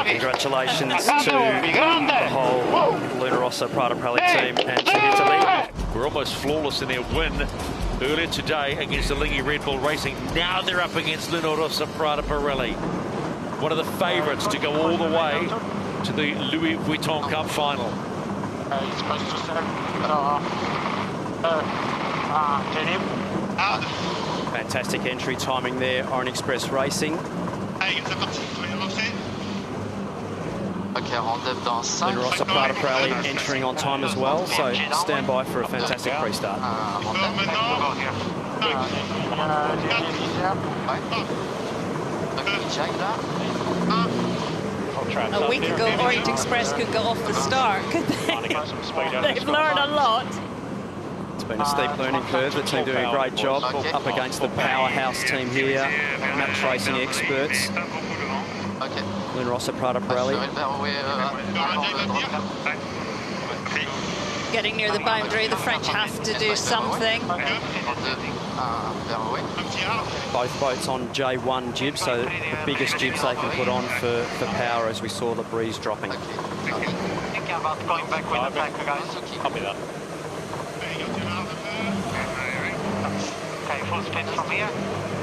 Congratulations to the whole Luna Rossa Prada Pirelli team and to Italy. We're almost flawless in their win earlier today against the Lingy Red Bull Racing. Now they're up against Luna Rossa Prada Pirelli, one of the favourites to go all the way to the Louis Vuitton Cup final. Fantastic entry timing there, Orient Express Racing. Luna Rossa Prada Pirelli entering on time as well, so stand by for a fantastic pre-start. A week ago, Orient Express could go off the start, could they? They've learned a lot. It's been a steep learning curve. The team doing a great job up against the powerhouse team here, match racing experts. Luna Rossa Prada Pirelli. Getting near the boundary, the French have to do something. Both boats on J1 jibs, so the biggest jibs they can put on for power as we saw the breeze dropping. Copy that.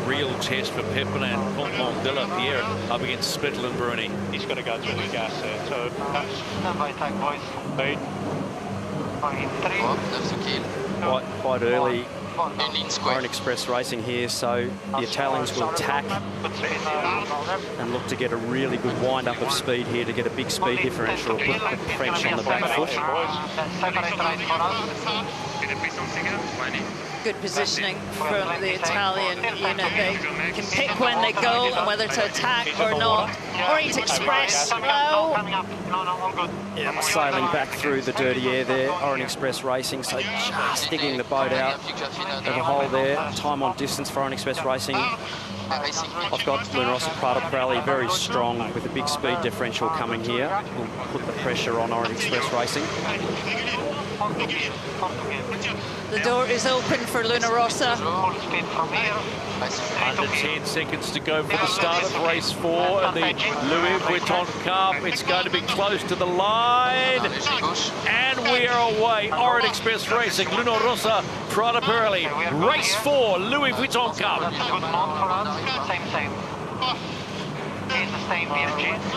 Real test for Pepin and Pontmont de la Pierre up against Spittle and Bruni. He's got to go through the gas there, so... Quite early Orient Express Racing here, so the Italians will tack and look to get a really good wind-up of speed here to get a big speed differential, put the French on the back foot. Good positioning from the Italian unit. They can pick when they go and whether to attack or not. Orient Express, no. Yeah, sailing back through the dirty air there, Orient Express Racing, so just digging the boat out of the hole there. Time on distance for Orient Express Racing. I've got Luna Rossa Prada Pirelli very strong with a big speed differential coming here. We'll put the pressure on Orient Express Racing. The door is open for Luna Rossa. Under 10 seconds to go for the start of race 4 and the Louis Vuitton Cup. It's going to be close to the line. And we are away. Orient Express Racing, Luna Rossa Prada Pirelli. Race 4, Louis Vuitton Cup.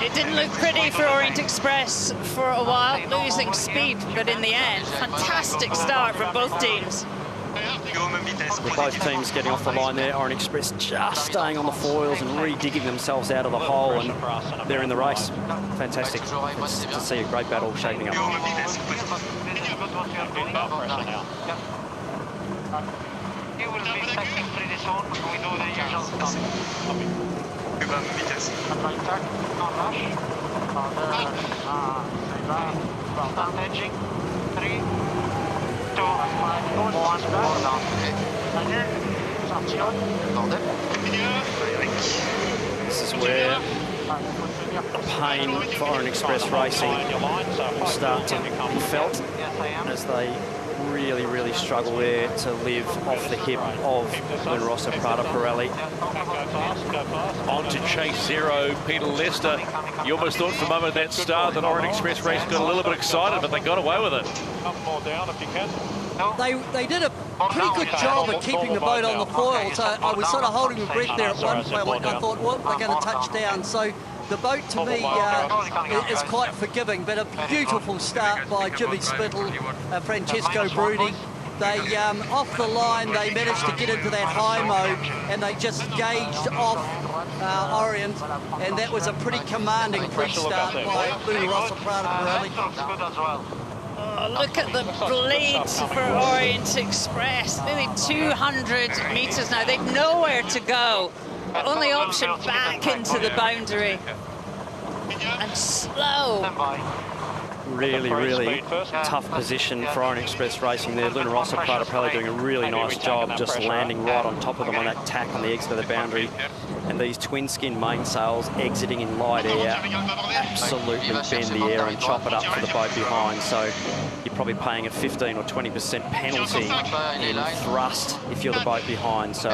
It didn't look pretty for Orient Express for a while, losing speed, but in the end, fantastic start from both teams. With both teams getting off the line there, Orient Express just staying on the foils and re-digging themselves out of the hole, and they're in the race. Fantastic. It's to see a great battle shaping up. This is where the pain for Orient Express Racing will start to be felt as they really struggle there to live off the hip of Luna Rossa Prada Pirelli. On to chase 0, Peter Lester. You almost thought for a moment that start that Orient Express Race got a little bit excited, but they got away with it. They did a pretty good job of keeping the boat on the foil, so I was sort of holding my breath there at one point. I thought, well, they're going to touch down. So the boat, to me, is quite forgiving, but a beautiful start by Jimmy Spittle, Francesco Bruni. They, off the line, they managed to get into that high mode, and they just gauged off Orient, and that was a pretty commanding pre-start by Luna Rossa Prada Pirelli. Oh, look at the blades for Orient Express. Nearly 200 metres now. They've nowhere to go. Only option back into the boundary. And slow. really tough position for Orient Express Racing there. Luna Rossa Prada Pirelli doing a really nice job just landing right on top of them on that tack on the exit of the boundary. And these twin skin mainsails exiting in light air absolutely bend the air and chop it up for the boat behind. So you're probably paying a 15 or 20% penalty in thrust if you're the boat behind. So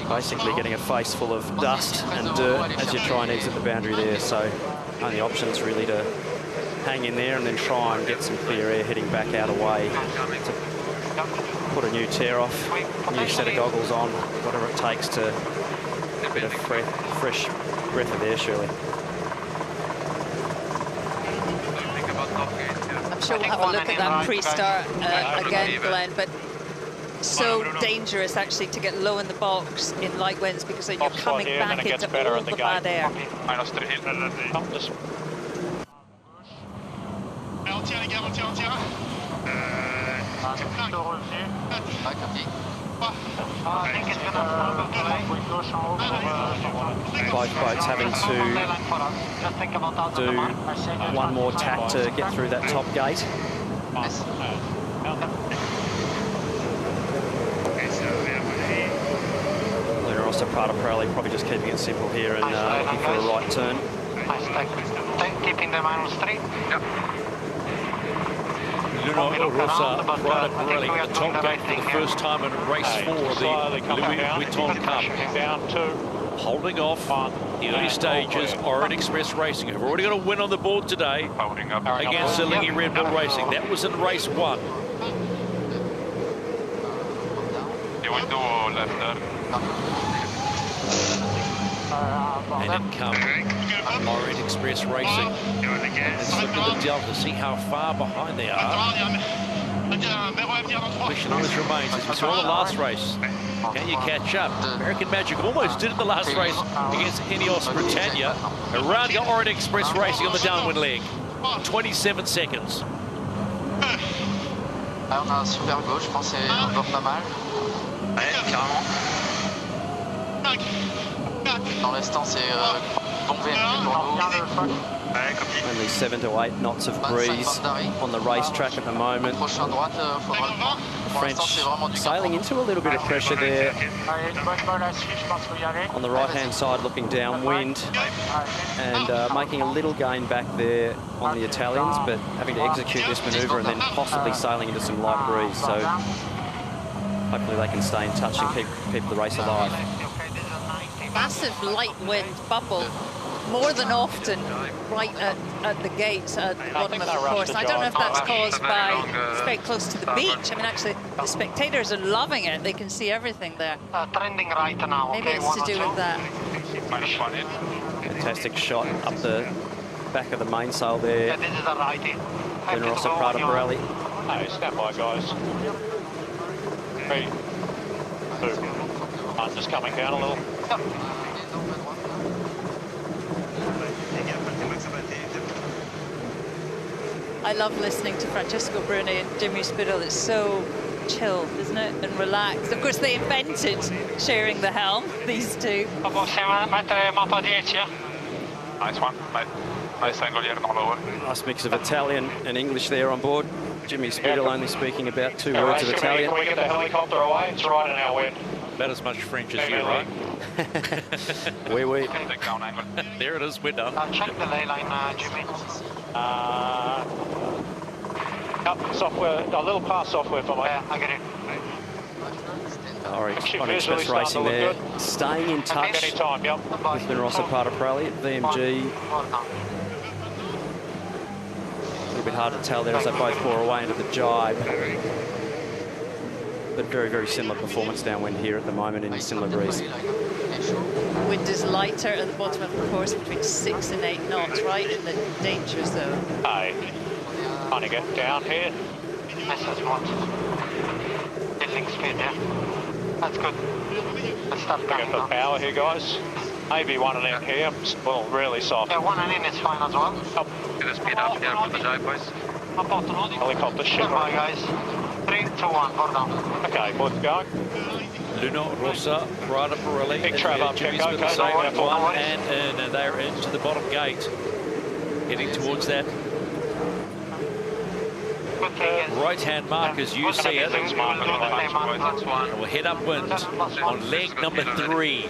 basically getting a face full of dust and dirt as you try and exit the boundary there. So only option is really to hang in there and then try and get some clear air heading back out away to put a new tear off, a new set of goggles on, whatever it takes to a bit of fresh breath of air, surely. I'm sure we'll have a look at that pre-start again, Glenn, but so dangerous actually to get low in the box in light winds, because then you're coming back into all the bad air. Both boats having to do one more tack to get through that top gate. Luna Rossa Prada Pirelli probably just keeping it simple here and looking for a right turn. Keeping the -3. Yep. Luna Rossa Prada Pirelli at the top gate for the first time in race 4 of the Louis Vuitton Cup. Holding off the early stages, Orient Express Racing have already got a win on the board today against Zelingi Red Bull Racing. That was in race 1. And in come Orient Express Racing. Let's look at the delta, see how far behind they are. The question always remains, as we saw in the last race, can you catch up? American Magic almost did it in the last race against Ineos Britannia. Around got Orient Express Racing on the downwind leg. 27 seconds. On a un super gauche, je pense qu'on va pas mal. Ouais, carrément. Dans l'instant, c'est bon VMQ pour nous. Only 7 to 8 knots of breeze on the racetrack at the moment. The French sailing into a little bit of pressure there. On the right-hand side, looking downwind and making a little gain back there on the Italians, but having to execute this manoeuvre and then possibly sailing into some light breeze. So hopefully they can stay in touch and keep the race alive. Massive light wind bubble more than often right at the gates at the bottom of the course. And I don't know if that's caused by it's very close to the beach. I mean, actually, the spectators are loving it. They can see everything there. Trending right now. Maybe it's to do with that. Fantastic shot up the back of the mainsail there. This is a righty. Luna Rossa Prada Pirelli. Hey, stand by, guys. 3, 2. I'm just coming down a little. I love listening to Francesco Bruni and Jimmy Spittle. It's so chill, isn't it? And relaxed. Of course, they invented sharing the helm, these two. Nice one. Nice angle here dans le haut. Nice mix of Italian and English there on board. Jimmy Spittle only speaking about 2 words of Italian. Can we get the helicopter away? It's right in our wind. About as much French as you, right? Oui. There it is, we're done. Check the ley line, Jimmy. Yep, software, a little past software for me. Yeah, I get it. Orient Express Racing there, staying in touch Anytime, yep. with Luna Rossa Prada Pirelli at VMG. A little bit hard to tell there as they both bore away into the jibe. But very, very similar performance downwind here at the moment in a similar breeze. Wind is lighter at the bottom of the course, between 6 and 8 knots, right in the danger zone. Hey, trying to get down here. This is what. Building speed, yeah. That's good. Let's start We coming got the power here, guys. Maybe one and in here. Well, really soft. Yeah, one and in is fine as well. Up. Get the speed up here for the jibe, boys. Helicopter ship. Goodbye, guys. 3, 2, 1, board down. Okay, boys going. Luna Rossa Prada Pirelli. Big trap up, Jimmy's check, with the okay, same careful. one, and they're into the bottom gate, heading towards that right-hand mark as you see it. And we'll head upwind on leg number 3.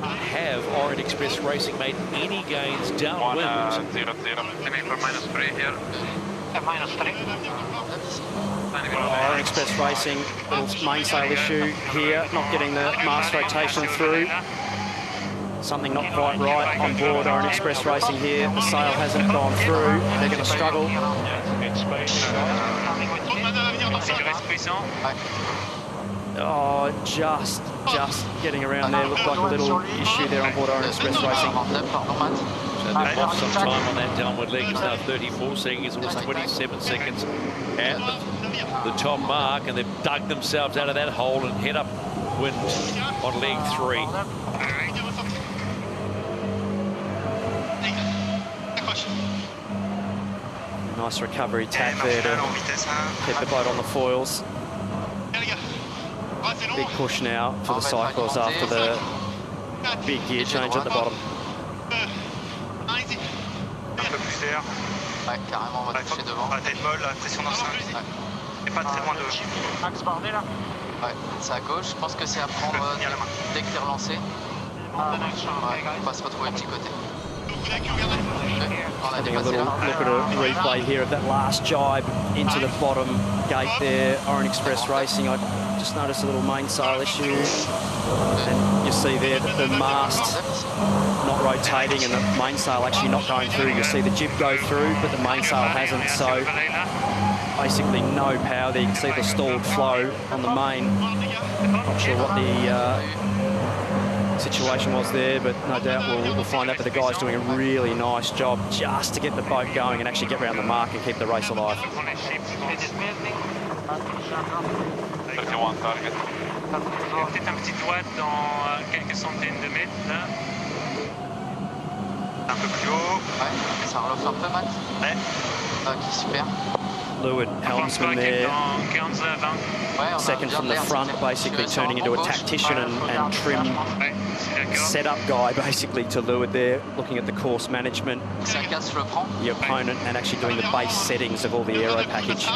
Have Orient Express Racing made any gains downwind? Orient Express Racing, little mainsail issue here, not getting the mast rotation through. Something not quite right on board Orient Express Racing here. The sail hasn't gone through. They're going to struggle. Oh, just getting around there. Looked like a little issue there on board Orient Express Racing. So they've lost some time on that downward leg. It's now 34 seconds. It was 27 seconds at the top mark, and they've dug themselves out of that hole and head upwind on leg 3. Nice recovery tack there to keep the boat on the foils. Big push now for the cyclists after the big gear change at the bottom. Ouais, carrément, on va toucher devant. Tête molle, pression dans le 5. Et pas très loin de... Axe bordé là. Ouais, c'est à gauche. Je pense que c'est à prendre dès que t'es relancé. Ouais, on va se retrouver petit côté. Having a little look at a replay here of that last jibe into the bottom gate there. Orient Express Racing, I just noticed a little mainsail issue. And you see there that the mast not rotating and the mainsail actually not going through. You see the jib go through, but the mainsail hasn't. So basically no power there. You can see the stalled flow on the main. Not sure what the situation was there, but no doubt we'll find out. But the guy's doing a really nice job just to get the boat going and actually get around the mark and keep the race alive. 31 target. Peut-être un petit droite dans quelques centaines de mètres, là. Un peu plus haut. Ouais, ça relance un peu, Matt. Ouais. Ok, super. Fluid helmsman there, second from the front, basically turning into a tactician and trim setup guy basically to leeward there, looking at the course management, the opponent, and actually doing the base settings of all the aero package.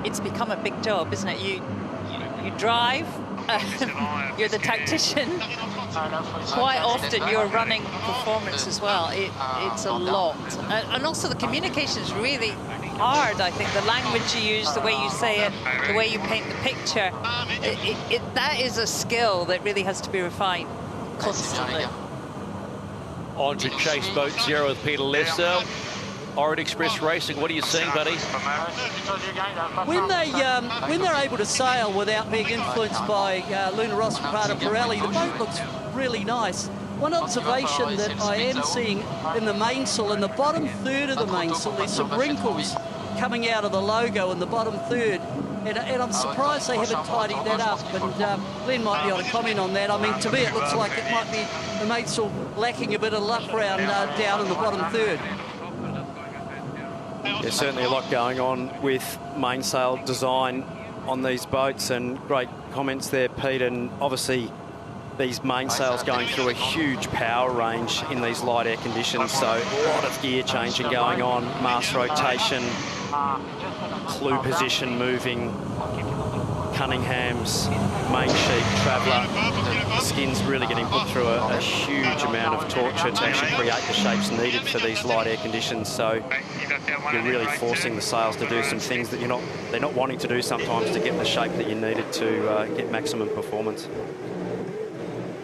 It's become a big job, isn't it? You drive, you're the tactician. Quite often you're running performance as well. It's a lot. And also the communication is really hard, I think. The language you use, the way you say it, the way you paint the picture, that is a skill that really has to be refined constantly. On to chase boat 0 with Peter Lester. Orient Express Racing, what are you seeing, buddy? When they're able to sail without being influenced by Luna Rossa Prada Pirelli, the boat looks really nice. One observation that I am seeing in the mainsail, in the bottom third of the mainsail, there's some wrinkles coming out of the logo in the bottom third. And I'm surprised they haven't tidied that up. And Glenn might be able to comment on that. I mean, to me, it looks like it might be the mainsail lacking a bit of luck round down in the bottom third. There's certainly a lot going on with mainsail design on these boats, and great comments there, Pete. And obviously these mainsails going through a huge power range in these light air conditions, so a lot of gear changing going on, mast rotation, clue position moving, Cunningham's main sheet, Traveller. The skin's really getting put through a huge amount of torture to actually create the shapes needed for these light air conditions. So you're really forcing the sails to do some things that they're not wanting to do sometimes to get the shape that you needed to get maximum performance.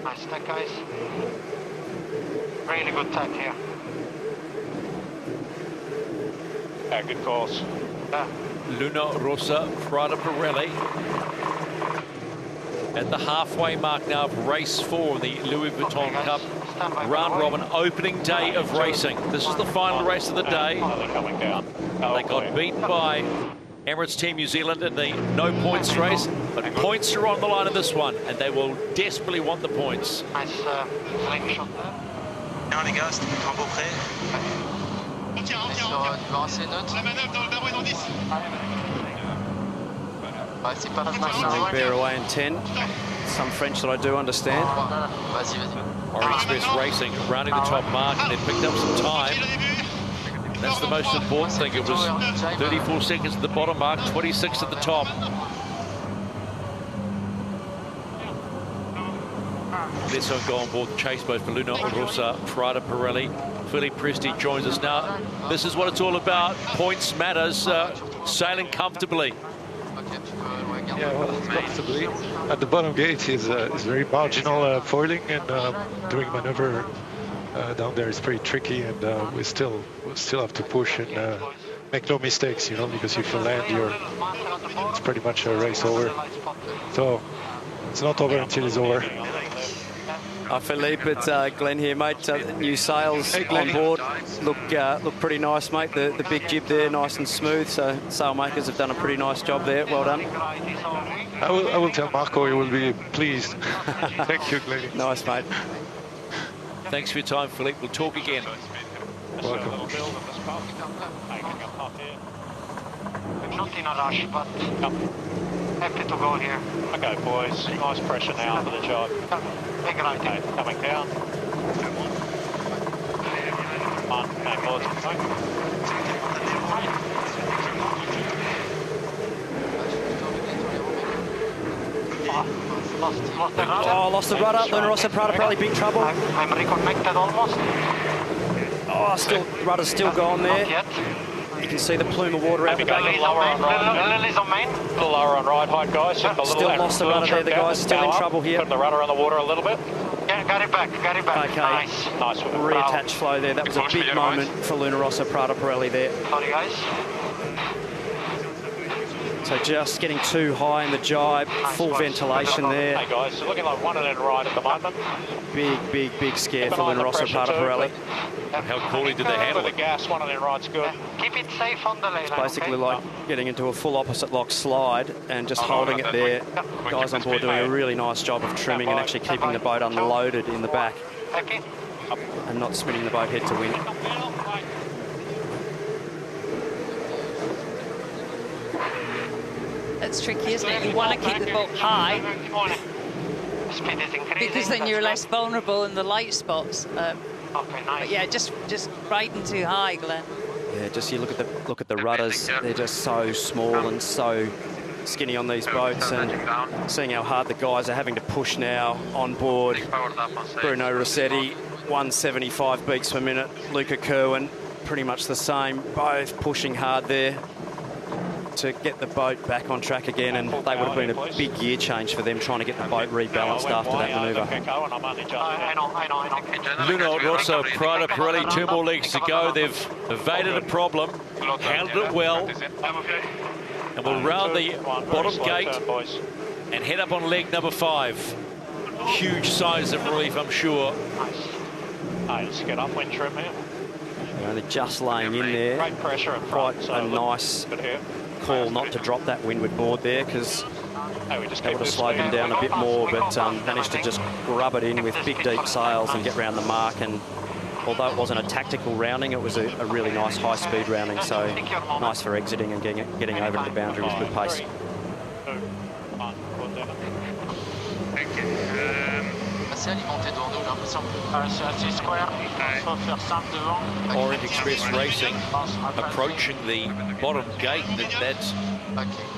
Nice tack, guys. Really good tack here. Yeah, good course. Luna Rossa Prada Pirelli at the halfway mark now of race 4, the Louis Vuitton Cup round robin opening day of racing. This is the final race of the day. They got beaten by Emirates Team New Zealand in the no points race, but points are on the line in this one, and they will desperately want the points. Nice flank shot there. Bien les gars, c'était un beau prêt. Sur du vent assez neutre. Something bear away in 10. Some French that I do understand. Orient Express Racing rounding the top mark, and they picked up some time. That's the most important thing. It was 34 seconds at the bottom mark, 26 at the top. Let's go on board the chase boat for Luna Rossa Prada Pirelli. Philippe Presti joins us now. This is what it's all about. Points matters. Sailing comfortably. Yeah, well, comfortably. At the bottom gate is very marginal foiling, and doing maneuver down there is pretty tricky, and we still have to push and make no mistakes, you know, because if you land, it's pretty much a race over. So it's not over until it's over. Philippe, it's Glenn here, mate. New sails on board look pretty nice, mate. The big jib there, nice and smooth. So sailmakers have done a pretty nice job there. Well done. I will tell Marco he will be pleased. Thank you, Glenn. Nice, mate. Thanks for your time, Philippe. We'll talk again. Welcome. Not in a rush, but happy to go here. Okay, boys. Nice pressure now for the job. Big right. Okay, coming down. On, no more. Lost the rudder. Luna Rossa Prada Pirelli, big trouble. I'm reconnected almost. Rudder's still gone there. Not yet. You can see the plume of water out the back. Lily's on main. A little lower on ride height, guys. Just a little Still lost the rudder there. The guys still in trouble here. Put the rudder on the water a little bit. Yeah, got it back. Okay. Nice. Nice. Reattached flow there. That was a big moment for Luna Rossa Prada Pirelli there. Sorry, guys. So just getting too high in the jibe, full ventilation there. Hey guys, looking like one and then right at the moment. Big scare for Luna Rossa Prada Pirelli. How coolly did they handle the it? gas, one and then right's good. Keep it safe on the lane. It's basically like getting into a full opposite lock slide and just holding it there. Guys on board doing a really nice job of trimming and actually keeping the boat unloaded in the back Happy? and not spinning the boat head to wind. That's tricky, isn't it? You want to keep the boat high Speed is increasing. because then you're less vulnerable in the light spots. Okay, nice. But yeah, just riding too high, Glenn. Yeah, just you look at the rudders. They're just so small and so skinny on these boats, and seeing how hard the guys are having to push now on board. Bruno Rossetti, 175 beats per minute. Luca Kerwin, pretty much the same. Both pushing hard there to get the boat back on track again, and they would have been a big gear change for them trying to get the boat rebalanced after that manoeuvre. I know. Luna Rossa Prada Pirelli, 2 more legs to go. They've evaded a problem, handled it well, and we'll round the bottom gate and head up on leg number 5. Huge size of relief, I'm sure. Let's get upwind trim here. They're only just laying in there. Great pressure in front. Quite a nice call not to drop that windward board there, because that would have slowed them down a bit more, but managed to just grub it in with big deep sails and get round the mark. And although it wasn't a tactical rounding, it was a really nice high speed rounding, so nice for exiting and getting over to the boundary with good pace. Orient Express Racing approaching the bottom gate. That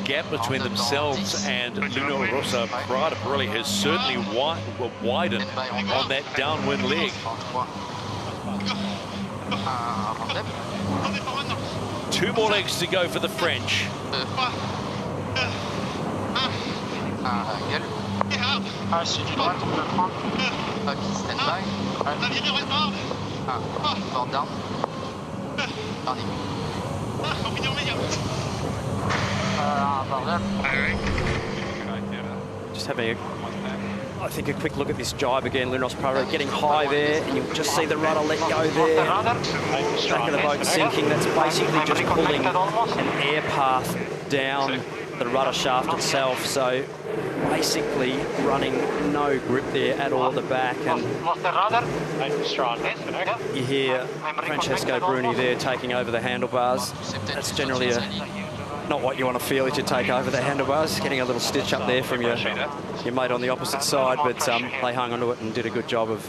gap between themselves and Luna Rossa Prada Pirelli has certainly widened on that downwind leg. 2 more legs to go for the French. Stand by. Board down. Just having I think a quick look at this jibe again. Luna Rossa Prada getting high there, and you'll just see the rudder let go there. Back of the boat sinking. That's basically just pulling an air path down the rudder shaft itself. So basically running no grip there at all at the back, and you hear Francesco Bruni there taking over the handlebars. That's generally a not what you want to feel as you take over the handlebars. Getting a little stitch up there from your mate on the opposite side, but they hung onto it and did a good job of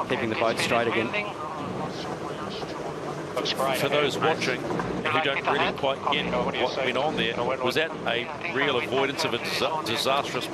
keeping the boat straight again. For those watching who don't really quite get what went on there, was that a real avoidance of a disastrous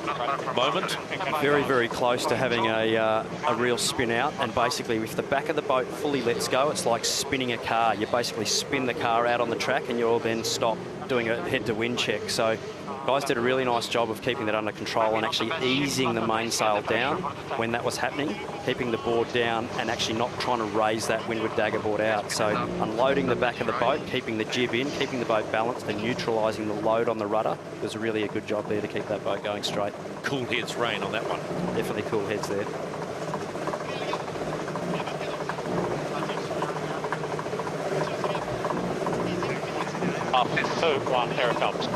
moment? Very, very close to having a real spin out, and basically if the back of the boat fully lets go, it's like spinning a car. You basically spin the car out on the track and you'll then stop doing a head-to-wind check. So guys did a really nice job of keeping that under control and actually easing the mainsail down when that was happening, keeping the board down and actually not trying to raise that windward dagger board out. So unloading the back of the boat, keeping the jib in, keeping the boat balanced and neutralising the load on the rudder was really a good job there to keep that boat going straight. Cool heads reign on that one. Definitely cool heads there. Up, 2, 1, here it comes.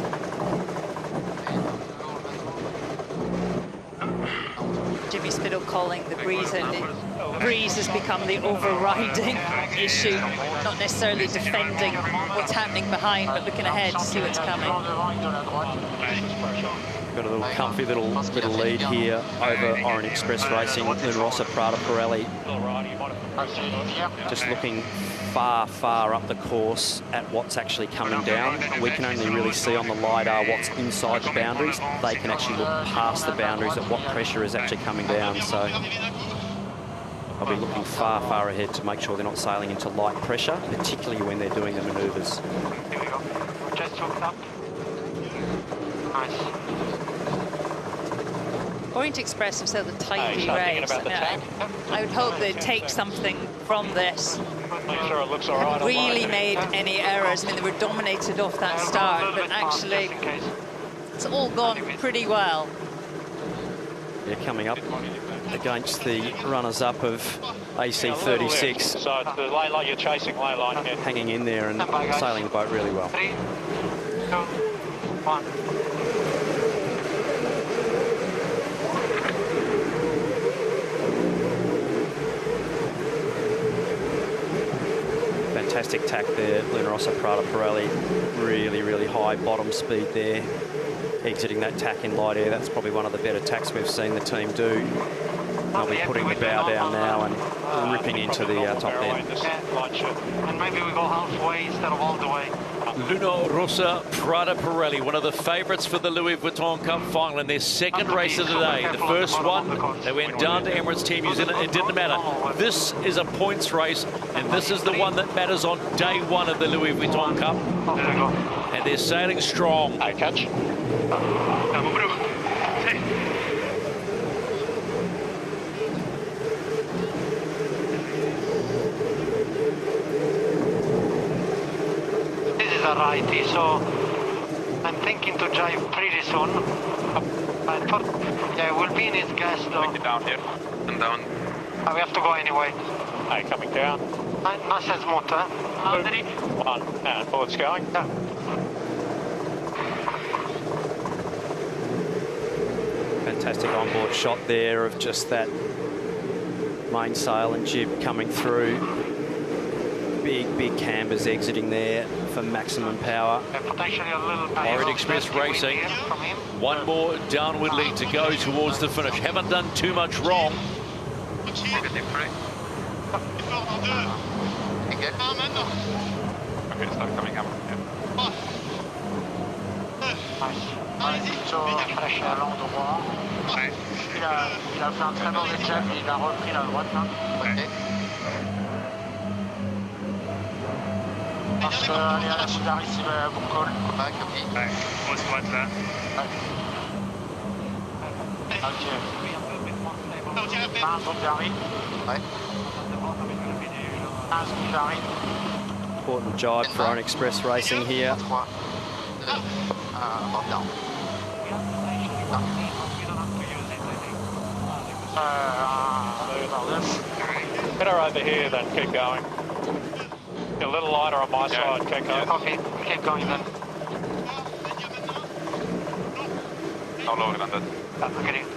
Jimmy Spittle calling the breeze, and the breeze has become the overriding issue, not necessarily defending what's happening behind, but looking ahead to see what's coming. Got a little comfy little lead here over Orient Express Racing, Luna Rossa Prada Pirelli. Just looking far up the course at what's actually coming down. We can only really see on the LiDAR what's inside the boundaries. They can actually look past the boundaries at what pressure is actually coming down. So I'll be looking far ahead to make sure they're not sailing into light pressure, particularly when they're doing the manoeuvres. Here we go. Just hooked up. Nice. Orient Express have said the tidy race. I would hope they'd take something from this. Make sure it looks all right. Really made any errors. I mean, they were dominated off that start, but actually it's all gone pretty well. Yeah, coming up against the runners-up of AC36. So the lane line you're chasing, lane line, yeah. Hanging in there and sailing the boat really well. 3, 2, 1. Fantastic tack there, Luna Rossa Prada Pirelli. Really high bottom speed there. Exiting that tack in light air, that's probably one of the better tacks we've seen the team do. They'll be putting the bow down now and ripping into the top end. And maybe we go halfway instead of all the way. Luna Rossa Prada Pirelli, one of the favourites for the Louis Vuitton Cup final in their second race of the day. The first one, they went down to Emirates Team New Zealand. It didn't matter. This is a points race, and this is the one that matters on day one of the Louis Vuitton Cup. And they're sailing strong. Hey, catch. Righty, so I'm thinking to jive pretty soon. I thought, yeah, we'll be in his gas though. Take it down here. And down. We have to go anyway. Hey, coming down. Massa's motor. 2, 1, and bullets going. Yeah. Fantastic onboard shot there of just that mainsail and jib coming through. Big cambers exiting there for maximum power. Orient Express Racing, one more downward lead to go towards the finish. Haven't done too much wrong. Negative 3. Okay, start coming up. Fraîche à l'endroit. Il a fait un très mauvais jab, il a repris la droite là. Parce qu'elle est à la Sudar ici, à Bourcol. Ouais, Grosse droite là. Ok. Un groupe d'arrêt. Un groupe d'arrêt. Important jibe for Orient Express Racing here. Better over here than keep going. A little lighter on my side, Keko. Okay, keep going then. Not lower than that.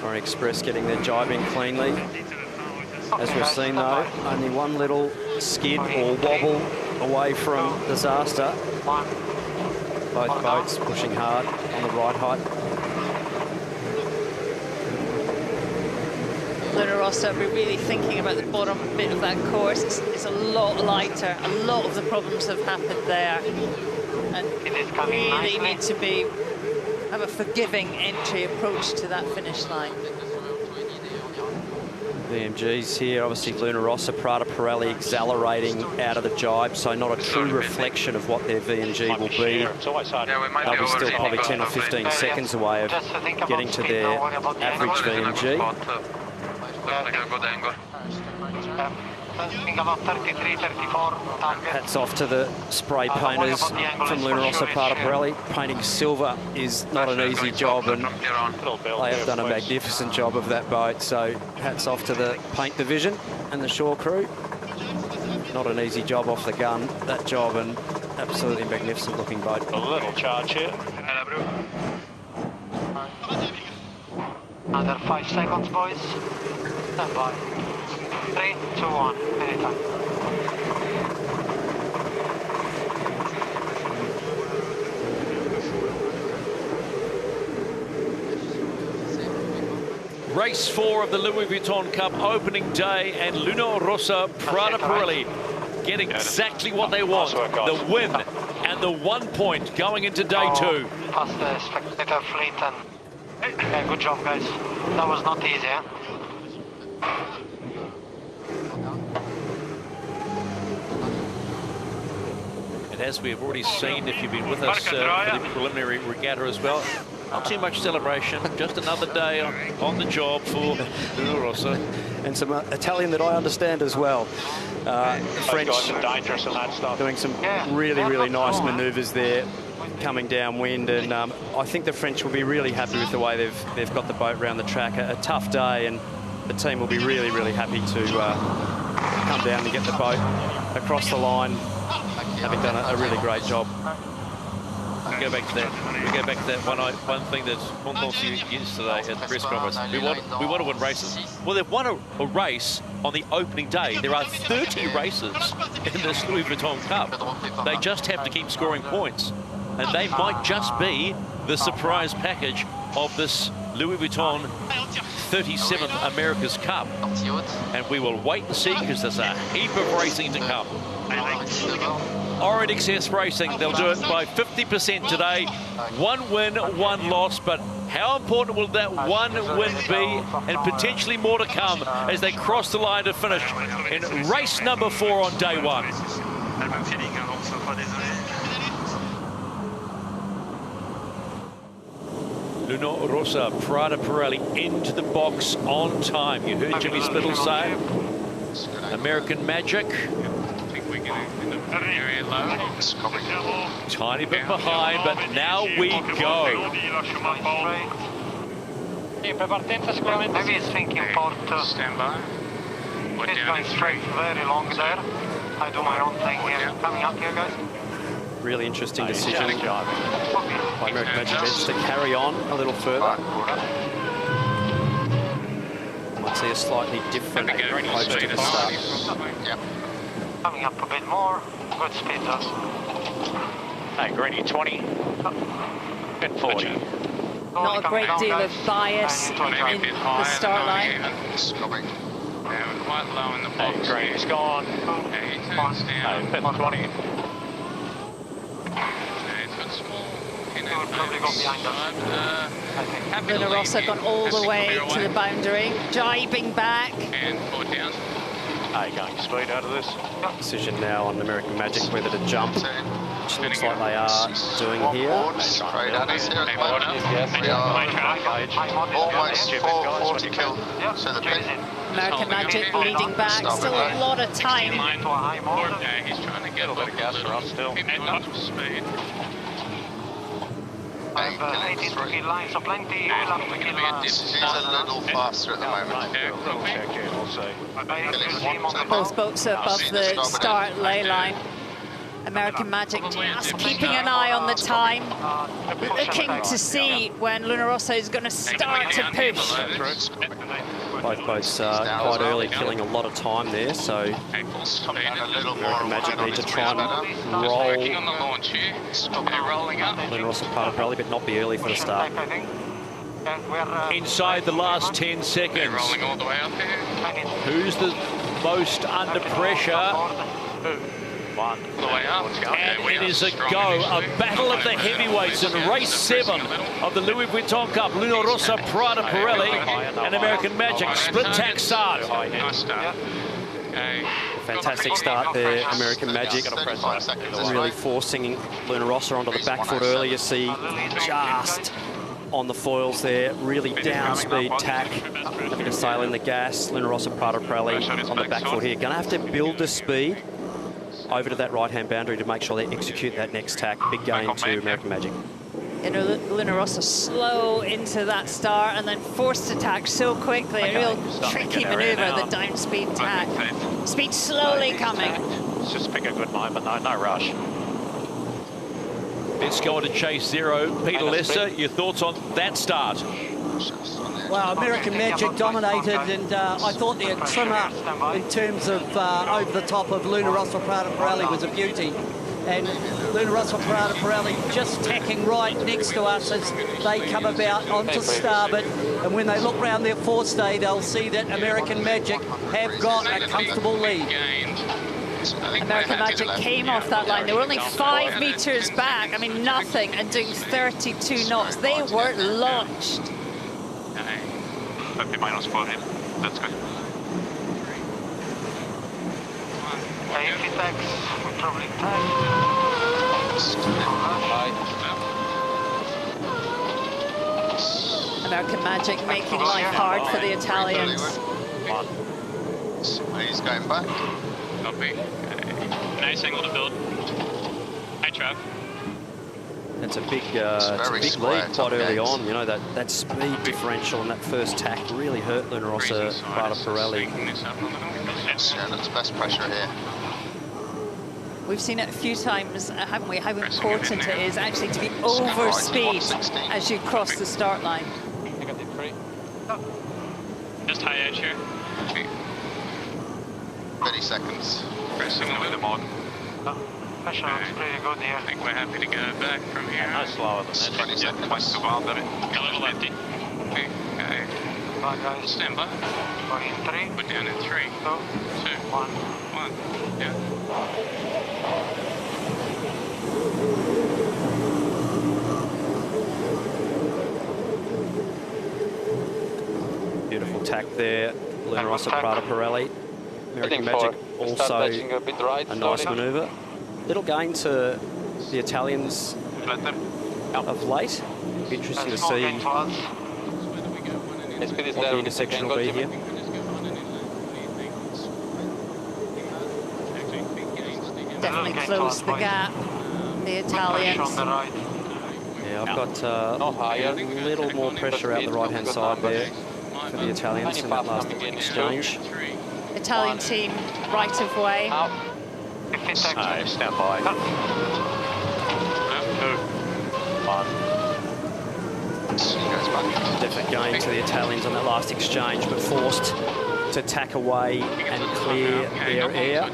Orient Express getting their jibing cleanly. As we've seen though, only one little skid or wobble away from disaster. Both boats pushing hard on the right height. Luna Rossa, we're really thinking about the bottom bit of that course. It's a lot lighter. A lot of the problems have happened there. And really need to have a forgiving entry approach to that finish line. VMGs here, obviously Luna Rossa Prada Pirelli accelerating out of the jibe, so not a true reflection of what their VMG will be. They'll be still probably 10 or 15 seconds away of getting to their average VMG. Hats off to the spray painters from Luna Rossa Prada Pirelli. Painting silver is not an easy job, and they have done a magnificent job of that boat. So hats off to the paint division and the shore crew. Not an easy job off the gun, that job, and absolutely magnificent looking boat. A little charge here. Another 5 seconds, boys. Stand by. 3, 2, 1, anytime. Race 4 of the Louis Vuitton Cup opening day, and Luna Rossa Prada Pirelli get exactly what they want, the win and the 1 point going into day 2. Past the spectator fleet, and yeah, good job, guys. That was not easy, eh? And as we have already seen, if you've been with us for the preliminary regatta as well, not too much celebration, just another day on the job for Luna Rossa. And some Italian that I understand as well. French doing some really nice manoeuvres there, coming downwind, and I think the French will be really happy with the way they've got the boat around the track. A tough day, and the team will be really happy to come down and get the boat across the line, having done a really great job. We go back to that. One thing that Ponton used yesterday at the press conference. We want to win races. Well, they've won a race on the opening day. There are 30 races in this Louis Vuitton Cup. They just have to keep scoring points, and they might just be the surprise package of this Louis Vuitton 37th America's Cup. And we will wait and see, because there's a heap of racing to come. Orient Excess Racing, they'll do it by 50% today. 1 win, 1 loss, but how important will that 1 win be, and potentially more to come as they cross the line to finish in race number 4 on day 1. Luna Rossa Prada Pirelli into the box on time. You heard Jimmy Spittle say American Magic. Tiny bit behind, but now we go. Maybe he's thinking port. Stand by. He's going straight very long there. I do my own thing here. Coming up here, guys. Really interesting decision by American Magic to carry on a little further. Might see a slightly different approach to the start. Coming up a bit more. Good speed, though. Hey, Greeny, 20. Bit 40. Not a great deal of bias in the start line. Quite low in the box. Hey, Greeny's gone. Hey, bit 20. Luna Rossa gone all the way to the boundary, jibing back. And 4 down. Are you going straight out of this? Decision now on American Magic whether to jump, which looks like they are doing here. Straight at us here at the moment. We are almost 440 kil. So the pin. American Magic leading back, still a lot of time. He's trying to get a little bit of gas around still. Speed. 18 to kill line, so plenty will have to kill line. He's a little faster at the moment. Both boats are above the start ley line. American Magic just keeping an eye on the time, looking to see when Luna Rossa is going to start to push. Both boats quite early, killing a lot of time there, so American Magic need to try and roll Luna Rossa Prada Pirelli, but not be early for the start. Inside the last 10 seconds, who's the most under pressure? And it is a go, a battle of the heavyweights in race 7 of the Louis Vuitton Cup. Luna Rossa Prada Pirelli and American Magic split tack start. Fantastic start there, American Magic, really forcing Luna Rossa onto the back foot early. You see just on the foils there, really down speed tack, looking to sail in the gas. Luna Rossa Prada Pirelli on the back foot here. Going to have to build the speed over to that right-hand boundary to make sure they execute that next tack. Big gain to American Magic. You know, Luna Rossa slow into that start and then forced to tack so quickly. A real tricky manoeuvre, the down speed tack. Speed slowly coming. Just pick a good moment, no rush. Let's go on to chase 0. Peter Lesser, your thoughts on that start? Well, American Magic dominated, and I thought their trimmer in terms of over the top of Luna Rossa Prada Pirelli was a beauty. And Luna Rossa Prada Pirelli just tacking right next to us as they come about onto starboard. And when they look round their forestay, they'll see that American Magic have got a comfortable lead. American Magic came off that line. They were only 5 meters back. I mean, nothing, and doing 32 knots. They were launched. 50 minus for him. That's good. 80 tacks, probably time. American Magic making life hard for the Italians. He's going back. Copy. Nice angle to build. Hi, Trav. It's a big lead quite early on. You know, that speed differential and that first tack really hurt Luna Rossa Prada Pirelli. Yeah, that's best pressure here. We've seen it a few times, haven't we, how important it is actually to be over speed as you cross the start line. Just high edge here. 30 seconds. Very similar with the mod. Pressure looks pretty good here. I think we're happy to go back from here. No slower than that. 20 seconds. Go a little lefty. Okay. Bye guys. Stand by. Going in 3. Put down in 3, 2, 1. Yeah. Beautiful tack there, Luna Rossa Prada Pirelli. American Magic also a nice manoeuvre. Little gain to the Italians of late. Be interesting to see what the intersection will be here. Definitely closed the gap, the Italians. Yeah, I've got a little more pressure out the right-hand side there for the Italians in that last exchange. Italian team right of way. Stand by. 2, 1. Definite gain to the Italians on that last exchange, but forced to tack away and clear their air.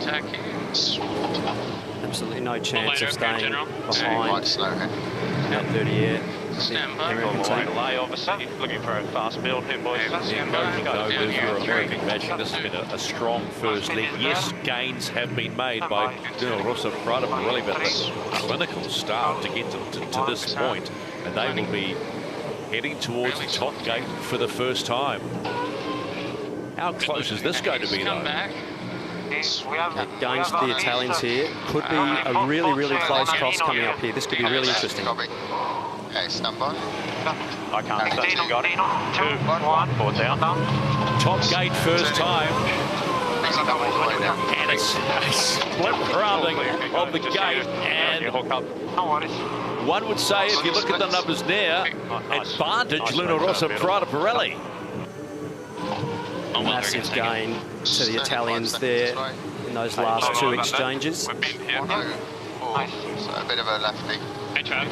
Absolutely no chance of staying behind that dirty air. American team. Obviously, looking for a fast build here, boys. American Magic. This has been a strong first leg. Yes, gains have been made by Luna Rossa Prada Pirelli, but the clinical start to get to this point, and they will be heading towards the top gate for the first time. How close is this going to be, though? Gains to the Italians here. Could be a really, really close cross coming up here. This could be really interesting. Okay, stand by. I can't touch you, got it. 2, 1, 4 down. Top gate first time. And it's a split rounding of the gate. And one would say, if you look at the numbers there, advantage Luna Rossa Prada Pirelli. Massive gain to the Italians there in those last 2 exchanges. 4, Nice. so a bit of a lefty. Hey, Charlie.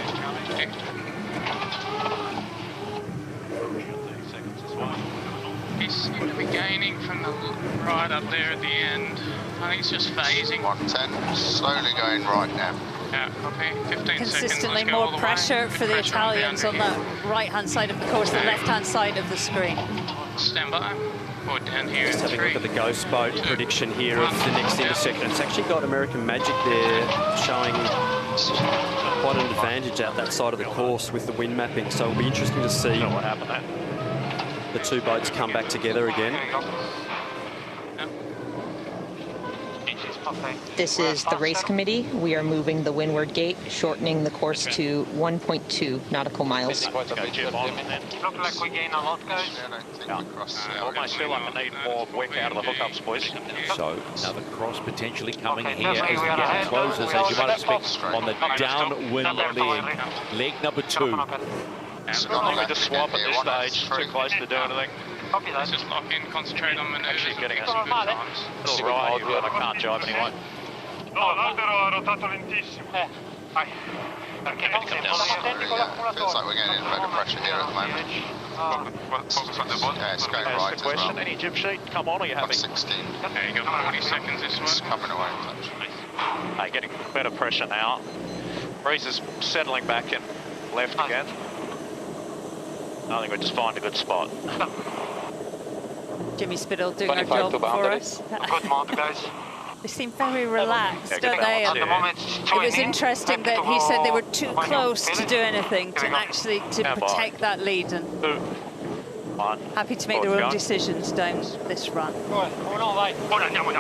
He seemed to be gaining from the right up there at the end. I think it's just phasing. 110, slowly going right now. Yeah, copy. 15 Consistently seconds. more pressure for the Italians on the right-hand side of the course, the left-hand side of the screen. Stand by. Or down here. Just having a look at the ghost boat prediction here of the next intersection. It's actually got American Magic there showing quite an advantage out that side of the course with the wind mapping. So it'll be interesting to see what happened there. the two boats come back together again. This is the race committee. We are moving the windward gate, shortening the course to 1.2 nautical miles. Look like we gain a lot, guys. Almost feel like I need more wick out of the hookups, boys. So another cross potentially coming here definitely as the we are gap ahead. closes, as you might expect, on the downwind leg. Leg number 2. Let me just swap at this stage. Too close to do anything. Copy that. Let's just lock in, concentrate on maneuvers. Actually getting us some good times. a little ride here, but I can't jive anyway. No, l'albero ha rotato lentissimo. Vai. Perché non sei attenti con l'accumulatore. Feels like we're getting a bit of pressure here at the moment. Focus on the ball. Yeah, it's going That's right the as question. well. Any jib sheet? Come on, or are you About happy? 16. There you go, 40 seconds this It's one. coming away a touch. Hey, getting better pressure now. Breeze is settling back in left again. I think we just find a good spot. Jimmy Spittle doing our job for us. Good mount, guys. They seem very relaxed, Yeah, don't good they? balance, And At the moment, it's it was 20. interesting that he said they were too close to do anything to actually to protect that lead, and 2, 1. happy to make their own decisions down this run. Uno, vai. Ora andiamo.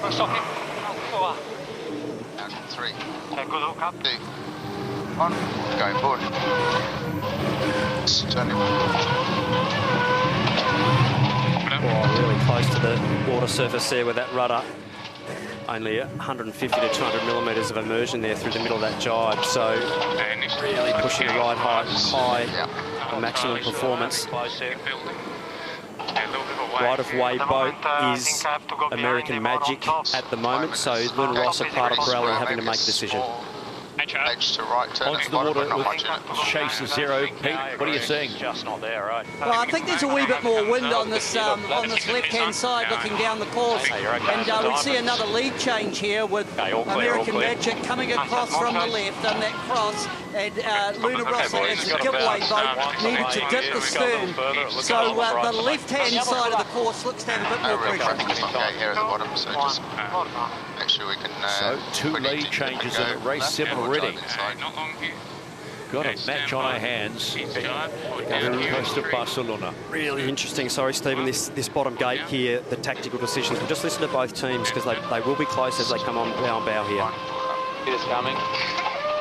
Non so che cazzo va. Down to 3, Good hook up. 2, 1. Going forward. Turning. Oh, really close to the water surface there with that rudder. Only 150 to 200 millimetres of immersion there through the middle of that jibe. So really pushing the ride high, the maximum performance. Right of way boat is American Magic at the moment. So Luna Rossa Prada Pirelli having to make a decision. Edge to right, turning Onto the bottom, water but not with much in it. Chase Zero. Pete, what are you seeing? Just not there, right? Well, I think there's a wee bit more wind on this left-hand side looking down the course, and we see another lead change here with American Magic coming across from the left on that cross, and Luna Rossa as the giveaway boat needed to dip the stern. So the left-hand side of the course looks to have a bit No more real pressure. practice on gate here at the bottom, so just make sure we can. So 2 we need lead to changes go in race left 7 or already. drive inside. Not long here. Got a match on our hands. He's jive. Or On down the here. coast of Barcelona. Really interesting. Sorry, Stephen, this bottom gate here, the tactical decisions. We'll just listen to both teams because they will be close as they come on bow here. It is coming.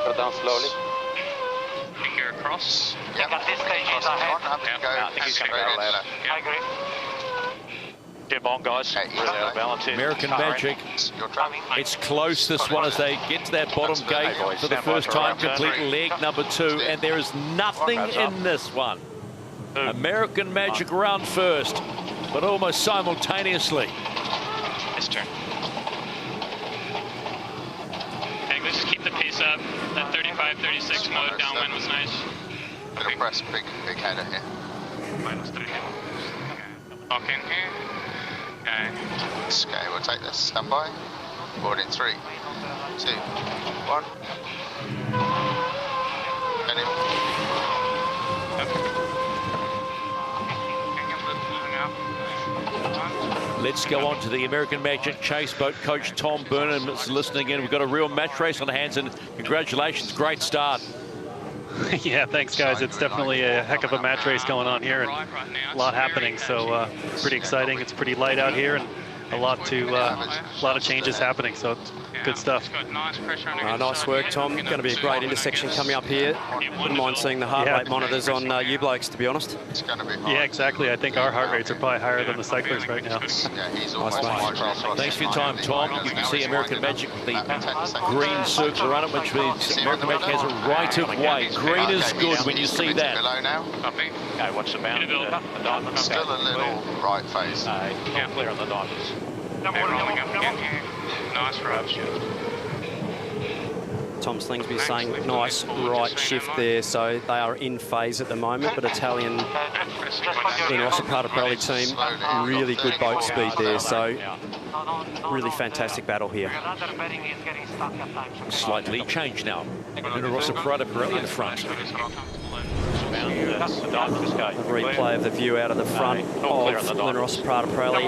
Go down slowly. Finger across. Yep. At this stage, he's ahead. Happy to go I think he's straight going to in go left. I agree. Jib on, guys. Okay, he's Really out of left. balance here. American Magic. Your track. It's close, this one, as they get to that bottom gate for the first time, complete leg number 2, and there is nothing in this one. American Magic round first, but almost simultaneously. His turn. Hey, let's just keep the pace up. That 35, 36 mode downwind was nice. Bit of press, big header here. Minus 3. Lock in here. Okay. Okay, we'll take this. Stand by. Board in 3, 2, 1. Let's go on to the American Magic chase boat. Coach Tom Burnham is listening in. We've got a real match race on the hands, and congratulations, great start. Yeah, thanks, guys. It's definitely a heck of a match race going on here, and a lot happening. So pretty exciting. It's pretty light out here, and a lot of changes happening. So it's good stuff. Nice work, Tom. Going to be a great intersection coming up here. Wouldn't mind seeing the heart rate monitors on you blokes, to be honest. It's going to be hard. Yeah, exactly. I think our heart rates are probably higher than the cyclers right now. Yeah, he's Nice, almost mate. Thanks for your time, Tom. You can see American Magic with the green circle around it, which means American Magic has a right of way. Green is good when you see that. Below now. Okay, watch the bound. The diamonds. Still a little right phase. Not clear on the diamonds. rolling up again here. Nice right shift. Tom Slingsby saying nice right shift there, so they are in phase at the moment, but Italian Luna Rossa Prada Pirelli team, really good boat speed there, so really fantastic battle here. Slight lead change now. Luna Rossa Prada Pirelli in the front. A replay of the view out of the front of Luna Rossa Prada Pirelli,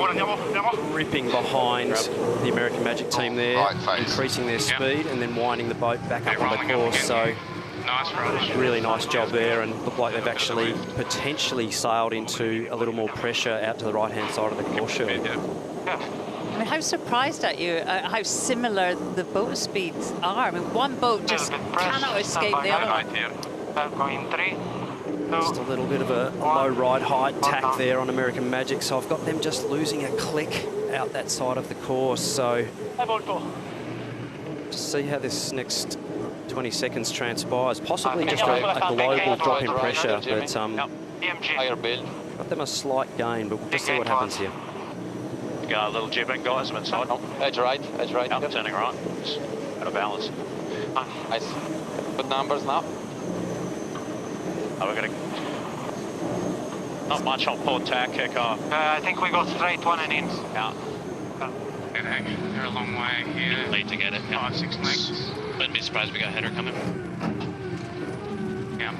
ripping behind the American Magic team there, increasing their speed and then winding the boat back up on the course. So really nice job there, and look like they've actually potentially sailed into a little more pressure out to the right-hand side of the course shoe. I mean, how surprised at you how similar the boat speeds are. I mean, one boat just cannot escape the other one. Just a little bit of a low ride height tack there on American Magic, so I've got them just losing a click out that side of the course. So just see how this next 20 seconds transpires. Possibly just a global drop in pressure, but got them a slight gain, but we'll just see what happens here. Go a little jibbing, guys, I'm inside. Edge right, edge right. Yep, turning right. Just out of balance. Nice. Good numbers now. Oh, we're going to... Not much on port tack, kick off. I think we go straight one and in. Yeah. They're a long way here. Late to get it. 5-6 lengths. Wouldn't be surprised we got a header coming. Yeah,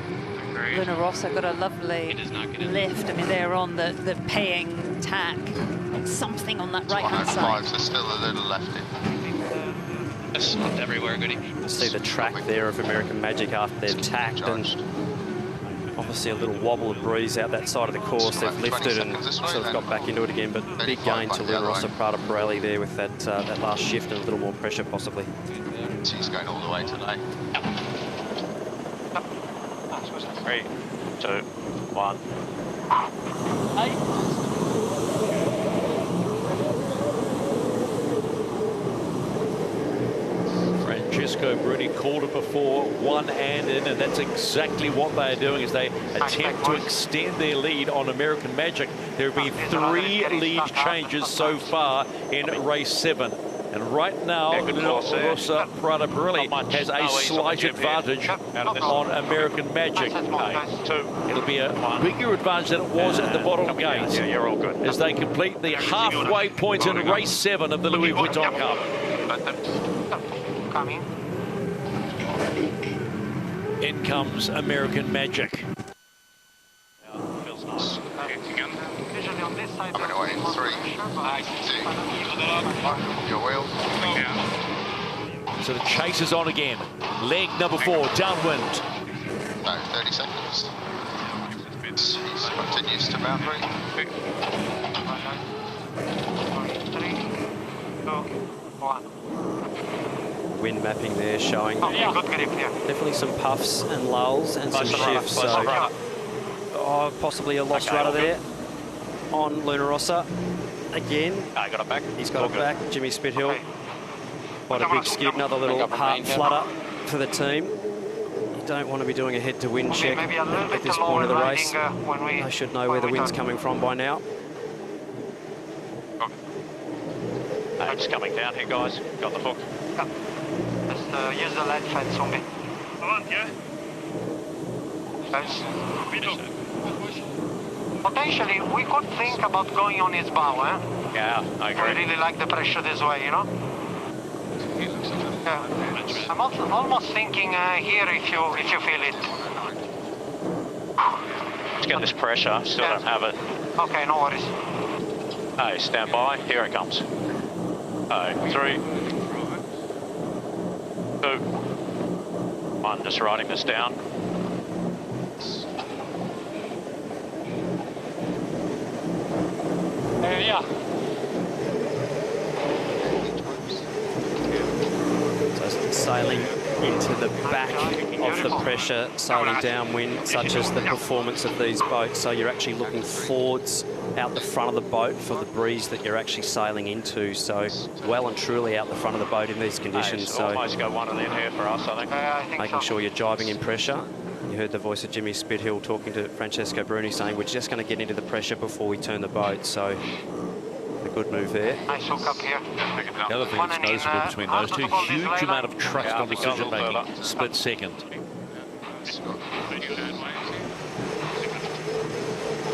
agreed. Luna Rossa got a lovely lift. I mean, they're on the paying tack. Something on that right-hand side. So still a little lefty. It's everywhere, goody. See the track there of American Magic after they've tacked, and obviously a little wobble of breeze out that side of the course. They've lifted and sort of got back into it again, but big gain to Luna Rossa Prada Pirelli there with that that last shift and a little more pressure possibly. She's going all the way today. 3, 2, 1. Francesco Bruni called it before, one-handed, and that's exactly what they're doing as they attempt to extend their lead on American Magic. There have been 3 lead changes so far in race 7. And right now, Luna Rossa Prada Pirelli has a slight advantage on American Magic. It'll be a bigger advantage than it was at the bottom gate. Yeah, you're all good. As they complete the halfway point in race 7 of the Louis Vuitton Cup. Coming. In comes American Magic. Feels nice. Usually on this side. Coming away in 3, 2, 1. Your wheel. So the chase is on again. Leg number 4, downwind. No, 30 seconds. He continues to boundary. 3, 2, 1. Wind mapping there showing Good grip here. definitely some puffs and lulls and some shifts. So possibly a lost rudder there on Luna Rossa. Again, I got it back. He's got it back. Jimmy Spithill. Quite a big skid, another little heart flutter for the team. You don't want to be doing a head-to-wind check at this point of the race. They should know where the wind's coming from by now. It's coming down here, guys. Got the hook. Just use the lead fence on me. Potentially, we could think about going on his bow, eh? Yeah, I agree. I really like the pressure this way, you know? Yeah. I'm almost thinking here if you feel it. Let's get this pressure. Still don't have it. Okay, no worries. Hey, stand by. Here it comes. 3, 2, 1. Just writing this down. Yeah. So sailing into the back of the pressure, sailing downwind, such as the performance of these boats. So you're actually looking forwards out the front of the boat for the breeze that you're actually sailing into. So well and truly out the front of the boat in these conditions. So almost got one in here for us, I think. Making sure you're jibing in pressure. You heard the voice of Jimmy Spithill talking to Francesco Bruni saying we're just going to get into the pressure before we turn the boat. So the Good move there. Nice hook up here. The other thing that's noticeable between those two, huge amount of trust on decision making, split second.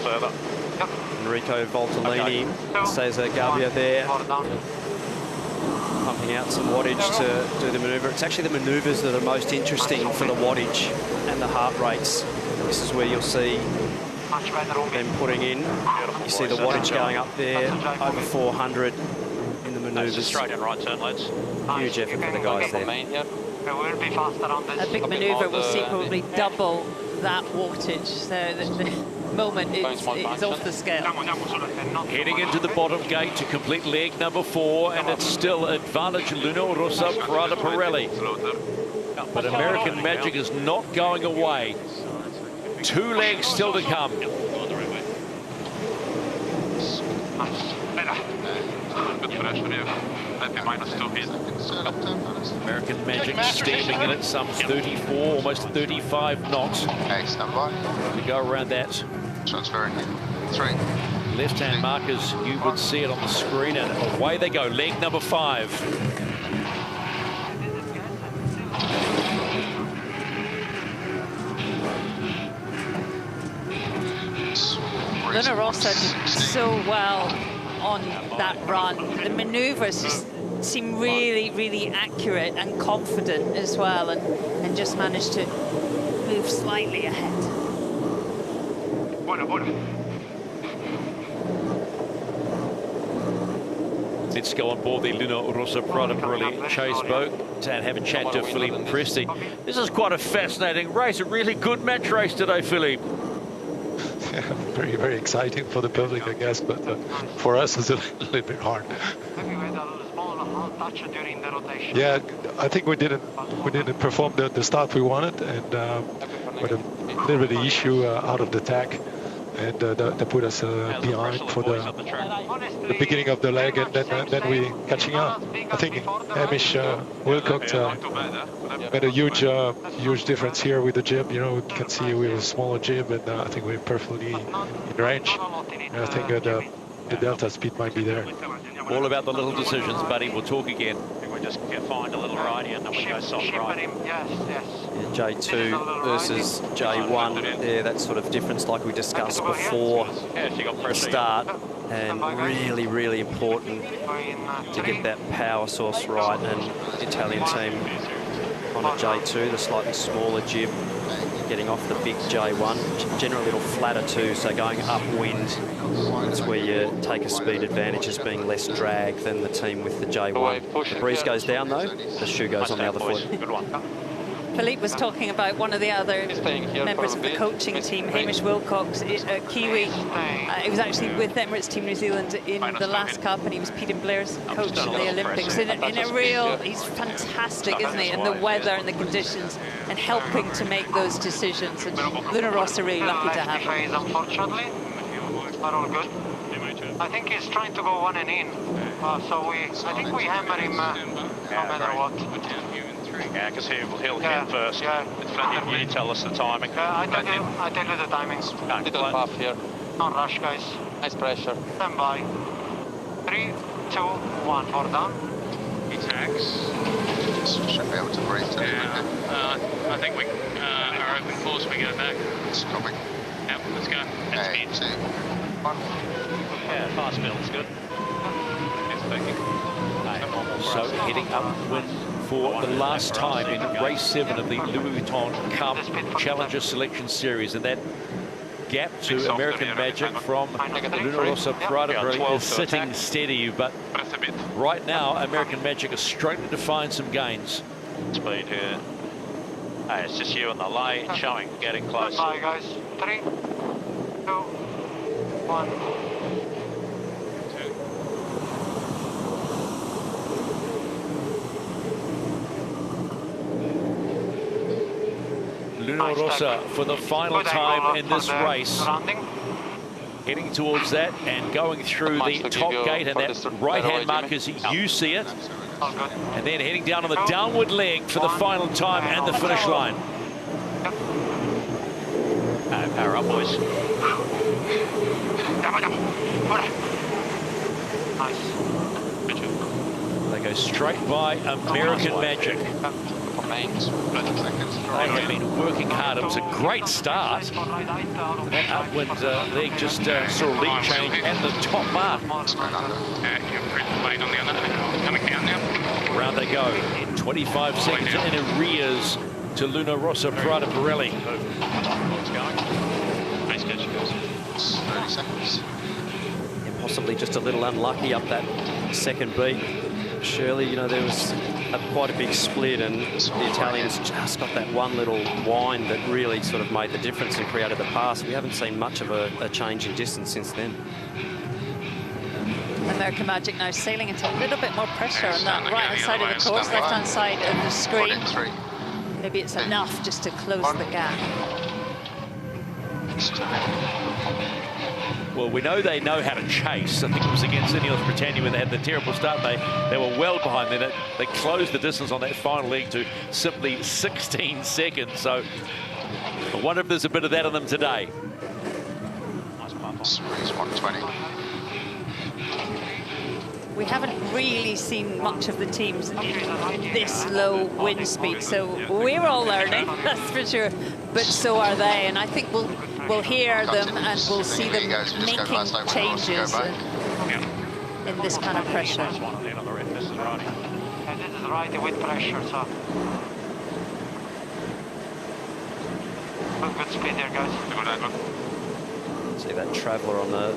Further. Enrico Voltolini, Cesar Gabbia there, pumping out some wattage to do the manoeuvre. It's actually the manoeuvres that are most interesting for the wattage and the heart rates. This is where you'll see them putting in. You see the wattage going up there, over 400 in the manoeuvres. Straight and right turn, lads. Huge effort for the guys there. A big manoeuvre will see probably double that wattage. So the moment it's off the scale. Heading into the bottom gate to complete leg number 4, and it's still advantage Luna Rossa Prada Pirelli. But American Magic is not going away. 2 legs still to come. American Magic steaming in at some 34, almost 35 knots. Okay, stand by. To go around that. Transferring in 3. Left-hand markers, you would see it on the screen, and away they go. Leg number 5. Luna Rossa did so well on that run. The manoeuvres just seem really, really accurate and confident as well, and just managed to move slightly ahead. Let's go on board the Luna Rossa Prada Pirelli chase boat and have a chat to Philippe Presti. This is quite a fascinating race, a really good match race today, Philippe. Yeah, very, very exciting for the public, I guess, but for us it's a little bit hard. Yeah, I think we didn't perform the start we wanted, and with a little bit of issue out of the tack, and that put us behind for the beginning of the leg, and then we catching up. I think Hamish Wilcox made a huge difference here with the jib. You know, you can see we have a smaller jib, and I think we're perfectly in range. And I think the delta speed might be there. All about the little decisions, buddy. We'll talk again. We just find a little right here and then we go soft right. Yeah, J2 versus J1 there, that sort of difference like we discussed before the start, and really, really important to get that power source right. And the Italian team on a J2, the slightly smaller jib, getting off the big J1, generally a little flatter too, so going upwind, that's where you take a speed advantage as being less drag than the team with the J1. The breeze goes down though, the shoe goes on the other foot. Philippe was talking about one of the other members of the coaching team, Hamish Wilcox, a Kiwi. He was actually with Emirates Team New Zealand in the last Cup, and he was Peter Blair's coach in the Olympics. In a real, he's fantastic, isn't he? And the weather and the conditions, and helping to make those decisions. And Luna Rossa really lucky to have him. Unfortunately, but all good. I think he's trying to go one and in, so I think we hammer him no matter what. Yeah, because he'll hit first. Yeah. You tell us the timing. Yeah, I tell you the timings. Little puff here. Don't rush, guys. Nice pressure. Stand by. 3, 2, 1, 4 down. He tags. Should be able to breathe. I think we are open force. We go back. It's coming. Yep, let's go. Head speed. 2, 1. Yeah, fast build is good. It's thinking. So heading upwind for the last time in race 7 of the Louis Vuitton Cup Challenger Selection Series, and that gap to American Magic from Luna Rossa Prada Pirelli is sitting steady, but right now American Magic is struggling to find some gains. Speed here. Hey, it's just you and the lane showing, getting close. Bye, guys. 3, 2, 1. Luna Rossa for the final time in this race, heading towards that and going through the top gate, and that right-hand markers, you see it, and then heading down on the downward leg for the final time and the finish line. Power up, boys. They go straight by American Magic. They have been working hard. It was a great start. That upwind leg just saw a lead change at the top mark. Round they go in 25 seconds in arrears to Luna Rossa Prada Pirelli. Nice catch, guys. 30 seconds. And possibly just a little unlucky up that second beat. Shirley, you know, there was quite a big split, and the Italians just got that one little whine that really sort of made the difference and created the pass. We haven't seen much of a change in distance since then. American Magic now sailing into a little bit more pressure on that right-hand side of the course, left-hand side of the screen. Maybe it's enough just to close the gap. Well, we know they know how to chase. I think it was against Emirates Britannia when they had the terrible start. They were well behind. They closed the distance on that final leg to simply 16 seconds. So I wonder if there's a bit of that in them today. Nice 120. We haven't really seen much of the teams in this low wind speed, so we're all learning, that's for sure, but so are they, and I think we'll hear them and we'll see them making changes in this kind of pressure. This is right with pressure, so good speed there, guys. See that Traveller on the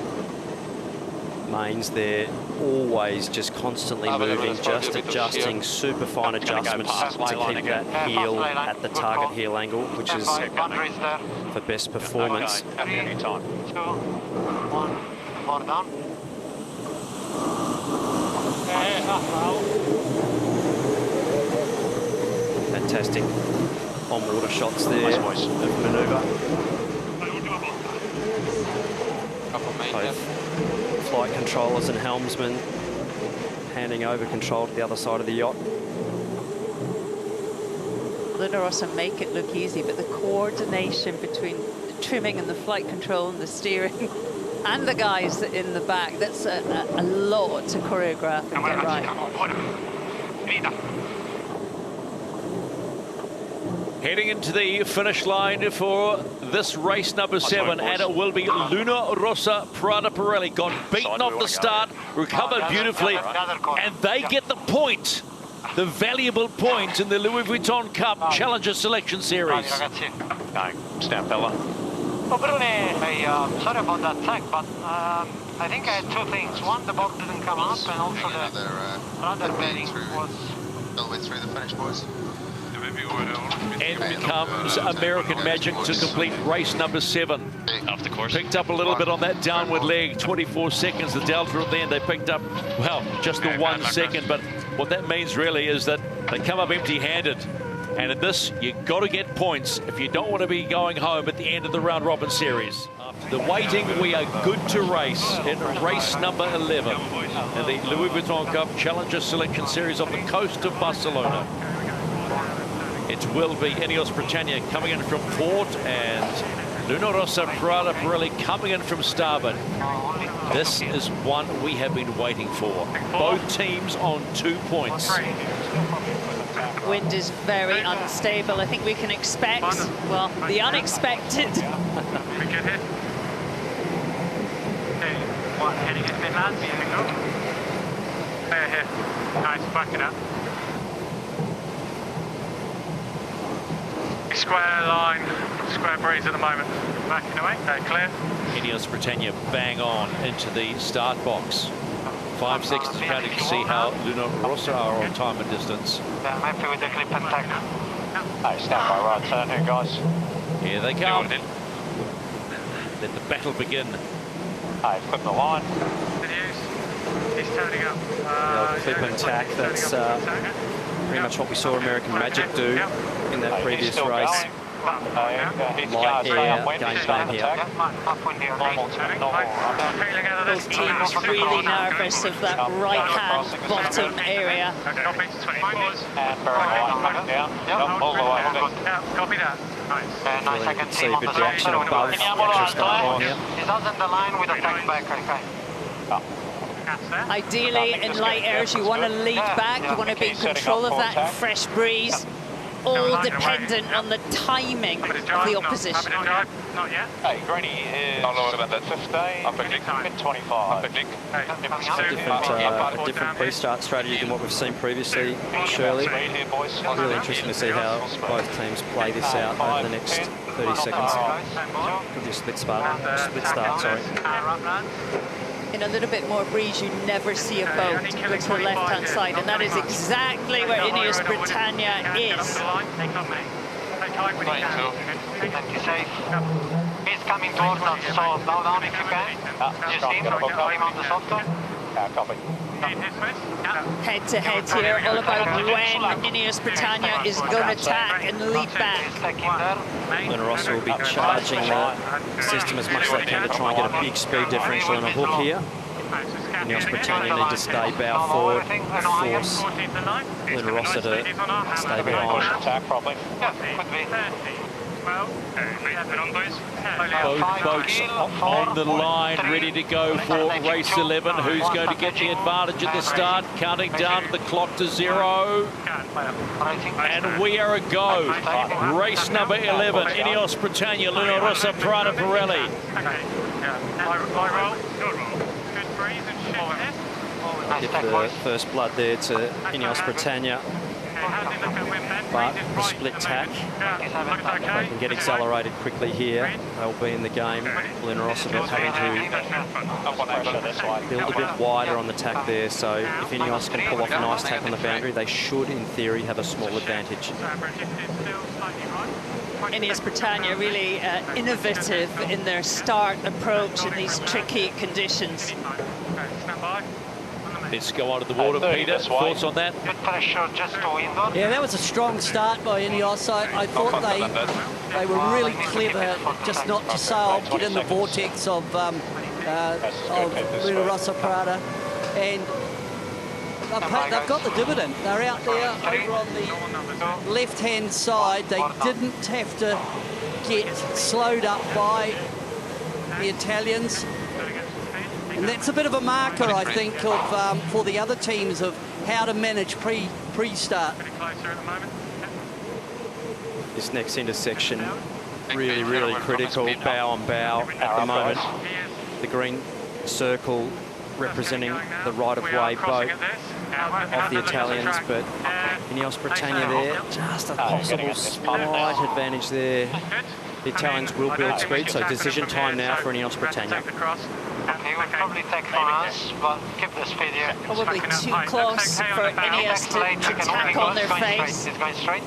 mains there, always just constantly moving, just adjusting, super fine adjustments to keep that heel at the target heel angle, which is for best performance. 3, 2, 1, more down. Fantastic on-water shots there of manoeuvre. Both flight controllers and helmsmen handing over control to the other side of the yacht. Luna Rossa make it look easy, but the coordination between the trimming and the flight control and the steering and the guys in the back, that's a lot to choreograph and get right. Heading into the finish line for this race number 7, and it will be Luna Rossa Prada Pirelli. Got beaten off the start, recovered beautifully, and they get the point, the valuable point in the Louis Vuitton Cup Challenger Selection Series. Stand, fella. Oh, Bruni, hey, sorry about that tech, but I think I had two things. One, the boat didn't come up, and also the rudder bearing was a little bit through the finish, boys. In comes American Magic to complete race number 7. Off the course. Picked up a little bit on that downward leg, 24 seconds. The delta at the end, they picked up, well, just the 1 second. But what that means really is that they come up empty-handed. And in this, you've got to get points if you don't want to be going home at the end of the round-robin series. After the waiting, we are good to race in race number 11 in the Louis Vuitton Cup Challenger Selection Series off the coast of Barcelona. It will be Emirates Britannia coming in from port and Luna Rossa Prada Pirelli coming in from starboard. This is one we have been waiting for. Both teams on 2 points. Wind is very unstable. I think we can expect, well, the unexpected. we good here. Okay, what, heading at Midlands? Here we go. Here. Nice, back it up. Square line, square breeze at the moment. Backing away, clear. Emirates Britannia bang on into the start box. 5 seconds counting to see how Luna Rossa are on time and distance. Yeah, I'm happy with the clip and tack. Hey, stand by right turn here, guys. Here they come. Let the battle begin. Hey, clip the line. He's turning up. The old clip and tack, that's pretty much what we saw American Magic do in that previous race. Light air, game plan here. Both teams really nervous of that right-hand bottom area. And bearing line down. Yep, all the way. Copy that. Nice. Nice, I can see a bit of action above the extra start line here. He doesn't align with the tack back, okay. Ideally, in light airs, you want to lead back. You want to be in control of that fresh breeze. All dependent on the timing of the opposition. Not yet. Hey, Greeny is 15, mid-25. A different pre-start strategy than what we've seen previously, Shirley. Really interesting to see how both teams play this out over the next 30 seconds. With your split start, sorry. In a little bit more breeze, you never see a boat go to the left-hand side, and that is exactly where Ineos Britannia is. He's coming towards us, so slow down if you can. Just in, climb on the soft top. Head-to-head here, all about when Ineos Britannia is going to attack and lead back. Luna Rossa will be charging the system as much as they can to try and get a big speed differential and a hook here. Ineos Britannia need to stay bow forward, force Luna Rossa to stay behind. Both boats on the line, ready to go for race 11. Who's going to get the advantage at the start? Counting down the clock to 0. And we are a go. Race number 11, Ineos Britannia, Luna Rossa Prada Pirelli. Give the first blood there to Ineos Britannia. But the split tack, they can get accelerated quickly here. They'll be in the game. Luna Rossa having to build a bit wider on the tack there. So if Ineos can pull off a nice tack on the boundary, they should, in theory, have a small advantage. Ineos Britannia really innovative in their start approach in these tricky conditions. Let's go onto the water, Peter. Thoughts on that? Yeah, that was a strong start by Ineos. I thought they were really clever just not to sail, get in the vortex of Luna Rossa Prada. And they've got the dividend. They're out there over on the left-hand side. They didn't have to get slowed up by the Italians. And that's a bit of a marker, I think, of for the other teams of how to manage pre-start. This next intersection, really, really critical. Bow on bow at the moment. The green circle representing the right-of-way boat of the Italians, but Ineos Britannia there, just a possible slight advantage there. The Italians will build speed, so decision time now for Ineos Britannia. He would probably take France, but keep the speed here. Probably too close for Ineos to tack on their face. He's going straight.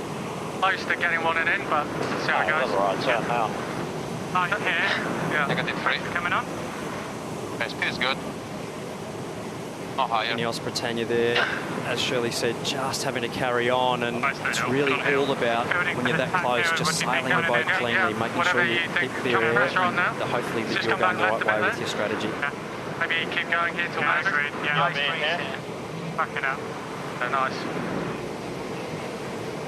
Close to getting one in, but see how it goes. Right turn now. Right here. Yeah. -3. Coming on. Speed is good. Not higher. Ineos Britannia there, as Shirley said, just having to carry on, and it's really all about, when you're that close, just sailing the boat cleanly, making sure you keep clear air, and hopefully that you're going the right way with your strategy. Maybe keep going here till nice. Yeah, back it up. So nice.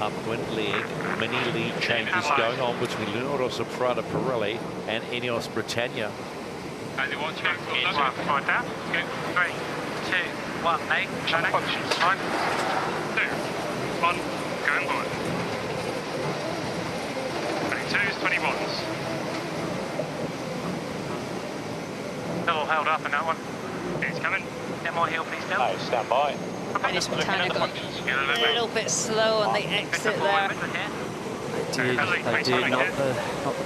Upwind lead, many lead changes going on between Luna Rossa Prada Pirelli and Ineos Britannia. Forward down. Go. 3, 2, 1, 8. Fine. 2, 1. Going forward. 22s, 21s. Still held up in that one. He's coming. Get more heel, please, Bill. No, stand by. Ineos Britannia got a little bit slow on the exit there. They did. Not the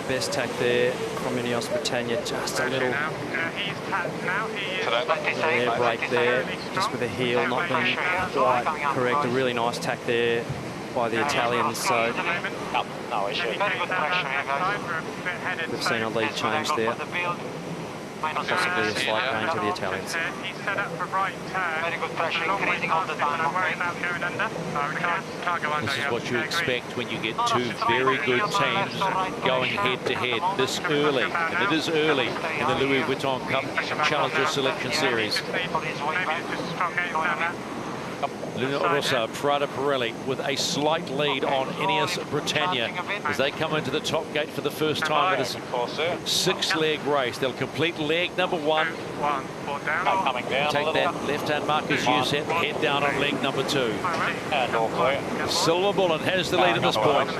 best tack there from Ineos Britannia, just a little air brake there, just with a heel not being quite correct. A really nice tack there by the Italians, so no issue. we've seen a lead change there. Possibly a slight gain to the Italians. He's set up for right turn. Very good pressure, increasing all the time. This is what you expect when you get two very good teams going head-to-head this early, and it is early in the Louis Vuitton Cup Challenger Selection Series. Luna Rossa Prada Pirelli with a slight lead on Ineos Britannia as they come into the top gate for the first time in this six-leg race. They'll complete leg number 1. Take that left-hand mark as you said, head down on leg number 2. Silver Bullet has the lead at this point. I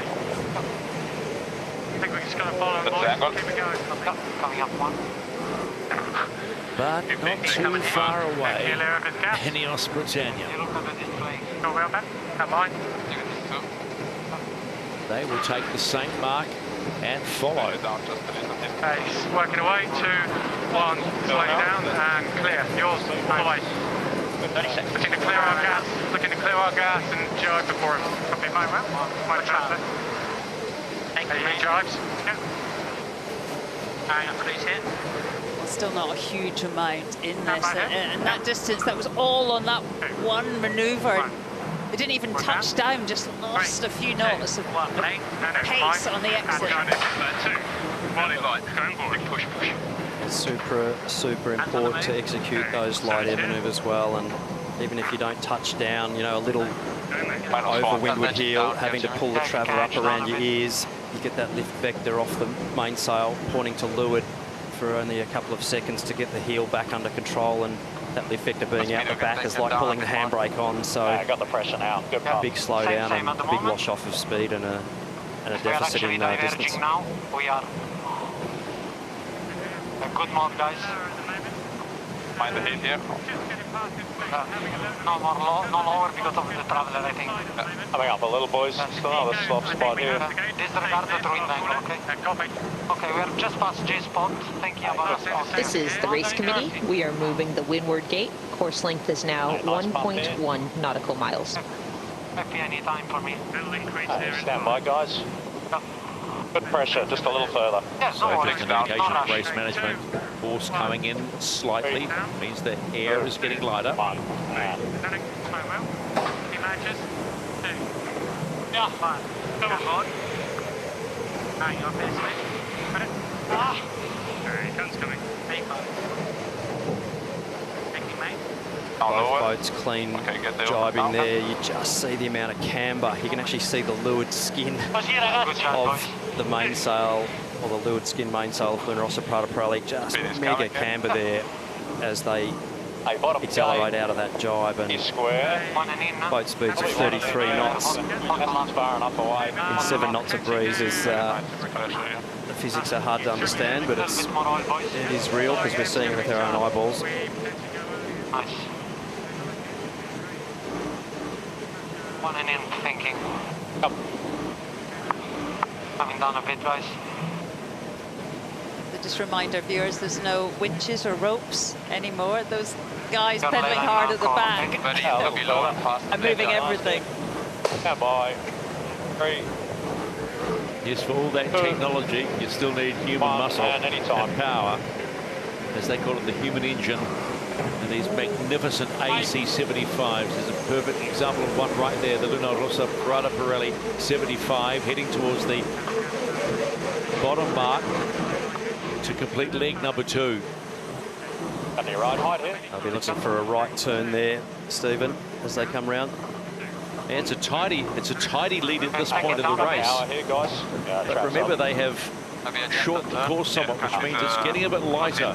think we're just going to follow boys. Keep it going. Coming up 1. But not too far away. Ineos Britannia. They will take the same mark and follow. Okay, working away, 2, 1, slow down and clear. Yours, away. 30 seconds. Looking to clear our gas, and jibe before him. Copy, might transfer. He jives. Yeah. Please hit. Still not a huge amount in this. And that distance, that was all on that one manoeuvre. They didn't even touch down, just lost a few knots of pace on the exit. Super important to execute those light air manoeuvres well, and even if you don't touch down, you know, a little over windward heel, having to pull the travel up around your ears, you get that lift vector off the mainsail pointing to leeward for only a couple of seconds to get the heel back under control, and that lift vector being out the back is like pulling the handbrake on. So got the pressure now. Good a big slowdown and a big wash off of speed and a deficit in distance. Now we are a good mode, guys. Find the heat here. No lower because of the traveler, I think. Coming up a little, boys. Still another soft spot here. Disregard the wind angle, okay? Okay, we're just past J-spot, thinking about us. This is the race committee. We are moving the windward gate. Course length is now 1.1 nautical miles. Maybe any time for me. Stand by, guys. Good pressure, just a little further. So for communication of race management, force coming in slightly means the air is getting lighter. Yeah, fine. Come on. Hang on, this way. There he comes coming. Both boats clean jibing there. You just see the amount of camber. You can actually see the leeward skin of the mainsail, or the leeward skin mainsail of Luna Rossa Prada Pirelli. Just mega camber there as they accelerate out of that jibe, and boat speeds of 33 knots in 7 knots of breeze is the physics are hard to understand, but it is real because we're seeing it with our own eyeballs. Nice. One and in thinking. Coming down a bit, guys. Just remind our viewers, there's no winches or ropes anymore. Those guys pedaling hard at the back and moving everything. Bye. 3. Yes, for all that technology, you still need human muscle and power, as they call it, the human engine. And these magnificent AC75s is a perfect example of one right there. The Luna Rossa Prada Pirelli 75 heading towards the bottom mark to complete leg number 2. Got any ride height here? I'll be looking for a right turn there, Stephen, as they come round. Yeah, it's a tidy lead at this point of the race. But remember, they have shortened the course somewhat, which means it's getting a bit lighter.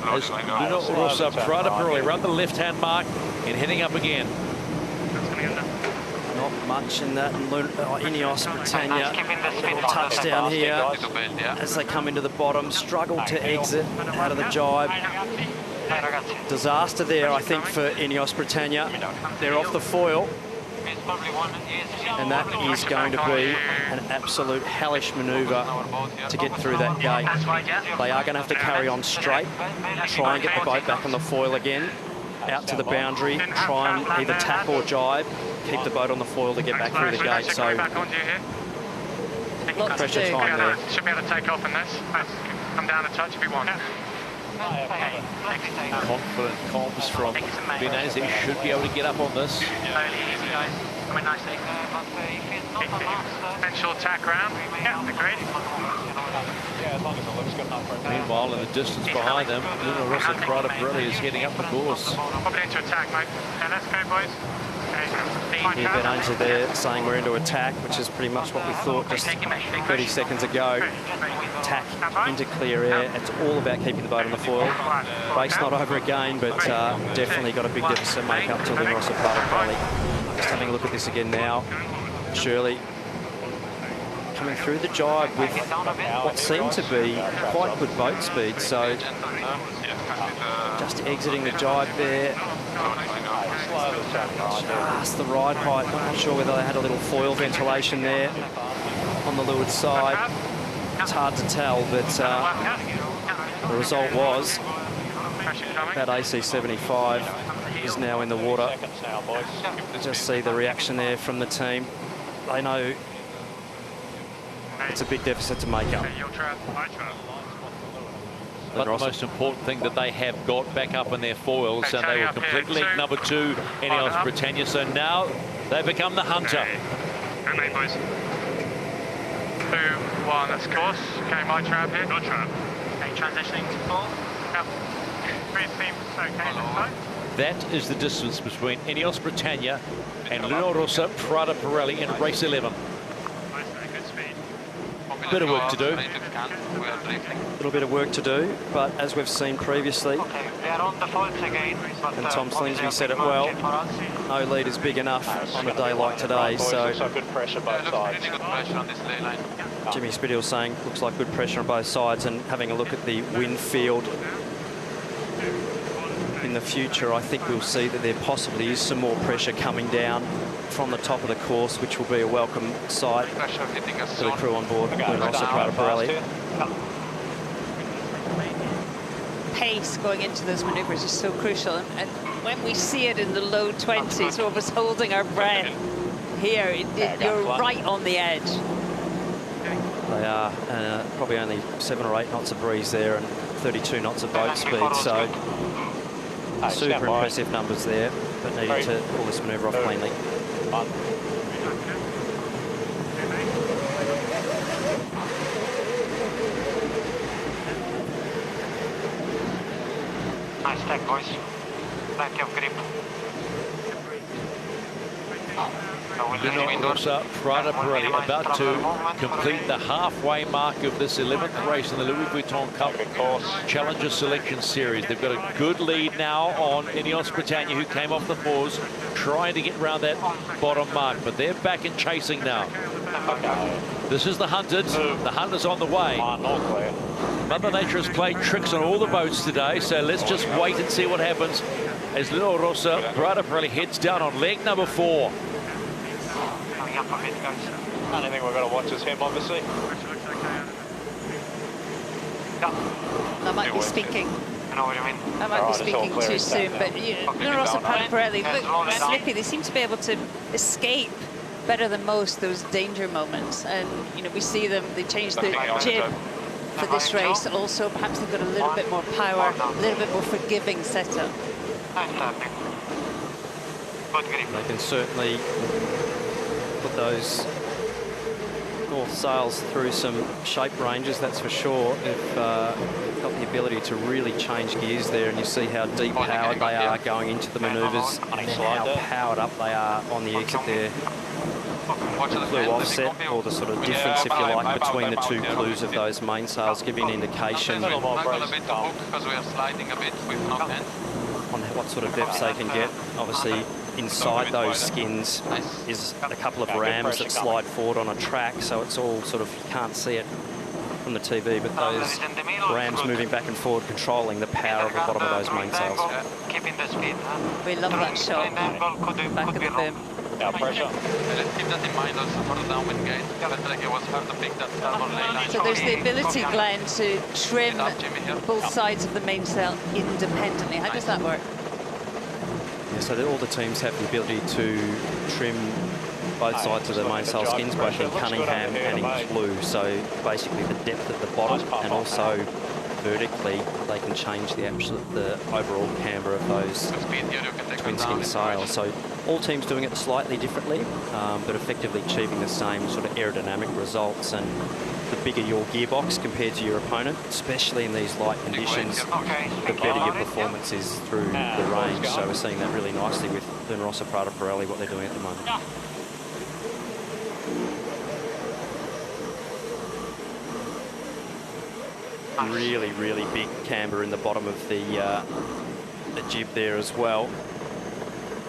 As Luna Rossa Prada Pirelli around the left-hand mark and heading up again. Not much in that. Ineos Britannia, little touchdown here as they come into the bottom, struggle to exit out of the jibe. Disaster there, I think, for Ineos Britannia. They're off the foil, and that is going to be an absolute hellish manoeuvre to get through that gate. They are going to have to carry on straight, try and get the boat back on the foil again, out to the boundary, try and either tap or jibe, keep the boat on the foil to get back through the gate. So pressure time there. Should be able to take off in this. Come down a touch if you want. Confident comms from Vinaz. He should be able to get up on this. Coming nicely. Potential tack round. Yeah, agreed. Yeah, as long as it looks Meanwhile, in the distance behind them, Luna Rossa Prada Pirelli is heading up the course. Probably into attack, mate. Okay, let's go, boys. Yeah, Ben Ainsley there saying we're into attack, which is pretty much what we thought just 30 seconds ago. Attack into clear air. It's all about keeping the boat on the foil. Race not over again, but definitely got a big deficit to make up to Luna Rossa Prada Pirelli. Just having a look at this again now. Shirley coming through the jibe with what seemed to be quite good boat speed. So just exiting the jibe there. Just the ride height. I'm not sure whether they had a little foil ventilation there on the leeward side. It's hard to tell, but the result was that AC75 is now in the water. Just see the reaction there from the team. They know it's a big deficit to make up. But the most important thing that they have got back up in their foils, and they will complete lead number 2, Ineos Britannia. So now they become the hunter. Okay, boys. 2, 1, that's course. Okay, my trap here. Your trap. Okay, transitioning to full. Yep. 3 seems okay this time. That is the distance between Ineos Britannia and Luna Rossa Prada Pirelli in race 11. Bit of work to do. A little bit of work to do, but as we've seen previously, and Tom Slingsby said it well, no lead is big enough on a day like today. So good pressure both sides. Jimmy Spithill saying looks like good pressure on both sides, and having a look at the wind field in the future, I think we'll see that there possibly is some more pressure coming down from the top of the course, which will be a welcome sight for the crew on board Luna Rossa Prada Pirelli. Pace going into those manoeuvres is so crucial, and when we see it in the low 20s, we're almost holding our breath. Here, you're right on the edge. They are probably only 7 or 8 knots of breeze there and 32 knots of boat speed, so super impressive numbers there, but needed to pull this manoeuvre off cleanly. Nice tech, boys. Plenty of grip. Luna Rossa Prada Pirelli about to complete the halfway mark of this 11th race in the Louis Vuitton Cup Challenger Selection Series. They've got a good lead now on Ineos Britannia, who came off the fours, trying to get around that bottom mark, but they're back and chasing now. This is the Hunted. The Hunter's on the way. Mother Nature has played tricks on all the boats today, so let's just wait and see what happens as Luna Rossa Prada Pirelli heads down on leg number 4. Only thing we've got to watch is him, obviously. I might be speaking. I might be speaking too soon, but Luna Rossa Prada Pirelli look slippy. They seem to be able to escape better than most those danger moments, and we see them. They changed the jib for this race. Also, perhaps they've got a little bit more power, a little bit more forgiving setup. They can certainly put those North sails through some shape ranges, that's for sure. They've got the ability to really change gears there, and you see how deep powered they are going into the manoeuvres and how powered up they are on the exit there. The clue offset, or the sort of difference, if you like, between the two clues of those mainsails, giving an indication on what sort of depths they can get. Obviously, inside those skins is a couple of rams that slide forward on a track, so it's all sort of, you can't see it from the TV, but those rams moving back and forward, controlling the power of the bottom of those mainsails. We love that shot. Back of the boom. Yeah, pressure. Let's keep that in mind also for the downwind gate. Like it was hard to pick that starboard ley line. So there's the ability, Glenn, to trim both sides of the mainsail independently. How does that work? Yeah, so all the teams have the ability to trim both sides of the mainsail skins, both in Cunningham and in Clue. So basically the depth at the bottom, and also vertically they can change the overall camber of those twin skin sails. So all teams doing it slightly differently, but effectively achieving the same sort of aerodynamic results. And the bigger your gearbox compared to your opponent, especially in these light conditions, the better your performance is through the range. So we're seeing that really nicely with Luna Rossa Prada Pirelli, what they're doing at the moment. Really, really big camber in the bottom of the jib there as well.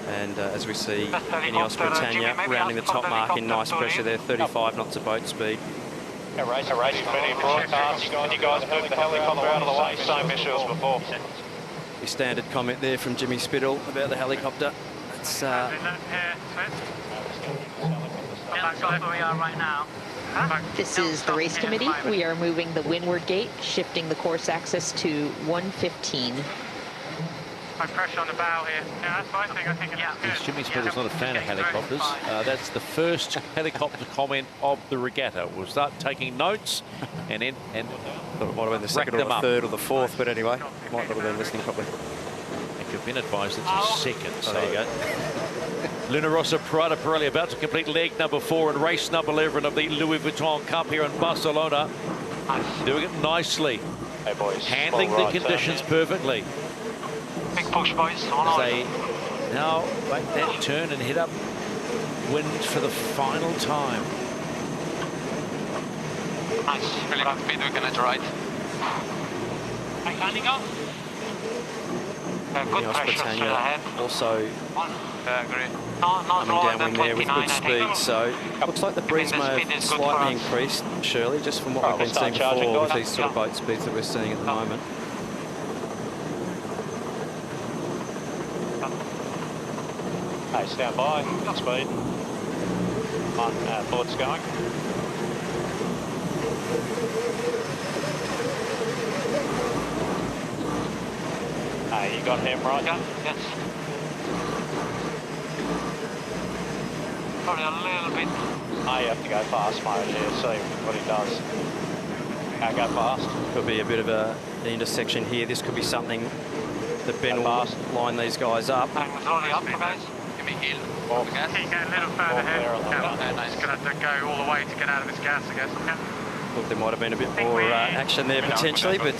And as we see, Ineos Britannia rounding the top mark in nice pressure there, 35 knots of boat speed. Race ready broadcast. You guys moved the helicopter out of the way, same issue as before. The standard comment there from Jimmy Spittle about the helicopter. It's where we are right now. This is the race committee. We are moving the windward gate, shifting the course axis to 115. High pressure on the bow here. Yeah, that's fine. I think it's good. Jimmy Spittle's not a fan of helicopters. That's the first helicopter comment of the regatta. We'll start taking notes and then it might have been the second or the third or the fourth, but anyway, might not have been listening properly. I think you've been advised it's a second. So there you go. Luna Rossa Prada Pirelli about to complete leg number 4 and race number 11 of the Louis Vuitton Cup here in Barcelona. Doing it nicely. Hey boys. Handling the conditions perfectly. Big push, boys. As they now make that turn and hit up wind for the final time. Nice. Really good speed we can right. Landing up. Good pressure straight ahead. Also coming downwind there with good speed, so looks like the breeze may have slightly increased, Shirley, just from what we've been seeing before with these sort of boat speeds that we're seeing at the moment. Hey, stand by, good speed. Thoughts going. Hey, you got him right? Yes. Probably a little bit. Oh, you have to go fast, mate, here, see what he does. Can't go fast. Could be a bit of an intersection here. This could be something that Ben will line these guys up. Slowly up, guys. Give me heel. Keep going a little further ahead. He's going to have to go all the way to get out of his gas, I guess. Thought there might have been a bit more action there potentially, but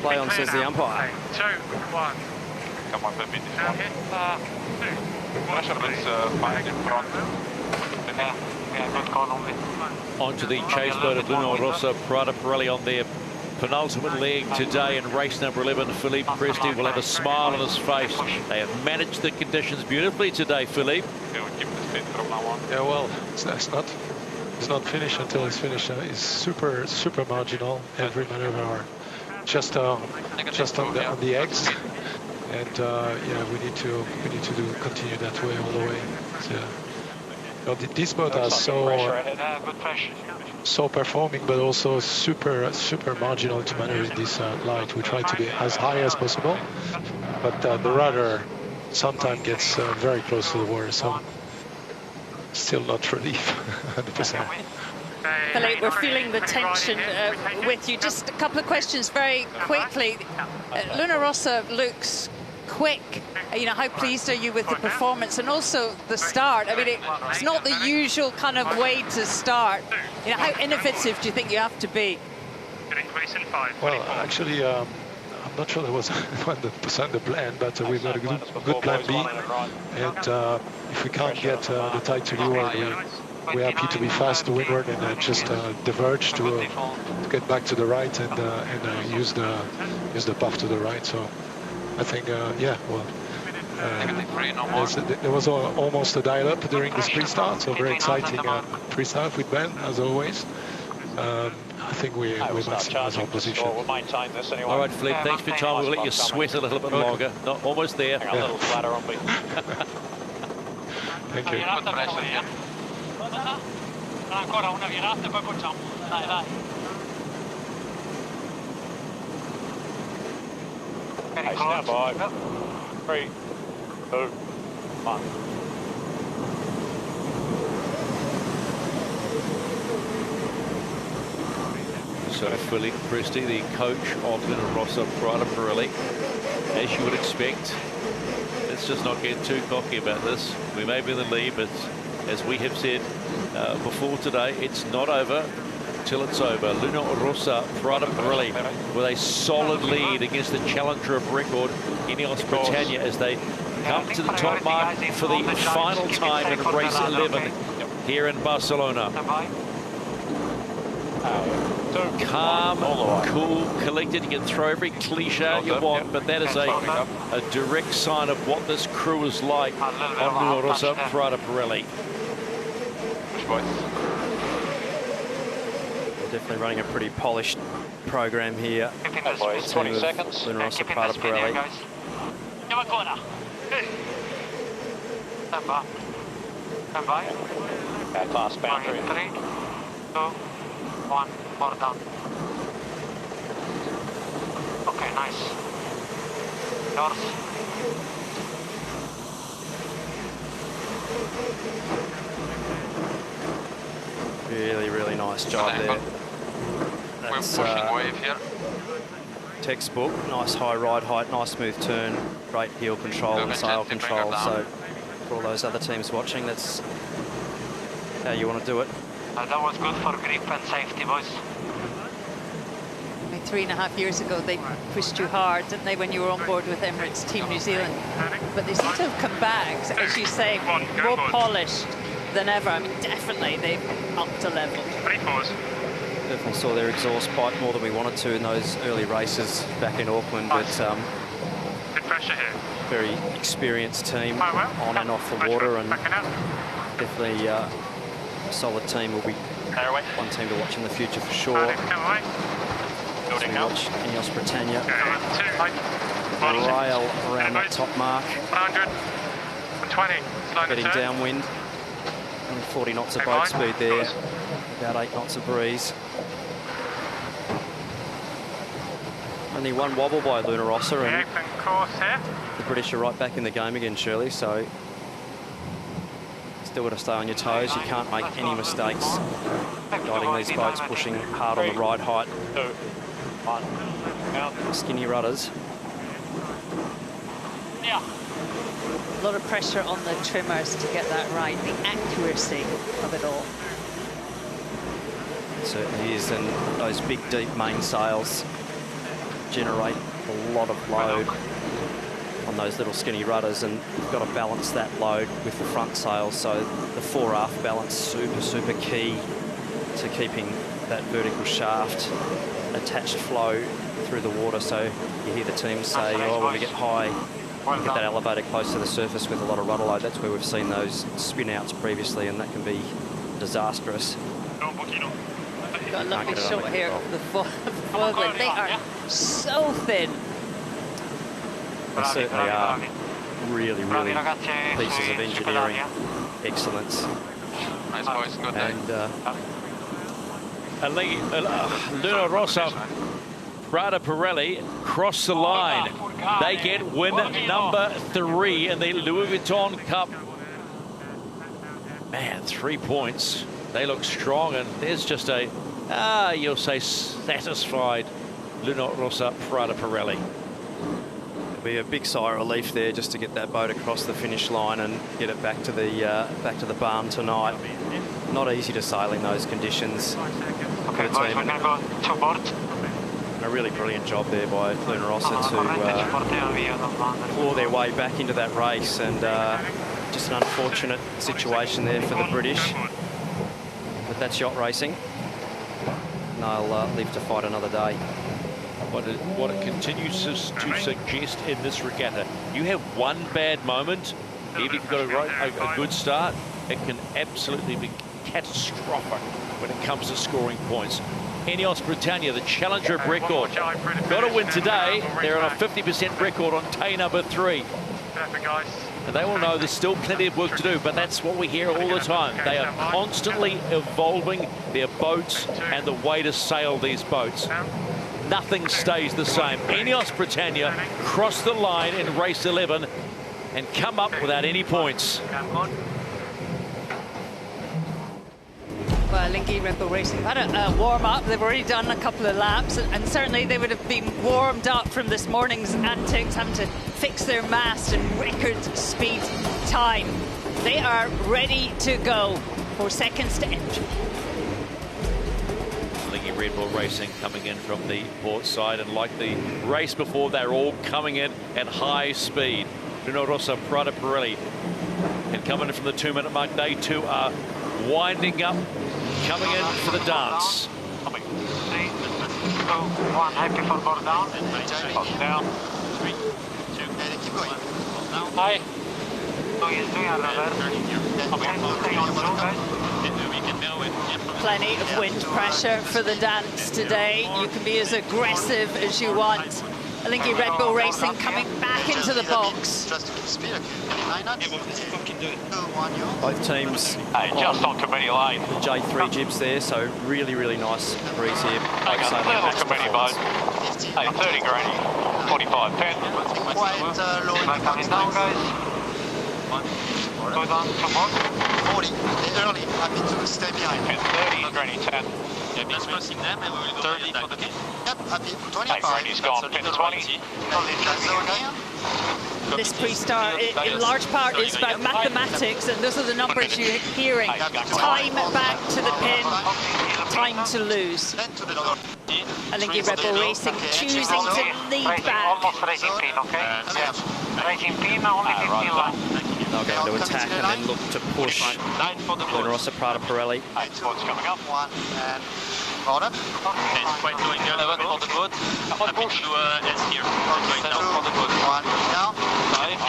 play on, says the umpire. 2, 1. Come on, baby. Pressure is fine in front. Good call on me. Onto the chase boat of Luna Rossa Prada Pirelli on their penultimate leg today in race number 11. Philippe Presti will have a smile on his face. They have managed the conditions beautifully today, Philippe. Yeah, well, it's not finished until it's finished. It's super marginal. Every maneuver are just on the eggs, and yeah, we need to continue that way all the way. So, these boats are so performing, but also super marginal to maneuver in this light. We try to be as high as possible, but the rudder sometimes gets very close to the water, so still not relief 100%. Philippe, we're feeling the tension with you. Just a couple of questions very quickly. Luna Rossa looks quick. You know, how pleased are you with the performance and also the start? I mean, it's not the usual kind of way to start. You know, how innovative do you think you have to be? Well, actually, I'm not sure that was 100% the plan, but we've got a good plan B. And if we can't get the tide to leeward, we're happy to be fast to windward and just diverge to get back to the right and use the puff to the right. So I think, yeah, well, there was almost a dial-up during this pre-start, so very exciting pre-start with Ben, as always. I think we maximize our position. All right, Philippe, thanks for your time. We'll let you sweat a little bit longer. Not almost there. A little flatter on me. Thank you. Hey, stand by. 3, 2, 1. So Philippe Presti, the coach of Luna Rossa Prada Pirelli, as you would expect, let's just not get too cocky about this. We may be in the lead, but as we have said before today, it's not over till it's over. Luna Rossa Prada Pirelli with a solid lead against the challenger of record, Ineos Britannia, as they come to the top mark for the final time in race 11 here in Barcelona. Calm, cool, collected. You can throw every cliche out you want, but that is a direct sign of what this crew is like on Luna Rossa Prada Pirelli. Definitely running a pretty polished program here. 20 seconds. Luna Rossa Prada Pirelli. Stand by. Class boundary. 3, 2, 1, more down. Okay, nice. Yours. Really, really nice job there. That's wave here. textbook. Nice high ride height, nice smooth turn, great heel control and sail control. So for all those other teams watching, that's how you want to do it. That was good for grip and safety, boys. 3.5 years ago, they pushed you hard, didn't they, when you were on board with Emirates Team New Zealand? But they seem to have come back, as you say, more polished than ever. I mean, definitely they've upped a level. Definitely saw their exhaust bite more than we wanted to in those early races back in Auckland, but Good pressure here. very experienced team on and off the water, and definitely a solid team. Will be one team to watch in the future for sure. So we watch Ineos Britannia rail around that top mark, 120, getting downwind, and 40 knots of boat speed there, about 8 knots of breeze. Only one wobble by Luna Rossa, and the British are right back in the game again, Shirley, so still got to stay on your toes. You can't make any mistakes guiding these boats, pushing hard on the ride height. Skinny rudders. A lot of pressure on the trimmers to get that right, the accuracy of it all. It certainly is, and those big, deep main sails generate a lot of load on those little skinny rudders, and you've got to balance that load with the front sails. So the fore-aft balance, super key to keeping that vertical shaft attached flow through the water. So you hear the team say, oh, when we get high, we get that elevator close to the surface with a lot of rudder load. That's where we've seen those spin outs previously, and that can be disastrous. Got a lovely shot here of the foiling. They are so thin. They certainly are really pieces of engineering excellence. Nice boys, good day. And Luna Rossa Prada Pirelli cross the line. They get win number 3 in the Louis Vuitton Cup. Man, 3 points. They look strong, and there's just a, you'll say, satisfied Luna Rossa Prada Pirelli. It'll be a big sigh of relief there just to get that boat across the finish line and get it back to the barn tonight. Not easy to sail in those conditions. Okay, boys, we're going to go to board. And a really brilliant job there by Luna Rossa to claw their way back into that race, and just an unfortunate situation there for the British. But that's yacht racing, and they'll live to fight another day. What it continues to suggest in this regatta, you have one bad moment, even if you've got a good start, it can absolutely be catastrophic when it comes to scoring points. Ineos Britannia, the challenger of record, got to win today. They're on a 50% record on day number 3. And they will know there's still plenty of work to do, but that's what we hear all the time. They are constantly evolving their boats and the way to sail these boats. Nothing stays the same. Ineos Britannia cross the line in race 11 and come up without any points. Well, Linky Ripple Racing had a warm-up. They've already done a couple of laps, and certainly they would have been warmed up from this morning's antics, having to fix their mast in record speed time. They are ready to go for seconds to entry. Red Bull Racing coming in from the port side, and like the race before, they're all coming in at high speed. Luna Rossa Prada Pirelli and coming in from the 2-minute mark. They too are winding up, coming in for the dance. 3, 2, 1, happy for board down. Down. 3, 2, keep going. Hi. So he's doing a reverse. Plenty of wind pressure for the dance today. You can be as aggressive as you want. Alingi Red Bull Racing coming back into the box. Both teams just on committee lane. The J3 jibs there, so really, really nice breeze here. Okay, little committee boat. Hey, 30 granny, 45 10. Quite low. Coming down, guys. Go down, come on. 40, early, happy to stay behind. 30, granny 10. Yeah, just crossing them and we will go 30 for the Yep, happy, 25. Hey, granny's gone, pin 20. This pre-start, in large part, is about mathematics, and those are the numbers you're hearing. Time back to the pin, time to lose. Alingi Red Bull Racing choosing to lead back. Almost racing pin, okay? Racing pin, only 15 left. They'll go into attack and then look to push Luna Rossa Prada Pirelli. Sport's coming up. One and bottom. Okay, it's quite going good for the boat. Happy to do S here right now for the boat. One down. 5.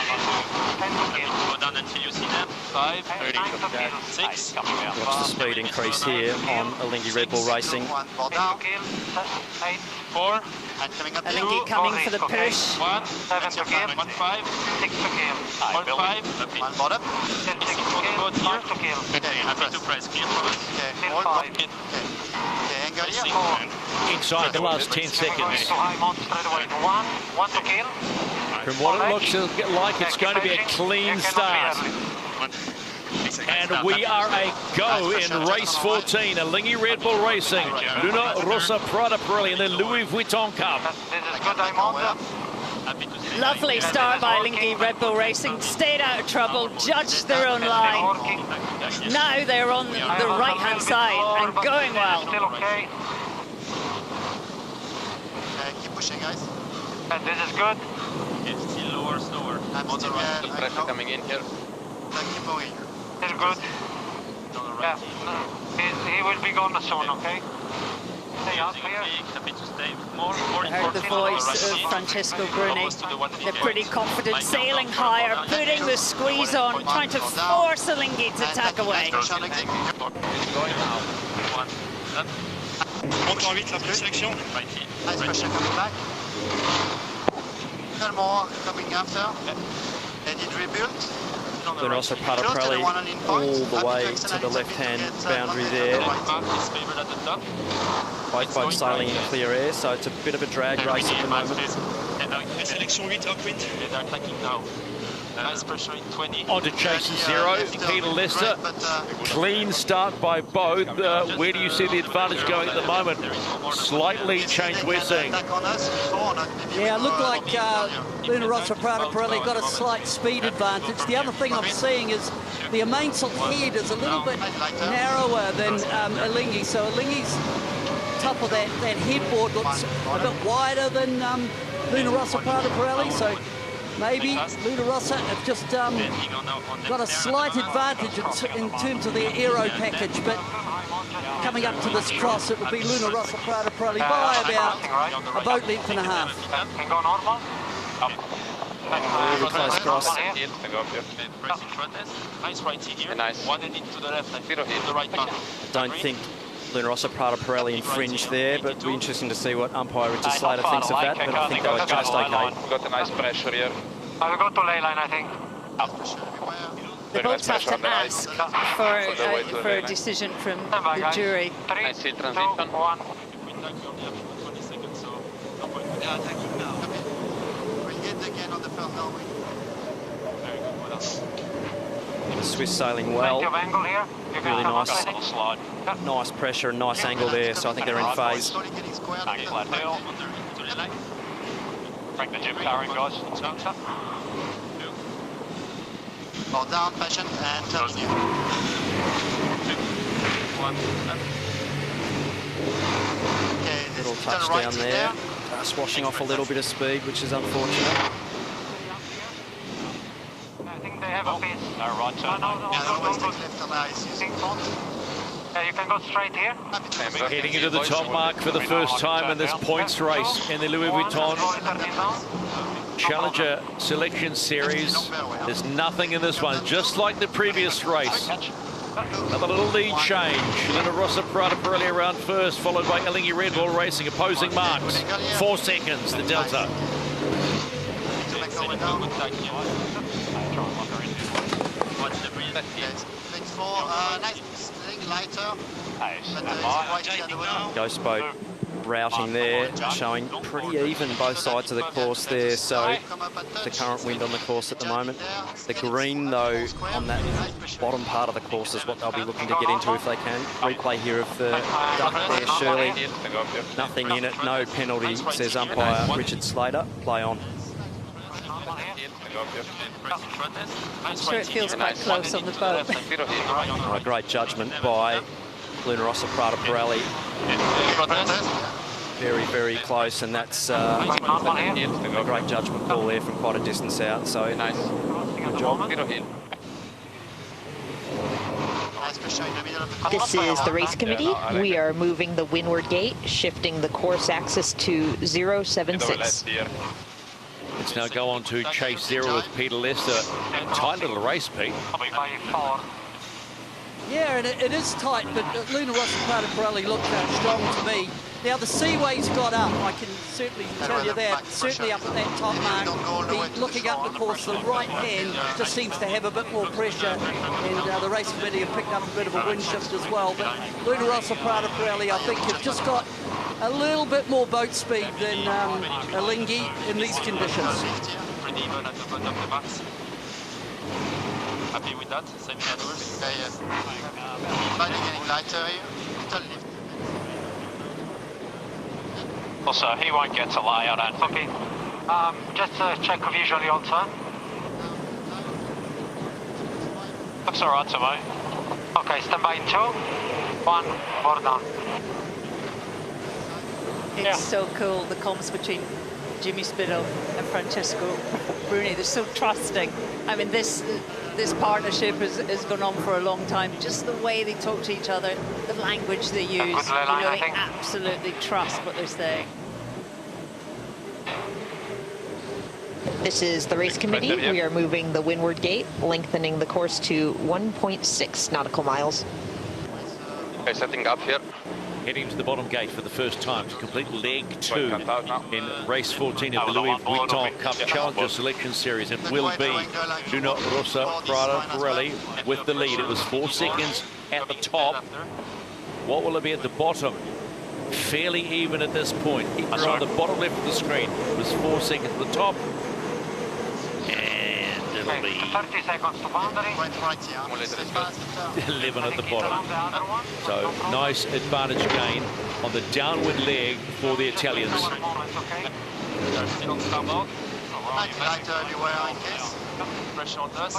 Go down until you see them. 5. 6. Watch the speed increase here on Alingi Red Bull Racing. One ball down. 4. Alingi coming for the push. 1. 7 to kill. 1 5. 6 to kill. 1 5. One bottom. 6 for the boat here. 5 to kill. Okay, happy to press clear for us. Okay, hold 5. Okay, angle here. 4. Inside the last 10 seconds. So high mount straight away. 1 to kill. From what it looks like, it's going to be a clean start. And we are a go in race 14. Alingi Red Bull Racing, Luna Rossa Prada Pirelli, and the Louis Vuitton Cup. This is good, high mount. Lovely start by Alingi Red Bull Racing. Stayed out of trouble, judged their own line. Now they're on the right-hand side and going well. Still okay. Keep pushing, guys. And this is good. Okay, still lower, slower. The pressure coming in here. Keep going. Still good. Yeah. He will be gone soon, okay? Stay out here. Happy to stay more. I heard the voice of Francesco Bruni. They're pretty confident, sailing higher, putting the squeeze on, trying to force Alingi to tack away. Encore 8, la présélection. Nice pressure coming back. More coming after. And it rebuilt. Luna Rossa Prada Pirelli all the way to the left-hand boundary there. Both sailing in clear air, so it's a bit of a drag race at the moment. Présélection 8, upwind. They're attacking now. Nice pressure in 20. On to Chasing Zero, Peter Lester. Clean start by both. Where do you see the advantage going at the moment? Slightly changed, we're seeing. Yeah, it looked like Luna Rossa Prada Pirelli got a slight speed advantage. The other thing I'm seeing is the mainsail head is a little bit narrower than Alingi, so Alingi's top of that headboard looks a bit wider than Luna Rossa Prada Pirelli, so maybe Luna Rossa have just got a slight advantage in terms of their aero package, but coming up to this cross, it would be Luna Rossa Prada Pirelli by about a boat length and a half. Can go normal. Really close cross. Nice right here. Nice. One and into the left. I feel the right back. I don't think Luna Rossa Prada Pirelli infringed there, but it'll be interesting to see what umpire Richard Slater thinks of that, but I think they were just okay. We've got a nice pressure here. I'll go to ley line, I think. They both have to ask for a decision from the jury. 3, 2, 1. We'll get again on the first downwind. The Swiss sailing well. Really nice pressure and nice angle there, so I think they're in phase. Bring the jib power in, guys. Ball down, patient, and turn you. 2, 1, Little touchdown there. Swashing off a little bit of speed, which is unfortunate. I think they have a piece. Right turn. You can go straight here. Heading into the top mark for the first time in this points race in the Louis Vuitton Challenger Selection Series. There's nothing in this one, just like the previous race. Another little lead change. Luna Rossa Prada Pirelli around first, followed by Elingi Red Bull Racing, opposing marks. 4 seconds, the delta. Ghost boat routing there, showing pretty even both sides of the course there. So the current wind on the course at the moment. The green, though, on that bottom part of the course is what they'll be looking to get into if they can. Replay here of the duck there, Shirley. Nothing in it, no penalty, says umpire Richard Slater. Play on. I'm sure it feels quite close on the boat. Oh, great judgment by Luna Rossa Prada Pirelli. Very, very close, and that's a great judgment call there from quite a distance out. So good job. This is the race committee. We are moving the windward gate, shifting the course axis to 076. Let's now go on to Chase Zero with Peter Lester. Tight little race, Pete. Yeah, and it is tight, but Luna Rossa Prada Pirelli looked strong to me. Now, the Seaway's got up, I can certainly tell you that, certainly up at that top mark. Looking up the course, the right hand just seems to have a bit more pressure, and the race committee have picked up a bit of a wind shift as well. But Luna Rossa Prada Pirelli, I think, have just got a little bit more boat speed than Elingi in these conditions. Happy with that? Same maneuvers? Getting lighter here. Little lift. Also, he won't get to lay, I don't think. Okay. Just check visually also. Looks all right to me. Okay, stand by in 2, 1, board down. It's so cool, the comms between Jimmy Spittle and Francesco Bruni. They're so trusting. I mean, this partnership has gone on for a long time. Just the way they talk to each other, the language they use, you know, they absolutely trust what they're saying. This is the race committee. We are moving the windward gate, lengthening the course to 1.6 nautical miles. Okay, setting up here. Heading to the bottom gate for the first time to complete leg 2 in race 14 of the Louis Vuitton Cup Challenger Selection Series. It will be Luna Rossa Prada Pirelli with the lead. It was 4 seconds at the top. What will it be at the bottom? Fairly even at this point. You're on the bottom left of the screen. It was 4 seconds at the top. And it'll be 30 seconds to boundary. 11 at the bottom. So nice advantage gain on the downwind leg for the Italians. Pressure on us.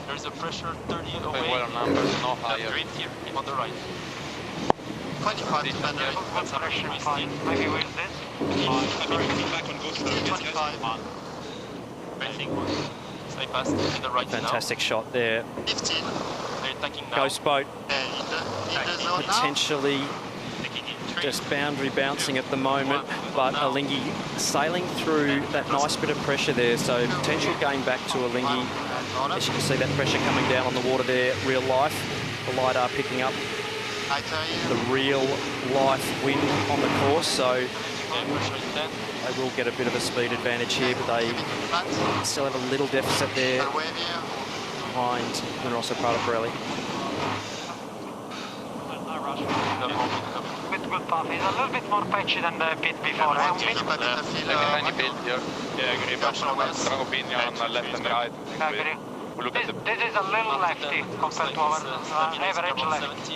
There is a pressure 30 away. Well, numbers no higher. Green here on the right. 25 Maybe with this. 25. Stay fast in the right. Fantastic shot there. 15. Ghost boat potentially just boundary bouncing at the moment, but Elingi sailing through that nice bit of pressure there, so potential gain back to Elingi. As you can see that pressure coming down on the water there, real life. The LiDAR picking up the real life wind on the course, so they will get a bit of a speed advantage here, but they still have a little deficit there behind Luna Rossa Prada Pirelli. Good path. He's a little bit more patchy than the bit before. Tiny build here. Yeah, I agree. Strong opinion on left and right. This is a little lefty compared to our average left.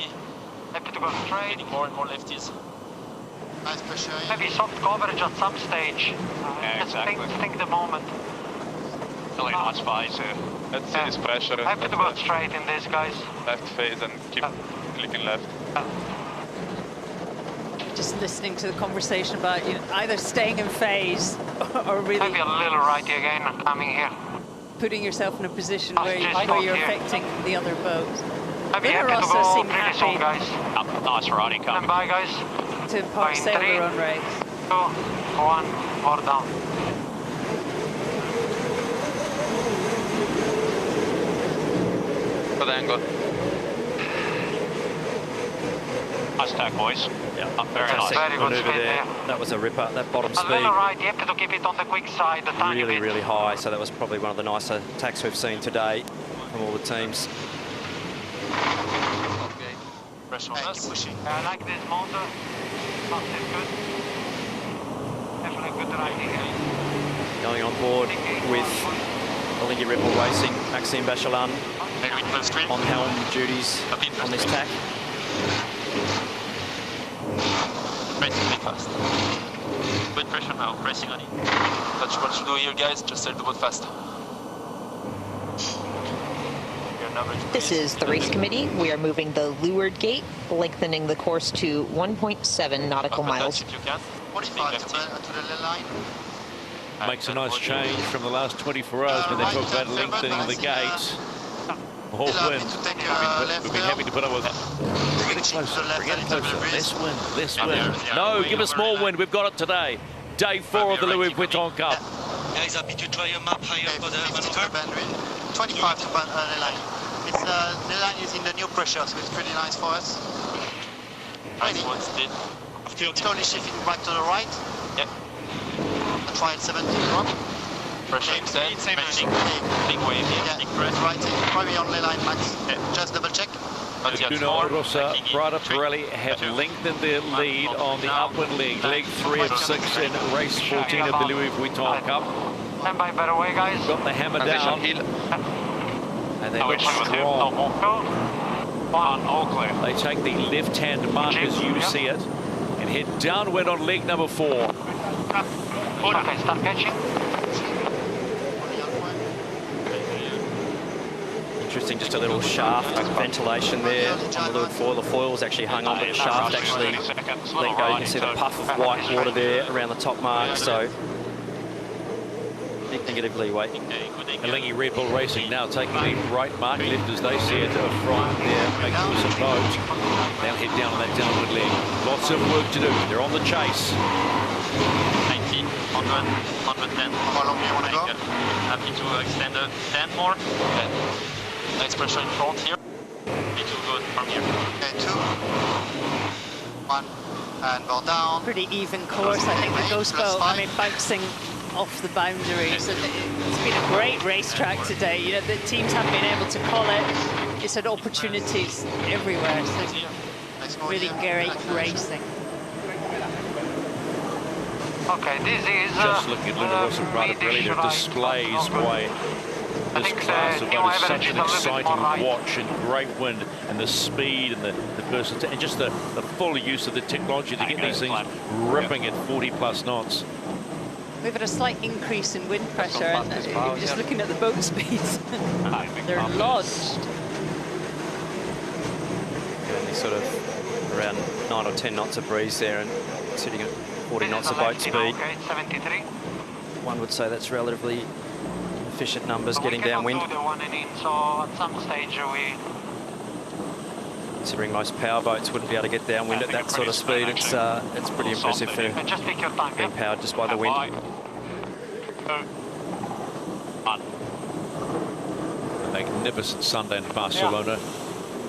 Happy to go straight. Getting more and more lefties. Nice pressure. Maybe soft coverage at some stage. Yeah, exactly. Think the moment. Really nice phase here. Let's see this pressure. Happy to go straight in this, guys. Left phase and keep clicking left. just listening to the conversation about either staying in phase or really Maybe a little righty again coming here. putting yourself in a position where you're affecting the other boats. Maybe Luna happy to Rossa go seem pretty happy soon, guys. Nice riding coming. Stand by, guys. to part sail their own race. 2, 1, more down. Good angle. Nice tack, boys. Yeah, very nice. Very good Maneuver speed there. there. That was a ripper. That bottom A speed little right, you have to keep it on the quick side, the tiny really, bit. really high. So that was probably one of the nicer tacks we've seen today from all the teams. Okay. Pressure on us. Pushing. I like this motor. Fast is good. Definitely good riding. Going on board with Olingi Ripple Racing, Maxime Bachelan on helm duties on this tack. Really fast. Good pressure now, pressing on it. That's what you do here, guys. Just sail the boat fast. This is the race committee. We are moving the leeward gate, lengthening the course to 1.7 nautical miles. 45 to the line. Makes a nice change from the last 24 hours when they talk about lengthening the gates. More wind. We've been having to put up with bring it closer, less wind, less wind. No, give us more wind. We've got it today. Day 4 of the Louis Vuitton Cup. Guys, happy to try a map higher for the maneuver. 25 to the line. It's, the line is in the new pressure, so it's pretty nice for us. Ready? Slowly shifting back to the right. Yep. Try at 70 drop. Pressure extend. Big wave here. Yeah, big press. Right, probably on the line, Max. Yeah. Just double check. Luna Rossa Prada Pirelli have lengthened their lead on the upwind leg. Leg 3 of 6 in race 14 of the Louis Vuitton Cup. Stand by, better way, guys. Got the hammer down. And they look strong. 1, all clear. They take the left-hand mark as you see it and head downwind on leg number 4. Okay, start catching. Interesting, just a little shaft ventilation there on the leeward foil. The foil's actually hung on, but the shaft actually let go. You can see the puff of white water there around the top mark. So big negative leeway. Olingi Red Bull Racing now taking the right mark left as they see it from their magnificent boat. They'll head down on that downward leg. Lots of work to do. They're on the chase. 90, 100, 110. How long do you want to go? Happy to extend 10 more. Okay. Nice pressure in front here. Need to go from here. Okay, 2, 1, and go down. Pretty even course, I think, the Ghost Boat. I mean, bouncing off the boundaries. And it's been a great racetrack today. You know, the teams have been able to call it. It's had opportunities everywhere. So really great racing. Okay, this is just looking at Luna Rossa Prada Pirelli that displays why this class of boat is such an exciting watch, and great wind and the speed and the versatility and just the full use of the technology to get these things ripping at 40+ knots. We've had a slight increase in wind pressure, and just looking at the boat speeds, they're lodged. Only sort of around 9 or 10 knots of breeze there, and sitting at 40 knots of boat speed. One would say that's relatively efficient numbers getting downwind. So at some stage Considering most power boats wouldn't be able to get downwind at that sort of speed, it's pretty impressive for being powered just by the wind. A magnificent Sunday in Barcelona.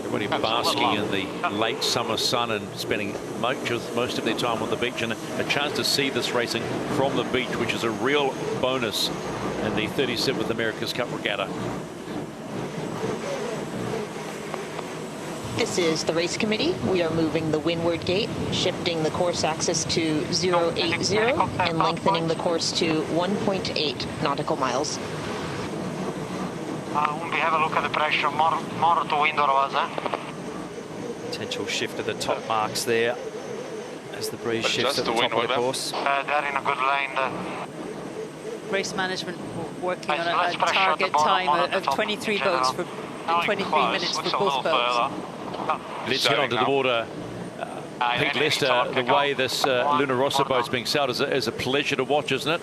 Everybody basking in the late summer sun and spending most of their time on the beach, and a chance to see this racing from the beach, which is a real bonus in the 37th America's Cup Regatta. This is the race committee. We are moving the windward gate, shifting the course axis to 080 and lengthening the course to 1.8 nautical miles. we have a look at the pressure, more to windward of us. Potential shift at the top marks there as the breeze shifts at the top of the course. They're in a good lane there. Race management working on a target time of 23 boats for 23 minutes for both boats. Let's head onto the water. Pete Lester, the way this Luna Rossa boat's being sailed is a pleasure to watch, isn't it?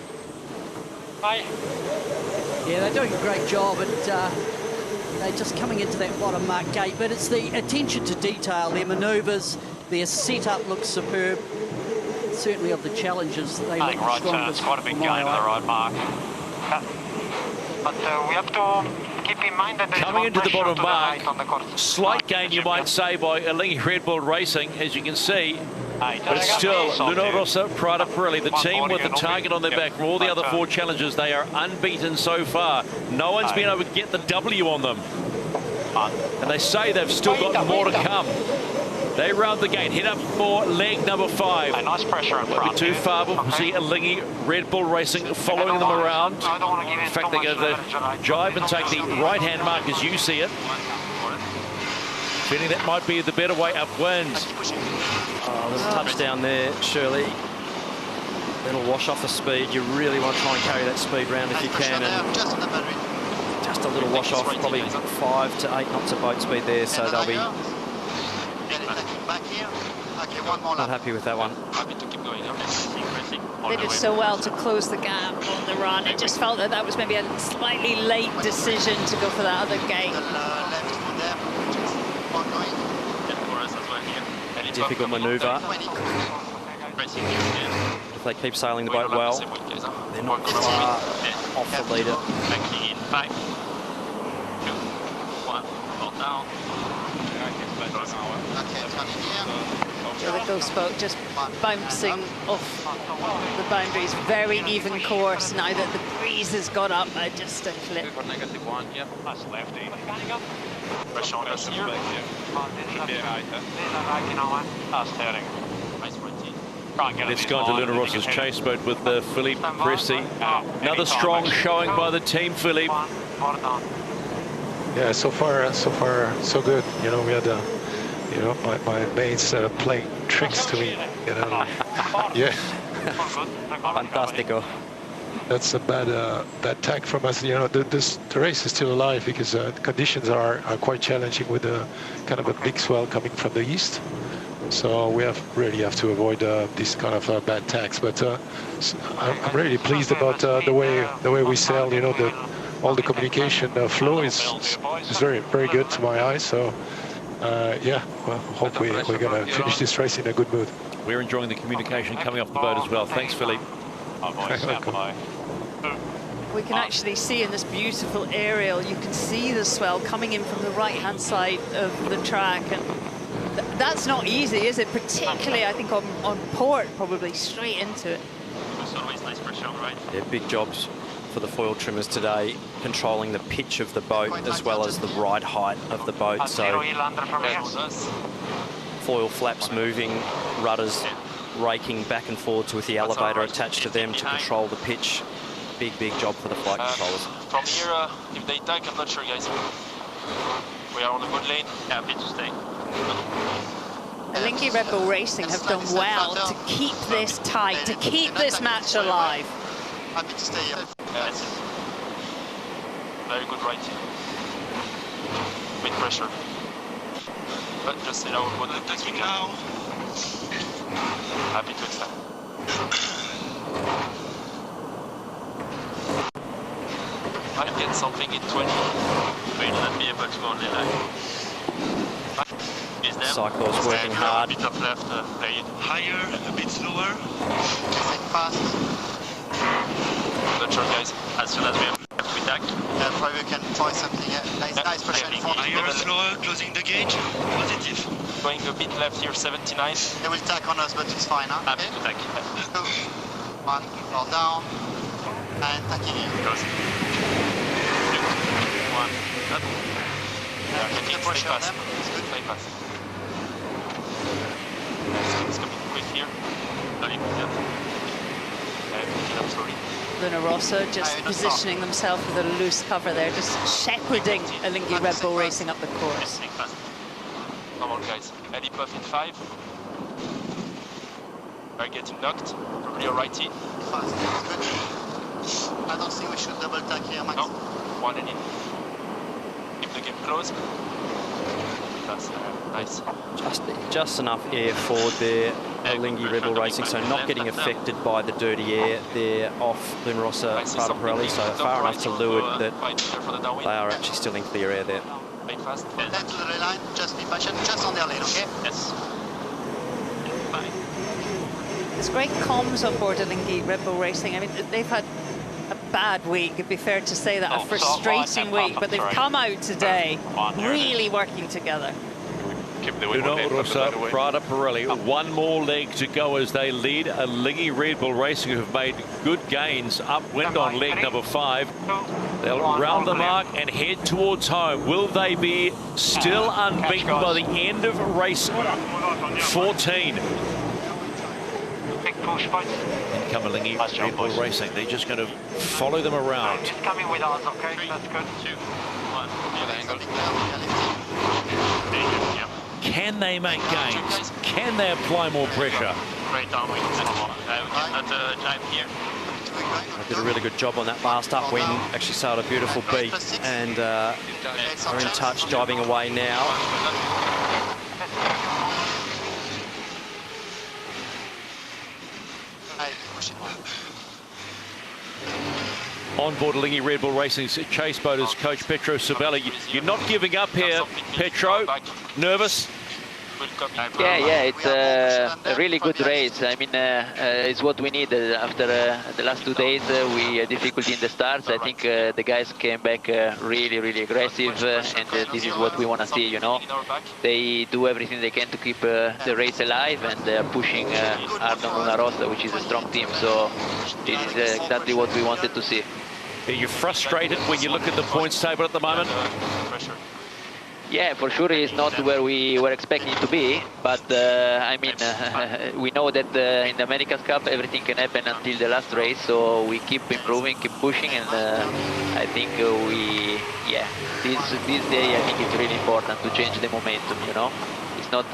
Yeah, they're doing a great job, and they're just coming into that bottom mark gate, but it's the attention to detail, their manoeuvres, their setup looks superb. Certainly of the challenges, they look the strongest. Quite a big gain to the right mark. But we have to keep in mind that coming into the bottom mark, slight gain you might say by Alingi Red Bull Racing, as you can see, but it's still Luna Rossa Prada Pirelli, the team with the target on their back. From all the other 4 challenges, they are unbeaten so far. No one's been able to get the W on them, and they say they've still got more to come. They round the gate, head up for leg number 5. Nice pressure in front. Too far, but we'll see Alingi Red Bull Racing following them around. In fact, they go the jibe and take the right-hand mark as you see it. Feeling that might be the better way upwind. Oh, there's a touchdown there, Shirley. It'll wash off the speed. You really want to try and carry that speed round if you can. And just a little wash off, probably 5 to 8 knots of boat speed there, so they'll be not happy with that one. They did so well to close the gap on the run. It just felt that was maybe a slightly late decision to go for that other gate. Difficult manoeuvre. If they keep sailing the boat well, they're not far off the leader. So the ghost boat just bouncing off the boundaries. Very even course now that the breeze has got up just a clip. Let's go into Luna Rossa's chase boat with Philippe Pressy. Another strong showing by the team, Philippe. Yeah, so far so good. You know, we had you know, my mates playing tricks to me. You know, yeah. Fantastico. That's a bad tag from us. You know, the race is still alive because the conditions are quite challenging with a kind of a big swell coming from the east. So we really have to avoid these kind of bad tags. But I'm really pleased about the way we sail. You know, all the communication flow is very good to my eyes. So yeah, well, hope we're going to finish this race in a good mood. We're enjoying the communication coming off the boat as well. Thanks, Philippe. We can actually see in this beautiful aerial, you can see the swell coming in from the right-hand side of the track, and that's not easy, is it? Particularly, I think, on port, probably straight into it. Yeah, big jobs for the foil trimmers today, controlling the pitch of the boat as well as the ride height of the boat. So foil flaps moving, rudders raking back and forwards with the elevator attached to them to control the pitch. Big job for the flight controllers. From here, if they tag, I'm not sure, guys. We are on a good lane. Happy to stay. Alingi Red Bull Racing have done well to keep this tight, to keep this match alive. Happy to stay here. Yes. Very good right here. With pressure. But just you know what the next week now. Happy to extend. Might get something in 20. Will not be able to go on the line. Cyclists working hard. A bit of left, play it higher, a bit slower. Fast. Not sure, guys. As soon as we have left, we tack. Yeah, probably we can try something. Nice pressure in front. Higher, slower, closing the gauge. Positive. Going a bit left here, 79. They will tack on us, but it's fine, huh? Happy to tack. 2, 1, or down, and tacking in. Close. 2, 1, up. Keep the pressure on them. It's good. Stay fast. It's coming quick here. Not even yet. Pick it up slowly. Luna Rossa just positioning themselves with a loose cover there, just shepherding Alingi Red Bull Racing up the course. Fast. Come on, guys. Heady puff in 5. We're getting knocked. Probably a righty. Fast, good. I don't think we should double tack here, Max. No. 1 and in. Keep the game close. fast. Nice. Just enough air forward there, Alinghi Red Bull Racing, so not getting affected by the dirty air there off Luna Rossa Prada Pirelli, so far enough to leeward that they are actually still in clear air there. Then to the line, just be patient, just on their lane, okay? Yes. There's great comms on board Alinghi Red Bull Racing. I mean, they've had a bad week, it'd be fair to say that, a frustrating week, but they've come out today really working together. Luna Rossa Prada Pirelli, one more leg to go as they lead Alinghi Red Bull Racing, who have made good gains upwind on leg number 5. They'll round the mark and head towards home. Will they be still unbeaten by the end of race 14? And come Alinghi Red Bull Racing. They're just going to follow them around. He's coming with us, okay? That's good. 2, 1. Can they make gains? Can they apply more pressure? Great downwind. We cannot drive here. They did a really good job on that last upwind. Actually sailed a beautiful beat and are in touch, driving away now. On board Alinghi Red Bull Racing's chase boat is Coach Petro Sabella. You're not giving up here, Petro. Nervous? Yeah, it's a really good race. I mean, it's what we need. After the last 2 days, we had difficulty in the starts. I think the guys came back really aggressive, and this is what we want to see, you know. They do everything they can to keep the race alive, and they're pushing hard on Luna Rossa, which is a strong team. So this is exactly what we wanted to see. Are you frustrated when you look at the points table at the moment? Yeah, for sure it's not where we were expecting it to be, but I mean, we know that in the America's Cup everything can happen until the last race, so we keep improving, keep pushing, and I think this day I think it's really important to change the momentum, you know. It's not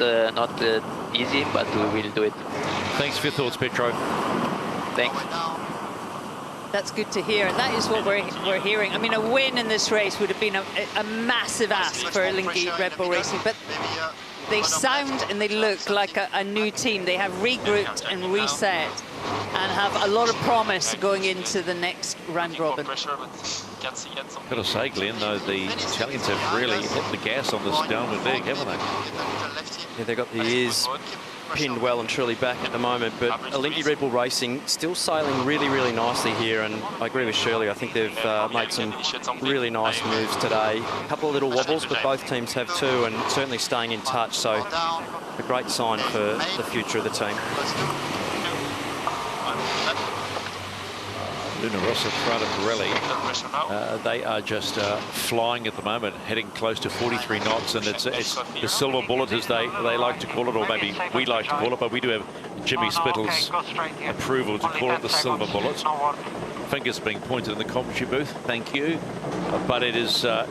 easy, but we will do it. Thanks for your thoughts, Petro. Thanks. That's good to hear, and that is what we're hearing. I mean, a win in this race would have been a massive ask for Alinghi Red Bull Racing, but they sound and they look like a new team. They have regrouped and reset and have a lot of promise going into the next round robin. Got to say, Glenn, though, the Italians have really hit the gas on this downward leg, haven't they? Yeah, they've got the ears pinned well and truly back at the moment, but Alinghi Red Bull Racing still sailing really nicely here, and I agree with Shirley. I think they've made some really nice moves today. A couple of little wobbles, but both teams have too, and certainly staying in touch, so a great sign for the future of the team. Luna Rossa Prada Pirelli, they are just flying at the moment, heading close to 43 knots, and it's the silver bullet, as they like to call it, or maybe we like to call it, but we do have Jimmy Spittle's approval to call it the silver bullet. Fingers being pointed in the commentary booth, thank you. But it is a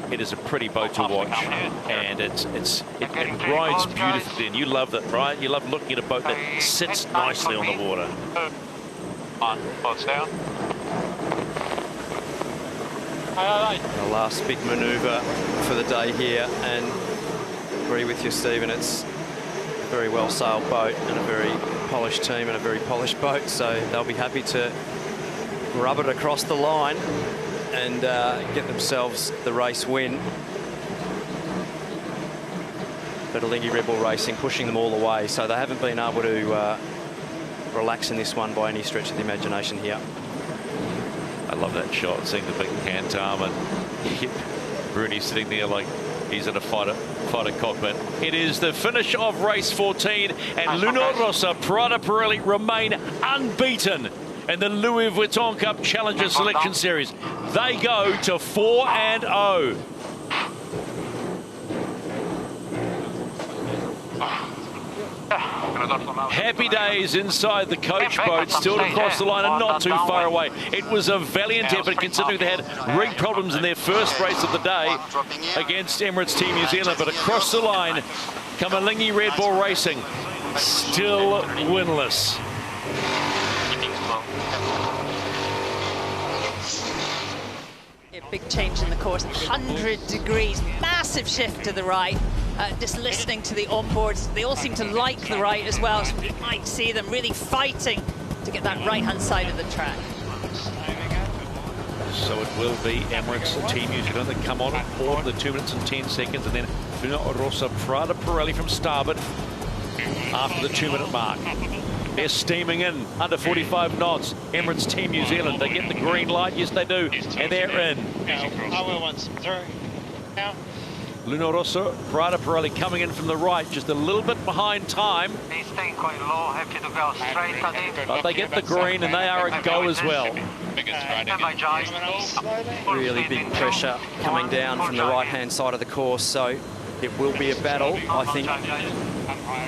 pretty boat to watch, and it rides beautifully, and you love that, right? You love looking at a boat that sits nicely on the water. Boats down. The last big manoeuvre for the day here, and agree with you, Stephen. It's a very well sailed boat and a very polished team and a very polished boat, so they'll be happy to rub it across the line and get themselves the race win. But Alinghi Red Bull Racing pushing them all the way, so they haven't been able to relax in this one by any stretch of the imagination here. I love that shot, seeing the big hand arm and Bruni sitting there like he's in a fighter cockpit. It is the finish of race 14, and Luna Rossa Prada Pirelli remain unbeaten in the Louis Vuitton Cup Challenger Selection Series. They go to 4-0. Happy days inside the coach boat, still to cross the line and not too far away. It was a valiant effort, considering they had rig problems in their first race of the day against Emirates Team New Zealand, but across the line come Alinghi Red Bull Racing, still winless. A big change in the course, 100 degrees, massive shift to the right. just listening to the onboards, they all seem to like the right as well, so we might see them really fighting to get that right-hand side of the track. So it will be Emirates Team New Zealand that come on board the 2 minutes and 10 seconds, and then Luna Rossa Prada Pirelli from starboard after the 2-minute mark. They're steaming in under 45 knots. Emirates Team New Zealand, they get the green light. Yes, they do. And they're in. Luna Rossa Prada Pirelli coming in from the right, just a little bit behind time. He's staying quite low, happy to go straight at him. But they get the green and they are a go as well. Really big pressure coming down from the right-hand side of the course, so it will be a battle, I think,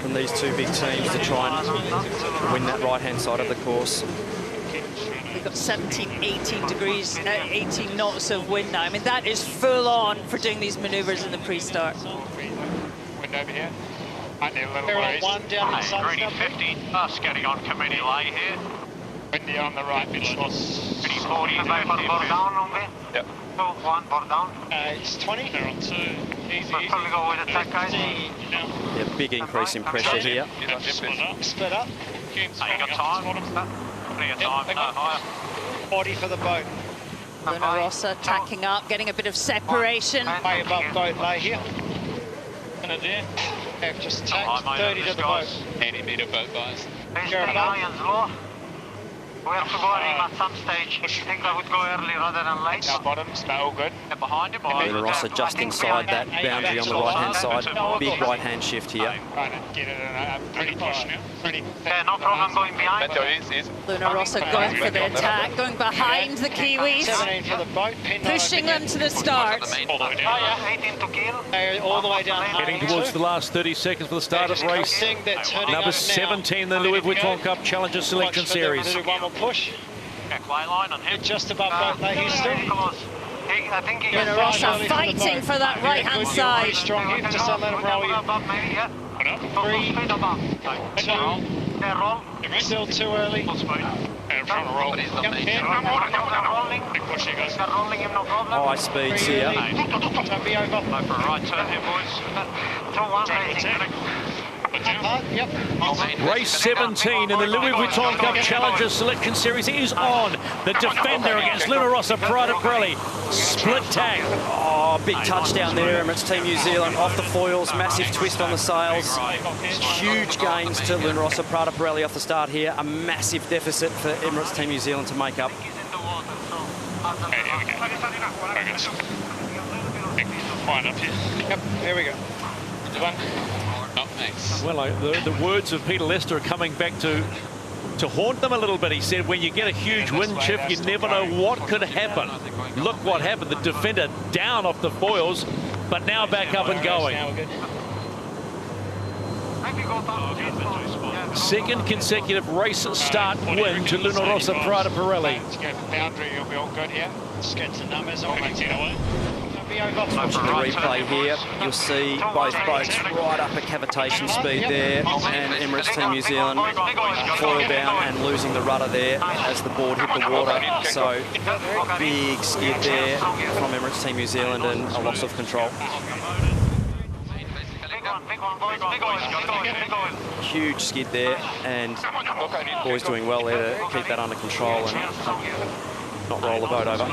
from these two big teams to try and win that right-hand side of the course. We've got 17, 18 degrees, 18 knots of wind now. I mean, that is full on for doing these maneuvers in the pre-start. Wind over here. They're on one down in Sunstone. 50, getting on committee lay here. Windy on the right, bit lost. 40, board down on me. Yep. 1, board down. It's 20. They're on 2. Easy, we'll probably go with the tech guys. Yeah, big increase in pressure here. Split up. You got time? Plenty of time, no higher. 40 for the boat. Luna Rossa tacking up, getting a bit of separation. Way above boat lay here. Gonna do. Have just tacked 30 to the boat. 80 metre boat guys. Lions low. We have to go in at some stage. I think I would go early rather than late. Our bottoms, they're all good. They're behind him. Luna Rossa just inside that boundary on the right-hand side. Big right-hand shift here. Get it in a pretty push now. Yeah, no problem going behind. Luna Rossa going for the attack, going behind the Kiwis. 17 for the boat. Pushing them to the start. All the way down. 18 to kill. All the way down. Heading towards the last 30 seconds for the start of race number 17, the Louis Vuitton Cup Challenger Selection Series. Push. Clay line on him. Just above boat lay here still. I think he Luna Rossa fighting for that right-hand side. Strong here, just don't let him roll you. 3, 2, still too early. Trying to roll. High speeds here. Don't be over. Go for a right turn here, boys. Race 17 in the Louis Vuitton Cup Challenger Selection Series is on. The defender against Luna Rossa Prada Pirelli. Split tag. Oh, big touchdown there, Emirates Team New Zealand. Off the foils, massive twist on the sails. Huge gains to Luna Rossa Prada Pirelli off the start here. A massive deficit for Emirates Team New Zealand to make up. Okay, here we go. Fine up here. Yep, here we go. One. Oh, thanks. Well, the words of Peter Lester are coming back to haunt them a little bit. He said, when you get a huge wind shift, you never know what could happen. Look what happened. The defender down off the foils, but now back up and going. Second consecutive race start win to Luna Rossa Prada Pirelli. Let's go for boundary, you'll be all good here. Just get some numbers, all makes it away. Watching the replay here, you'll see both boats right up at cavitation speed there, and Emirates Team New Zealand foil down and losing the rudder there as the board hit the water. So big skid there from Emirates Team New Zealand and a loss of control. Huge skid there, and boys doing well there to keep that under control and not roll the boat over.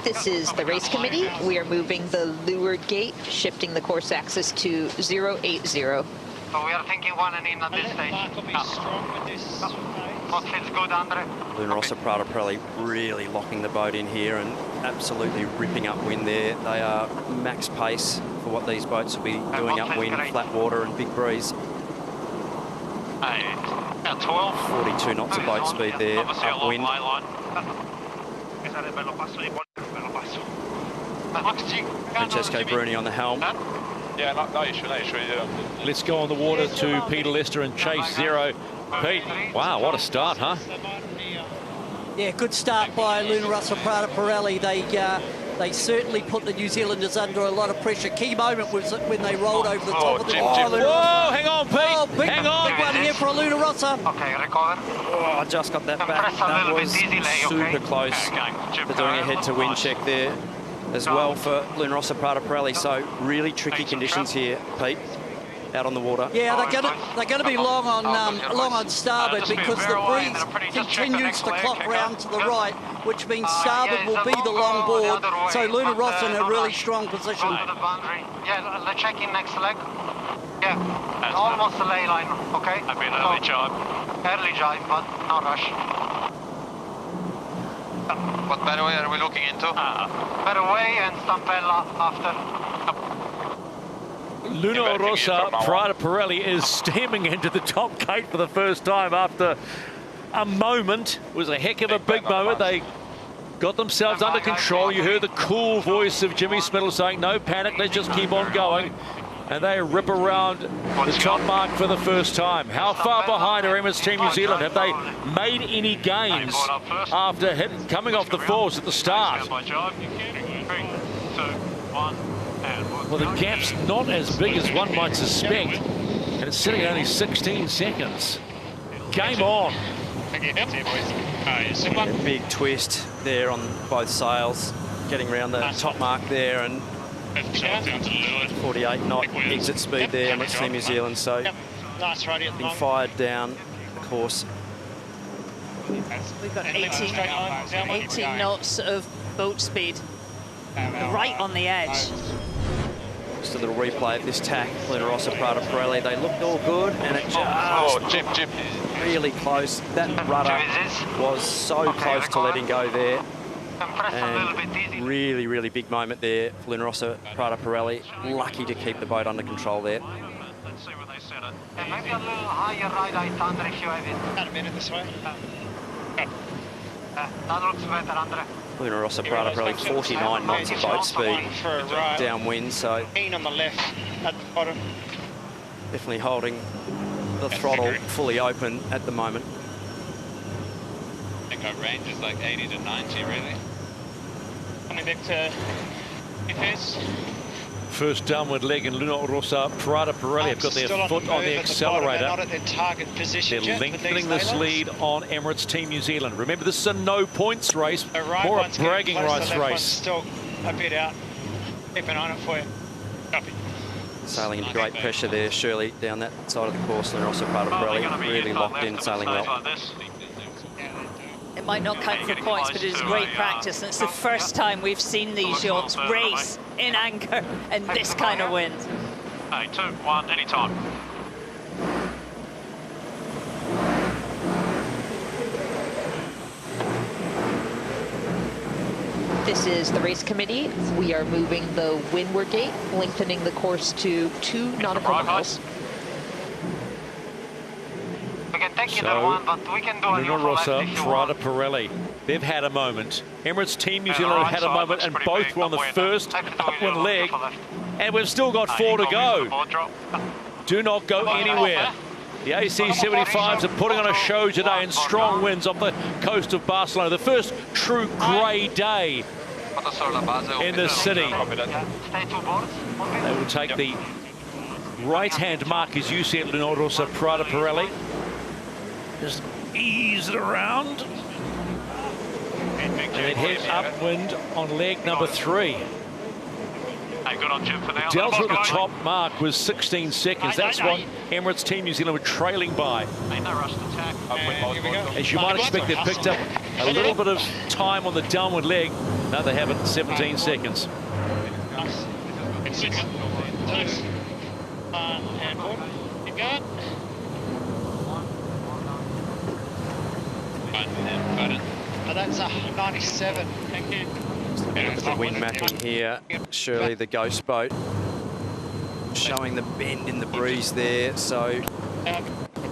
This is the race committee. We are moving the leeward gate, shifting the course axis to 080. So we are thinking one and in at this stage. What feels good, Andre? Luna Rossa Prada Pirelli really locking the boat in here and absolutely ripping up wind there. They are max pace for what these boats will be doing upwind, flat water and big breeze. 42 knots of boat speed there, upwind. Francesco Bruni on the helm. Yeah, no issue, yeah. Let's go on the water to Peter Lester and chase zero. Pete, wow, what a start, huh? Yeah, good start by Luna Rossa Prada Pirelli. They certainly put the New Zealanders under a lot of pressure. Key moment was when they rolled over the top of the... Whoa, hang on, Pete. Oh, big one here for Luna Rossa. Okay, recover. Oh, I just got that back. That was super close to doing a head-to-wind check there. as well for Luna Rossa Prada Pirelli. So really tricky conditions here, Pete, out on the water. Yeah, they're going to be long on starboard because the breeze continues to clock round to the right, which means starboard will be the long board. So Luna Rossa in a really strong position. Yeah, let's check in next leg. Yeah, almost the ley line, okay? I've been early jibe. Early jibe, but no rush. What better way are we looking into? Better way and Stampella after. Luna Rossa Prada Pirelli is steaming into the top gate for the first time after a moment. It was a heck of a big moment. They got themselves under control. You heard the cool voice of Jimmy Smittle saying, no panic, let's just keep on going. And they rip around the top mark for the first time. How far behind are Emirates Team New Zealand? Have they made any gains after coming off the fours at the start? Well, the gap's not as big as one might suspect, and it's sitting at only 16 seconds. Game on. A big twist there on both sails, getting around the top mark there, and 48 knot exit speed there, Emirates Team New Zealand. So being fired down the course. We've got 18 knots of boat speed, right on the edge. Just a little replay of this tack, Luna Rossa Prada Pirelli. They looked all good, and it just really close. That rudder was so close to letting go there. And really, really big moment there for Luna Rossa Prada Pirelli. Lucky to keep the boat under control there. Let's see where they set it. Maybe a little higher right Andre, if you have it. About a minute this way. That looks better, Andre. Luna Rossa Prada Pirelli, 49 knots of boat speed downwind, so on the left at the bottom. Definitely holding the throttle fully open at the moment. I think our range is like 80 to 90, really. Coming back to FS. First downward leg in Luna Rossa Prada Pirelli have got their foot on the accelerator. They're not at their target position. They're lengthening this lead on Emirates Team New Zealand. Remember, this is a no points race, more a bragging rights race. Still a bit out. Keep an eye on it for you. Copy. Sailing into great pressure there, Shirley, down that side of the course. Luna Rossa Prada Pirelli really locked in, sailing well. It might not count for points, but it is great practice. And it's the first time we've seen these yachts race in anchor in this kind of wind. Hey, 2, 1, anytime. This is the race committee. We are moving the windward gate, lengthening the course to 2 nautical miles. So, Luna Rossa Prada Pirelli, they've had a moment. Emirates Team New Zealand have had a moment, and both were on the first upwind leg, and we've still got 4 to go. Do not go anywhere. The AC-75s are putting on a show today in strong winds off the coast of Barcelona. The first true grey day in the city. They will take the right-hand mark, as you see at Luna Rossa Prada Pirelli. Just ease it around. And then head upwind on leg number 3. Hey, good on Jim for now. Delta at the top mark was 16 seconds. That's what Emirates Team New Zealand were trailing by. As you might expect, they've picked up a little bit of time on the downward leg. No, they haven't. 17 seconds. Handboard. Keep going. That's a 97. Thank you. Look at the wind mapping here. Shirley, the ghost boat, showing the bend in the breeze there. So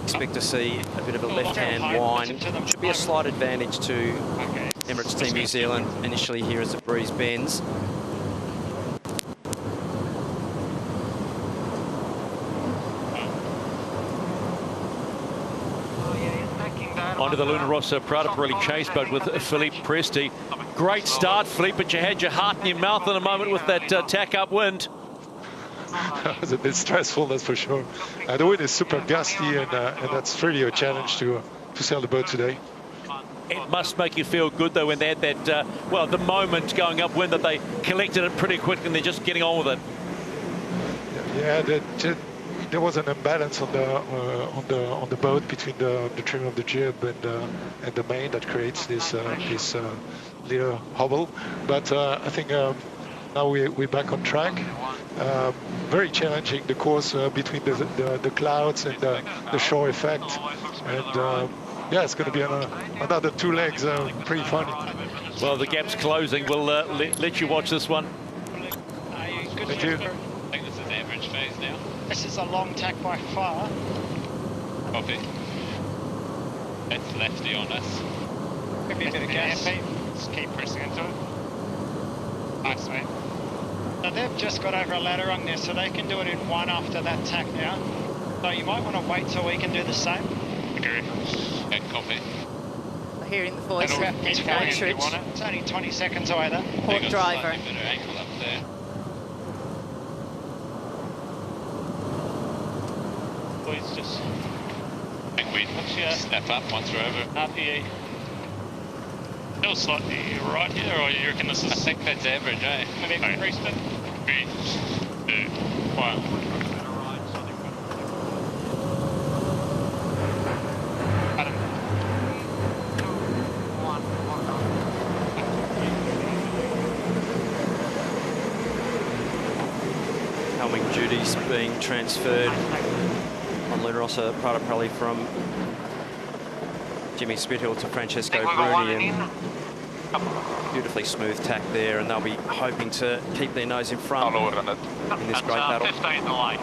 expect to see a bit of a left-hand wind. Should be a slight advantage to Emirates Team New Zealand initially here as the breeze bends. Onto the Luna Rossa Prada Pirelli chase boat with Philippe Presti. Great start, Philippe, but you had your heart in your mouth in a moment with that tack upwind. It was a bit stressful, that's for sure. The wind is super gusty, and that's really a challenge to sail the boat today. It must make you feel good, though, when they had that, well, the moment going upwind that they collected it pretty quick and they're just getting on with it. Yeah, there was an imbalance on the boat between the trim of the jib and the main that creates this little hobble. But I think now we're back on track. Very challenging, the course between the clouds and the shore effect, and yeah, it's going to be another 2 legs. Pretty funny. Well, the gap's closing. We'll let you watch this one. Thank you. I think this is average phase now. This is a long tack by far. Copy. It's lefty on us. Maybe a bit of gas. Just keep pressing into it. Nice, mate. So they've just got over a ladder rung there, so they can do it in one after that tack now. So you might want to wait till we can do the same. Agree. And copy. We're hearing the voice of Nick Partridge. It's only 20 seconds away there. Port driver. Better angle up there. Boys, just... I think we step up once we're over. RPE. Still slightly right here, or you reckon this is... I think that's average, eh? Maybe increased it? 3, 2, 1. Helming duties being transferred on Luna Rossa Prada Pirelli from Jimmy Spithill to Francesco Bruni, and beautifully smooth tack there, and they'll be hoping to keep their nose in front in this great battle. 15 away.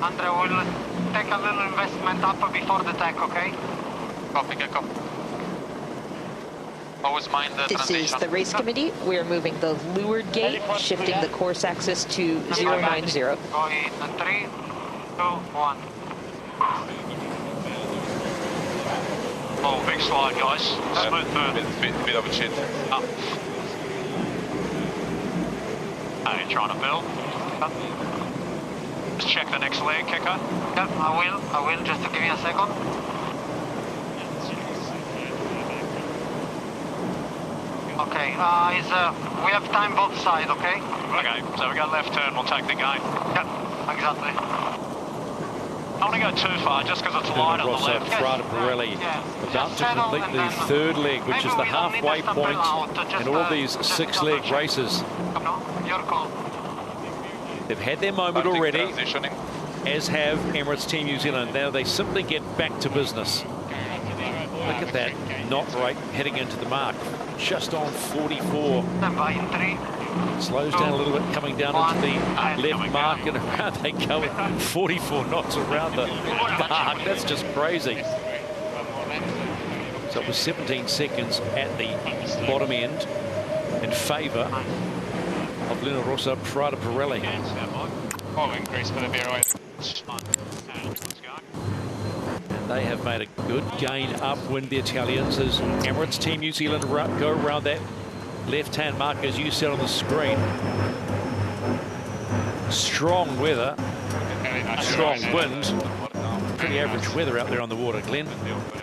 Andre, we'll take a little investment up before the tack, okay? Copy, copy. Always mind the This transition. is the race committee. We're moving the leeward gate, shifting the course axis to 090. Going in 3, 2, 1. Oh, big slide, guys. Smooth turn. Bit of a chit. Up. How are you trying to build? Just check the next leg, kicker. Yep, I will, just to give you a second. Okay, we have time both sides, okay? Okay, so we got left turn, we'll take the gate. Yep, exactly. I don't want to go too far, just because it's light on the Luna Rossa left. Prada Pirelli about to complete the third leg, which is the halfway point in all these 6-leg races. Your call. They've had their moment already, as have Emirates Team New Zealand. Now they simply get back to business. Look at that knot rate heading into the mark. Just on 44. Slows down a little bit coming down into the left mark, and around they go with 44 knots around the mark. That's just crazy. So it was 17 seconds at the bottom end in favour of Luna Rossa Prada Pirelli. Oh, increase for the BRA. They have made a good gain upwind, the Italians, as Emirates Team New Zealand go around that left-hand mark, as you said on the screen. Strong weather, strong wind. Pretty average weather out there on the water, Glenn.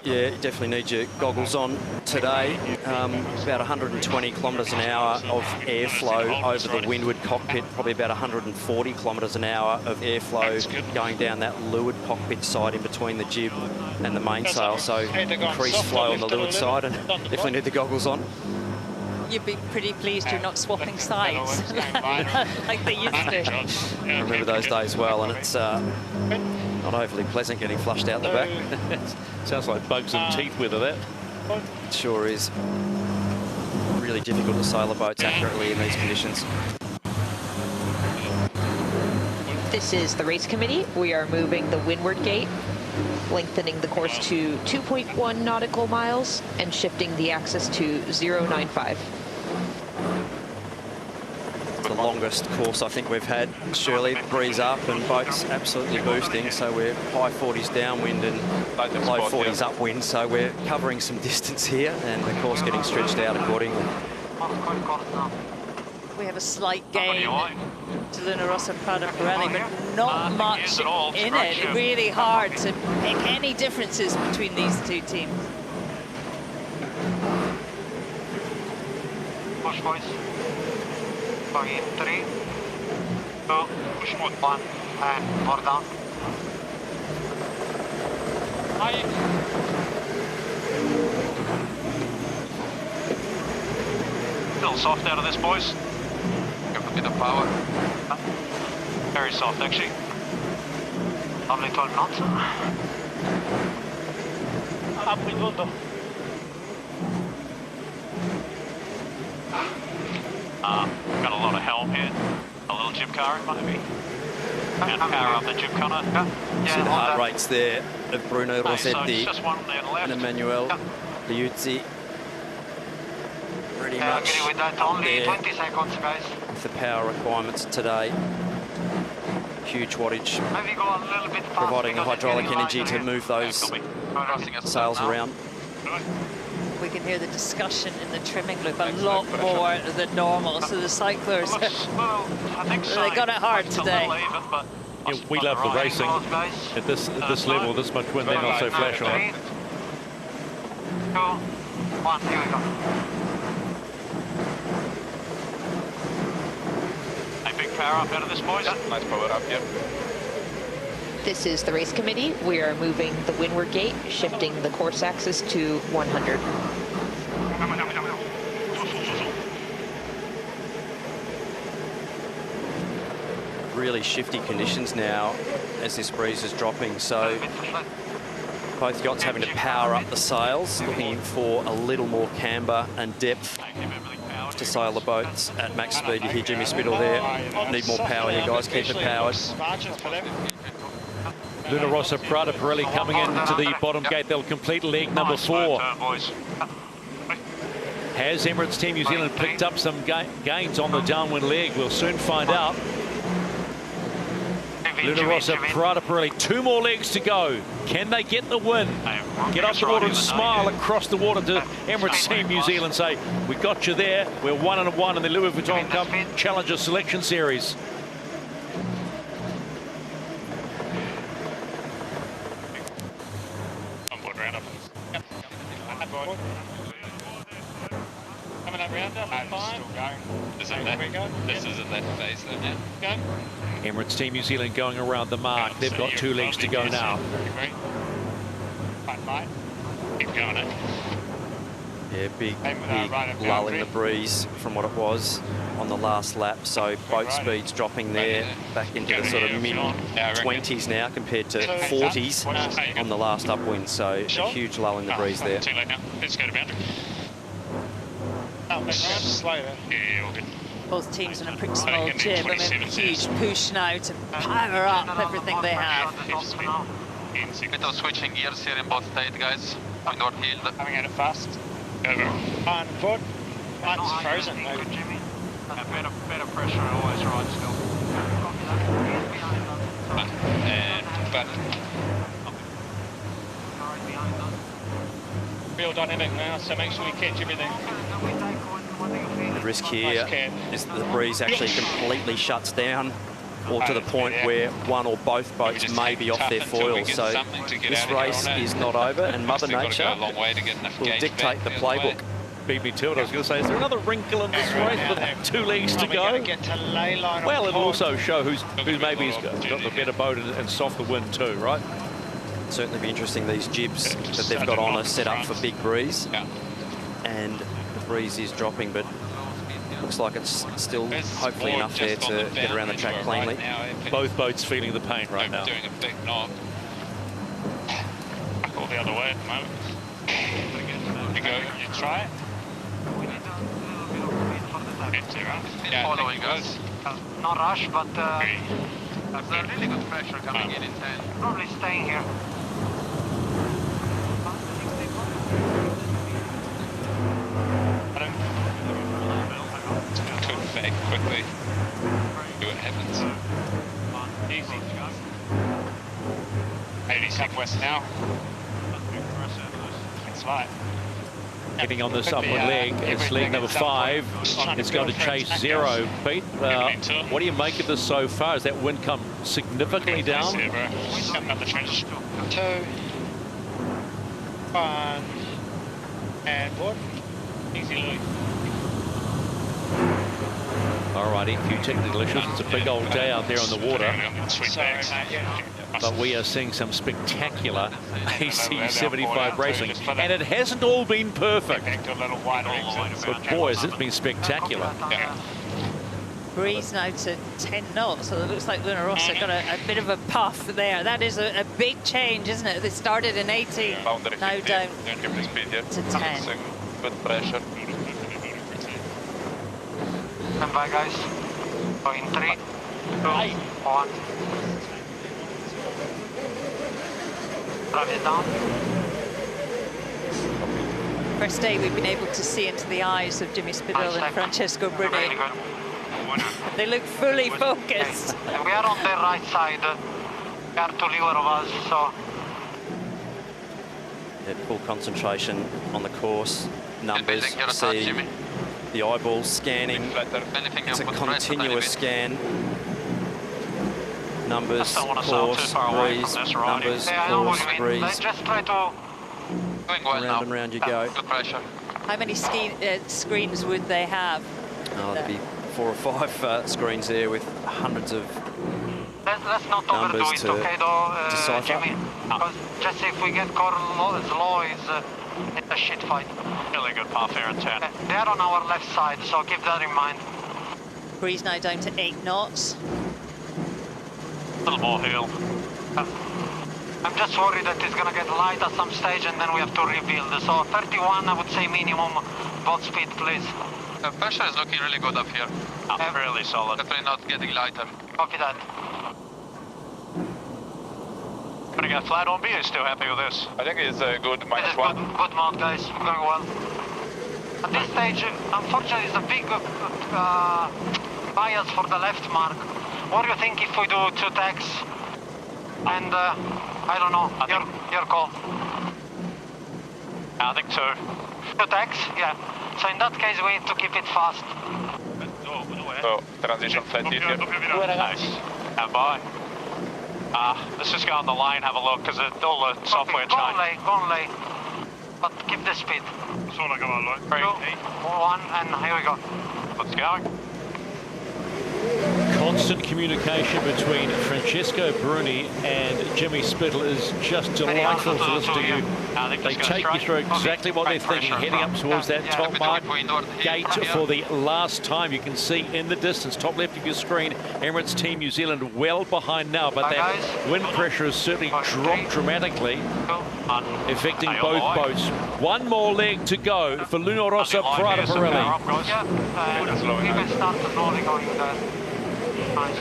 Yeah, you definitely need your goggles on today. About 120 kilometres an hour of airflow over the windward cockpit, probably about 140 kilometres an hour of airflow going down that leeward cockpit side in between the jib and the mainsail. So increased flow on the leeward side, and definitely need the goggles on. You'd be pretty pleased you're not swapping sides like they used to. I remember those days well, and it's not overly pleasant getting flushed out the back. Sounds like bugs and teeth weather, that. It sure is. Really difficult to sail the boats accurately in these conditions. This is the race committee. We are moving the windward gate, lengthening the course to 2.1 nautical miles and shifting the axis to 095. The longest course I think we've had, Shirley. Breeze up and boats absolutely boosting, so we're high 40s downwind and low 40s upwind, so we're covering some distance here, and the course getting stretched out accordingly. We have a slight gain to Luna Rossa Prada Pirelli, but not much in it. Really hard to make any differences between these two teams. Push, boys. Going in 3, 2, push, 1, and more down. Still soft out of this, boys. Got a bit of power. Very soft, actually. Lovely 12 knots. Up with Lundo. Got a lot of helm here. A little jib car, maybe. And power up the jib cutter. See the heart rates there of Bruno Rossetti just one there left. and Emmanuel Liuzzi. Pretty much agree with that. Only 20 seconds, guys. with the power requirements today. Huge wattage, Maybe go a little bit fast, providing the hydraulic energy to move those sails around. We can hear the discussion in the trimming loop a lot more than normal. So the cyclers, they got it hard today. Yeah, we love the racing. At this level, this much wind, they're not so flash on. 3, 2, 1, here we go. A big power up out of this, boys. Nice power up, yep. This is the race committee. We are moving the windward gate, shifting the course axis to 100. Really shifty conditions now as this breeze is dropping, so both yachts having to power up the sails, looking for a little more camber and depth to sail the boats at max speed. You hear Jimmy Spittle there. Need more power here, guys. Keep it powered. Luna Rossa Prada Pirelli coming into the bottom gate. They'll complete leg number 4. Has Emirates Team New Zealand picked up some gains on the downwind leg? We'll soon find out. Luna Rossa Prada Pirelli, 2 more legs to go. Can they get the win? Get off the water and smile across the water to Emirates Team New Zealand. Say, we got you there. We're 1-1 in the Louis Vuitton Cup Challenger Selection Series. Coming up round, still going. This is at that phase though now. Go. Emirates Team New Zealand going around the mark. They've got 2 legs to go now. Keep going, eh? Yeah, big lull in the breeze from what it was on the last lap. So boat speeds dropping there back into the sort of mid-20s now compared to 40s on the last upwind. So a huge lull in the breeze there. Too late now. Let's go to boundary. Slower. Yeah, all good. Both teams in a pretty small jib. I mean, a huge push now to power up everything they have. Bit of switching gears here in both state, guys. North hill. Coming at it fast. Over. On foot. Mine's frozen. Better pressure always right still. And back. Real dynamic now, so make sure we catch everything. The risk here is that the breeze actually completely shuts down, or to the point where one or both boats may be off their foils. So this race is not over, and Mother Nature will dictate the playbook. Beat me to it. I was going to say, is there another wrinkle in this race with 2 legs to go? Well, it'll also show who's maybe has got the better boat and softer wind too, right? Certainly be interesting. These jibs that they've got on are set up for big breeze, and the breeze is dropping, but looks like it's still hopefully enough there to get around the track cleanly. Both boats feeling the pain right now. Doing a big knob. All the other way at the moment. You go. You try it. Yeah, following us. No rush, but There's a really good pressure coming in 10. Probably staying here. Turn back quickly. See what happens. Easy. 80 southwest now. It's light. Getting on this upward leg, it's leg number 5. It's going to chase 0. Pete, what do you make of this so far? Has that wind come significantly down? Coming up the trench. 2, 1. And board. Easy, Louis. Alrighty, a few technical issues. It's a big old day out there on the water. Sorry, mate, yeah. But we are seeing some spectacular AC75 racing. And it hasn't all been perfect. But boys, it's been spectacular. Breeze now to 10 knots, so it looks like Luna Rossa got a bit of a puff there. That is a big change, isn't it? They started in 18, now down to 10. Good pressure. Stand by, guys. So in 3, 2, 1. Drive it down. First day we've been able to see into the eyes of Jimmy Spidell and Francesco Bruni. They look fully focused. Okay. We are on the right side. We are to leeward of us, so... Full concentration on the course. Numbers, see the eyeballs scanning. It's a continuous scan. Numbers, course, breeze, numbers, course, breeze. Just try to... Round and round you go. How many screens would they have? Oh, there'd be 4 or 5 screens there with hundreds of let's not numbers overdo it, to okay, though, decipher. Jimmy? Because just if we get caught low, it's a shit fight. Really good path here in 10. They are on our left side, so keep that in mind. Breeze now down to 8 knots. A little more heel. I'm just worried that it's going to get light at some stage and then we have to rebuild. So 31, I would say minimum boat speed, please. The pressure is looking really good up here. Really solid. Definitely not getting lighter. Copy that. Putting a flat on B, are you still happy with this? I think it's a good -1. Good mount, guys. We're going well. At this stage, unfortunately, it's a big bias for the left mark. What do you think if we do 2 tacks? And I don't know, your call. I think 2. 2 tacks? Yeah. So in that case, we need to keep it fast. So, transition flat here. Nice. And by. Let's just go on the line, have a look, because all the software changed. Go on lay. But keep the speed. 3, 2, 1, and here we go. Let's go. Constant communication between Francesco Bruni and Jimmy Spittle is just delightful to listen to you. They take you through exactly what they're thinking, heading up towards that top mark gate for the last time. You can see in the distance, top left of your screen, Emirates Team New Zealand well behind now, but that wind pressure has certainly dropped dramatically, affecting both boats. One more leg to go for Luna Rossa Prada Pirelli. Nice.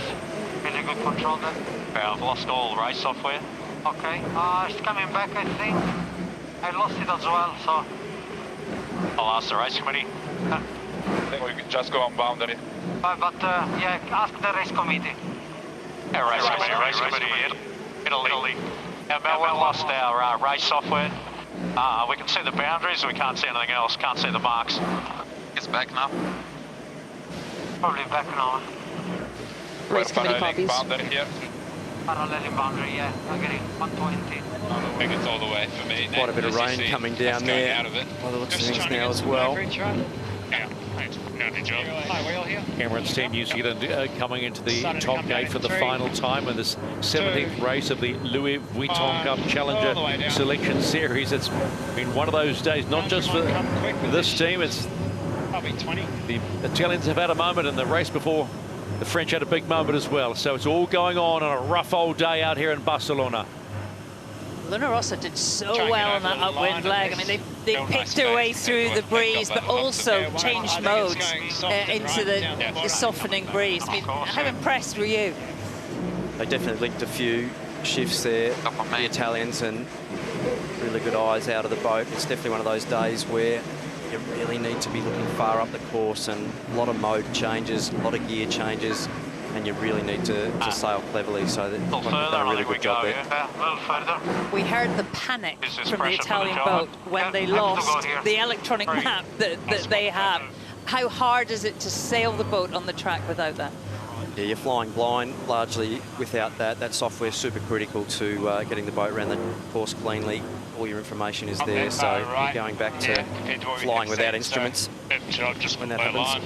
Really good control then. Yeah, I've lost all race software. Okay. It's coming back, I think. I lost it as well, so... I'll ask the race committee. I think we can just go on boundary. But yeah, ask the race committee. Yeah, race committee. Italy. Yeah, Mel, we lost our race software. We can see the boundaries, we can't see anything else, can't see the marks. It's back now. Probably back now. Race committee copies. Parallel boundary, yeah, I agree. 120. I think it's all the way for me. Quite a bit of rain coming down there. By the looks of things now as well. Emirates Team New Zealand coming into the top gate for the final time in this 17th race of the Louis Vuitton Cup Challenger Selection Series. It's been one of those days, not just for this team, it's the Italians have had a moment in the race before. The French had a big moment as well. So it's all going on a rough old day out here in Barcelona. Luna Rossa did so well on that upwind leg. I mean, they picked their way through the breeze, but also changed modes into the softening breeze. I mean, how impressed were you? They definitely linked a few shifts there, the Italians, and really good eyes out of the boat. It's definitely one of those days where you really need to be looking far up the course, and a lot of mode changes, a lot of gear changes, and you really need to sail cleverly, so that you've done a really good job there. We heard the panic from the Italian boat when they lost the electronic map that they have. How hard is it to sail the boat on the track without that? Yeah, you're flying blind largely without that. That software's super critical to getting the boat around the course cleanly. All your information is there, so you're going back to flying without instruments when that happens.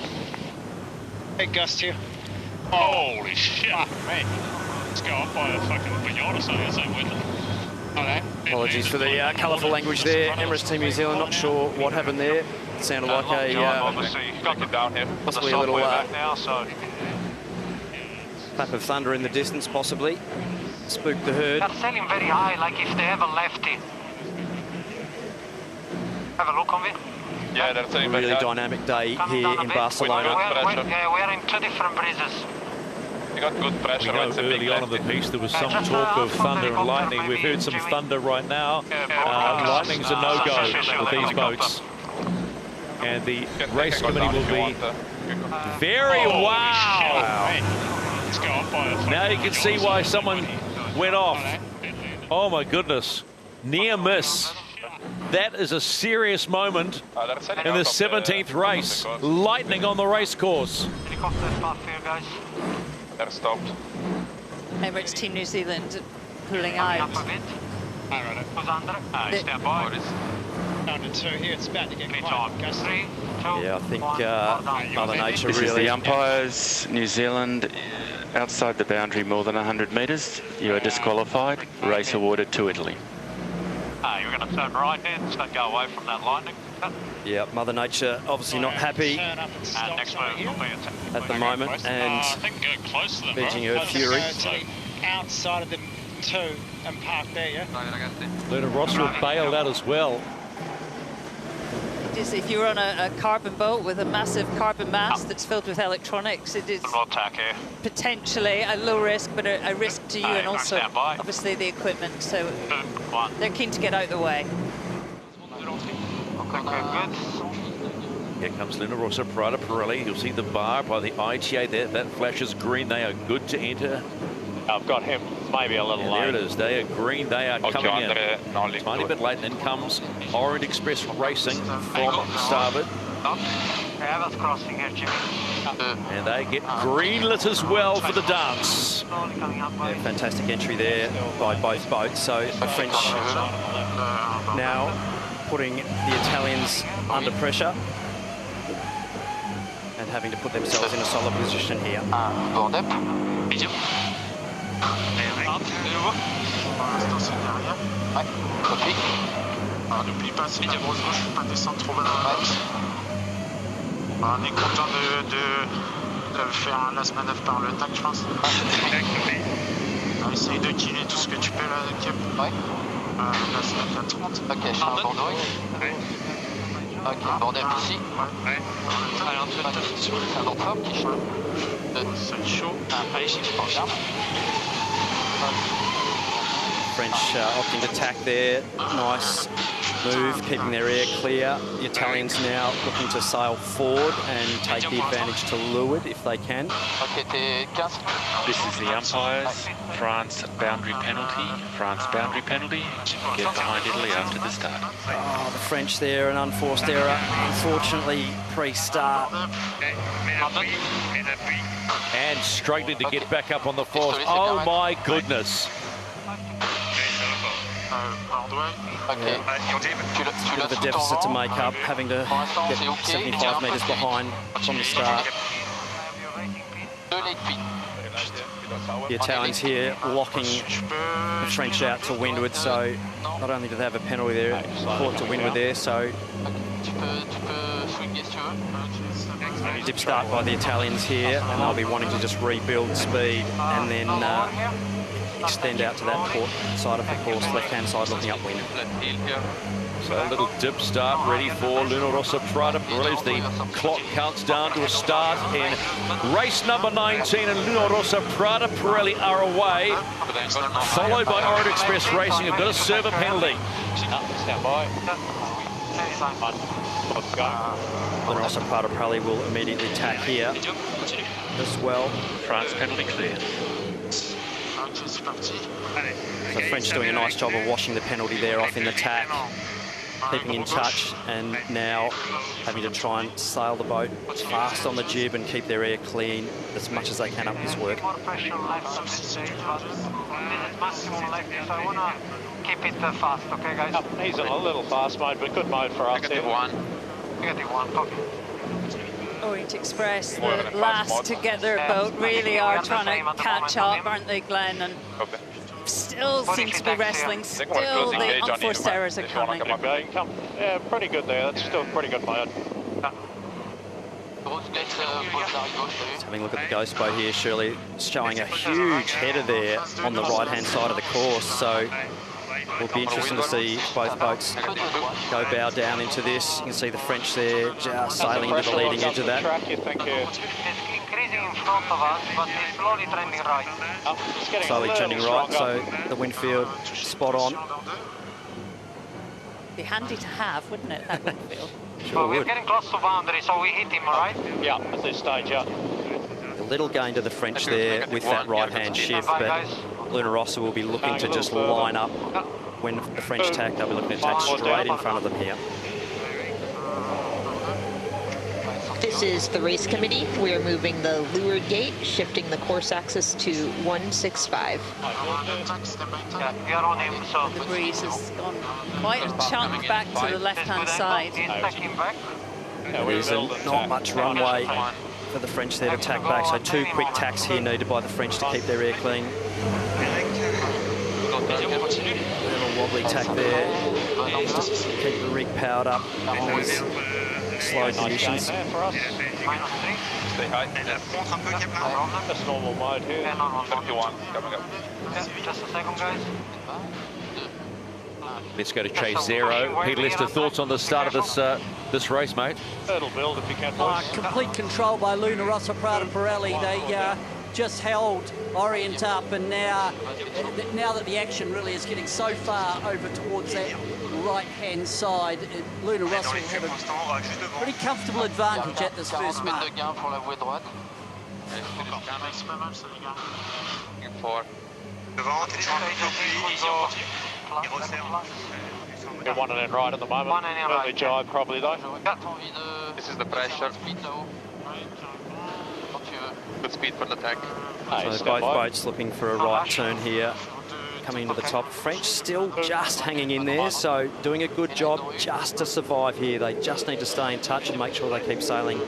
Big gust here. Holy shit! Man, let's go up by a fucking yacht or something. It's like wind. Apologies for the colourful language there. Emirates Team New Zealand, not sure what happened there. It sounded like possibly a little clap of thunder in the distance, possibly. Spooked the herd. They're sailing very high, like if they ever left it. Have a look on it. Yeah, they're sailing really dynamic day here in Barcelona. We're in 2 different breezes. You got good pressure. We know early on in the piece there was some talk of thunder and lightning. We've heard some thunder right now. Lightning's a no-go with these boats. And the race committee will be very wow. Now you can see why someone went off. Oh my goodness. Near miss. That is a serious moment in the 17th race. Lightning on the race course. They're stopped. Emirates Team New Zealand pulling out. Stand by. Down to 2 here, it's about to get quiet. Yeah, I think Mother Nature this really... This is the umpires, New Zealand, outside the boundary more than 100 metres. You are disqualified. Race awarded to Italy. You're going to turn right here, just don't go away from that lightning. Yeah, Mother Nature obviously not happy Next move will be at the moment, and I think go close to them, edging her fury. Outside of the 2 and park there, yeah? Luna Rossa bailed out as well. It is, if you're on a carbon boat with a massive carbon mast that's filled with electronics, it is potentially a low risk, but a risk to you and also obviously the equipment. So they're keen to get out of the way. Here comes Luna Rossa Prada Pirelli. You'll see the bar by the ITA there. That flashes green. They are good to enter. I've got him maybe a little late. There it is. They are green. They are coming in. Tiny bit late. And then comes Orient Express Racing from starboard. Crossing here, Jimmy. And they get green-lit as well for the dance. Yeah, fantastic entry there by both boats. So the French now putting the Italians under pressure and having to put themselves in a solid position here. N'oublie pas, c'est la grosse gauche, faut pas descendre trop bas dans la boxe. On est content de faire un last manœuvre par le tac, je pense. Essaye de killer tout ce que tu peux là, Kep. Ouais. Là, c'est la 430. Ok, je suis un bordeaux. Ok, bordel ici. Ouais. Allez, un peu un bon fort qui chaud. C'est chaud. Allez, je pense. French opting to tack there. Nice move, keeping their air clear. The Italians now looking to sail forward and take the advantage to leeward if they can. This is the umpires. France boundary penalty. France boundary penalty. Get behind Italy after the start. Oh, the French there, an unforced error. Unfortunately, pre-start. And struggling to get back up on the force. Oh my goodness. Yeah. Bit of a deficit to make up, having to get 75 metres behind from the start. The Italians here locking the French out to windward, so not only do they have a penalty there, caught to windward there, so dip start by the Italians here, and they'll be wanting to just rebuild speed and then extend out to that port side of the course, left-hand side looking upwind. So a little dip start ready for Luna Rossa Prada Pirelli as the clock counts down to a start in race number 19, and Luna Rossa Prada Pirelli are away, followed by Orient Express Racing, who've got to serve a penalty. Stand by. Luna Rossa Prada Pirelli will immediately tack here as well. France penalty clear. The French doing a nice job of washing the penalty there off in the tack. keeping in touch, and now having to try and sail the boat fast on the jib and keep their air clean as much as they can up this work. More pressure left at this stage, but this is maximum left, so I want to keep it fast, okay, guys? He's in a little fast mode, but good mode for us. Negative one. Negative one, copy. Orient Express, the last to get their boat, really are trying to catch up, aren't they, Glenn? And still seem to be wrestling, still the unforced errors are coming. Yeah, pretty good there. That's still pretty good mode. Just having a look at the ghost boat here, Shirley, showing a huge header there on the right-hand side of the course. So it'll be interesting to see both boats go bow down into this. You can see the French there just sailing into the leading edge of that. It's increasing in front of us, but it's slowly trending right. Slowly trending right, so the wind field spot on. Be handy to have, wouldn't it, that wind field? Sure we're would. getting close to boundary, so we hit him, right? Yeah, at this stage, yeah. A little gain to the French there with that right-hand shift, but Luna Rossa will be looking to just line up. When the French tack, they'll be looking to tack straight in front of them here. This is the race committee. We are moving the leeward gate, shifting the course axis to 165. Yeah, you're on him, so The breeze has gone quite a chunk back to the left-hand side. There is not much runway for the French there to tack back, so 2 quick tacks here needed by the French to keep their air clean. Little wobbly tack there, just to keep the rig powered up in these slow conditions. Stay high. That's normal mode here. 51, coming up. Just a second, guys. Let's go to chase zero. Peter Lister, thoughts on the start of this race, mate? It'll build if you can, boys. Complete control by Luna Rossa Prada Pirelli. They just held Orient up, and now that the action really is getting so far over towards that right-hand side, Luna Rossa will have a pretty comfortable advantage at this first mark. They're one and in right at the moment. One and in right. Early jibe probably though. This is the pressure. Good speed for the tack. So both boats looking for a right turn here, coming into the top. French still just hanging in there, so doing a good job just to survive here. They just need to stay in touch and make sure they keep sailing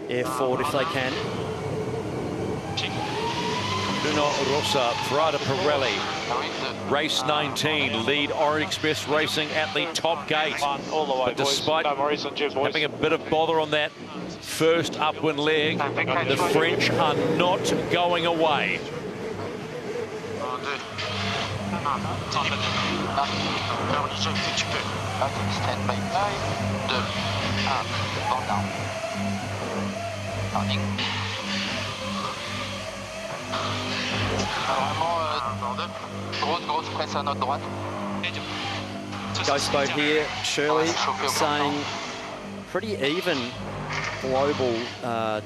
air forward if they can. Luna Rossa Prada Pirelli, race 19, lead Orient Express Racing at the top gate. All the way, but despite having a bit of bother on that first upwind leg, the French are not going away. Ghost boat here, Shirley, saying pretty even global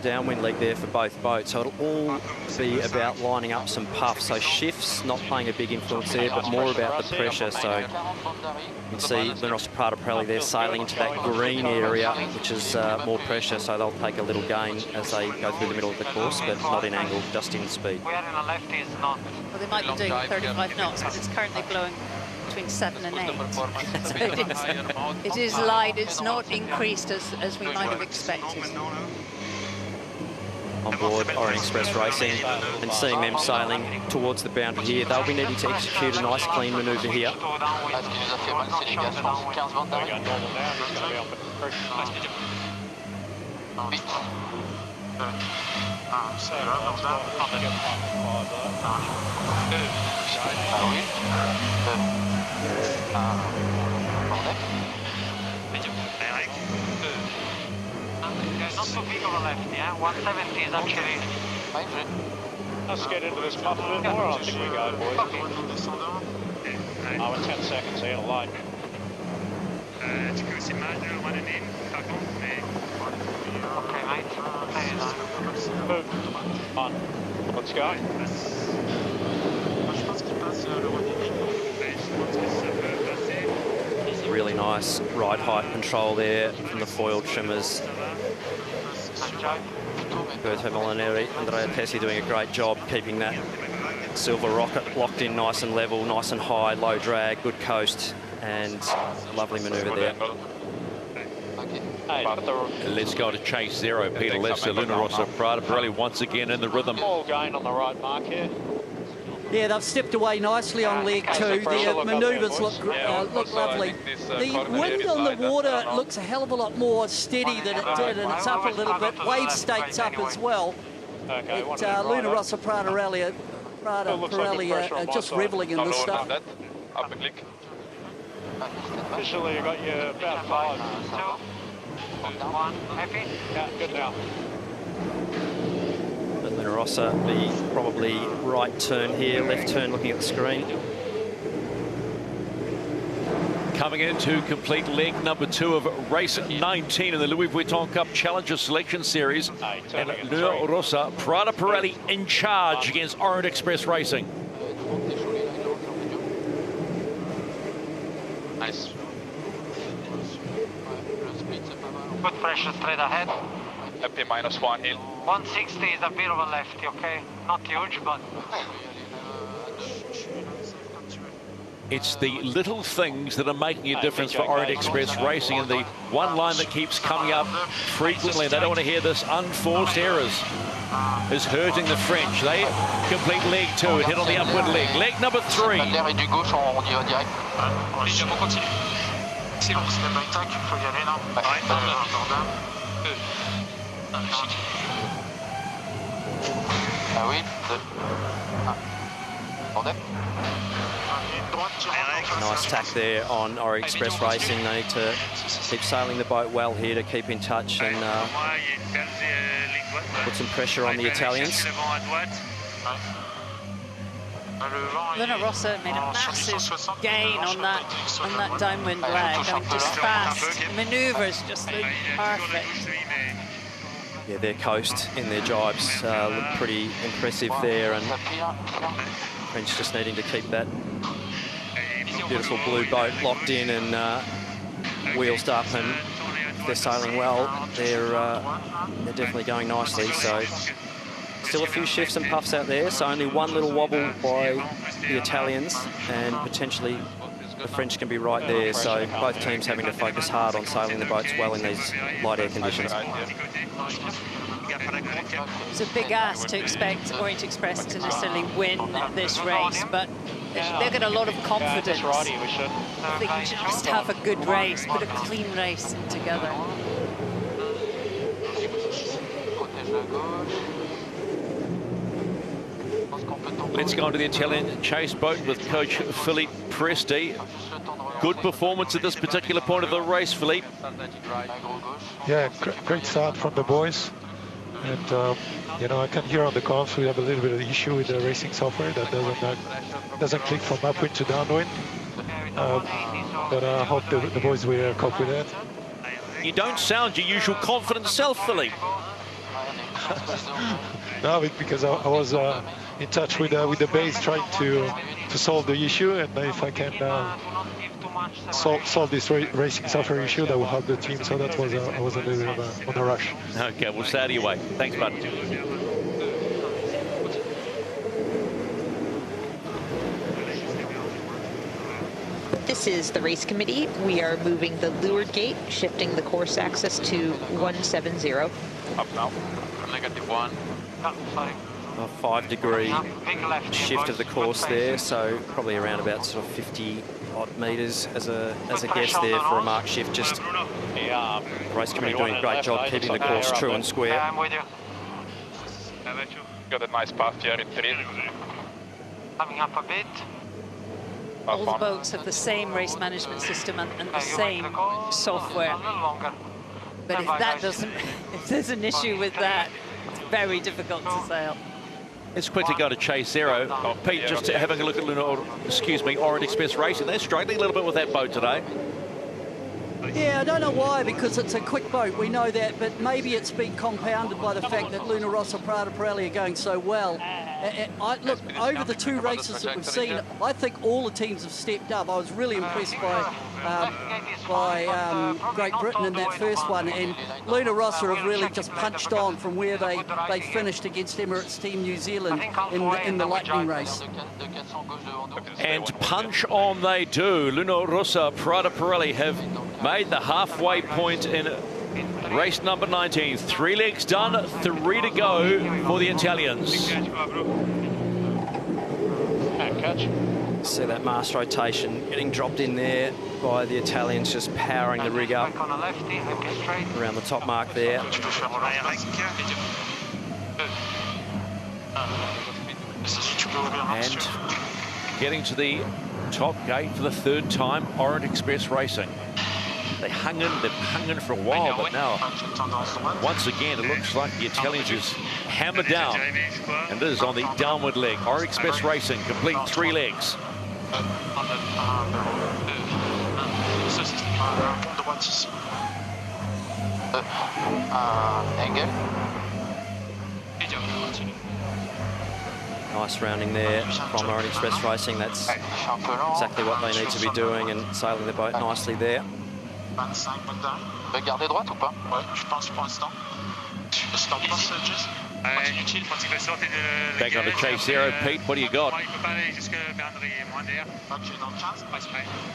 downwind leg there for both boats, so it'll all be about lining up some puffs. So shifts not playing a big influence there, but more about the pressure. So you can see Luna Rossa Prada Pirelli there sailing into that green area, which is more pressure, so they'll take a little gain as they go through the middle of the course, but not in angle, just in speed. We are in a left is not. Well, they might be doing 35 knots, but it's currently blowing between 7 and 8. So it is light, it's not increased as we might have expected. On board Orient Express Racing and seeing them sailing towards the boundary here, they'll be needing to execute a nice clean manoeuvre here. Not too big of a left, yeah? 170 is actually... Let's get into this puff a bit more. I think we go, boys. Oh, we're 10 seconds here, light. Tu peux aussi mal de one and in, par contre, mais... Okay, mate. On. Let's go. Je pense qu'il passe le one-inning. Je pense que ça peut passer. really nice ride height control there from the foil trimmers. Berto Molinari, Andrea Pessi doing a great job keeping that Silver Rocket locked in nice and level, nice and high, low drag, good coast, and lovely manoeuvre there. Let's go to chase zero. Peter Lester, Luna Rossa Prada Pirelli once again in the rhythm. All going on the right mark here. Yeah, they've stepped away nicely on leg two. Their manoeuvres look lovely. The wind on the water looks a hell of a lot more steady than it did, and it's up a little bit. Wave state's up as well. Luna Rossa Prada Pirelli are just reveling in this stuff. Officially, you got you about 5. 2, 1, happy? Yeah, good now. Luna Rossa, the probably right turn here, left turn looking at the screen. Coming into complete leg number 2 of race 19 in the Louis Vuitton Cup Challenger Selection Series. And Luna Rossa Prada Pirelli in charge against Orient Express Racing. Nice. Good pressure straight ahead. Happy -1 hill. 160 is a bit of a lefty, okay? Not huge, but... It's the little things that are making a difference for Orient Express Racing, and the one line that keeps coming up frequently, they don't want to hear this, unforced errors, is hurting the French. They complete leg 2, hit on the upward leg. Leg number 3. C'est bon, c'est le tac, il faut y aller, non? Ah oui. Nice tack there on Orient Express Racing. They need to keep sailing the boat well here to keep in touch and put some pressure on the Italians. Luna Rossa made a massive gain on that downwind leg. I mean, just fast manoeuvres, just look perfect. Yeah, their coast in their jibes look pretty impressive there, and French just needing to keep that beautiful blue boat locked in and wheelsed up, and if they're sailing well, they're definitely going nicely. So still a few shifts and puffs out there, so only one little wobble by the Italians, and potentially the French can be right there. So both teams having to focus hard on sailing the boats well in these light air conditions. It's a big ask to expect Orient Express to necessarily win this race, but they've got a lot of confidence. They can just have a good race, put a clean race together. Let's go on to the Italian chase boat with coach Philippe Presti. Good performance at this particular point of the race, Philippe. Yeah, great start from the boys. And, you know, I can hear on the comms we have a little bit of issue with the racing software that doesn't click from upwind to downwind. But I hope the boys will cope with that. You don't sound your usual confident self, Philippe. No, because I was in touch with the base trying to solve the issue, and if I can solve this racing software issue, that will help the team. So that was I was a little bit on a rush. Okay, we'll stay out of your way. Thanks, bud. This is the race committee. We are moving the leeward gate, shifting the course axis to 170. Up now. -1. A 5-degree shift of the course there, so probably around about sort of 50 odd metres as a guess there for a mark shift. Just the race committee doing a great job keeping the course true and square. I'm with you. Got a nice path here in 3. Coming up a bit. All the boats have the same race management system and the same software. But if that doesn't, if there's an issue with that, it's very difficult to sail. Let's quickly go to chase zero. Pete, just having a look at Orient Express Racing. They're struggling a little bit with that boat today. Yeah, I don't know why, because it's a quick boat, we know that, but maybe it's been compounded by the fact that Luna Rossa Prada Pirelli are going so well. Look, over the 2 races that we've seen, I think all the teams have stepped up. I was really impressed by by Great Britain in that first one, and Luna Rossa have really just punched on from where they finished against Emirates Team New Zealand in the lightning race. And punch on they do. Luna Rossa Prada Pirelli have made the halfway point in race number 19. 3 legs done, 3 to go for the Italians. See that mast rotation getting dropped in there by the Italians, just powering the rig up around the top mark there. And getting to the top gate for the 3rd time, Orient Express Racing. They've hung in for a while, but now, once again, it looks like the Italians is hammered down. And this is on the downward leg. Orient Express Racing, complete 3 legs. Nice rounding there from Orient Express Racing. That's exactly what they need to be doing, and sailing the boat nicely there. Garder droite ou pas? Ouais, je pense pour l'instant. Back on the chase there, Pete. What do you got?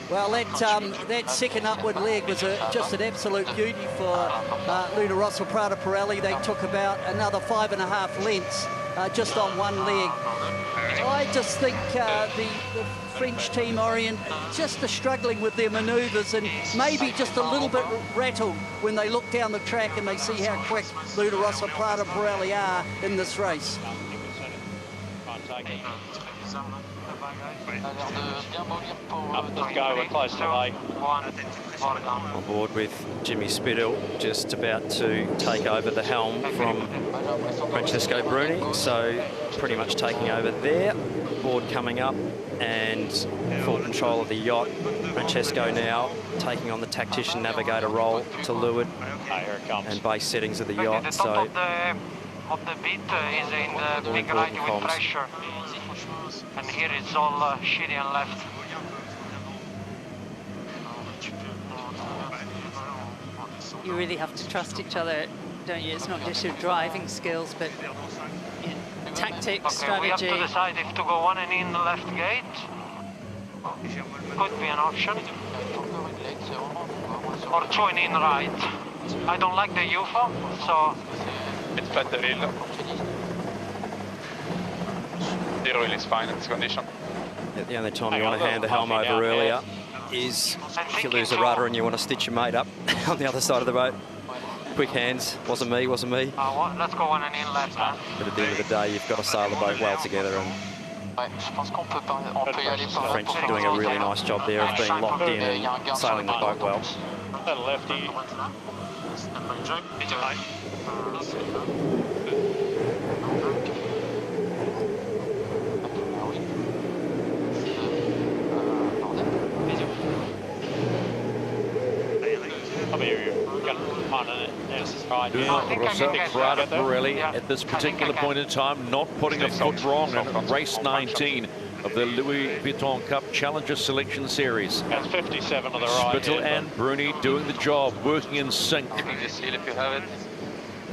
Well, that second upward leg was just an absolute beauty for Luna Rossa Prada Pirelli. They took about another 5.5 lengths just on one leg. I just think the French team Orient just are struggling with their manoeuvres, and maybe just a little bit rattled when they look down the track and they see how quick Luna Rossa Prada Pirelli are in this race. Let's go, we're close to late. On board with Jimmy Spittle, just about to take over the helm from Francesco Bruni, so pretty much taking over there. Board coming up and full control of the yacht. Francesco now taking on the tactician navigator role to leeward and base settings of the yacht. The so top of the beat is in the big right with pressure, and here it's all shitty and left. You really have to trust each other, don't you? It's not just your driving skills, but tactics, strategy. We have to decide if to go on and in the left gate. Could be an option. Or join in right. I don't like the UFO, so... It's flat the wheel. The oil is fine in this condition. The only time you want to hand the helm over earlier is if you lose a rudder and you want to stitch your mate up on the other side of the boat. Quick hands, wasn't me. Let's go on and in left, man. But at the end of the day, you've got to sail the boat well together, and the French are doing a really nice job there of being locked in and sailing the boat well. Lefty. Luna Rossa Prada Pirelli at this particular point in time not putting a foot wrong in race 19 of the Louis Vuitton Cup Challenger Selection Series. That's 57 on the right. Spittle and Bruni doing the job, working in sync.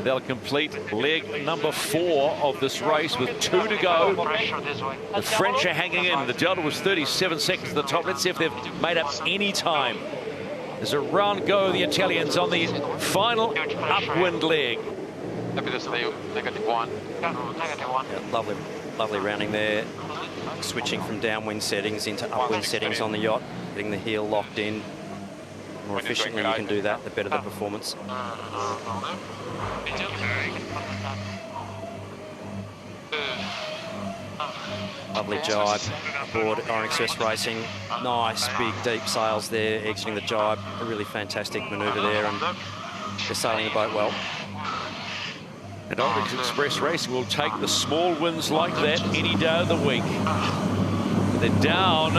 They'll complete leg number 4 of this race with 2 to go. The French are hanging in. The delta was 37 seconds at the top. Let's see if they've made up any time. There's a round go of the Italians on the final upwind leg. Lovely rounding there. Switching from downwind settings into upwind settings on the yacht. Getting the heel locked in. The more efficiently you can do that, the better the performance. Lovely jibe aboard Orient Express Racing. Nice big deep sails there, exiting the jibe. A really fantastic manoeuvre there, and they're sailing the boat well. And Orient Express Racing will take the small wins like that any day of the week. They're down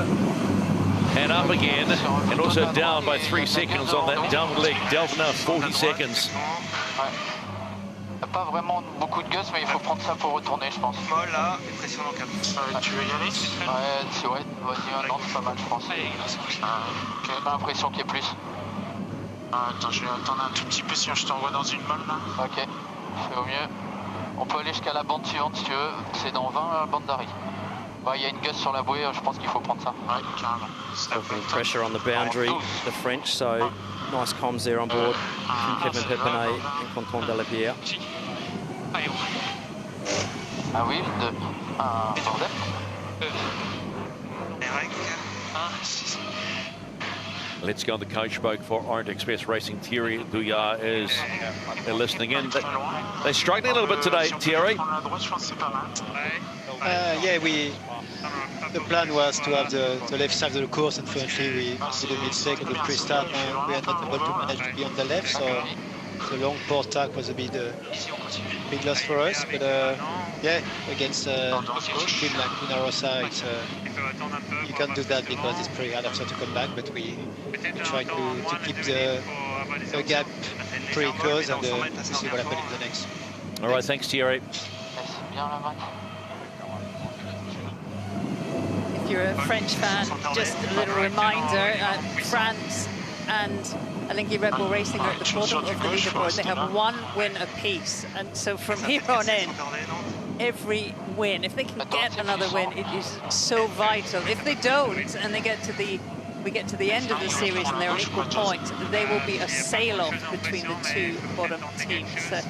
and up again, and also down by 3 seconds on that downward leg. Delta now 40 seconds. Pas vraiment beaucoup de guts, mais il faut prendre ça pour retourner, je pense. Molle là, et pression en cap. Tu veux y aller? Ouais, vas-y, non, c'est pas mal, je pense. J'ai pas l'impression qu'il y ait plus. Attends, je vais attendre un tout petit peu, sinon je t'envoie dans une molle là. Ok, c'est au mieux. On peut aller jusqu'à la bande suivante si tu veux, c'est dans 20 bandes d'arrêt. Il y a une gus sur la bouée, je pense qu'il faut prendre ça. Ouais, carrément. Pressure on the boundary, the French, so nice comms there on board from Kevin Pepinay and Quentin Delapierre. Ah oui, bordel. Let's go on the coach boat for Orient Express Racing. Thierry Gouillard is listening in. They're struggling a little bit today, Thierry. Yeah, the plan was to have the left side of the course. Unfortunately, we did a mistake at the pre-start. We are not able to manage to be on the left, so the long port tack was a big loss for us. But yeah, against a team like Luna Rossa, you can't do that because it's pretty hard after to come back. But we try to keep the gap pretty close and see what happens in the next. All right, thanks, Thierry. If you're a French fan, just a little reminder, France and Alinghi Red Bull Racing are at the bottom of the leaderboard. They have one win apiece, and so from here on in, every win, if they can get another win, it is so vital. If they don't, and we get to the end of the series and they're on equal points, there will be a sail-off between the two bottom teams. So,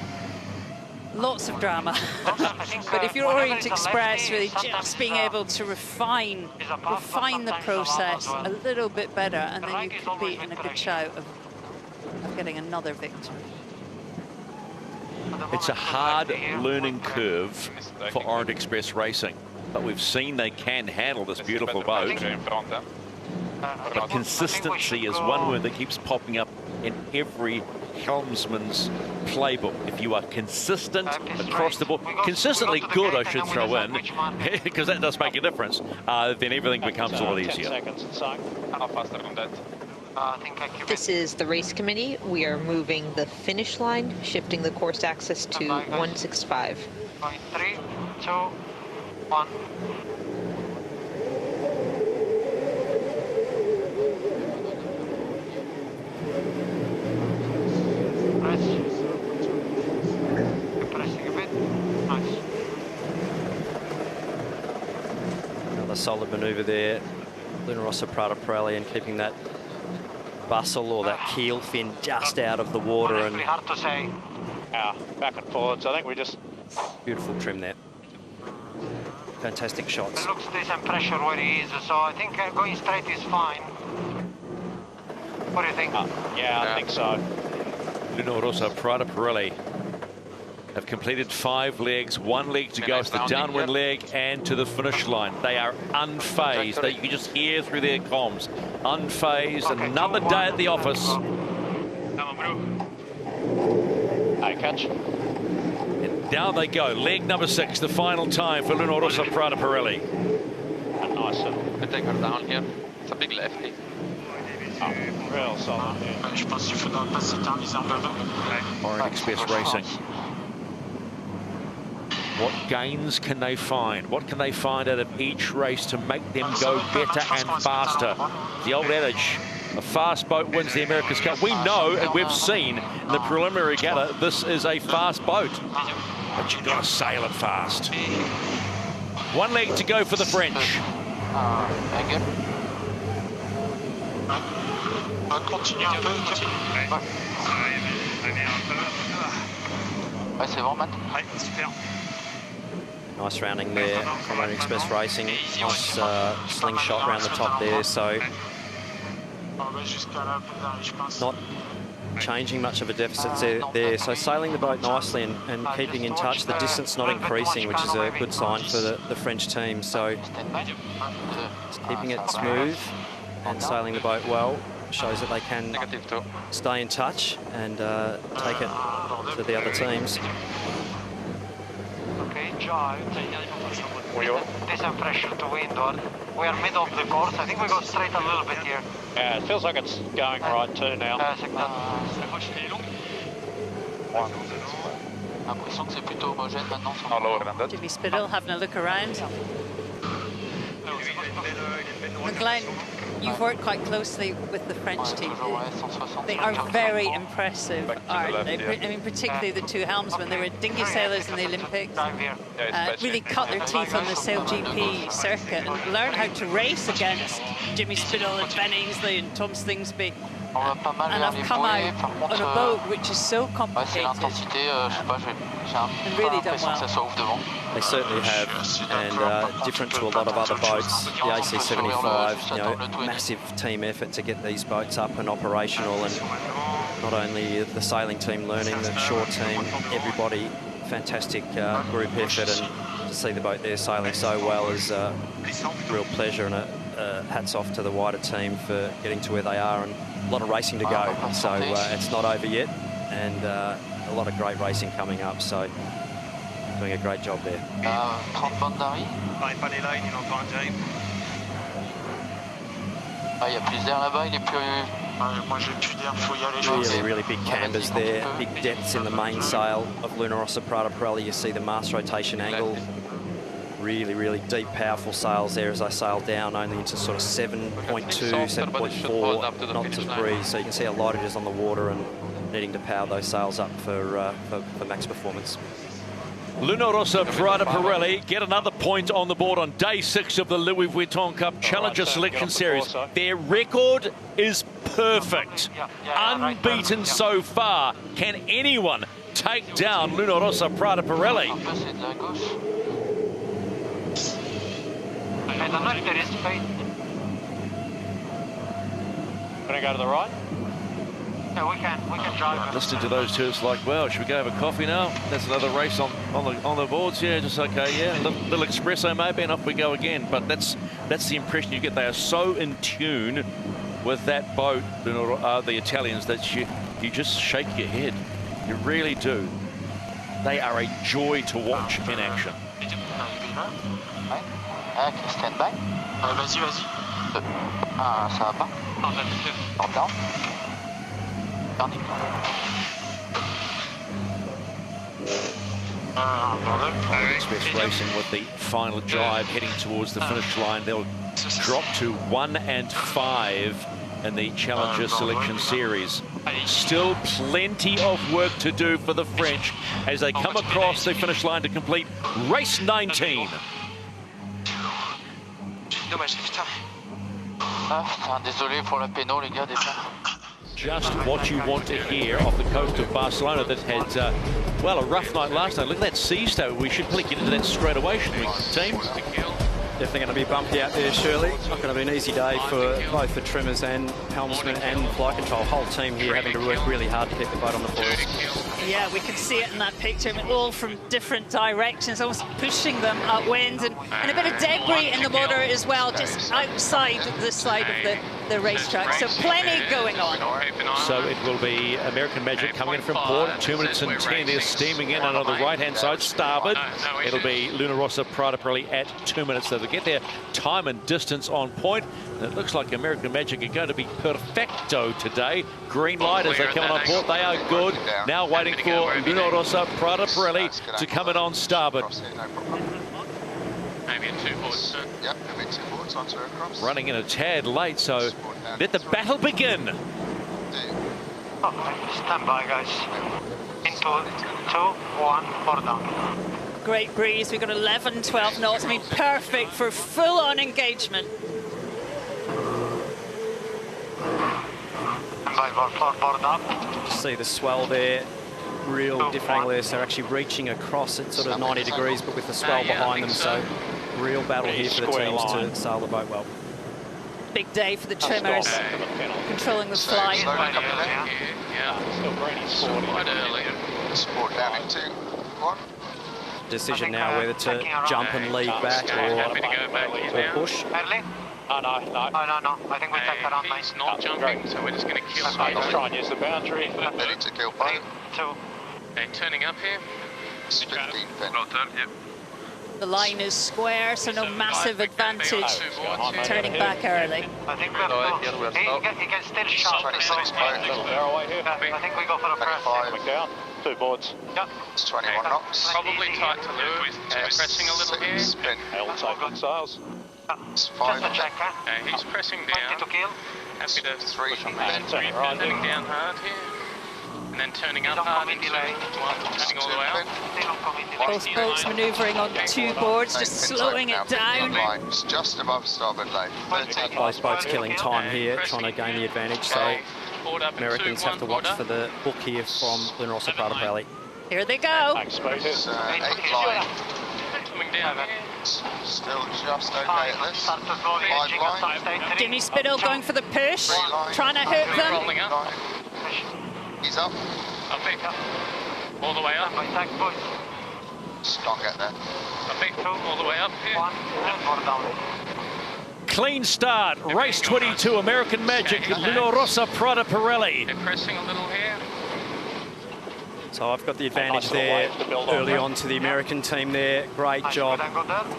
lots of drama. But if you're Orient Express, really just being able to refine the process a little bit better, and then you could be in a good shout of getting another victory. It's a hard learning curve for Orient Express Racing, but we've seen they can handle this beautiful boat. But consistency is one word that keeps popping up in every helmsman's playbook. If you are consistent across the board, consistently good, I should throw in, because that does make a difference, then everything becomes a lot easier. This is the race committee. We are moving the finish line, shifting the course axis to 165. 3, 2, 1. Another solid manoeuvre there. Luna Rossa Prada Pirelli, and keeping that bustle or that keel fin just out of the water. And hard to say. Yeah, back and forwards. I think we just... Beautiful trim there. Fantastic shots. It looks decent pressure where he is, so I think going straight is fine. What do you think? Yeah, I think so. Luna Rossa Prada Pirelli have completed 5 legs, 1 leg to go to the downwind leg and to the finish line. They are unfazed. You can just hear through their comms. Unfazed. Another day at the office. Hey, catch. And down they go. Leg number 6, the final time for Luna Rossa Prada Pirelli. Nice. We take her down here. It's a big lefty. Oh, real solid. Je pense qu'il faudra pas s'éterniser en bavard. Orient Express Racing. What gains can they find? What can they find out of each race to make them go better and faster? The old adage, a fast boat wins the America's Cup. We know and we've seen in the preliminary regatta, this is a fast boat. But you've got to sail it fast. 1 leg to go for the French. Continue un peu. Ouais, c'est bon, Matt. Ouais, super. Nice rounding there from Orient Express Racing. Nice slingshot around the top there. So not changing much of a deficit there. So sailing the boat nicely and keeping in touch. The distance not increasing, which is a good sign for the French team. So just keeping it smooth and sailing the boat well shows that they can stay in touch and take it to the other teams. Okay, drive. Decent pressure to windward. We are middle of the course. I think we go straight a little bit here. Yeah, it feels like it's going right too now. Jimmy Spittle having a look around. McGlenn, you've worked quite closely with the French team. They are very impressive, aren't they? I mean, particularly the two helmsmen. They were dinghy sailors in the Olympics. Really cut their teeth on the SailGP circuit and learned how to race against Jimmy Spittle and Ben Ainsley and Tom Stingsby. And I've come out on a boat which is so complicated and really done well. They certainly have, and different to a lot of other boats, the AC-75, you know, massive team effort to get these boats up and operational, and not only the sailing team learning, the shore team, everybody, fantastic group effort, and to see the boat there sailing so well is a real pleasure, and hats off to the wider team for getting to where they are, and a lot of racing to go, so it's not over yet, and a lot of great racing coming up, so doing a great job there. Really big cambers there, big depths in the mainsail of Luna Rossa Prada Pirelli. You see the mast rotation angle. Really deep, powerful sails there as I sail down only into sort of 7.2, 7.4 knots of breeze. So you can see how light it is on the water and needing to power those sails up for max performance. Luna Rossa Prada Pirelli get another point on the board on day 6 of the Louis Vuitton Cup Challenger Selection Series. Their record is perfect, unbeaten so far. Can anyone take down Luna Rossa Prada Pirelli? I don't know if there is space. Gonna go to the right? Yeah, we can drive. Listening to those two, it's like, well, should we go have a coffee now? That's another race on the boards. Yeah, just okay. Yeah, little espresso maybe, and off we go again. But that's the impression you get. They are so in tune with that boat, the Italians, that you just shake your head. You really do. They are a joy to watch in action. Stand by. Vas-y. Ça va pas? Port down. Express Racing with the final drive heading towards the finish line. They'll drop to 1 and 5 in the Challenger Selection Series. Still plenty of work to do for the French as they come across the finish line to complete race 19. Désolé pour la péno, les gars, déjà. Just what you want to hear off the coast of Barcelona that had, well, a rough night last night. Look at that sea stow. We should probably get into that straight away, shouldn't we, team? Definitely going to be bumpy out there, Shirley. Not going to be an easy day for both the trimmers and helmsmen and flight control. Whole team here having to work really hard to keep the boat on the foils. Yeah, we can see it in that picture, all from different directions, almost pushing them upwind, and a bit of debris in the water as well, just outside the side of the racetrack. So plenty going on. So it will be American Magic coming in from port, 2 minutes and 10. They're steaming in on the right-hand side, starboard. It'll be Luna Rossa Prada Pirelli at 2 minutes. They'll get their time and distance on point. And it looks like American Magic are going to be perfecto today. Green light as they come on port. They are good. Now waiting for Luna Rossa Prada Pirelli to come in on starboard. Maybe in 2 ports. Yep, maybe 2 ports onto across. Running in a tad late, so let the battle begin. Stand by, guys. Into 2, 1, port down. Great breeze. We've got 11, 12 knots. I mean, perfect for full-on engagement. Port down. Just see the swell there. Real different angle there, so they're actually reaching across at sort of 90 degrees, but with the swell behind them, so real battle here for the teams to sail the boat well. Big day for the trimmers, controlling the flight. Sport down in 2, 1. Decision now whether to jump and lead back or push. No. I think we take that on, mate. It's not jumping, so we're just going to kill. Let's try and use the boundary. Ready to kill boat. 2. Okay, turning up here. 15 pin. Well done, yep. The line is square, so no massive advantage turning back early. I think we have to, he can still shut. I think we go for a press. Coming down. 2 boards. Yep. It's 21 knots. Probably tight to Louis. Pressing a little here. Spin. I'll take good sails. It's 5. Just a check, huh? He's pressing down. 20 to kill. Happy to 3. turning down hard here. And then turning up hard into turning all the way up. Both boats manoeuvring on 2 boards, just slowing it down. It's just above starboard line. 13. Both boats killing time here, trying to gain the advantage. So Americans have to watch for the hook here from Luna Rossa Prada Pirelli. Here they go. It's 8 line. Coming down here. Still just okay at this. 5 line. Jimmy Spittle going for the push, trying to hook them. Rolling up. He's up. Up it. All the way up. Just can't get there. Up it. All the way up here. Clean start, race 22, American Magic, Luna Rossa Prada Pirelli. They're pressing a little here. So I've got the advantage there early on to the American team there. Great job,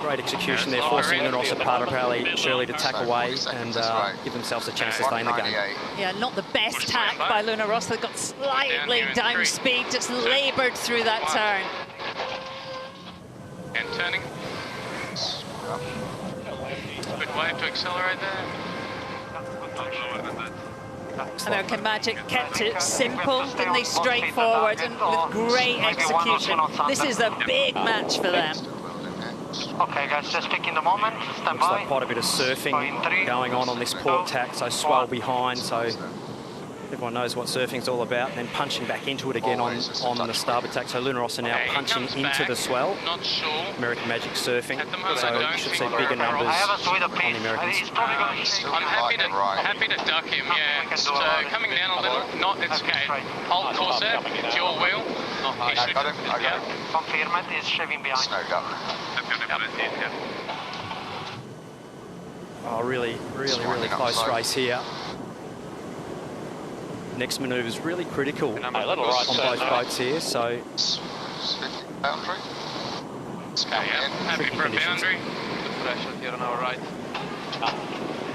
great execution there, forcing Luna Rossa Prada Pirelli surely to tack away and give themselves a chance to stay in the game. Yeah, not the best tack by Luna Rossa. Got slightly down speed, just laboured through that turn. And turning. Good way to accelerate there. American Magic kept it simple, didn't they? Straightforward and with great execution. This is a big match for them. Okay, guys, just picking the moment. Stand Looks by. like quite a bit of surfing going on this port tack, so swell behind, so everyone knows what surfing's all about, and then punching back into it again on the starboard tack. So Luna Rossa now punching into the swell. Not sure. American Magic surfing, so you should see bigger numbers on the Americans. I'm happy to duck him, yeah. So coming down a little, it's okay. Hold course there, it's your wheel. He should, I got it. Confirm it, he's shaving behind. Snowed up. Oh, really close race here. Next manoeuvre is really critical on both boats here, so... Boundary. Happy for a boundary. Good pressure here on our right.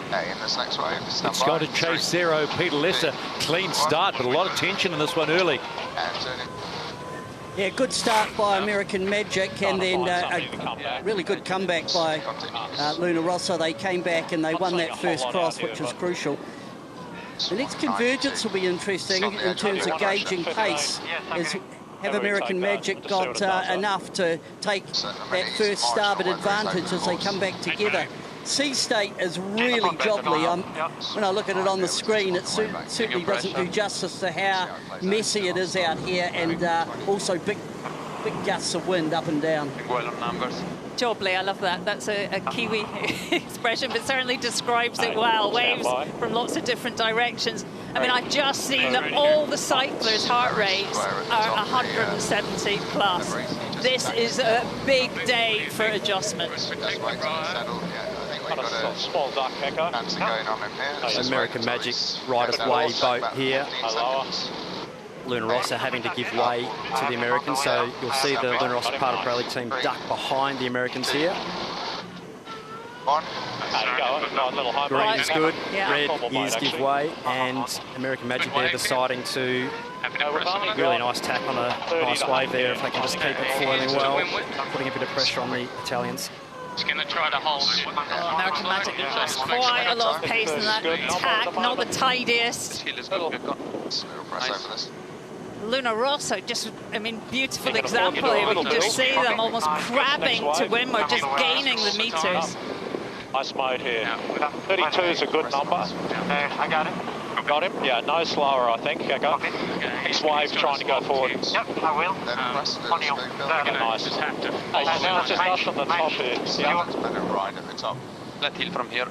Okay, in this next wave, It's going to chase 0, Peter Lesser. Clean start, but a lot of tension in this one early. And turning. Yeah, good start by American Magic, and then a really good comeback by Luna Rossa. They came back and they won that first cross, which was crucial. The next convergence will be interesting in terms of gauging pace. Have American Magic got enough to take that first starboard advantage as they come back together? Sea state is really jobbly. When I look at it on the screen, it certainly doesn't do justice to how messy it is out here, and also big gusts of wind up and down. Jobbly, I love that. That's a Kiwi expression, but certainly describes it well. Waves from lots of different directions. I mean, I've just seen that all the cyclers' heart rates are 170 plus. This is a big day for adjustment. Small dark echo. American Magic right of way boat here. Luna Rossa having to give way to the Americans, so you'll see the Luna Rossa Prada Pirelli team duck behind the Americans here. Green is good, red is give way, and American Magic there deciding to really nice tack on a nice wave there if they can just keep it foiling well, putting a bit of pressure on the Italians. He's going to try to hold it. American Magic has quite a lot of pace in that tack, not the tidiest. Luna Rossa, just, I mean, beautiful example here. We can just see them almost crabbing to windward, just gaining the meters. Nice mode here. 32 is a good number. I got him. Got him? Yeah, no slower, I think. Okay. This wave trying to go forward. Yep, I will. On you. Nice. Hey, now just us on the top here. Yeah, it's better right at the top. Let hill from here.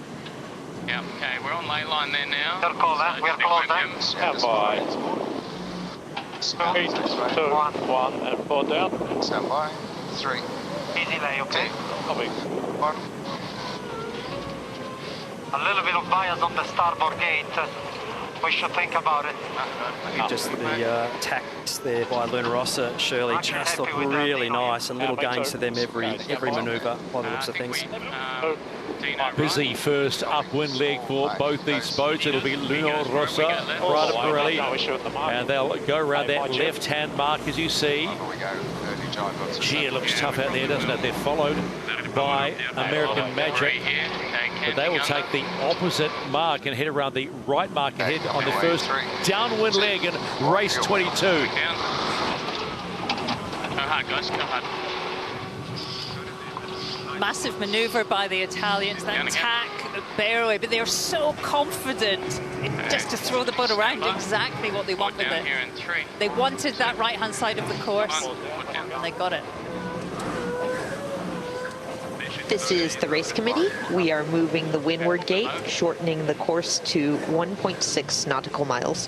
Yeah, okay, we're on lane line there now. They're close, we're close. Stand by. 3, 2, 1, and 4 down. Stand by. 3. Easy lay, okay? Copy. 1. A little bit of bias on the starboard gate. we should think about it. Just the attacks there by Luna Rossa, Shirley, just look really nice, and little gains to them every manoeuvre by the looks of things. Busy first upwind leg for both these boats. It'll be Luna Rossa Prada Pirelli, and they'll go around that left-hand mark as you see. Gee, it looks tough out there, doesn't it? They're followed by American Magic, but they will take the opposite mark and head around the right mark ahead on the first downwind leg in race 22. Go hard, guys, go hard. Massive manoeuvre by the Italians, that tack barely, but they're so confident just to throw the boat around exactly what they want with it. They wanted that right-hand side of the course, and they got it. This is the race committee. We are moving the windward gate, shortening the course to 1.6 nautical miles.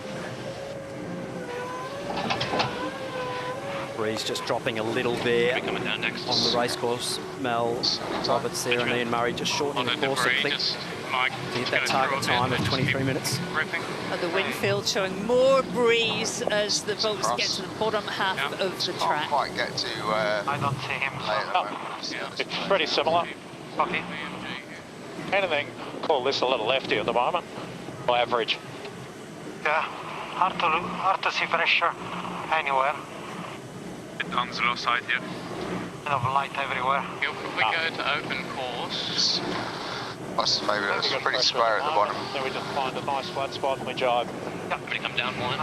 Breeze just dropping a little there on the racecourse. Mel Roberts there and Ian Murray just shortening the course a click to hit that target time of 23 minutes. The wind field showing more breeze as the boats get to the bottom half of the track. Quite get to. I don't see him. It's pretty similar. Okay. Anything, call this a little lefty at the moment, or average. Yeah, hard to see pressure anywhere. On the low side here. Bit of light everywhere. If we go to open course. Maybe it's pretty square at the bottom. Then we just find a nice flat spot and we jibe. I'm going to come down one.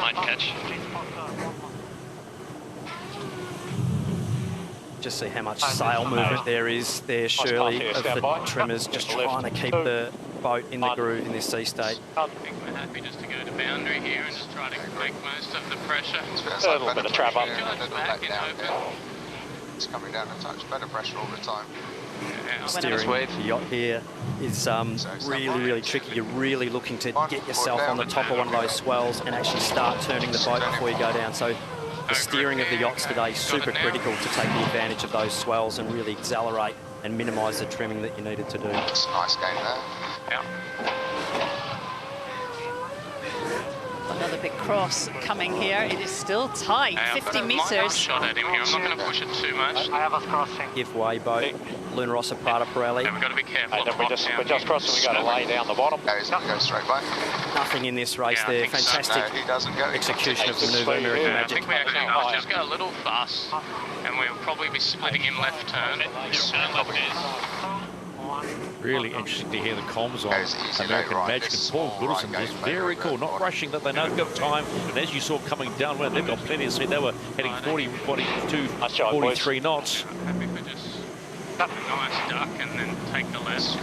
Might catch. Just see how much sail movement there is there, Shirley, of the trimmers just trying to keep the boat in the groove in this sea state. I think we're happy just to go to boundary here and just try to make most of the pressure. A little bit of trap up. It's coming down a touch, better pressure all the time. Steering the yacht here is really tricky. You're really looking to get yourself on the top of one of those swells and actually start turning the boat before you go down. So the steering of the yachts today is super critical to take the advantage of those swells and really accelerate and minimise the trimming that you needed to do. It's a nice game there. Yeah. Another big cross coming here. It is still tight, 50 metres. Shot at him here. I'm not going to push it too much. I have us crossing. Give way boat, Luna Rossa Prada Pirelli. Yeah, we've got to be careful. And then we're just crossing, we've got to lay down the bottom. He's going to go straight back. Nothing in this race there. Fantastic execution of the manoeuvre, American I Magic. think we actually I'll just go a little fast, and we'll probably be splitting in left turn. Really interesting to hear the comms on American Magic and Paul Goodison. Just very cool, not rushing, that they know they've got time. And as you saw coming downwind, they've got plenty of speed. They were heading 40, 42, 43 knots. Happy for just a nice duck and then take the left.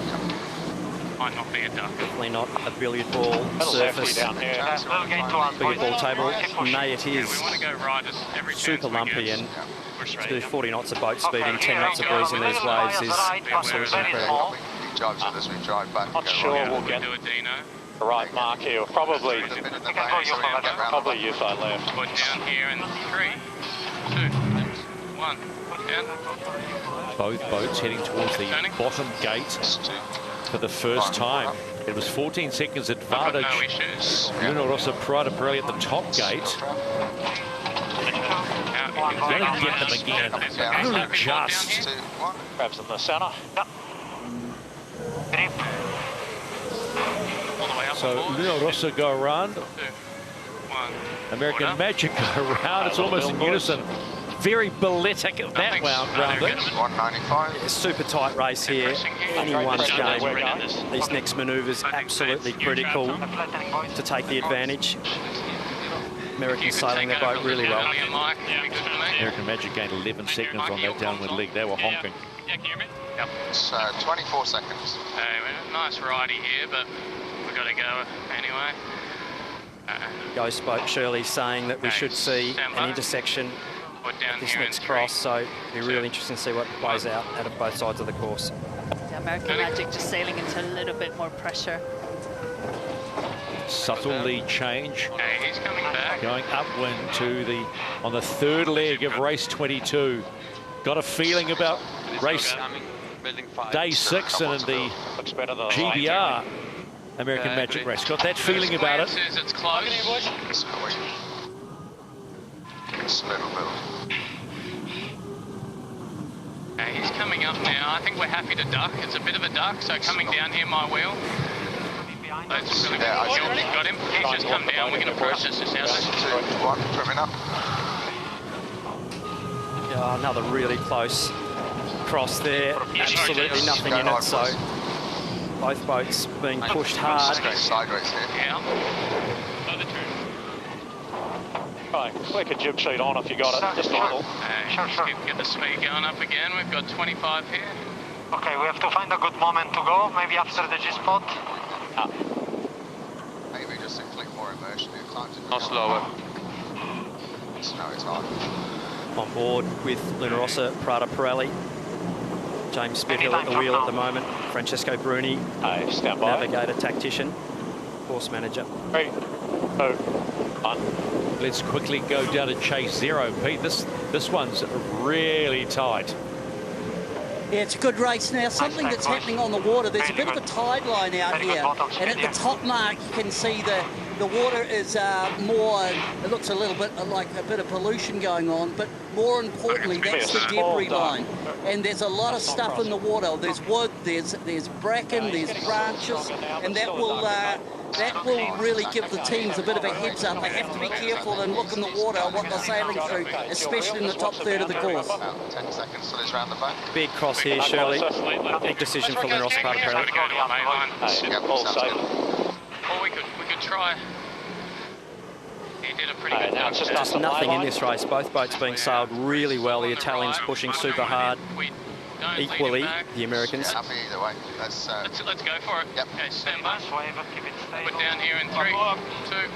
Might not be a duck. Definitely not a billiard ball surface. Billiard ball table, nay it is. We want to go right every Super lumpy, and to do 40 knots of boat speed and 10 knots of breeze in these waves is absolutely incredible. Jibes with us, we drive back. Not sure we'll get the right mark here. Probably you side left. Put down here in 3, 2, 1. Down. Both boats heading towards the bottom gate for the first time. It was 14 seconds advantage. Luna Rossa Prada Pirelli at the top gate. Going to get them again. Only just. Grabs in the centre. So Luna Rossa go around. American Magic go around. It's almost in unison. Very balletic that round. 195. Super tight race here. Anyone's game. These next manoeuvres absolutely critical to take the advantage. Americans sailing their boat really well. American Magic gained 11 seconds on that downwind leg. They were honking. Yeah, can you hear me? Yep. It's 24 seconds. Nice righty here, but we've got to go anyway. Ghost boat Shirley saying that we should see an intersection at this next cross, so it'll be really interesting to see what plays out of both sides of the course. The American Magic just sailing into a little bit more pressure. Subtle lead change. He's coming back. Going upwind to on the third leg of race 22. Got a feeling about race day 6 and the GBR. American Magic race. Got that feeling about it. It's close. Okay, he's coming up now. I think we're happy to duck. It's a bit of a duck, so coming down here, my wheel. That's really good. Got him. He's just come down. We're going to process this out. Yeah, another really close cross there. Absolutely nothing in it, so both boats being pushed hard. Yeah. Right, flick a jib sheet on if you got it, just a little. Get the speed going up again. We've got 25 here. Okay, we have to find a good moment to go, maybe after the G-spot. Maybe just a click more immersion. Not slower. No, it's hard. On board with Luna Rossa Prada Pirelli. James Spithill at the wheel at the moment. Francesco Bruni, navigator, tactician, course manager. 3, 2, 1. Let's quickly go down to chase 0, Pete. This one's really tight. Yeah, it's a good race now. Something that's happening on the water, there's a bit of a tide line out here, and at the top mark you can see the water is more, it looks a little bit like a bit of pollution going on, but more importantly that's the debris line, and there's a lot of stuff in the water. There's wood, there's bracken, there's branches, and that will really give the teams a bit of a heads up. They have to be careful and look in the water what they're sailing through, especially in the top third of the course. 10 seconds till it's round the back. Big cross here, Shirley. Big decision for Luna Rossa Prada Pirelli. Or we could try. He did a pretty good job. Just nothing in this race. Both boats being sailed really well. The Italians pushing super hard. Equally, the Americans. Yeah, happy either way. Let's go for it. Yep. Okay, stand by. We're down here in 3, 2,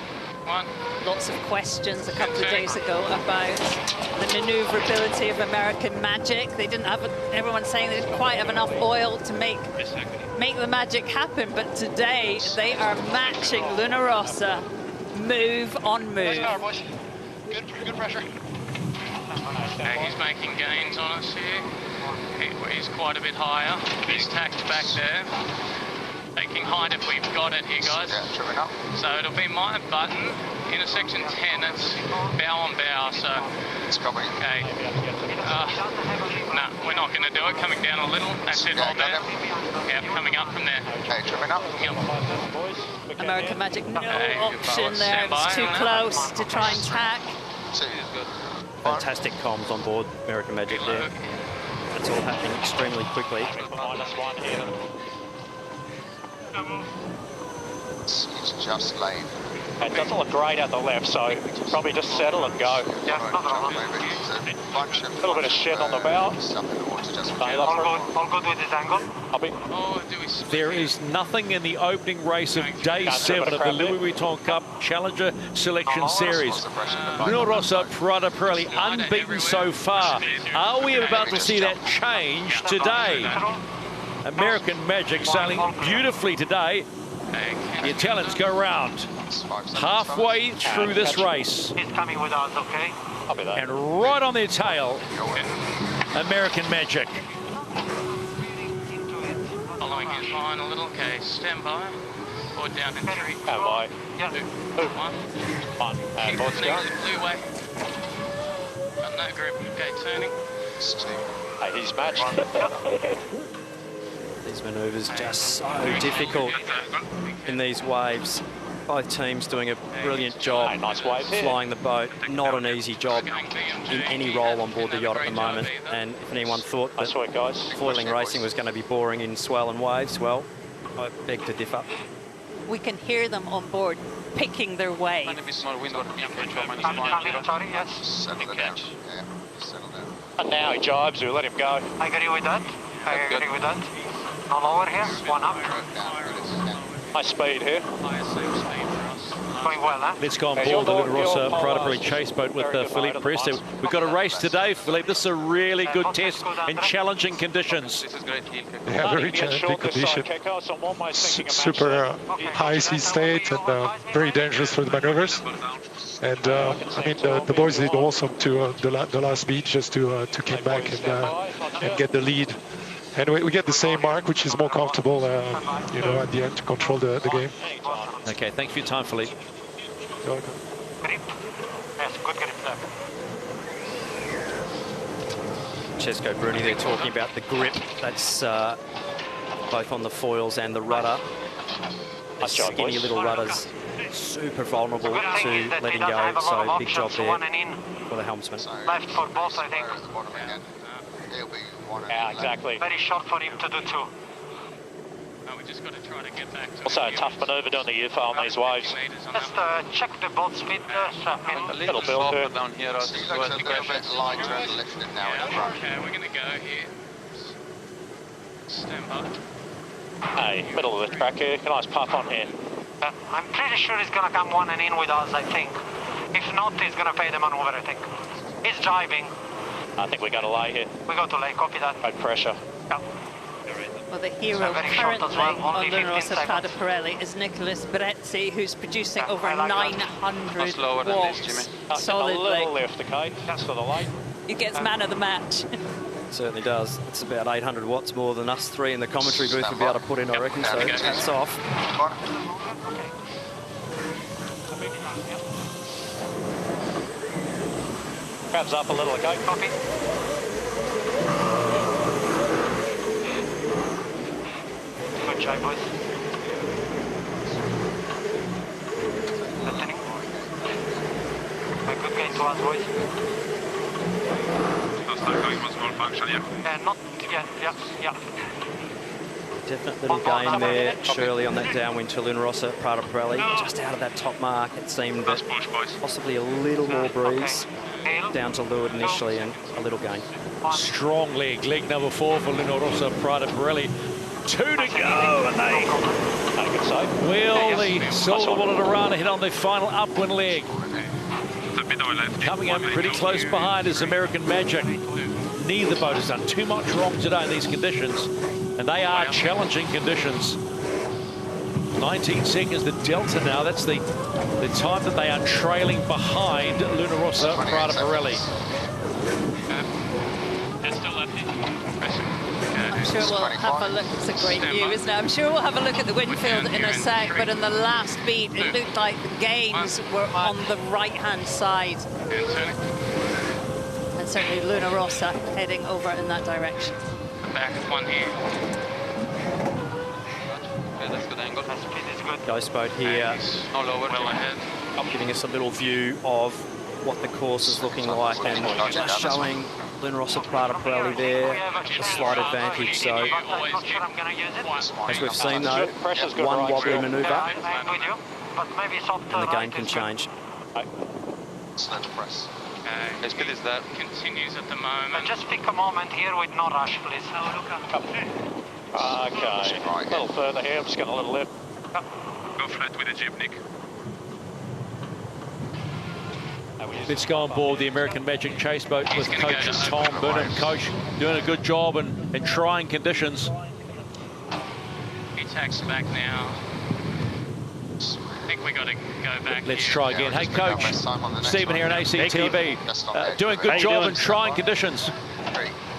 1. Lots of questions a couple of days ago about the maneuverability of American Magic. They didn't have, everyone saying they didn't quite have enough oil to make the magic happen, but today they are matching Luna Rossa move on move. Good pressure. Okay, he's making gains on us here. He's quite a bit higher. He's tacked back there. Taking height if we've got it here, guys. So it'll be my button. Intersection 10, it's bow on bow, so... Okay. No, we're not going to do it. Coming down a little. That's it, hold there. Yeah, coming up from there. Okay, trimming up. Yep. American Magic, no option there. It's too close to try and tack. Fantastic comms on board American Magic there. It's all happening extremely quickly. It's just lane. It doesn't look great at the left, so probably just settle and go. Yeah, a little bit of shed on the bow. All good with this angle? There is nothing in the opening race of day 7 of the Louis Vuitton Cup Challenger Selection Series. Luna Rossa Prada Pirelli unbeaten so far. Are we about to see that change today? American Magic sailing beautifully today. The Italians go round halfway through this race. He's coming with us, okay? And right on their tail, American Magic. Following his line a little. Okay, stand by. Board down in 3, 4, 2, 1. And board's going. Blue way. Got no grip. Okay, turning. Hey, he's matched. These manoeuvres just so difficult in these waves. Both teams doing a brilliant job flying the boat. Not an easy job in any role on board the yacht at the moment. And if anyone thought that foiling racing was going to be boring in swell and waves, well, I beg to differ. We can hear them on board picking their way. And now he jibes, we'll let him go. I agree with that. No lower here, 1 up. High speed here. Going well, huh? Let's go on board the Luna Rossa Prada Pirelli chase boat with Philippe Prest. We've got a race today, Philippe. This is a really good test in challenging conditions. Yeah, very challenging condition. Super high sea state and very dangerous for the maneuvers. And I mean, the boys did awesome to the last beach just to come back and get the lead. And we get the same mark, which is more comfortable, you know, at the end to control the game. Okay, thanks for your time, Philippe. You're welcome. Yes, good grip there. Cesco Bruni there talking about the grip. That's both on the foils and the rudder. The skinny little rudders, super vulnerable to letting go. So big job there for the helmsman. Left for both, I think. Yeah, exactly. Very short for him to do too. We just got to try to get back to Also a tough manoeuvre doing the UFO on these waves. Just check the boat speed. A little build down here. Looks a bit lighter and lifted now in the front. Okay, we're going to go here. Stand by. Hey, middle of the track here. Nice puff on here. I'm pretty sure he's going to come one and in with us, I think. If not, he's going to pay the maneuver, I think. He's driving. I think we got to lay here. We got to lay, copy that. High pressure. Yeah. Well, the hero currently on Luna Rossa Prada Pirelli is Nicholas Brezzi, who's producing over 900 watts solidly. A little lift, okay? That's for the light. He gets man of the match. Certainly does. It's about 800 watts more than us three in the commentary booth would be able to put in, I reckon, so hats off. Crabs up a little, okay? Copy. Good job, boys. Listening. A good game to us, boys. Not yet, yeah. Definite little gain there, Shirley, on that downwind to Luna Rossa Prada Pirelli. Just out of that top mark, it seemed that possibly a little more breeze down to leeward initially and a little gain. Strong leg number 4 for Luna Rossa Prada Pirelli. 2 to go, and they wheel the silver bullet around and hit on the final upwind leg. Coming up pretty close behind is American Magic. Neither boat has done too much wrong today in these conditions, and they are challenging conditions. 19 seconds the delta now. That's the time that they are trailing behind Luna Rossa Prada Pirelli. I'm sure we'll have a look. It's a great view, isn't it? I'm sure we'll have a look at the wind field in a sec, but in the last beat, it looked like the gains were on the right-hand side. And certainly Luna Rossa heading over in that direction. Back one here. Ghost boat here, giving us a little view of what the course is looking like, and just showing Luna Rossa Prada Pirelli there a slight advantage. So as we've seen though, one wobbly manoeuvre and the game can change. As good as that. Continues at the moment. Just pick a moment here with no rush, please. Okay, a little further here. I'm just going to let it lift. Go flat with the jib, Nick. Let's go on board the American Magic chase boat with Coach Tom Burnham. Coach doing a good job in trying conditions. He tacks back now. I think we got to go back. Let's try again. Hey, Coach. Stephen here on ACTV. Doing a good job in trying conditions.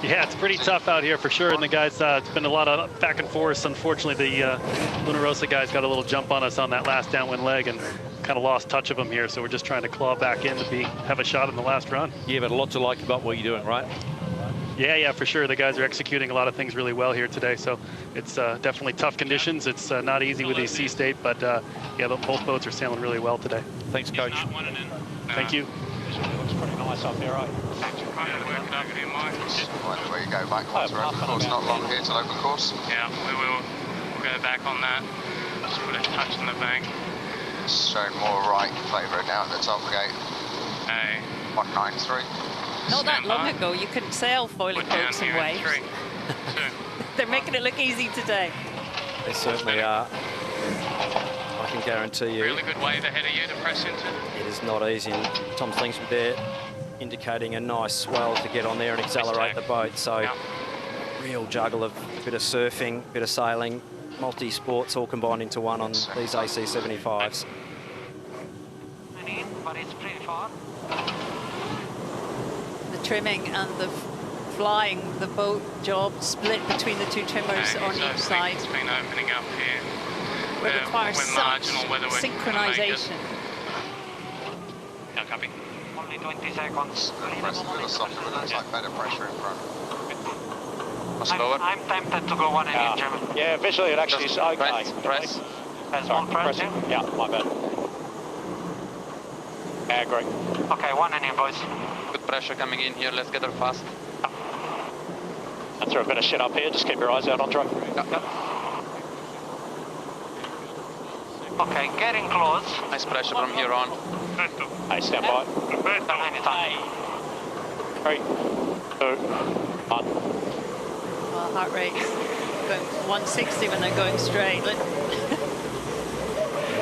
Yeah, it's pretty tough out here for sure. And the guys, it's been a lot of back and forth. Unfortunately, the Luna Rossa guys got a little jump on us on that last downwind leg and kind of lost touch of them here. So we're just trying to claw back in to have a shot in the last run. Yeah, but a lot to like about what you're doing, right? Yeah, for sure. The guys are executing a lot of things really well here today. So it's definitely tough conditions. It's not easy with these sea state, but yeah, both boats are sailing really well today. Thanks, Coach. Thank you. Looks pretty nice up here, right? Where you go back once we're open course, not long here till open course. Yeah, we'll go back on that. Just put a touch in the bank. Showing more right favour now at the top gate. Hey. 193. Not that long ago, you couldn't sail foiling boats and waves. They're making it look easy today. They certainly are. I can guarantee you. Really good wave ahead of you to press into. It is not easy, and Tom Slingsby there indicating a nice swell to get on there and accelerate the boat. So real juggle of a bit of surfing, bit of sailing, multi-sports all combined into one on these AC75s. The trimming and the flying the boat job split between the two trimmers on each side. It's been opening up here. It requires we're such marginal whether we're synchronization. No copy. Only 20 seconds. Press a little softer, but it's like better pressure in front. I'm tempted to go one in Jim. Yeah, visually it actually is okay. Press. One press, yeah, my bad. Yeah, great. Okay, one in, boys. Good pressure coming in here, let's get her fast. And throw a bit of shit up here, just keep your eyes out on track. Okay, getting close. Nice pressure from here on. Hey, stand by. Anytime. 3, 2, 1. Well, heart rate going 160 when they're going straight.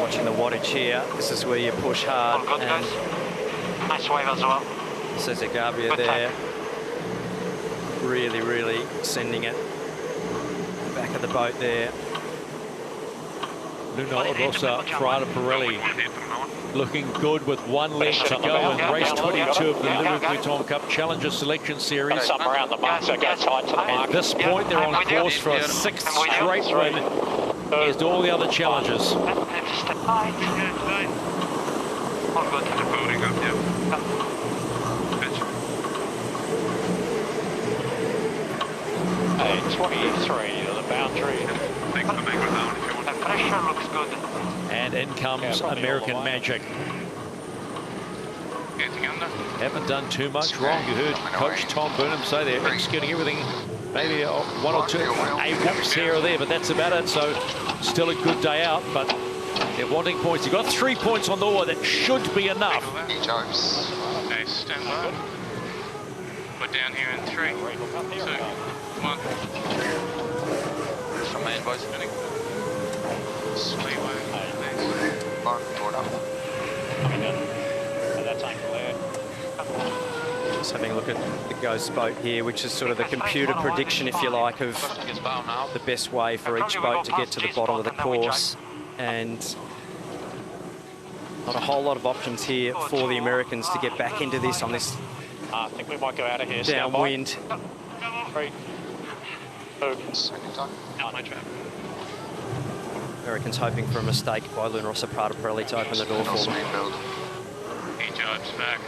Watching the wattage here, this is where you push hard. All good, guys. Nice wave as well. Cesar Garbia there, really, really sending it. Back of the boat there. Luna Rossa Prada Pirelli looking good with one leg to go in race 22 of the Louis Vuitton Cup Challenger Selection Series. Something around the mark, so go tight to the mark. At this point, they're on course for a 6th straight win against all the other challengers. All good. Building up, yeah. Hey, 23, the boundary. Thanks for making it down if you want. The pressure looks good. And in comes American Magic. Getting under. Haven't done too much wrong. You heard Coach Tom Burnham say they're executing everything. Maybe one or two, a whoops here or there, but that's about it. So still a good day out, but they're wanting points. You've got 3 points on the board. That should be enough. Okay, stand by. We're down here in 3, 2, 1. From main, boys. Leeway. Coming in. So that's unclear. Just having a look at the Ghost boat here, which is sort of the computer prediction, if you like, of the best way for each boat to get to the bottom of the course. And not a whole lot of options here for the Americans to get back into this on this I think we might go out of here. downwind. 3, 2, Out my trap. Americans hoping for a mistake by Luna Rossa Prada Pirelli to open the door for them. He jibes back.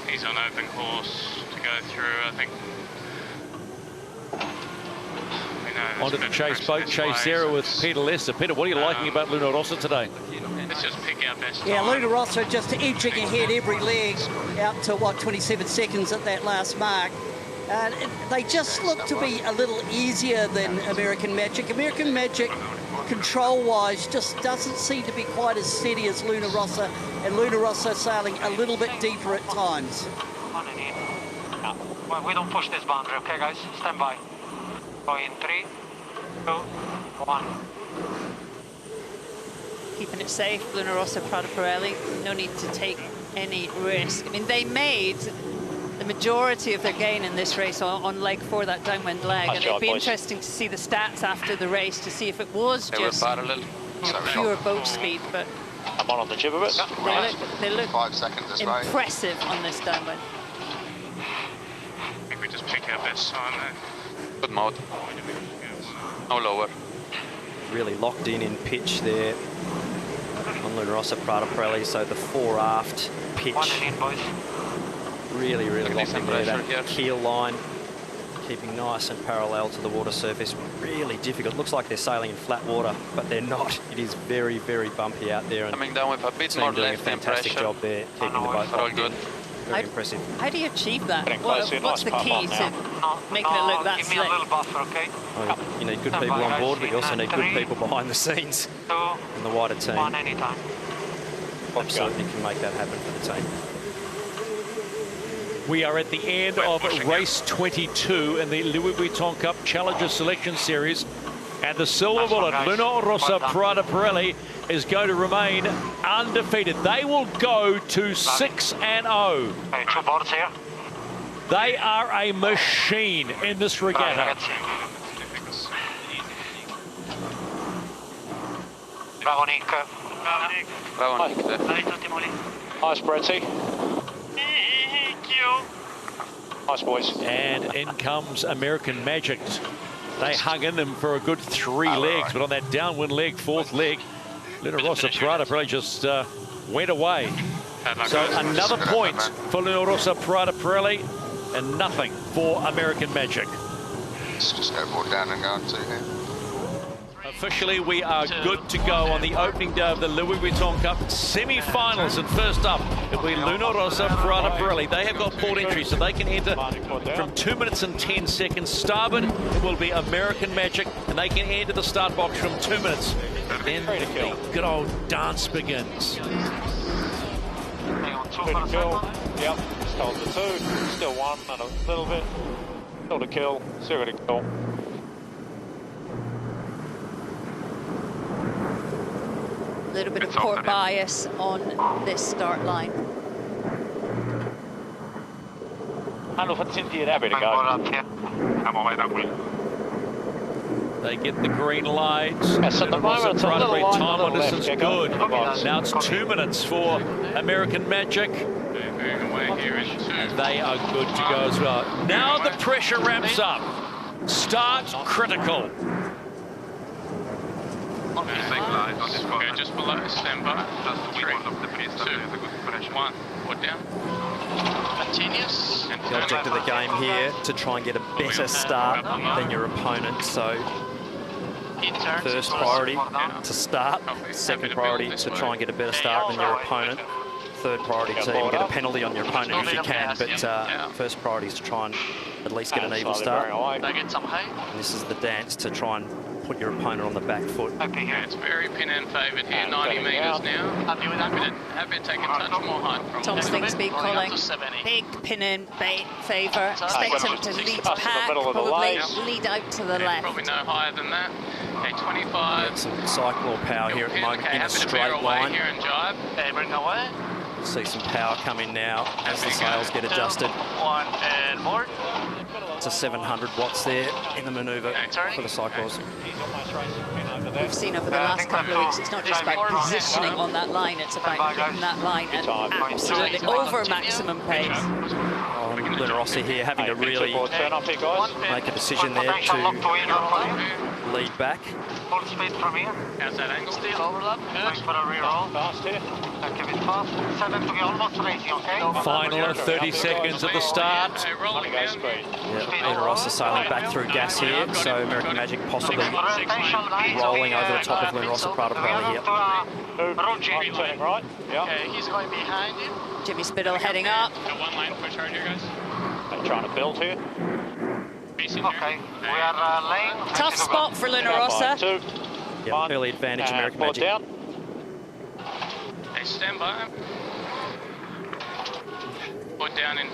He's on open course to go through, I think. Onto the chase boat, Chase Sarah with Peter Lesser. Peter, what are you liking about Luna Rossa today? Let's just pick our best Yeah, time. Luna Rossa just edging ahead every leg out to, 27 seconds at that last mark. They just look to be a little easier than American Magic. American Magic, control-wise, just doesn't seem to be quite as steady as Luna Rossa, and Luna Rossa sailing a little bit deeper at times. Well, we don't push this boundary, okay, guys? Stand by. Go in 3, 2, 1. Keeping it safe, Luna Rossa Prada Pirelli. No need to take any risk. I mean, they made the majority of their gain in this race on leg 4, that downwind leg, and it'd be interesting to see the stats after the race to see if it was just pure boat speed. But I'm on the jib a bit. they look 5 seconds impressive on this downwind. I think we just pick our best time there. Good mode. No lower. Really locked in pitch there on Luna Rossa Prada Pirelli, so the fore aft pitch. Really, really locked in there. That keel line keeping nice and parallel to the water surface. Really difficult. Looks like they're sailing in flat water, but they're not. It is very, very bumpy out there. And coming down with a bit more doing a left fantastic pressure. job there, keeping the boat all good. Very impressive. How do you achieve that? What's the key to making it look that give me a little buffer, okay? You need good people on board, but you also need good people behind the scenes in the wider team. One anytime. Absolutely can make that happen for the team. We are at the end of race 22 in the Louis Vuitton Cup Challenger Selection Series. And the silver bullet, Luna Rossa Prada Pirelli, is going to remain undefeated. They will go to 6-0. Okay, 2 boards here. They are a machine in this regatta. Bravo, Nick. Bravo, Nick. Nice, Bretty. Thank you. Nice, boys. And in comes American Magic. They hung in them for a good 3 legs, but on that downwind leg, 4th leg, Luna Rossa Prada Pirelli just went away. So another point for Luna Rossa Prada Pirelli and nothing for American Magic. Let's just go more down and go on 2 here. Officially, we are good to go on the opening day of the Louis Vuitton Cup semi-finals. And first up, it'll be Luna Rossa Prada Pirelli. They have got port entry, so they can enter from 2 minutes and 10 seconds. Starboard, it will be American Magic, and they can enter the start box from 2 minutes. Then the good old dance begins. Good to kill. Yep, still the 2, still 1 and a little bit. Still to kill, 0 to kill. A little bit of port bias on this start line. Handle for Cynthia, happy to go. They get the green light. Yes, at the moment, it's a little line time on distance left. good. Now it's 2 minutes for American Magic. And they are good to go as well. Now the pressure ramps up. Start critical. Okay, just below, stand by. 3, 2, 1, put down. Continuous. The object of the game here to try and get a better start than your opponent. So first priority to start, second priority to try and get a better start than your opponent. Third priority to even get a penalty on your opponent if you can, but first priority is to try and at least get an even start. And this is the dance to try and put your opponent on the back foot. Yeah, it's very pin and favoured here, 90 metres now. Happy to take a touch more height from Tom Stingsby calling big pin in favour. Expect him to lead pack, probably lead out to the left. Probably no higher than that. Okay, 25. Some cycle power here at the moment in a straight line. Here and jibe. Okay, bring away. See some power coming now as the sails get adjusted. 1 and more. To 700 watts there in the manoeuvre for the cycles. We've seen over the last couple of weeks, it's not just about positioning on that line, it's about hitting that line at absolutely over maximum pace. Luna Rossa here having to really make a decision there to lead back. Full speed from here. How's that angle? Still overlap. Good. For a reroll. Fast here. Keep it fast. 7 to be almost racing, okay? Final 30 seconds at the start. Luna Rossa sailing back through gas here, so American Magic possibly rolling over the top of Luna Rossa Prada Pirelli here. Turning right. Okay, he's going behind him. Jimmy Spittle heading up. One lane push hard here, guys. They're trying to build here. Okay, we are lane. Tough spot for Luna Rossa. Yep, early advantage, American Magic. Down. Hey, stand by. Put down in 2.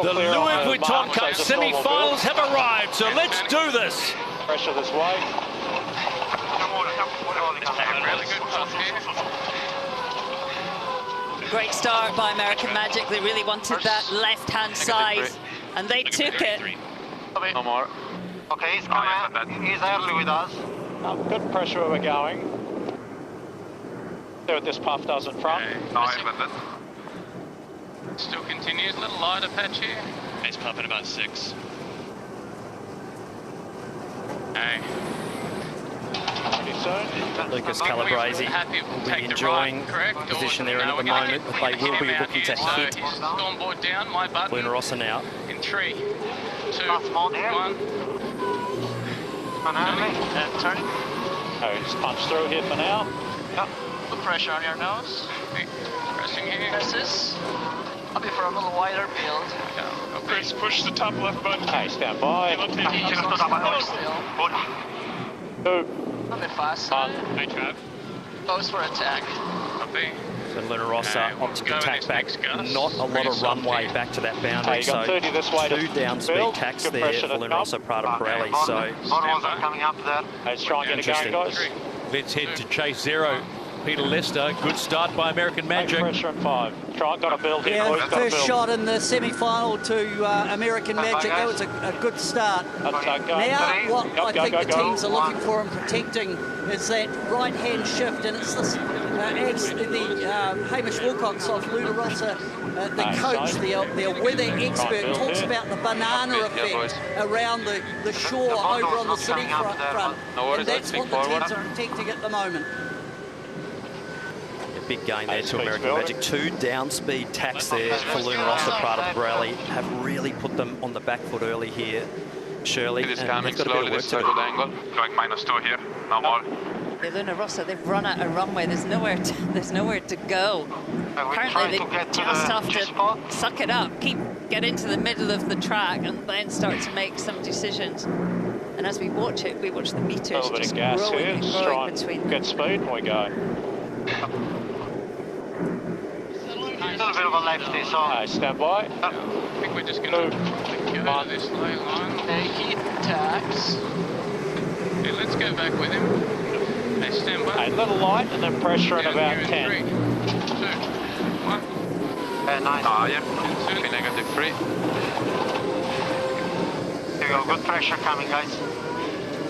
The Louis Vuitton Cup semi-finals have arrived, so let's do this. Pressure this way. Really good puff here. Great start by American Magic. They really wanted that left-hand side, and they took it. No more. Okay, he's coming. He's early with us. Good pressure where we're going. See what this puff does in front. Still continues, a little lighter patch here. He's pumping about 6. Hey. Pretty soon. Lucas Calabrese will be enjoying the position they're in at the moment, but they will be looking to hit Stormboard down, my button. Luna Rossa now. In 3, 2, 1. And turning. Okay, just punch through here for now. Yep. Put pressure on your nose. Pressing here. Press this. I'll be for a little wider build. Chris, push the top left button. Okay, stand by. 2. A bit faster. Hey, Trav. Goes for attack. Copy. So Luna Rossa opts to attack back. Not a lot of runway back to that boundary. So 2 down-speed tacks there for Luna Rossa Prada Pirelli. So coming up there. Let's try and get it going, guys. Let's head to chase 0. Peter Lester, good start by American Magic. Pressure in 5. Try, got to build here. Yeah, first shot in the semi-final to American Magic. That was a good start. Now, what I think the teams are looking for and protecting is that right-hand shift, and it's this as the Hamish Wilcox of Luna Rossa, the coach, their weather expert, talks about the banana effect around the shore over on the city front. And that's what the Teds are detecting at the moment. Big gain there to American Magic. 2 down-speed tacks there for Luna Rossa Prada Pirelli have really put them on the back foot early here, Shirley. It is and coming they've got a bit of slowly, work this to do. circle angle. Going -2 here, no more. Yeah, Luna Rossa, they've run out of runway. There's nowhere to go. Apparently, they just have to suck it up, get into the middle of the track, and then start to make some decisions. And as we watch it, we watch the meters just growing and growing between them. Get speed and we go. A little bit of a lefty, so... Stand by. I think we're just going to go to this lay line. Heat tax. Okay, let's go back with him. Hey, stand by. A little light and then pressure in about 10. 3, 2, 1. Nice. Yeah. -3. There you go, good pressure coming, guys.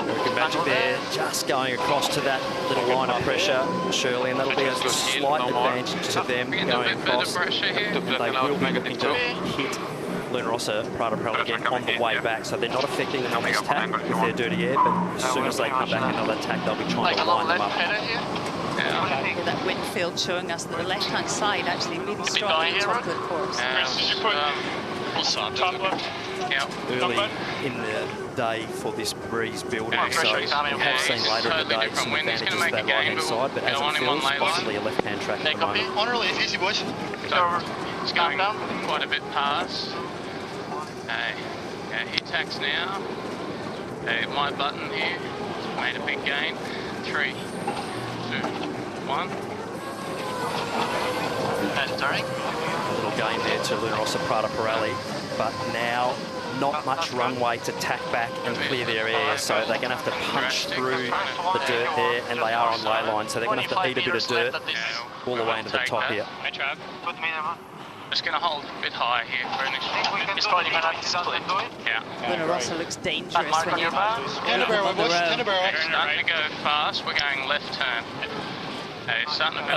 American Magic there, just going across to that little line of pressure, Shirley, and that'll be a slight advantage to them going across. And they will be looking to hit Luna Rossa Prada Pirelli again on the way back, so they're not affecting them on this tack with their dirty air, but as soon as they come back another tack, they'll be trying to line them up. Yeah, that wind field showing us that the left-hand side actually really strong at the top of the course. Early in the day for this breeze building, so we have seen later in the day some advantages to that right-hand side, but as it feels, possibly a left-hand track at the moment. On relief, easy boys. It's going quite a bit past. He tacks now. My button here has made a big gain. 3, 2, 1. Entering. A little gain there to Luna Rossa Prada Pirelli, but now not much runway to tack back and clear their air, so they're going to have to punch through the dirt there, and they are on lay line, so they're going to have to eat a bit of dirt all the way into the top here. Just going to hold a bit higher here for an extra. It's probably going to have to split. Yeah. Luna Rossa looks dangerous when you Starting to go fast, we're going left turn.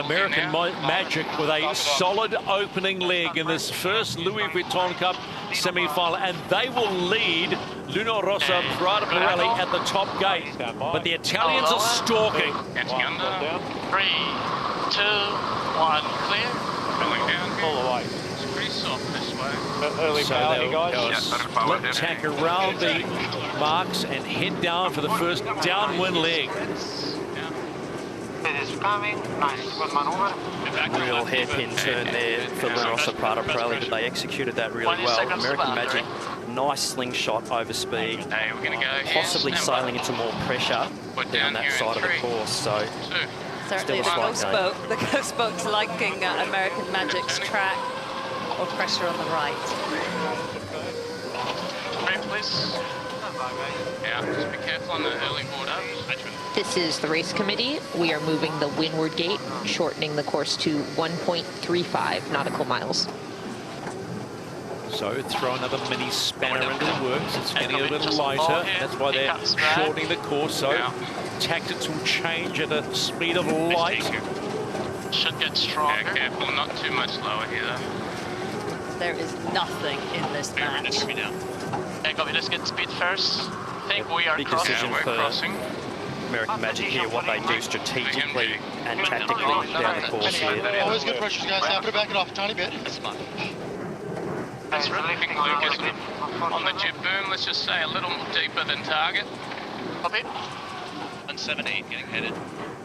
American Magic with a solid opening leg in this first Louis Vuitton Cup semi-final, and they will lead Luna Rossa Prada Pirelli at the top gate. But the Italians are stalking. 3, 2, 1, clear. Going down here. All the way. It's pretty soft this way. Early power, guys. Split tack around the marks and head down for the first downwind leg. It is coming. Nice, good maneuver. Real hairpin turn there for Luna Rossa Prada Pirelli, but they executed that really well. American Magic, nice slingshot over speed, We're going to go possibly sailing into more pressure down that side of the course. So certainly the ghost boat's liking American Magic's track or pressure on the right. Right, please. Yeah, just be careful on the early board ups. This is the race committee. We are moving the windward gate, shortening the course to 1.35 nautical miles. So throw another mini spanner into the works. It's getting a little lighter. That's why they're shortening the course. So tactics will change at a speed of light. Should get stronger. Yeah, careful, not too much lower here though. There is nothing in this match. Okay, copy, let's get speed first. I think we are big decision for crossing. American Magic here, what they do strategically and tactically down the course here. Always good pressures, guys. Happy to back it off a tiny bit. That's fine. That's really think Lucas on the jib boom, let's just say a little deeper than target. Copy. 178 getting headed.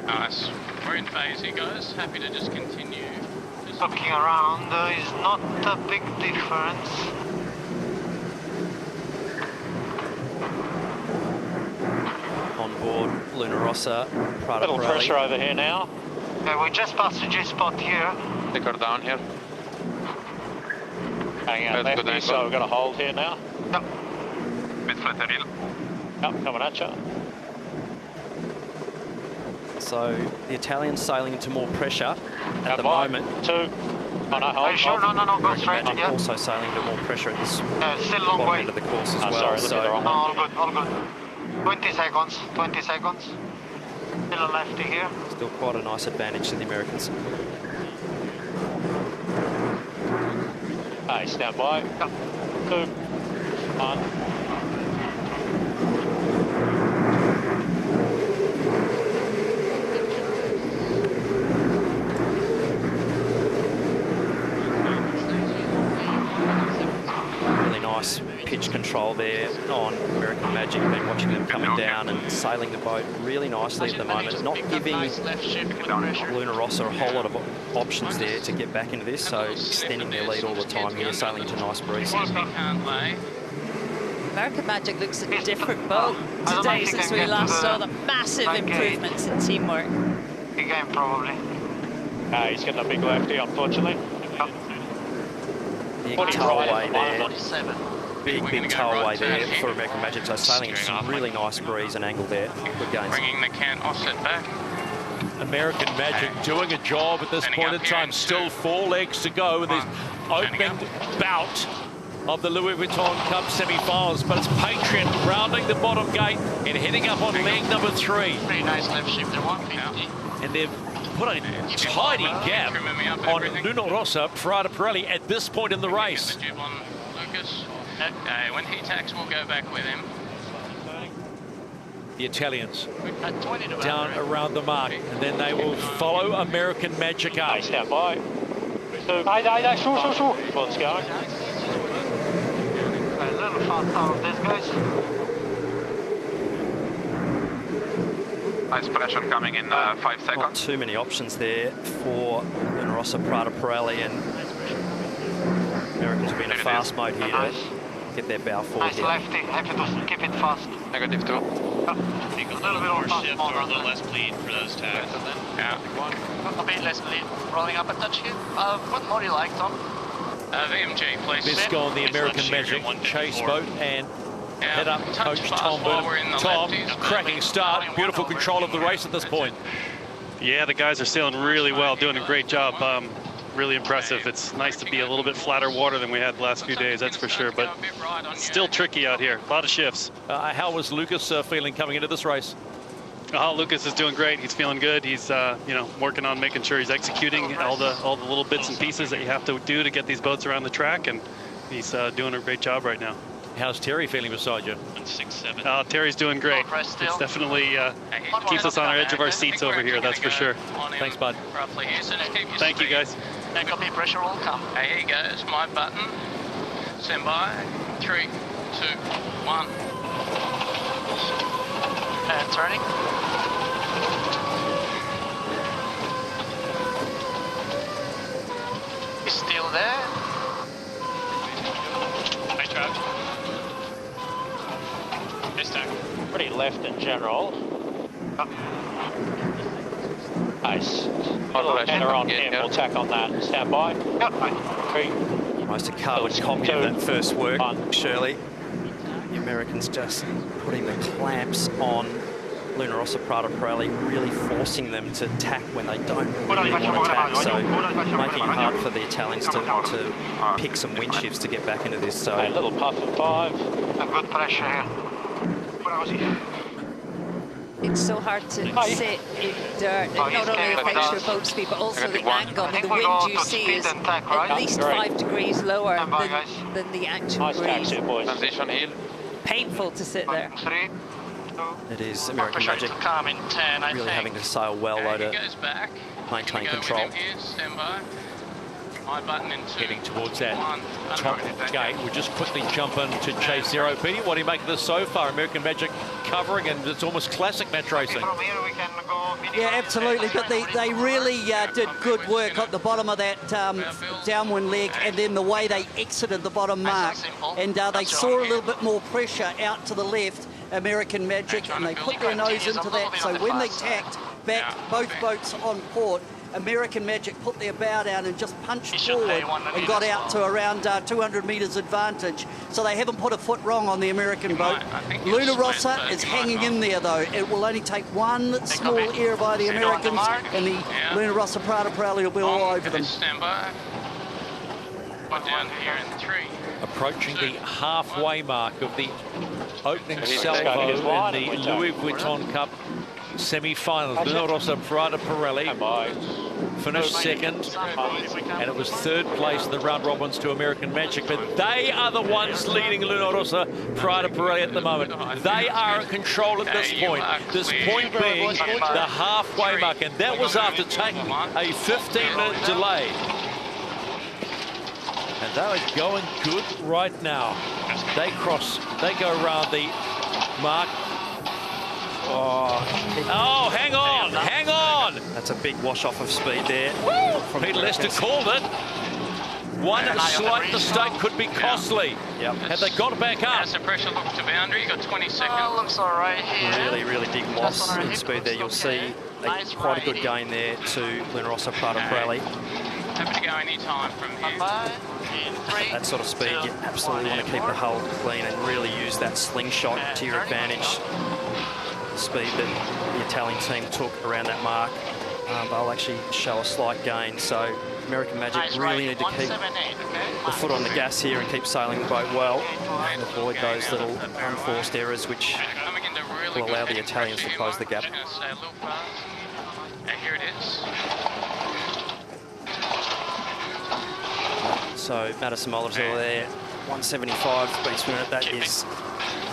Nice. We're in phase here, guys. Happy to just continue. Looking around, is not a big difference. On board Luna Rossa Prada Little Pirelli. pressure over here now. Okay, we just passed the G-spot here. Take her down here. Hang out left here, so we've got to hold here now. Yep. Mid flatter hill. Yep, coming at you. So the Italians sailing into more pressure at the moment. 2. Oh, no, hold. Are you sure? No, go straight. I'm Yeah. also sailing into more pressure at this still a long bottom way. end of the course as well. Sorry, so the wrong no, all good. 20 seconds. 20 seconds. Still little lefty here. Still quite a nice advantage to the Americans. Hey, stand by. 2, 1. Nice pitch control there on American Magic. Been watching them coming down and sailing the boat really nicely at the moment. Not giving Luna Rossa a whole lot of options there to get back into this, so extending their lead all the time here, sailing into nice breeze. American Magic looks a different boat today since we last saw the massive improvements in teamwork. Big game, probably. He's getting a big lefty, unfortunately. Big tailway there. Big tailway there for American Magic. So sailing into some really nice breeze and angle there. Good gains. Bringing the cant offset back. American Magic doing a job at this point in time. Still 4 legs to go in this opening bout of the Louis Vuitton Cup semi-finals. But it's Patriot rounding the bottom gate and heading up on leg number 3. Pretty nice left shift there, 150. And they've put a tidy gap on Luna Rossa Prada Pirelli at this point in the race. Okay, when he tacks, we'll go back with him. The Italians down around the mark, and then they will follow American Magic up. Hey, stand by. 2. Sure. One's going. A little fast out of this, guys. Nice pressure coming in 5 seconds. Not too many options there for Luna Rossa Prada Pirelli, and Americans will be in a fast mode here to get their bow forward. Nice lefty, happy to keep it fast. Negative 2. A little bit more shift or a little less bleed for those tacks. Yeah. A bit less bleed. Rolling up a touch here. What more do you like, Tom? VMG, please. Bisco on the American Magic chase boat and head up coach Tom Burnham. Tom, cracking start, beautiful control of the race at this point. Yeah, the guys are sailing really well, doing a great job. Really impressive. It's nice to be a little bit flatter water than we had the last few days, that's for sure, but still tricky out here. A lot of shifts. How was Lucas feeling coming into this race? Lucas is doing great. He's feeling good. He's working on making sure he's executing all the little bits and pieces that you have to do to get these boats around the track, and he's doing a great job right now. How's Terry feeling beside you? 6-7. Terry's doing great. It's definitely keeps us on our edge of our seats over here, that's for sure. Thanks, bud. Thank you, guys. There could be pressure will come. Here he goes, my button. Stand by. 3, 2, 1. And turning. He's still there. Hey, Trav. Pretty left in general. Nice. And they're on him. We'll tack on that. Stand by. Yep. 3. Almost a carbon copy of that first work, Shirley. The Americans just putting the clamps on Luna Rossa Prada Pirelli, really forcing them to tack when they don't really want to tack. So making it hard for the Italians to pick some wind shifts to get back into this. So a little puff of 5. A good pressure here. It's so hard to sit in dirt. It not only affects your boat speed, but also the angle. I mean, the wind you see is at least 5 degrees lower than the actual breeze. Transition heel. Painful to sit there. it is American Magic really having to sail well low to maintain control. Heading towards that top gate. We'll just quickly jump into Chase Zero. Petey, what do you make of this so far? American Magic covering, and it's almost classic match racing. Yeah, absolutely. But they really did good work at the bottom of that downwind leg, and then the way they exited the bottom mark. And they saw a little bit more pressure out to the left, American Magic, and they put their nose into that. So when they tacked back both boats on port, American Magic put their bow down and just punched forward and got out to around 200 metres advantage. So they haven't put a foot wrong on the American boat. Luna Rossa is hanging in there, though. It will only take one small error by the Americans, and the Luna Rossa Prada Pirelli will be all over them. Approaching the halfway mark of the opening salvo in the Louis Vuitton Cup semi-finals. Luna Rossa Prada Pirelli finished second, and it was third place in the round robins to American Magic, but they are the ones leading Luna Rossa Prada Pirelli at the moment. They are in control at this point. This point being the halfway mark, and that was after taking a 15-minute delay. And they are going good right now. They go around the mark. Oh, hang on, hang on. That's a big wash-off of speed there. Pete Lester called it. One slight mistake could be costly. Yep. Had they got it back up. As the pressure look to boundary, you got 20 seconds. Looks all right here. Really big loss in speed there. You'll see quite a good gain there to Luna Rossa Prada Pirelli. Happy to go any time from here. That sort of speed, you absolutely want to keep the hull clean and really use that slingshot to your advantage. The speed that the Italian team took around that mark, they'll actually show a slight gain. So American Magic really need to keep the foot on the gas here and keep sailing the boat well and avoid those little unforced errors which will allow the Italians to close the gap. Here it is. So Madison Oliver's all there, 175 beats per minute. That is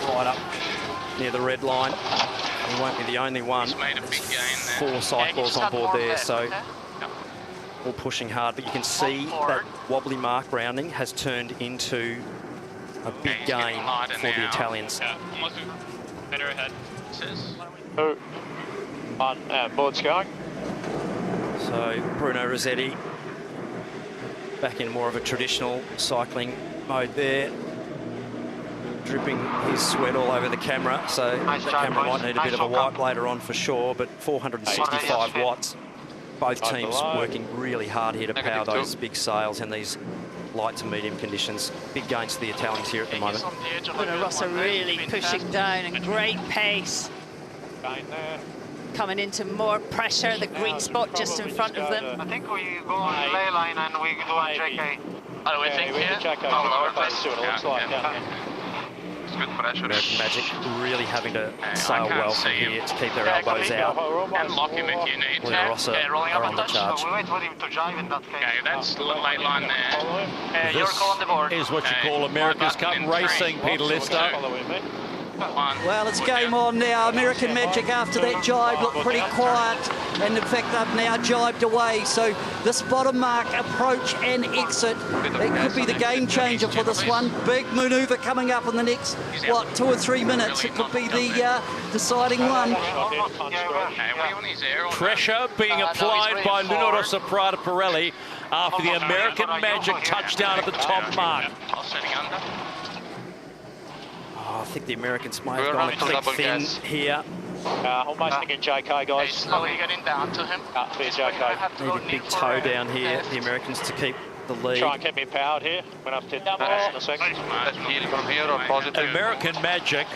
right up near the red line. He won't be the only one. There's 4 cycles on board there, so all pushing hard. But you can see that wobbly mark rounding has turned into a big gain for the Italians. Better ahead. 2, 1, and board's going. So Bruno Rossetti back in more of a traditional cycling mode there, dripping his sweat all over the camera, so the camera might need a bit of a wipe later on for sure, but 465 watts. Both teams working really hard here to power those big sails in these light to medium conditions. Big gains to the Italians here at the moment. Luna Rossa really pushing down and great pace. Coming into more pressure, the green spot just in front of them. I think we go on the ley line and we do on JK. What do we think here? It's good pressure. American Magic really having to sail well from here to keep their elbows out. And lock him if you need to. Luna Rossa are on the charge. We wait for him to jive in that case. Okay, that's the late line there. This is what you call America's Cup racing, Peter Lester. Well, it's game on now. American Magic after that jibe looked pretty quiet, and in fact they've now jibed away. So this bottom mark approach and exit, it could be the game changer for this one. Big manoeuvre coming up in the next, 2 or 3 minutes. It could be the deciding one. Pressure being applied by Luna Rossa Prada Pirelli after the American Magic touchdown at the top mark. I think the Americans might have gone a click thin here. Almost thinking JK, guys. Slowly getting down to him. Clear JK. Need a big toe down here, the Americans, to keep the lead. Try and keep me empowered here. Went up to in a second. From here or positive? American Magic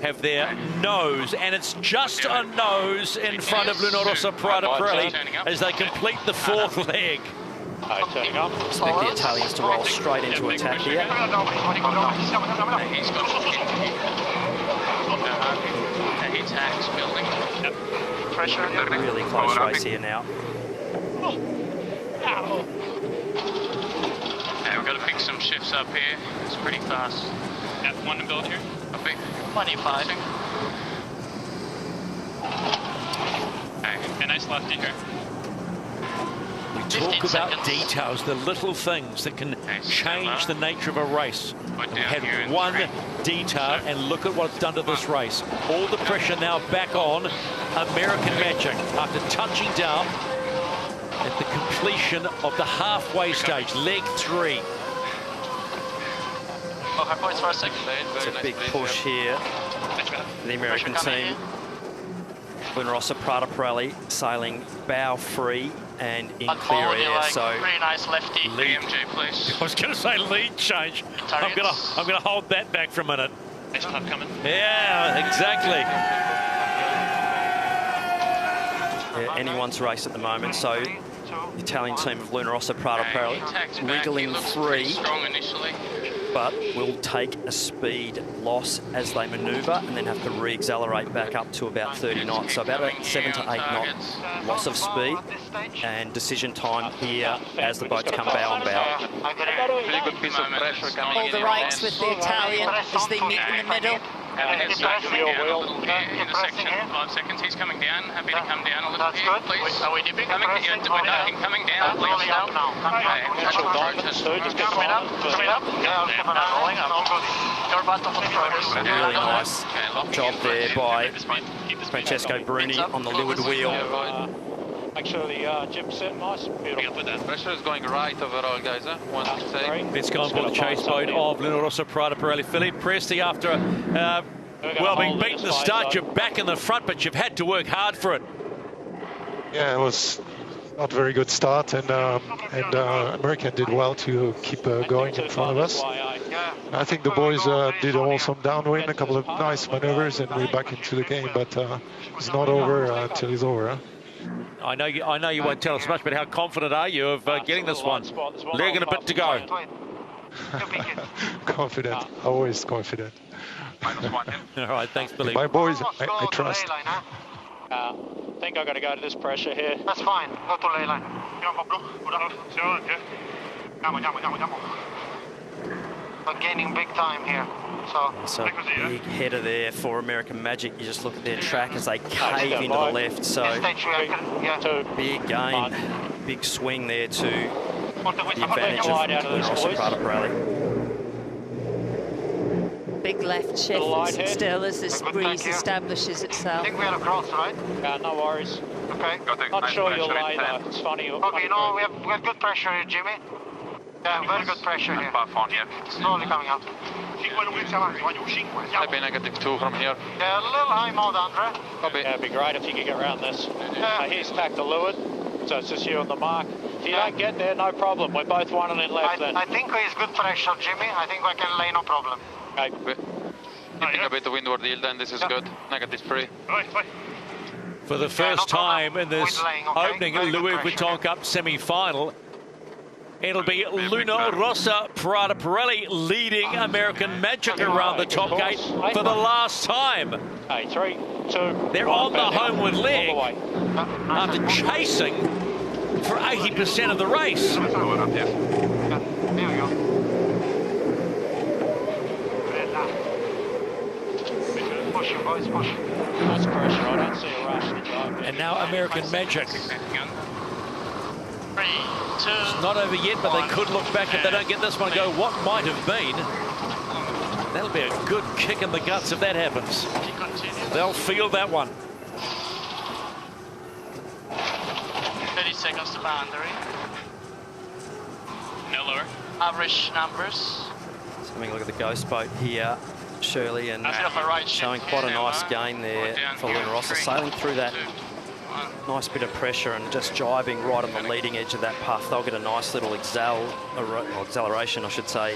have their nose, and it's just a nose in front of Luna Rossa Prada Pirelli as they complete the 4th leg. Turning up. Expect the Italians to roll straight into attack here. He attacks building. Pressure. Really close race here now. Okay, we've got to pick some shifts up here. It's pretty fast. One to build here. A big 25. Okay, a nice lefty here. We talk about details, the little things that can change the nature of a race. We had one detail, and look at what it's done to this race. All the pressure now back on American Magic after touching down at the completion of the halfway stage, leg 3. It's a big push here for the American team. Luna Rossa Prada Pirelli sailing bow free and in clear air, so pretty nice lefty. BMG, please. I was going to say lead change. I'm going to hold that back for a minute. Next one coming. Yeah, exactly. Yeah, anyone's race at the moment. So the Italian team of Luna Rossa Prada Pirelli wriggling free. Strong initially. but will take a speed loss as they manoeuvre and then have to re-accelerate back up to about 30 knots. So about a 7 to 8 knot loss of speed, and decision time here as the boats come bow on bow. Really good piece of pressure coming All the rights with the Italian as they meet in the middle. And he's back in the section, 5 seconds. He's coming down. Happy to come down a little bit, please. Are we dipping? Coming down, coming down, please. Really nice job there by Francesco Bruni on the leeward wheel. Make sure the jib's set nice. Beautiful. Pressure is going right overall, guys. One to say. It's gone for the chase boat of Luna Rossa Prada Pirelli. Philippe Presti, after well, being beaten to start, you're back in the front, but you've had to work hard for it. Yeah, it was not a very good start, and American did well to keep going in front of us. I think the boys did also downwind, a couple of nice maneuvers, and we're back into the game, but it's not over until it's over. Huh? I know you won't tell us much, but how confident are you of getting this one? Leg and a bit to go. Confident, always confident. All right, thanks, Billy. My boys, I trust. I think I've got to go to this pressure here. That's fine. Go to ley line. We're gaining big time here. So big header there for American Magic. You just look at their track as they cave into the left. So big gain, big swing there to the advantage of Luna Rossa Prada Pirelli. Big left shift still as this breeze establishes itself. I think we are across, right? Yeah, no worries. Okay. Not sure you'll lay though. It's funny. Okay, no, we have good pressure here, Jimmy. Yeah, very good pressure here. Slowly coming up. Maybe -2 from here. Yeah, a little high mode, Andre. Yeah, it'd be great if you could get around this. He's tacked the leeward, so it's just you on the mark. If you don't get there, no problem. We're both one and in left then. I think it's good pressure, Jimmy. I think I can lay, no problem. Okay. Keeping a bit of windward yield, then this is good. -3. For the first time in this opening Louis Vuitton Cup semi-final, it'll be Luna Rossa Prada Pirelli leading American Magic around the top gate for the last time. 3, 2. They're on the homeward leg after chasing for 80% of the race. Here we go. Push, boys, push. Nice pressure. I don't see a rush. And now American Magic. 3, 2. It's not over yet, but they could look back if they don't get this one and go, what might have been. That'll be a good kick in the guts if that happens. They'll feel that one. 30 seconds to boundary. No lower. Average numbers. So having a look at the ghost boat here, Shirley, and showing quite a nice gain there for Luna Rossa, sailing through that nice bit of pressure and just jibing right on the leading edge of that puff. They'll get a nice little acceleration, I should say.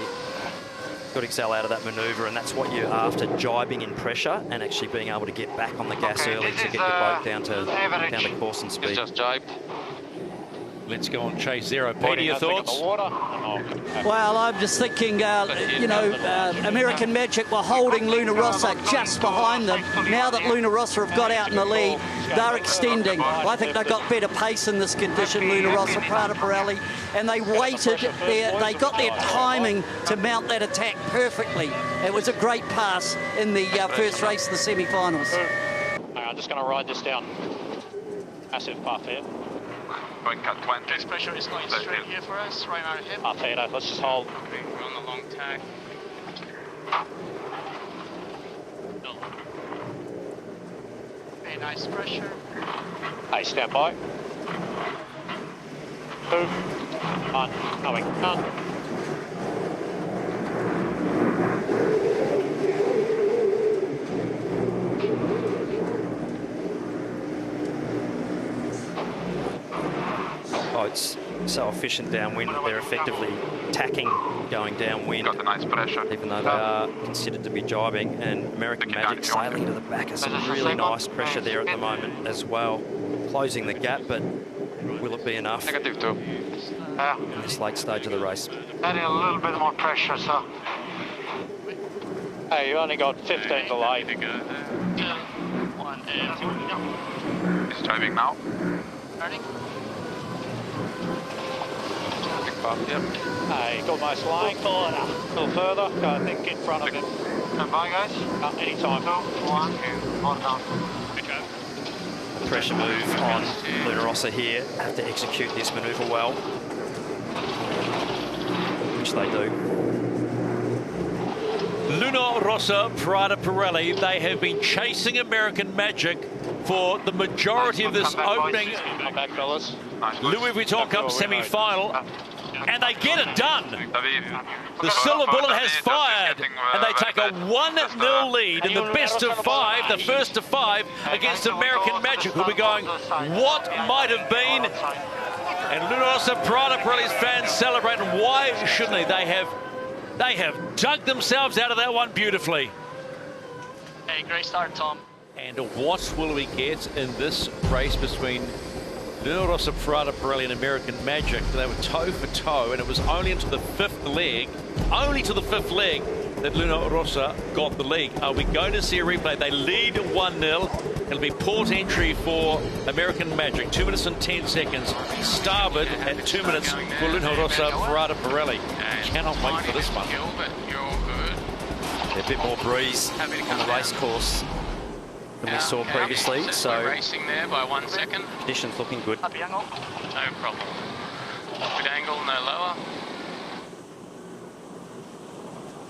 Good excel out of that manoeuvre, and that's what you're after, jibing in pressure and actually being able to get back on the gas early to get your boat down to course and speed. Just jibed. Let's go on chase zero. Peter, your thoughts? Well, I'm just thinking, you know, American Magic were holding Luna Rossa just behind them. Now that Luna Rossa have got out in the lead, they're extending. I think they've got better pace in this condition, Luna Rossa Prada Pirelli, and they waited there. They got their timing to mount that attack perfectly. It was a great pass in the first race of the semi-finals. I'm just going to ride this down. Massive puff here. Going cut 20. This pressure is going straight here for us, right on our hip. Puff here, let's just hold. Okay, we're on the long tack. Okay, nice pressure. Hey, stand by. 2, 1, going up. Boats so efficient downwind that they're effectively tacking going downwind. Got a nice pressure. Even though they are considered to be jibing, and American Magic sailing to the back of some really nice pressure there at the moment as well. Closing the gap, but will it be enough -2 in this late stage of the race? Adding a little bit more pressure, so Hey, you only got 15 to late. He's driving now. Turning. Yep. Hey, almost lane. A little further. I think in front of him. Stand by, guys. Anytime. 2, 1, all down. Pressure move on Luna Rossa here. Have to execute this manoeuvre well, which they do. Luna Rossa Prada Pirelli, they have been chasing American Magic for the majority of this opening Louis Vuitton Cup semi-final, and they get it done. The Silver Bullet has fired, and they take a 1-0 lead in the best of 5, the first of 5 against American Magic, who'll be going, what might have been? And Luna Rossa Prada Pirelli's fans celebrate, and why shouldn't they? They have dug themselves out of that one beautifully. Hey, great start, Tom. And what will we get in this race between Luna Rossa Prada Pirelli and American Magic? They were toe for toe, and it was only into the 5th leg, that Luna Rossa got the lead. Are we going to see a replay? They lead 1-0. It'll be port entry for American Magic, 2 minutes and 10 seconds. Starboard at 2 minutes for Luna Rossa Prada Pirelli. Cannot wait for this one. A bit more breeze on the race course than we saw previously, so racing there by 1 second. Conditions looking good. No problem. Good angle, no lower.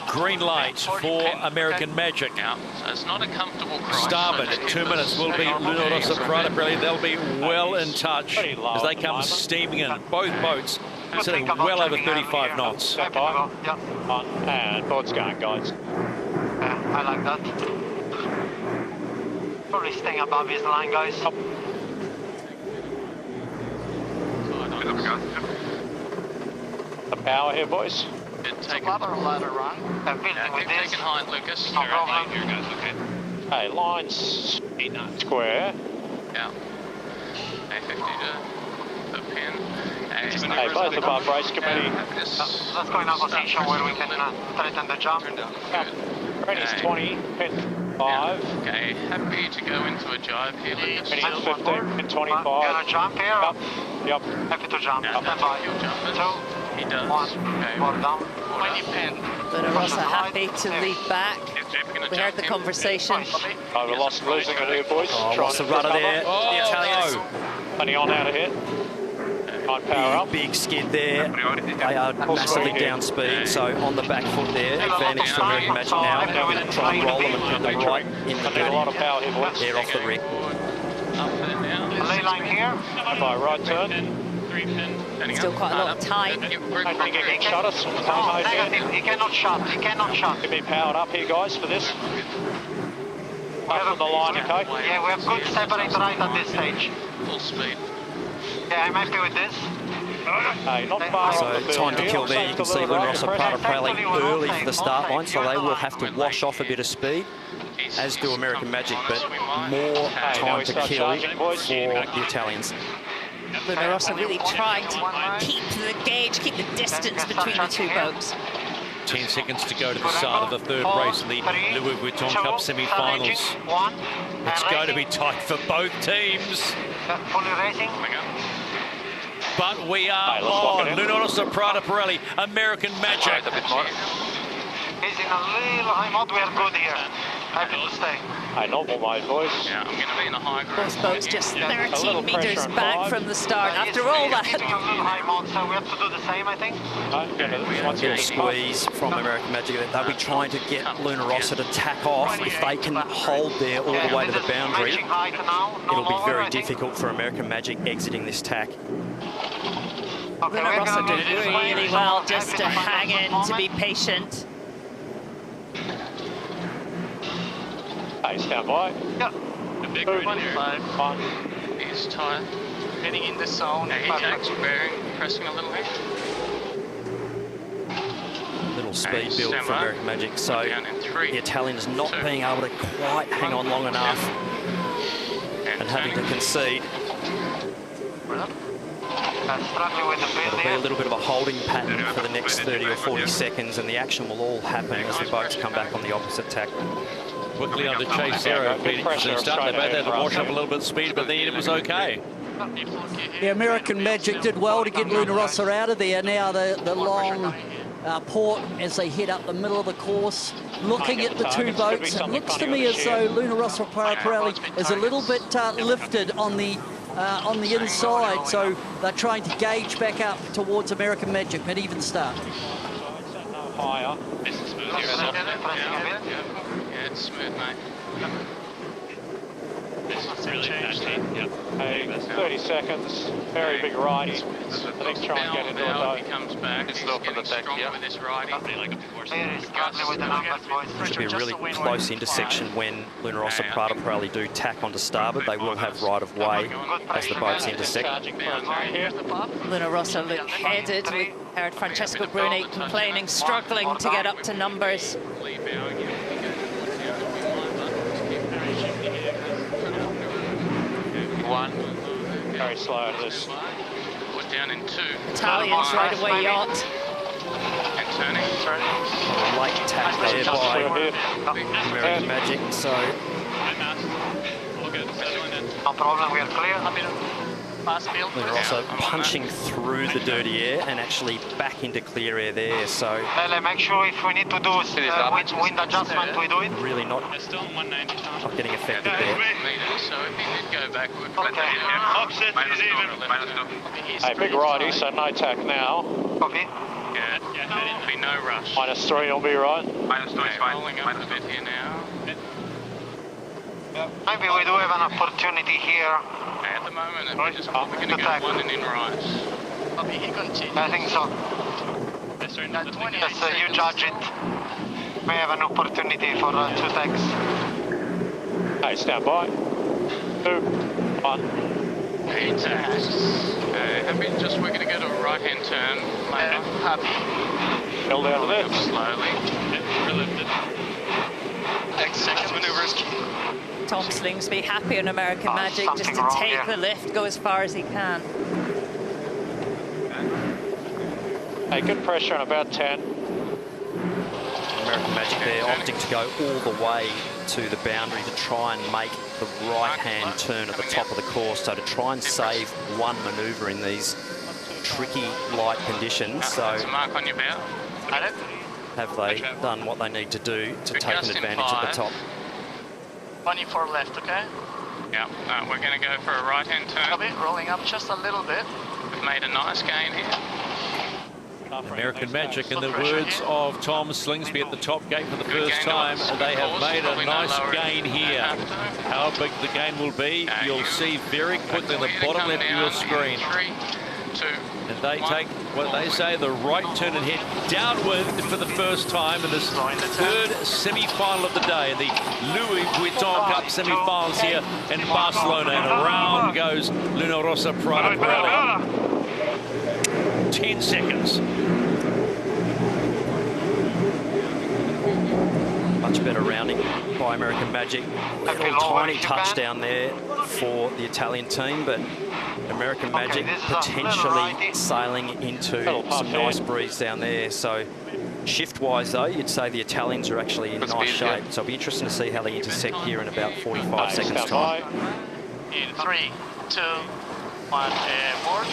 Green light for American Magic. So it's not a comfortable cross. Starboard at 2 minutes will be Luna Rossa Prada Pirelli. They'll be well in touch as they come steaming in. Both boats sitting well over 35 knots. And boat's going, guys. I like that. Probably staying above his line, guys. The power here, boys. Take ladder run. Keep taking height, Lucas. No problem. Hey, lines square. Yeah. A50 to the pin. Hey, both above race committee. Let's go in a position where we can threaten the jump. Ready's 20, pin 5. Okay, happy to go into a jive here, Lucas. Pin 15, pin 25. Gonna jump here? Yep. Happy to jump. Stand by. 2, he does. 1, okay. more down. 20 pin. Luna Rossa happy to lead back. We heard the conversation. Oh, we lost losing it here, boys. Oh, lost the rudder there. The Italians. Plenty on out of here. Power up. Big skid there. They are massively down speed, so on the back foot there. Advantage to American Magic now. Try and roll them and put them right in the a lot of power here, boys. They're off the wreck. Lay line here. By right turn. Still quite a lot of time. I think he can shut us. Negative. He cannot shut. He cannot shut. Get me powered up here, guys, for this. Up on the line, okay? Yeah, we have good separate right at this stage. Full speed. Yeah, I'm happy with this. Hey, not far So off the time to field. kill there. You can see Luna Rossa Prada Pirelli early for the start line, so they will have to wash off a bit of speed, as do American Magic, but more time to kill for the Italians. Luna Rossa really trying to keep the gauge, keep the distance between the two boats. 10 seconds to go to the start of the third race in the Louis Vuitton Cup semi-finals. It's going to be tight for both teams. Fully racing. But we are on. Luna Rossa Prada Pirelli, American Magic. He's in a little high mode. We are good here. Happy to stay. Hey, normal mode, boys. Yeah, I'm going to be in a high group. Both boats just 13 metres back from the start. After all that. He's in a little high mode, so we have to do the same, I think. Little squeeze from American Magic. They'll be trying to get Luna Rossa to tack off. If they can hold there all the way to the boundary, it'll be very difficult for American Magic exiting this tack. Luna Rossa did really well just to hang in, to be patient. Hey, stand by. Yeah. The big red here. He's tight. Heading in the zone. He takes bearing, pressing a little bit. Little speed build for American Magic, so the Italians not being able to quite hang on long enough and having to concede. It'll be a little bit of a holding pattern for the next 30 or 40 seconds, and the action will all happen as the boats come back on the opposite tack. Quickly on the chase there. So starting about that to wash up a little bit of speed, but then it was okay. The American Magic did well to get Luna Rossa out of there. Now the long port as they head up the middle of the course. Looking at the two boats, it looks to me as though Luna Rossa Prada Pirelli is a little bit lifted on the inside, so they're trying to gauge back up towards American Magic, but even start. Higher. This is smooth here, isn't it? Yeah, it's smooth, mate. This is really changed. Hey, 30 seconds, very big righty. The next try and get into it though. He comes back, he's getting stronger with this righty. Should be a really close intersection when Luna Rossa Prada Pirelli do tack onto starboard. They will have right of way as the boats intersect. Luna Rossa look headed. We heard Francesco Bruni complaining, struggling to get up to numbers. One. Very slow at this. We're down in 2. Italians right away, Yacht. And turning. Late tack there by American Magic, so... No problem, we are clear. They're also punching through the dirty air and actually back into clear air there, so... Make sure if we need to do wind adjustment, we do it. Really not getting affected there. So if he did go backward, Hey, big righty, so no tack now. Copy. Yeah, it'll be no rush. -3 will be right. -2 is fine. Rolling up a bit here now. Maybe we do have an opportunity here. At the moment, we're just probably going to go one and in right. I think so. Yes, you judge it. We have an opportunity for 2 tacks. Hey, stand by. 2, 1. 8 tacks. Okay, we're going to go to a right-hand turn later. Happy. Build out of this. Slowly. Next seconds maneuvers. Tom Slingsby happy on American Magic just to take the lift, go as far as he can. Hey, good pressure on about 10. American Magic there opting to go all the way to the boundary to try and make the right-hand turn at the top of the course, so to try and save one manoeuvre in these tricky light conditions. So mark on your bow. have they done what they need to do to take an advantage at the top? 24 left, okay? Yeah, we're going to go for a right-hand turn. Rolling up just a little bit. We've made a nice gain here. American Magic, in the words of Tom Slingsby at the top gate for the first time, they have made a nice gain here. How big the gain will be, you'll see very quickly on the bottom left of your screen. 3, 2, and they take what they say the right turn and head downward for the first time in this third semi-final of the day, the Louis Vuitton Cup semi-finals here in Barcelona, and around goes Luna Rossa Prada Pirelli. 10 seconds. Much better rounding by American Magic. Little tiny touchdown there for the Italian team, but American Magic potentially sailing into some nice breeze down there. So shift-wise, though, you'd say the Italians are actually in nice shape. So it'll be interesting to see how they intersect here in about 45 seconds' time. In 3, 2, 1, board.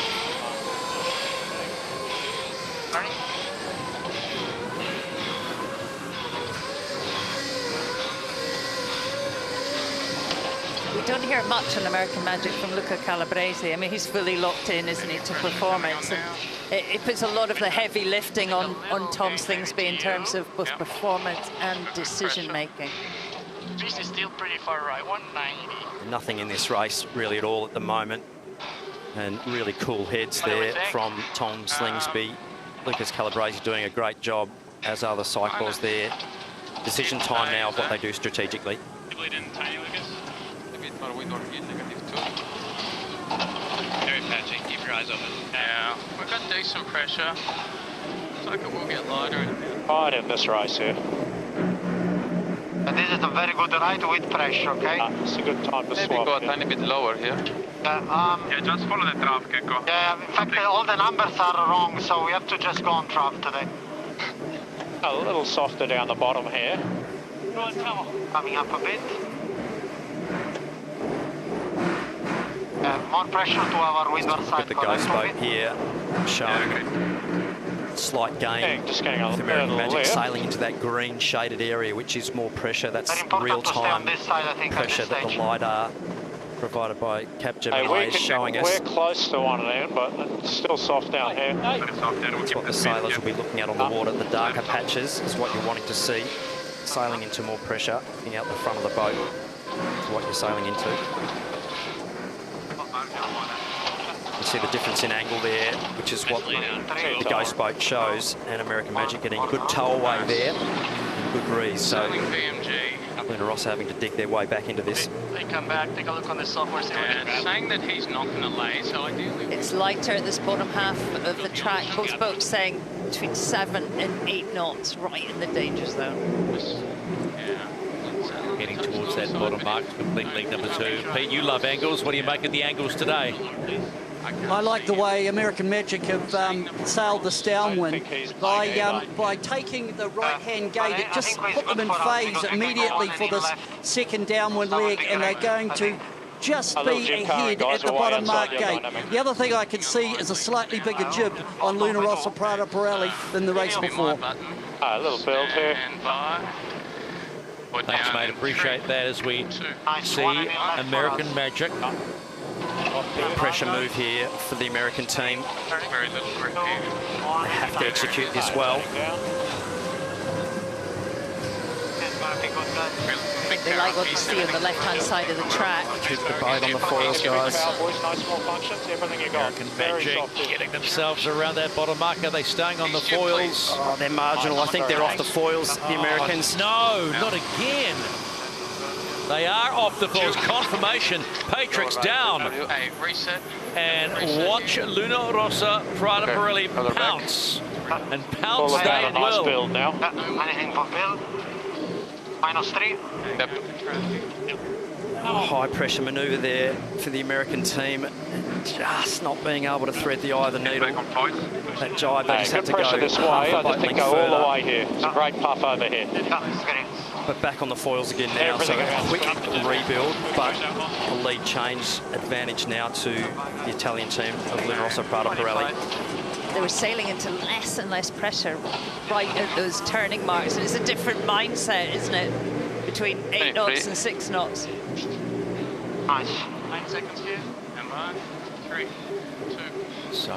We don't hear much on American Magic from Luca Calabrese. I mean, he's fully locked in, isn't he, to performance. And it puts a lot of the heavy lifting on Tom Slingsby in terms of both performance and decision-making. Breeze is still pretty far right, 190. Nothing in this race really at all at the moment. And really cool heads there from Tom Slingsby. Lucas Calabrese doing a great job, as are the cyclists there. Decision time now of what they do strategically. Very patchy, keep your eyes open. Yeah, we've got decent pressure. Looks like it will get lighter in a bit. Right in this race here. But this is a very good ride with pressure, okay? It's a good time to Maybe swap. go a tiny bit lower here. Yeah, just follow the trap, Gekko. Yeah, in fact, all the numbers are wrong, so we have to just go on trap today. A little softer down the bottom here. Coming up a bit. More pressure to our windward side. With the ghost boat here, showing slight gain. Just getting a with American little Magic lift. sailing into that green shaded area, which is more pressure. That's Very important to stay real-time on this side, I think, at pressure this that the stage. LiDAR provided by Capgemini Hey, is showing us. we're close to one end, but it's still soft down here. That's what the sailors will be looking at on the water. The darker patches is what you're wanting to see. Sailing into more pressure, looking out the front of the boat is what you're sailing into. You see the difference in angle there, which is what the ghost boat shows, and American Magic getting good tow away there, and good breeze. So Luna Rossa having to dig their way back into this. They come back, take a look on the software. Saying that he's not going to lay, so ideally... It's lighter at this bottom half of the track. Both boats saying between 7 and 8 knots, right in the danger zone. Getting towards that bottom mark to complete leg number 2. Pete, you love angles. What do you make of the angles today? I like the way American Magic have sailed this downwind. By taking the right-hand gate, it just put them in phase immediately for this second downwind leg, and they're going to just be ahead at the bottom mark gate. The other thing I can see is a slightly bigger jib on Luna Rossa Prada Pirelli than the race before. A little build here. Thanks, mate. Appreciate that as we see American Magic. Big pressure move here for the American team. They have to execute this well. They like what you see on the left-hand side of the track. Keep the boat on the foils, guys. American Magic getting themselves around that bottom mark. Are they staying on the foils? Oh, they're marginal. I think they're off the foils, the Americans. No, not again. They are off the foils. Confirmation. Patrick's down. Hey, reset. And watch Luna Rossa Prada Pirelli pounce. And pounce they will. Build now. Anything for build? -3. Yep. High pressure manoeuvre there for the American team. Just not being able to thread the eye of the needle. That jibe, they just have Good to go pressure this way. half a I boat just think length go all the further. way here. It's a great puff over here. But back on the foils again now, so a quick rebuild, but a lead change advantage now to the Italian team of Luna Rossa Prada Pirelli. They were sailing into less and less pressure right at those turning marks. And it's a different mindset, isn't it? Between 8 knots and 6 knots. Nice. 9 seconds here. And 3, 2. So,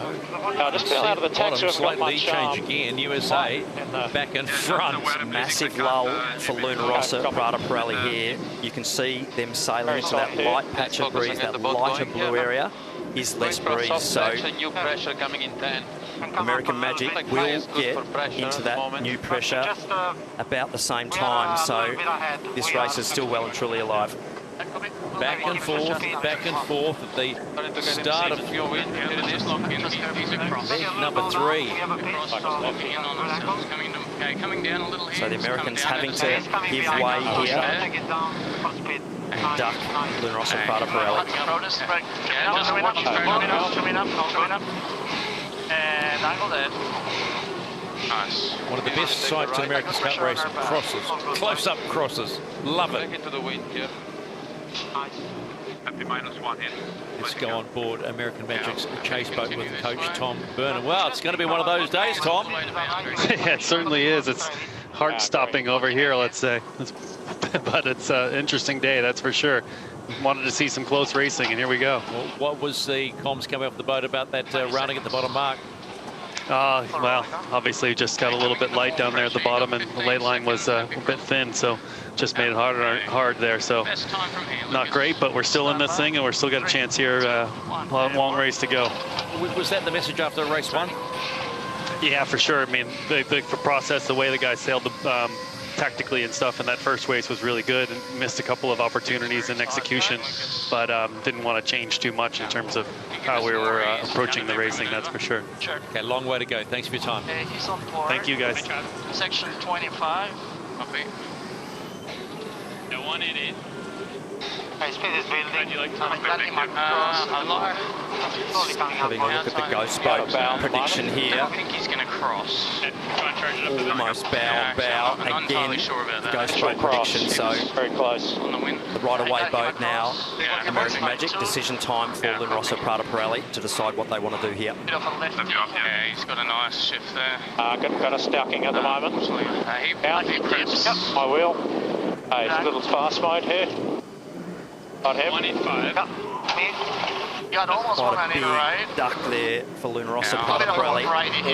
just fell out of the taxi. slight lead change again. USA back and front. Massive lull for Luna Rossa Prada Pirelli here. You can see them sailing into that light patch of breeze, that lighter blue area is less breeze. So New pressure coming in 10. American Magic will get into that new pressure about the same time. So this race is still well and truly alive. Back and forth at the start of number 3. So the Americans having to give way here and duck Luna Rossa Prada Pirelli. And angle there. Nice. One of the best sights in America's Cup racing. Crosses. Close-up crosses. Love it. Into the wind here. Happy -1 here. Let's go on board American Magic's chase boat with coach Tom Burnham. Well, it's going to be one of those days, Tom. Yeah, it certainly is. It's heart-stopping over here, let's say. But it's an interesting day, that's for sure. Wanted to see some close racing, and here we go. Well, what was the comms coming off the boat about that rounding at the bottom mark? Well, obviously just got a little bit light down there at the bottom, and the lay line was a bit thin, so just made it hard there. So not great, but we're still in this thing, and we're still got a chance here. Long race to go. Was that the message after race 1? Yeah, for sure. I mean, the process, the way the guys sailed the tactically and stuff in that first race was really good, and missed a couple of opportunities in execution, but didn't want to change too much in terms of how we were approaching the racing, that's for sure. Okay, long way to go. Thanks for your time. He's on board. Thank you, guys. Section 25. Copy. 188. Okay, speed is building. Having a look at the ghost boat prediction here. I think he's going to cross. Almost bow. Again, the ghost boat prediction. So very close on the wind. The right-of-way boat now. American Magic. Decision time for Luna Rossa Prada Pirelli to decide what they want to do here. Yeah, he's got a nice shift there. Got a stacking at the moment. He preps. I will. Hey, it's a little fast mode here. Got him. 185. Quite a big duck there for Luna Rossa Prada Pirelli.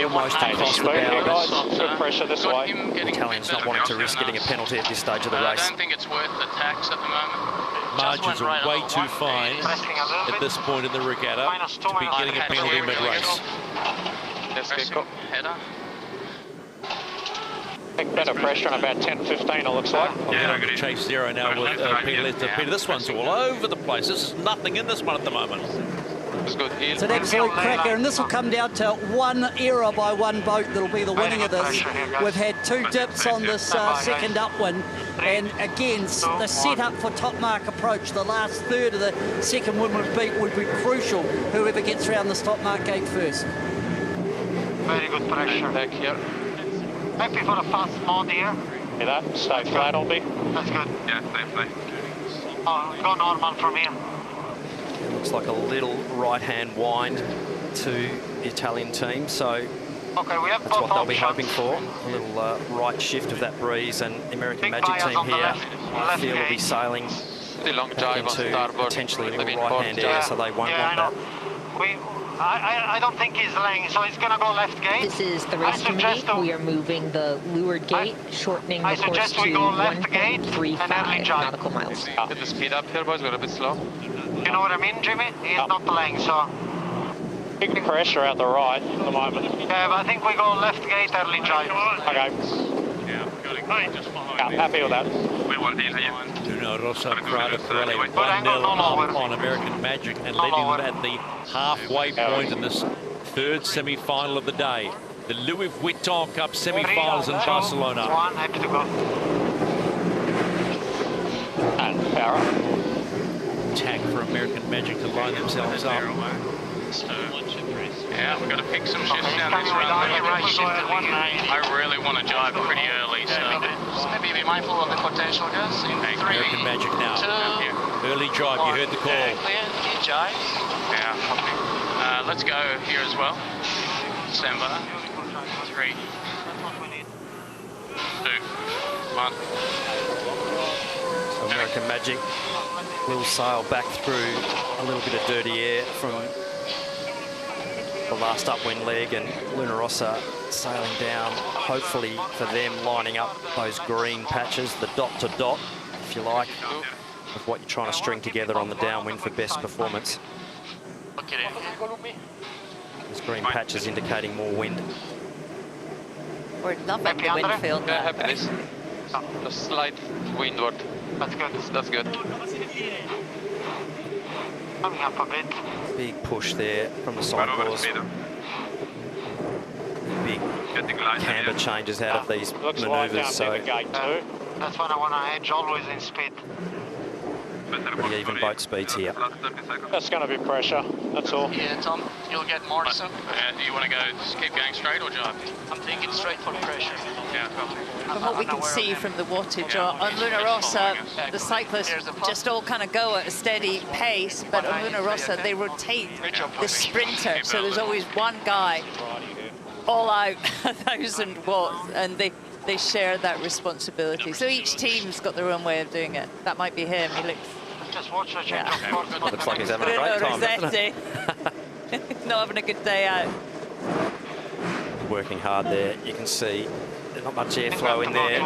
Almost across the bow. Good pressure this way. The Italian's not wanting to risk getting a penalty at this stage of the race. I don't think it's worth the tax at the moment. Margins are way too fine at this point in the regatta to be getting a penalty mid-race. Header. I think better pressure on about 10-15 it looks like. I'm going to chase zero now with Peter. Peter, this one's all over the place. This is nothing in this one at the moment. It's an absolute cracker, and this will come down to one error by one boat that'll be the winning of this. We've had 2 dips on this second upwind, and again, the setup for top mark approach, the last third of the second windward beat would be crucial, whoever gets around this top mark gate first. Very good pressure. Back here. Happy for a fast mode here. See that? Stay flat, I'll be. That's good. Yeah, stay flat. Oh, go normal from here. It looks like a little right-hand wind to the Italian team, so okay, we have that's what they'll be hoping for. A little right shift of that breeze, and the American Magic team here, I feel, will be sailing back into potentially a little right-hand air, so they won't want that. I don't think he's laying, so he's going to go left gate. This is the race committee. We are moving the leeward gate, shortening the course to 1.35 nautical miles. Get the speed up here, boys. We're a bit slow. You know what I mean, Jimmy? He's not laying, so... Big pressure out the right at the moment. Yeah, but I think we go left gate early drive. Okay. Yeah, happy with that. Luna Rossa Prada Pirelli 1-0 up on American Magic and leading them at the halfway point in this third semi-final of the day. The Louis Vuitton Cup semi-finals in Barcelona. Happy to go. And power. Tag for American Magic to line themselves up. Yeah, we've got to pick some shifts down this run. I really want to jive pretty early, so maybe be mindful of the potential, guys. American Magic now. Early drive, you heard the call. Yeah, let's go here as well. Stand by. 3, 2, 1. So American Magic will sail back through a little bit of dirty air from the last upwind leg, and Luna Rossa sailing down, hopefully for them, lining up those green patches, the dot to dot, if you like, of what you're trying to string together on the downwind for best performance. Those green patches indicating more wind. We're loving the wind field Yeah, now. happy this. Just slight windward. That's good. That's good. Coming up a bit. Big push there from the sideboards. Big camber changes out of these manoeuvres, so that's when I want to edge, always in speed. pretty even boat speeds here. That's going to be pressure, that's all. Yeah, Tom, you'll get Morrison. Do you want to go, just keep going straight or jive? I'm thinking straight for pressure. Yeah. From what we can see from the wattage on Luna Rossa, the cyclists just all kind of go at a steady pace, but on Luna Rossa they rotate the sprinter, so there's always one guy all out 1,000 watts, and they share that responsibility. So each team's got their own way of doing it. That might be him. He looks... Just watch the change of course. Looks like he's having a great time, doesn't it? Not having a good day out. Working hard there. You can see there's not much airflow in there.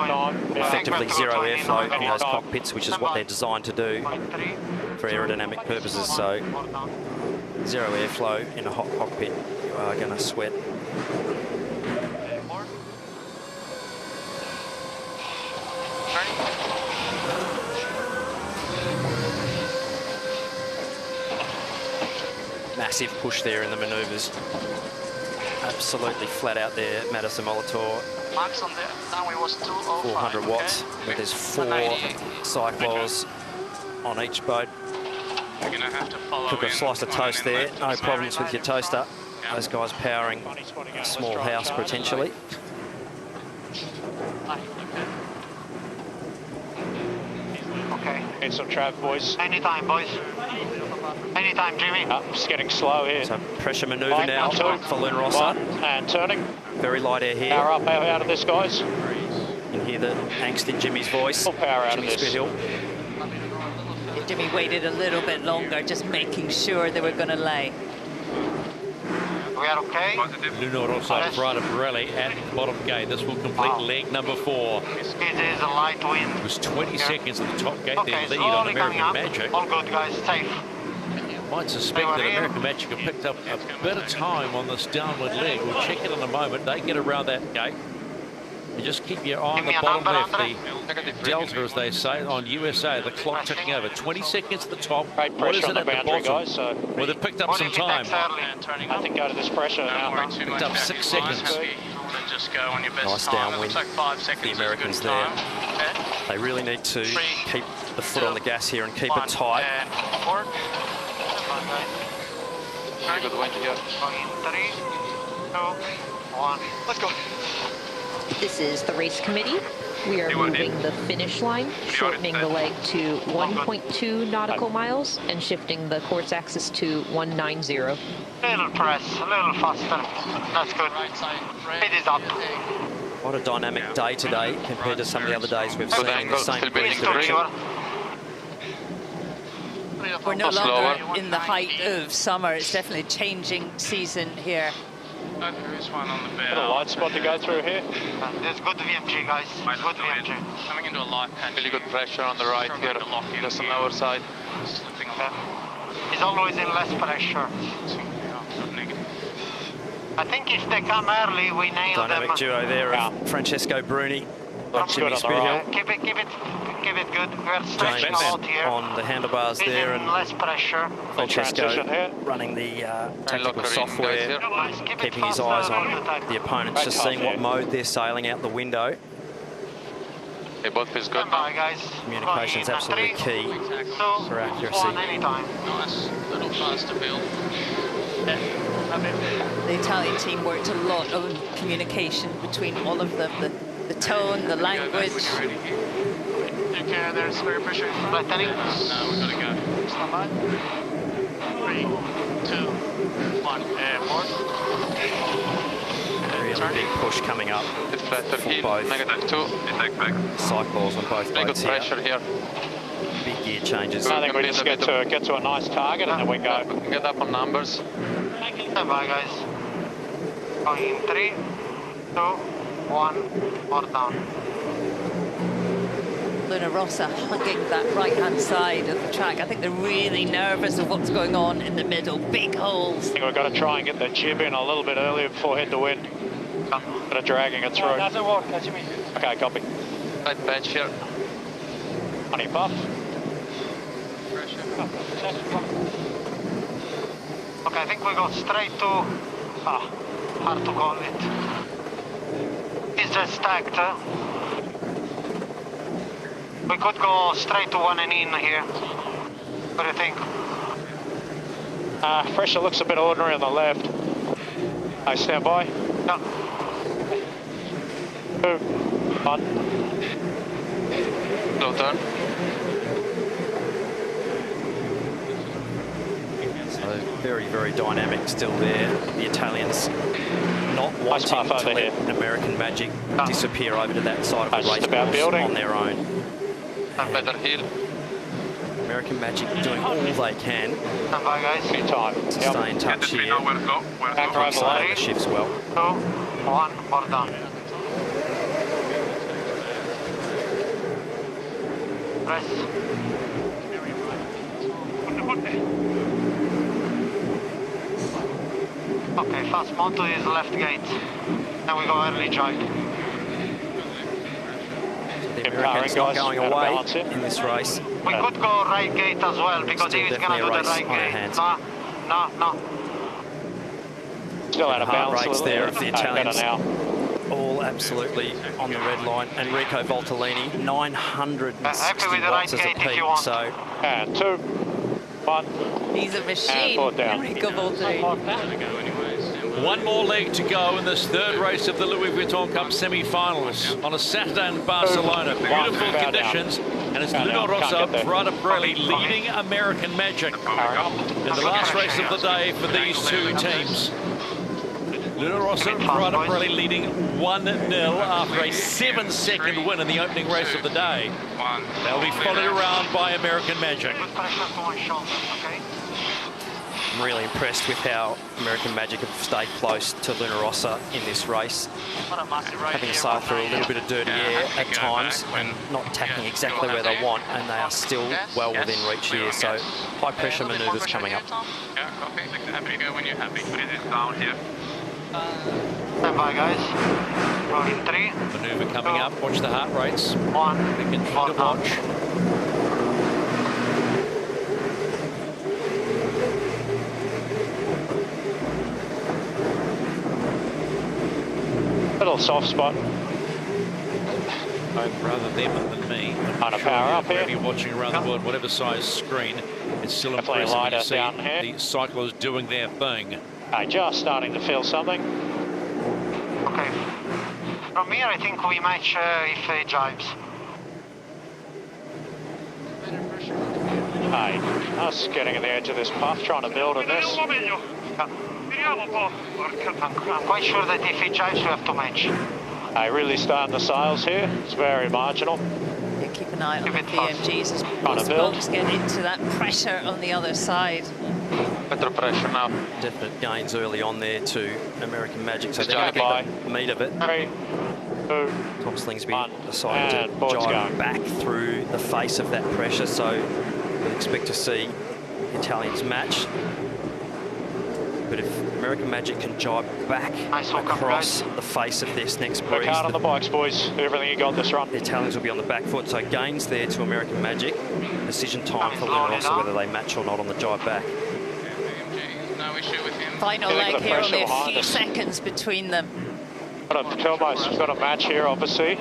Effectively zero airflow in those cockpits, which is what they're designed to do for aerodynamic purposes. So zero airflow in a hot cockpit, you are going to sweat. Massive push there in the manoeuvres. Absolutely flat out there, Madison Molitor. Max on the downway was 205. 400 watts, but there's 4 cyclos on each boat. You're going to have to follow Took a in slice of toast there, left no on problems with your toaster. Those guys powering a small house potentially. Okay. Get some trav, boys. Anytime, boys. Anytime, Jimmy. It's getting slow here. So pressure manoeuvre now for Luna Rossa. And turning. Very light air here. Power up out of this, guys. You can hear the angst in Jimmy's voice. Full power out Jimmy of this. Spithill. Jimmy waited a little bit longer, just making sure they were going to lay. We are okay. Luna Rossa Prada Pirelli at bottom gate. This will complete leg number 4. It is a light wind. It was 20 seconds at the top gate. Okay, Their lead on slowly American coming up. Magic. All good, guys. Safe. Might suspect that American Magic have picked up a bit of time on this downward leg. We'll check it in a moment. They get around that gate. And just keep your eye on the bottom left. The delta, as they say, on USA. The clock ticking over. 20 seconds at the top. Great What is pressure it on the at the boundary, bottom? guys. So Well, they've picked up some time. I think go to this pressure now. Picked up 6 seconds. Just go on your best Nice time. It downwind. looks like 5 seconds The is a Americans good there. time. They really need to keep the foot on the gas here and keep it tight. Forward. Very good wind here. 3, 2, 1. Let's go. This is the race committee. We are moving the finish line, shortening the leg to 1.2 nautical miles and shifting the course axis to 190. Little press, a little faster. That's good. It is up. What a dynamic day today compared to some of the other days we've seen in the same direction. We're no longer in the height of summer. It's definitely a changing season here. Oh, there is one on the Got a bow. light spot to go through here. There's good VMG, guys. Good VMG. Coming into a light patch. Really good pressure on the right here. Just on our side. Slipping off. He's always in less pressure. I think if they come early, we nail Dynamic them. duo there of Francesco Bruni, Jimmy Good Spithill. Keep it good. We're stretching a James lot here. on the handlebars He's there, in and less pressure. Francesco running the tactical software, keeping his eyes on the opponents, just seeing what mode they're sailing out the window. Okay, both is good. Bye, guys. Communication's absolutely key for accuracy. Anytime. Nice little faster build. The Italian team worked a lot on communication between all of them, the tone, the language. Okay, there's very pressure in front. Flattening. No, we've got to go. Stand by. 3, 2, 1, forward. Really big push coming up It's flatter for heel. both -2. cycles on both Very good boats here. pressure here. Big gear changes. I think we just get to a nice target and then we go. Get up on numbers. Stand by, guys. Going in 3, 2, 1. More down. Luna Rossa hugging that right-hand side of the track. I think they're really nervous of what's going on in the middle. Big holes. I think we've got to try and get the jib in a little bit earlier before head to wind. Bit of dragging it through. Doesn't work, as you mean. Okay, copy. Tight patch here. Honey puff. Okay, I think we go straight to... hard to call it. It's just stacked. We could go straight to 1 and in here. What do you think? Pressure looks a bit ordinary on the left. I stand by. No. 2, 1. Slow turn. So very, very dynamic still there. The Italians not wanting to let American Magic disappear over to that side of the race course on their own. Better heel. American Magic doing all they can Stand by, guys. Any time. to stay in touch here. Back Sailing the shifts well. 2, 1. More down. Press. Okay, fast mount to his left gate. Then we go early drive. The Americans not going away in this race. We could go right gate as well because he is going to do the right gate. No. Still out of Heart balance. rates there of the Italians. Now. All still absolutely on the red line. Enrico Voltolini, 960 watts as a peak. So, and 2, 1. He's a machine, Enrico Voltolini. One more leg to go in this third race of the Louis Vuitton Cup semi-finals on a Saturday in Barcelona. Beautiful conditions, and it's Luna Rossa Prada Pirelli leading American Magic in the last race of the day for these two teams. Luna Rossa Prada Pirelli leading 1-0 after a 7-second win in the opening race of the day. They'll be followed around by American Magic. I'm really impressed with how American Magic have stayed close to Luna Rossa in this race, having to sail through a little bit of dirty air at times and not tacking exactly where they want, and they are still well within reach here. So high pressure manoeuvres coming up. Yeah, copy. Happy to go when you're happy. Put it down here. Stand by, guys. Rolling 3. Manoeuvre coming up. Watch the heart rates. 1. We can try to watch. Little soft spot. Rather them than me. On a power up here. You're watching around the world, whatever size screen, it's still impressive to see the cyclists doing their thing. Just starting to feel something. Okay. From here, I think we match if he jives. Hey, us getting at the edge of this path, trying to build on this. I'm quite sure that if he jives, we have to match. Hey, really starting the sails here. It's very marginal. Yeah, keep an eye on the BMGs as possible. Just get into that pressure on the other side. Better pressure now. Definite gains early on there to American Magic, so they're going to get the meat of it. 3, 2, Tom Slingsby decided to jive back through the face of that pressure, so we'll expect to see the Italians match. But if American Magic can jibe back across the face of this next breeze, look hard on the bikes, boys. Everything you got this run. The Italians will be on the back foot, so gains there to American Magic. Decision time for Luna Rossa whether they match or not on the jibe back. No issue with him. Final leg here, only a few seconds between them. Kilmo's got a match here, obviously.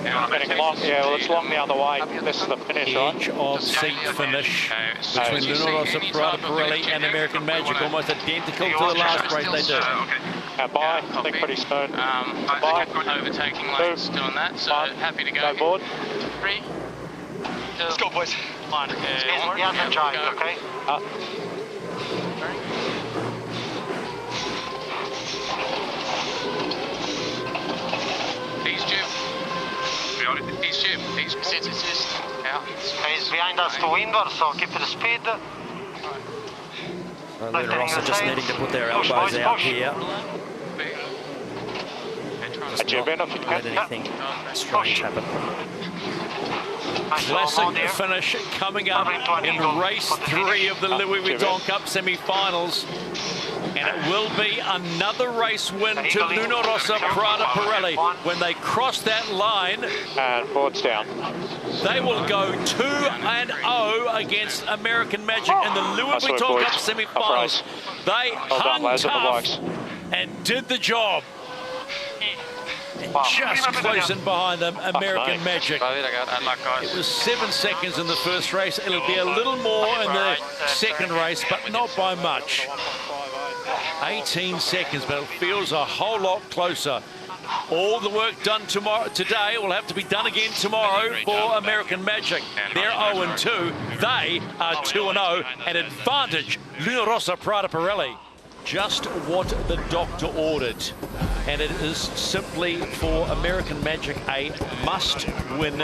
Getting long, yeah, well, it's long the other way. This is the finish, right? Edge of seat finish between Luna Rossa Prada Pirelli and American Magic, almost identical to the last race they did. Bye, I think pretty soon. Bye. Overtaking lanes doing that, so happy to go. Go board. 3, 2, let's go, boys. 1. He hasn't jived, okay? He's due. He's due. He's behind us to windward, so keep the speed. Luna Rossa just needing to put their elbows out here. Just not let anything strange happen. Classic finish coming up in race 3 of the Louis Vuitton Cup semi-finals. And it will be another race win to Luna Rossa Prada Pirelli. When they cross that line, and board's down. They will go 2-0 against American Magic in the Louis Vuitton Cup semi-finals. They hung tough and did the job. Just close in behind them, American Magic. It was 7 seconds in the first race. It'll be a little more in the second race, but not by much. 18 seconds, but it feels a whole lot closer. All the work done today will have to be done again tomorrow for American Magic. They're 0-2. They are 2-0. An advantage, Luna Rossa Prada Pirelli. Just what the doctor ordered. And it is simply for American Magic a must-win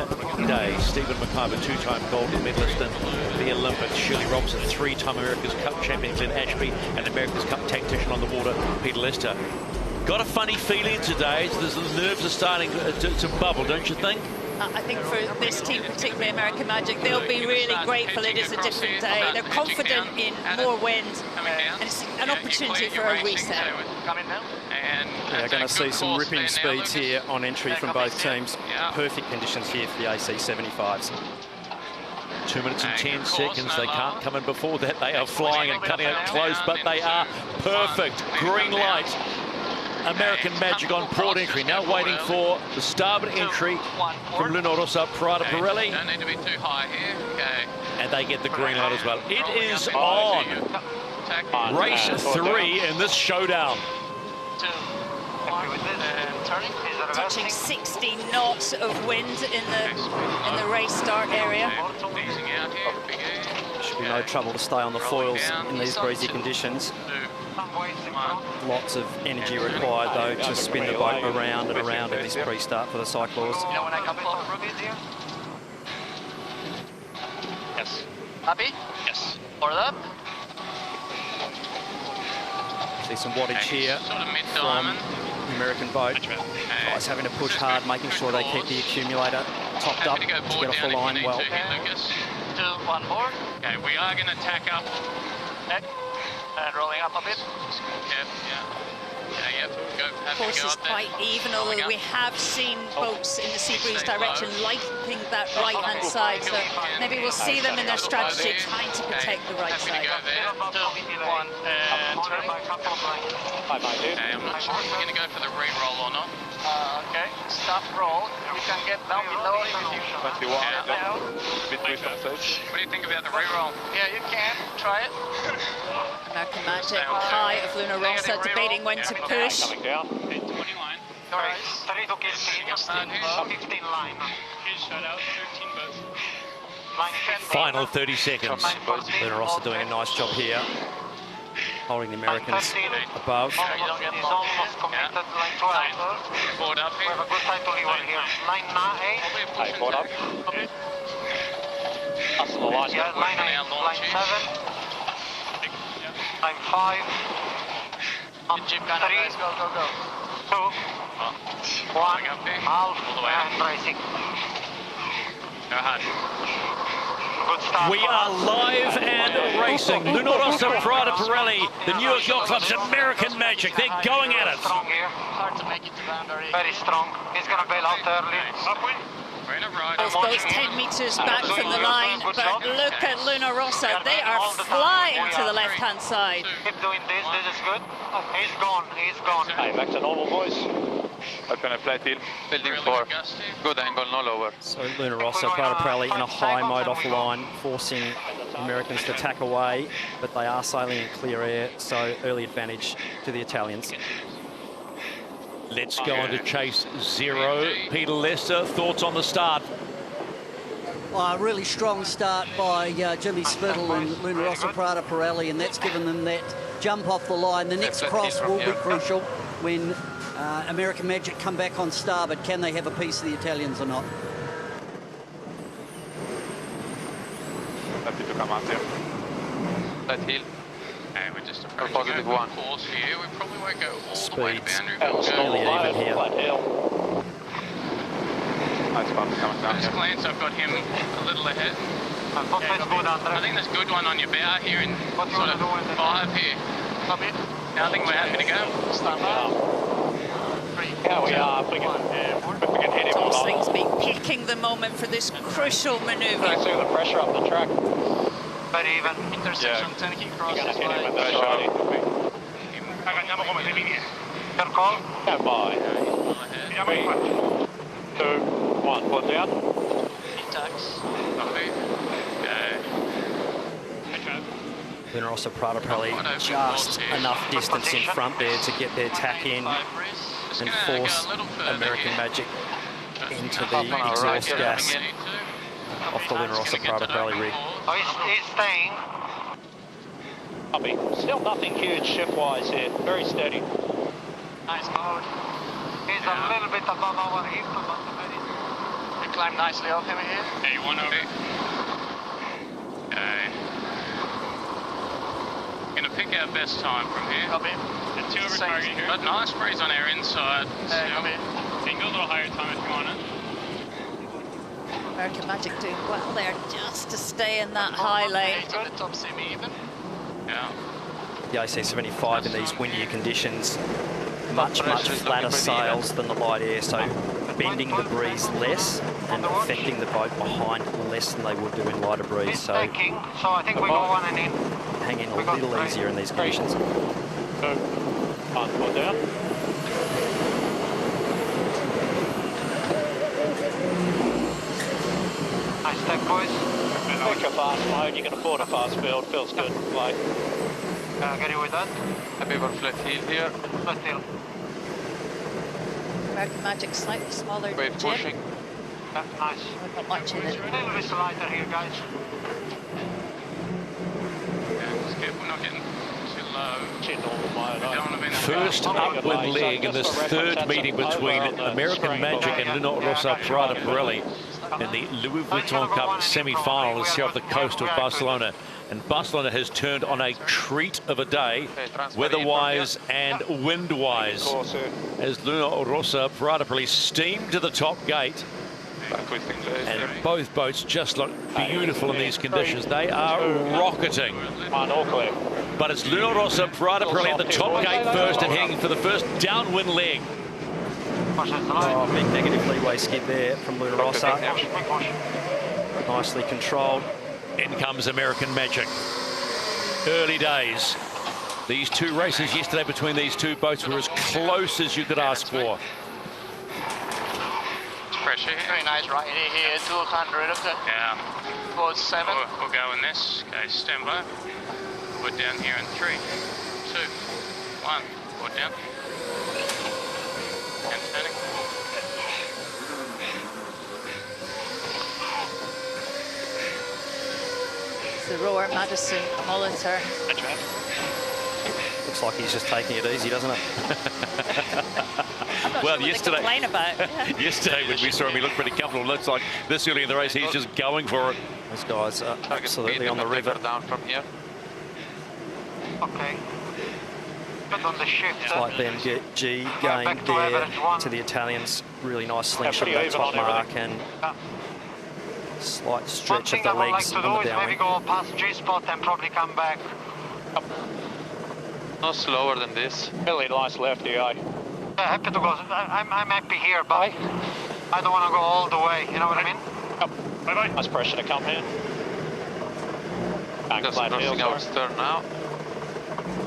day. Stephen McIver, 2-time gold medalist in the Olympics. Shirley Robson, 3-time America's Cup champion Glenn Ashby, and America's Cup tactician on the water, Peter Lester. Got a funny feeling today. The nerves are starting to bubble, don't you think? I think for this team, particularly American Magic, they'll be really grateful it is a different day. They're confident in more wind, and it's an opportunity for a reset. They're going to see some ripping speeds here on entry from both teams. Perfect conditions here for the AC 75s. 2 minutes and 10 seconds. They can't come in before that. They are flying and cutting it close, but they are perfect. Green light. American Magic on port entry. Now waiting for the starboard entry from Luna Rossa Prada Pirelli. Don't need to be too high here. Okay. And they get the green light as well. It is on. Race 3 in this showdown. Touching 60 knots of wind in the race start area. Should be no trouble to stay on the foils in these breezy conditions. Lots of energy required though to spin the boat around and around at this pre-start for the cyclors. Yes. Happy? Yes. Board up. See some wattage here from the American boat. Guys having to push hard, making sure they keep the accumulator topped up to get off the line well. 2, 1 board. Okay, we are going to tack up. Neck. And rolling up a bit. Yep. Go, Course is quite even, although we have seen boats in the sea breeze direction liking that right-hand side, so maybe we'll see them in their strategy trying to protect the right side. 2, 1, and turn. Okay, I'm not sure if we're going to go for the re-roll or not. Okay, stop roll. You can get down below. 21. What do you think about the re-roll? Yeah, you can. Try it. American Magic high of Luna Rossa debating when to push. Coming down. 20 line. Alright. 3 to kill 15 line. Here's shut out, 13 boats. Final 30 seconds. Luna Rossa doing a nice job here, holding the Americans above. He's almost committed line 12. Board up here. We have a good time to leave here. Line 8. Board up. That's the line. Yeah, line 8. Line 7. Line 5. On 3. Go, go, go. 2. 1. Half. And racing. Go ahead. Good start. We are live and racing. Luna Rossa Prada Pirelli, the New York Yacht Club's American Magic. They're going at it. Strong here. Hard to make it to boundary. Very strong. He's going to bail out early. Those boats 10 metres back from the line, but look at Luna Rossa. They are flying to the left-hand side. Keep doing this. This is good. He's gone. He's gone. Hey, back to normal, boys. Open a flat heel. Building 4. Good angle, no lower. So Luna Rossa Prada Pirelli in a high mode off the line, forcing the Americans to tack away, but they are sailing in clear air, so early advantage to the Italians. Let's go on to chase 0. Peter Lester, thoughts on the start? A really strong start by Jimmy Spittle and Luna Rossa Prada Pirelli, and that's given them that jump off the line. The next cross will be crucial when American Magic come back on starboard. Can they have a piece of the Italians or not? Happy to come out here. Flat heel. Okay, we're just approaching positive 1 course here. We probably won't go all the way to boundary. It's nearly even here. Nice one coming down First here. glance, I've got him a little ahead. I think there's a good one on your bow here in sort of 5 here. Now I think we're happy to go. Stand by. Yeah, we are. If we can hit him. Gosling's been picking the moment for this crucial manoeuvre. You can see the pressure up the track. Very even. Intersection, 10 key crosses. You're going to hit him with the shot. Your call. Stand by. 3, 2, 1. Put down. Tax. Copy. Luna Rossa Prada Pirelli just enough distance in front there to get their tack in and force American Magic into the exhaust gas off the Luna Rossa Prada Pirelli rig. He's staying. Copy. Still nothing huge shift-wise here. Very steady. Nice mode. He's a little bit above our hip, but we climb nicely off him here. Hey, 1 over. Okay. Gonna pick our best time from here. Copy. The 2 over target here. But nice breeze on our inside. Copy. You can go a little higher time if you want it. American Magic doing well there just to stay in that high lane. The top semi even. Yeah. The AC-75 in these windier conditions, much flatter sails than the light air, so bending the breeze less and affecting the boat behind less than they would do in lighter breeze. So I think we go 1 and in. Hang in a little easier in these conditions. 2, 1, put down. nice tech, boys. Pick a fast mode, you can afford a fast build, feels good. Like, get you with that. Happy for flat heel here. Flat heel. American Magic slightly smaller. Wave jib. pushing. Nice. Not much in it. A little bit lighter here, guys. We're not getting too low. First upwind leg in this third meeting between American Magic and Luna Rossa Prada Pirelli in the Louis Vuitton Cup semi-finals here off the coast of Barcelona. And Barcelona has turned on a treat of a day, weather-wise and wind-wise, as Luna Rossa Prada Pirelli steamed to the top gate. And both boats just look beautiful in these conditions. They are rocketing. But it's Luna Rossa Prada Pirelli at the top gate first and heading for the first downwind leg. Oh, big negative leeway skid there from Luna Rossa. Nicely controlled. In comes American Magic. Early days. These two races yesterday between these two boats were as close as you could ask for. Pressure here. Very nice right here, 200, okay. Yeah. Board 7. We'll go in this. Okay, stand by. We're down here in 3, 2, 1. We're down. And turning. The rower, Madison, Molitor. Looks like he's just taking it easy, doesn't it? Well, yesterday, Yeah. yesterday when we saw him, he looked pretty comfortable. Looks like this early in the race, he's just going for it. Those guys are absolutely on the river. Down from here. Okay. But on the shift. Slight BMG gain there to the Italians. Really nice slingshot at that top mark and slight stretch of the legs on the Maybe downwind. go past G-spot and probably come back. No slower than this. Really nice left here. Yeah, happy to go. I'm happy here, but I don't want to go all the way. You know what I mean? Bye-bye. Nice pressure to come here. Just crossing our stern now.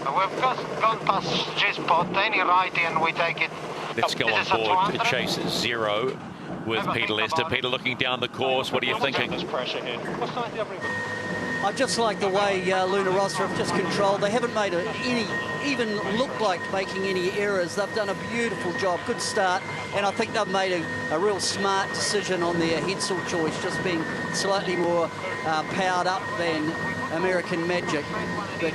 We've just gone past G-spot, any right and we take it. Let's go on board to chase 0 with Peter Lester. Peter looking down the course. What are you thinking? There's pressure here. I just like the way Luna Rossa have just controlled. They haven't made even look like making any errors. They've done a beautiful job. Good start. And I think they've made a real smart decision on their headsail choice, just being slightly more powered up than American Magic. But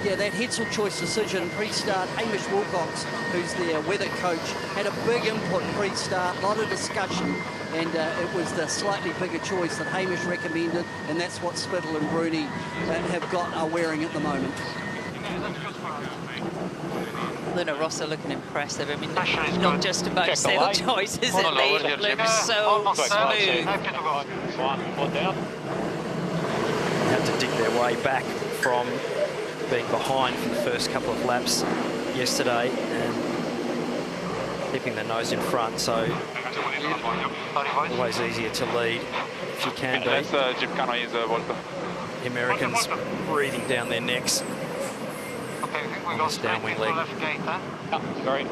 yeah, that headsail choice decision pre-start, Hamish Wilcox, who's their weather coach, had a big input pre-start, a lot of discussion, and it was the slightly bigger choice that Hamish recommended, and that's what Spittle and Bruni are wearing at the moment. Luna Rossa looking impressive. I mean, not just about sail choices, they look so smooth. Had to dig their way back from being behind for the first couple of laps yesterday and keeping their nose in front, so always easier to lead if you can be. The Americans breathing down their necks. Okay, I think we on go this downwind leg. left gate, huh? Great.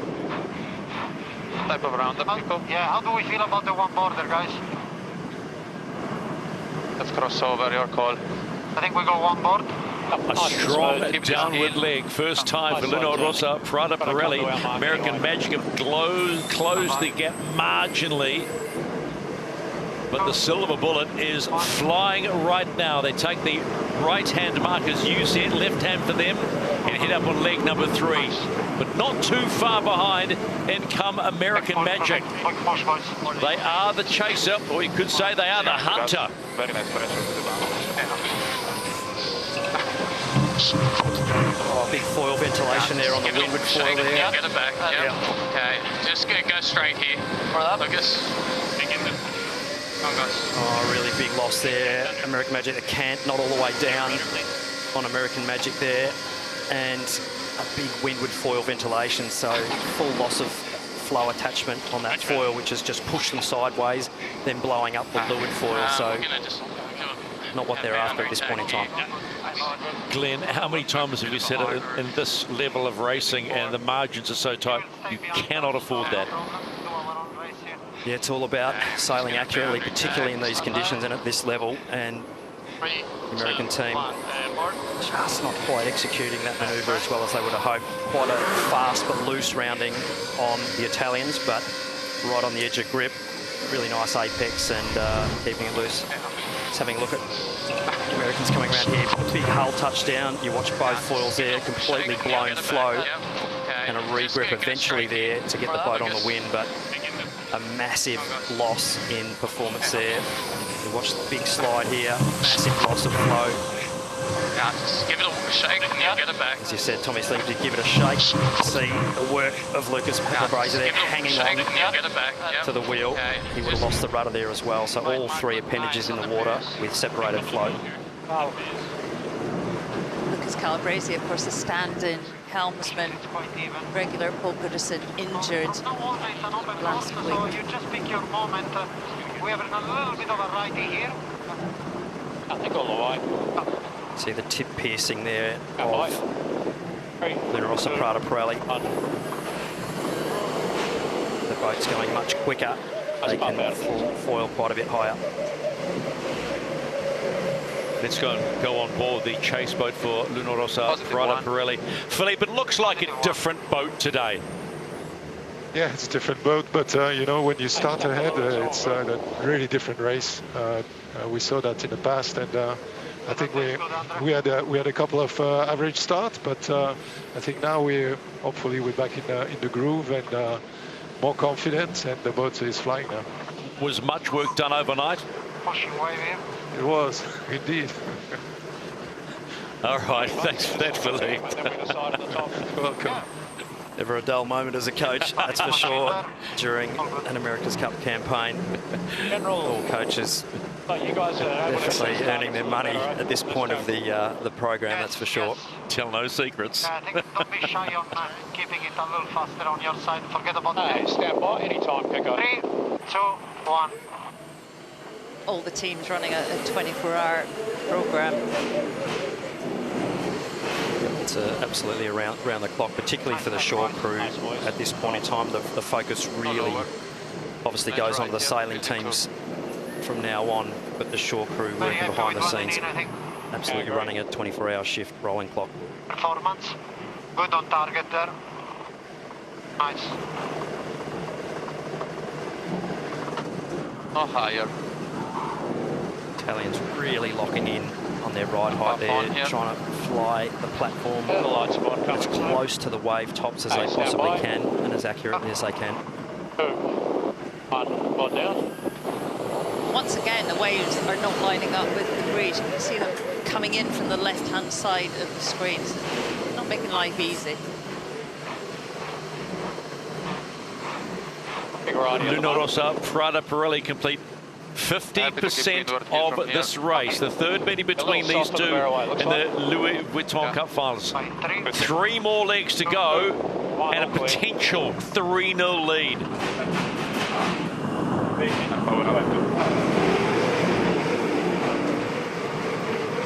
Type of roundup, people. Yeah, how do we feel about the one border, guys? Let's cross over, your call. I think we go one board. A strong downward leg. First time for Luna Rossa Prada Pirelli. American Magic have closed the gap marginally. But the silver bullet is flying right now. They take the right-hand mark, as you said, left hand for them, and head up on leg number 3. But not too far behind, in come American Magic. They are the chaser, or you could say they are the hunter. Very nice pressure. Oh, big foil ventilation there on the windward foil there. Yeah, get it back. Yeah. Okay, just go straight here. Lucas. Oh, really big loss there. American Magic, the cant not all the way down on American Magic there. And a big windward foil ventilation, so full loss of flow attachment on that foil, which has just pushed them sideways, then blowing up the leeward foil. So not what they're after at this point in time. Glenn, how many times have you said it in this level of racing and the margins are so tight, you cannot afford that? Yeah, it's all about sailing accurately, particularly in these conditions and at this level. And the American team just not quite executing that manoeuvre as well as they would have hoped. Quite a fast but loose rounding on the Italians, but right on the edge of grip. Really nice apex and keeping it loose. Just having a look at the Americans coming around here. Big hull touchdown. You watch both foils there, completely blown flow. And a regrip eventually there to get the boat on the wind, but a massive loss in performance there. You watch the big slide here, massive loss of flow. Yeah, just give it a shake and you'll get it back. As you said, Tommy seemed to give it a shake. See the work of Lucas Calabrese there, hanging on to the wheel. He would have lost the rudder there as well. So all three appendages in the water with separated flow. Lucas Calabrese, of course, a stand-in helmsman. Regular Paul Goodison injured last week. So you just pick your moment. We have a little bit of a righty here. I think all the way. See the tip piercing there of Luna Rossa Prada Pirelli. The boat's going much quicker. They can foil quite a bit higher. Let's go on board the chase boat for Luna Rossa Prada Pirelli. Philippe, it looks like a different boat today. Yeah, it's a different boat, but you know, when you start ahead, it's a really different race. We saw that in the past, and I think we had a couple of average starts, but I think now hopefully we're back in the groove and more confident, and the boat is flying now. Was much work done overnight? It was, indeed. All right, thanks for that, Philippe. Welcome. Never a dull moment as a coach, that's for sure, during an America's Cup campaign. All coaches definitely earning their money at this point of the program, that's for sure. Tell no secrets. I think don't be shy on keeping it a little faster on your side. Forget about the stand by anytime, pick up. 3, 2, 1. All the teams running a 24-hour program. It's absolutely around the clock, particularly for the shore crew at this point in time. The focus really obviously goes on to the sailing teams from now on, but the shore crew working behind the scenes, absolutely running a 24-hour shift rolling clock. Performance, good on target there. Nice. No higher. Italians really locking in on their ride height there, trying to fly the platform as close to the wave tops as they possibly can and as accurately as they can. Once again, the waves are not lining up with the breeze. You can see them coming in from the left-hand side of the screens, not making life easy. Luna Rossa Prada Pirelli complete 50% of this race. The third meeting between these two in the Louis Vuitton Cup Finals. 3 more legs to go and a potential 3-0 lead.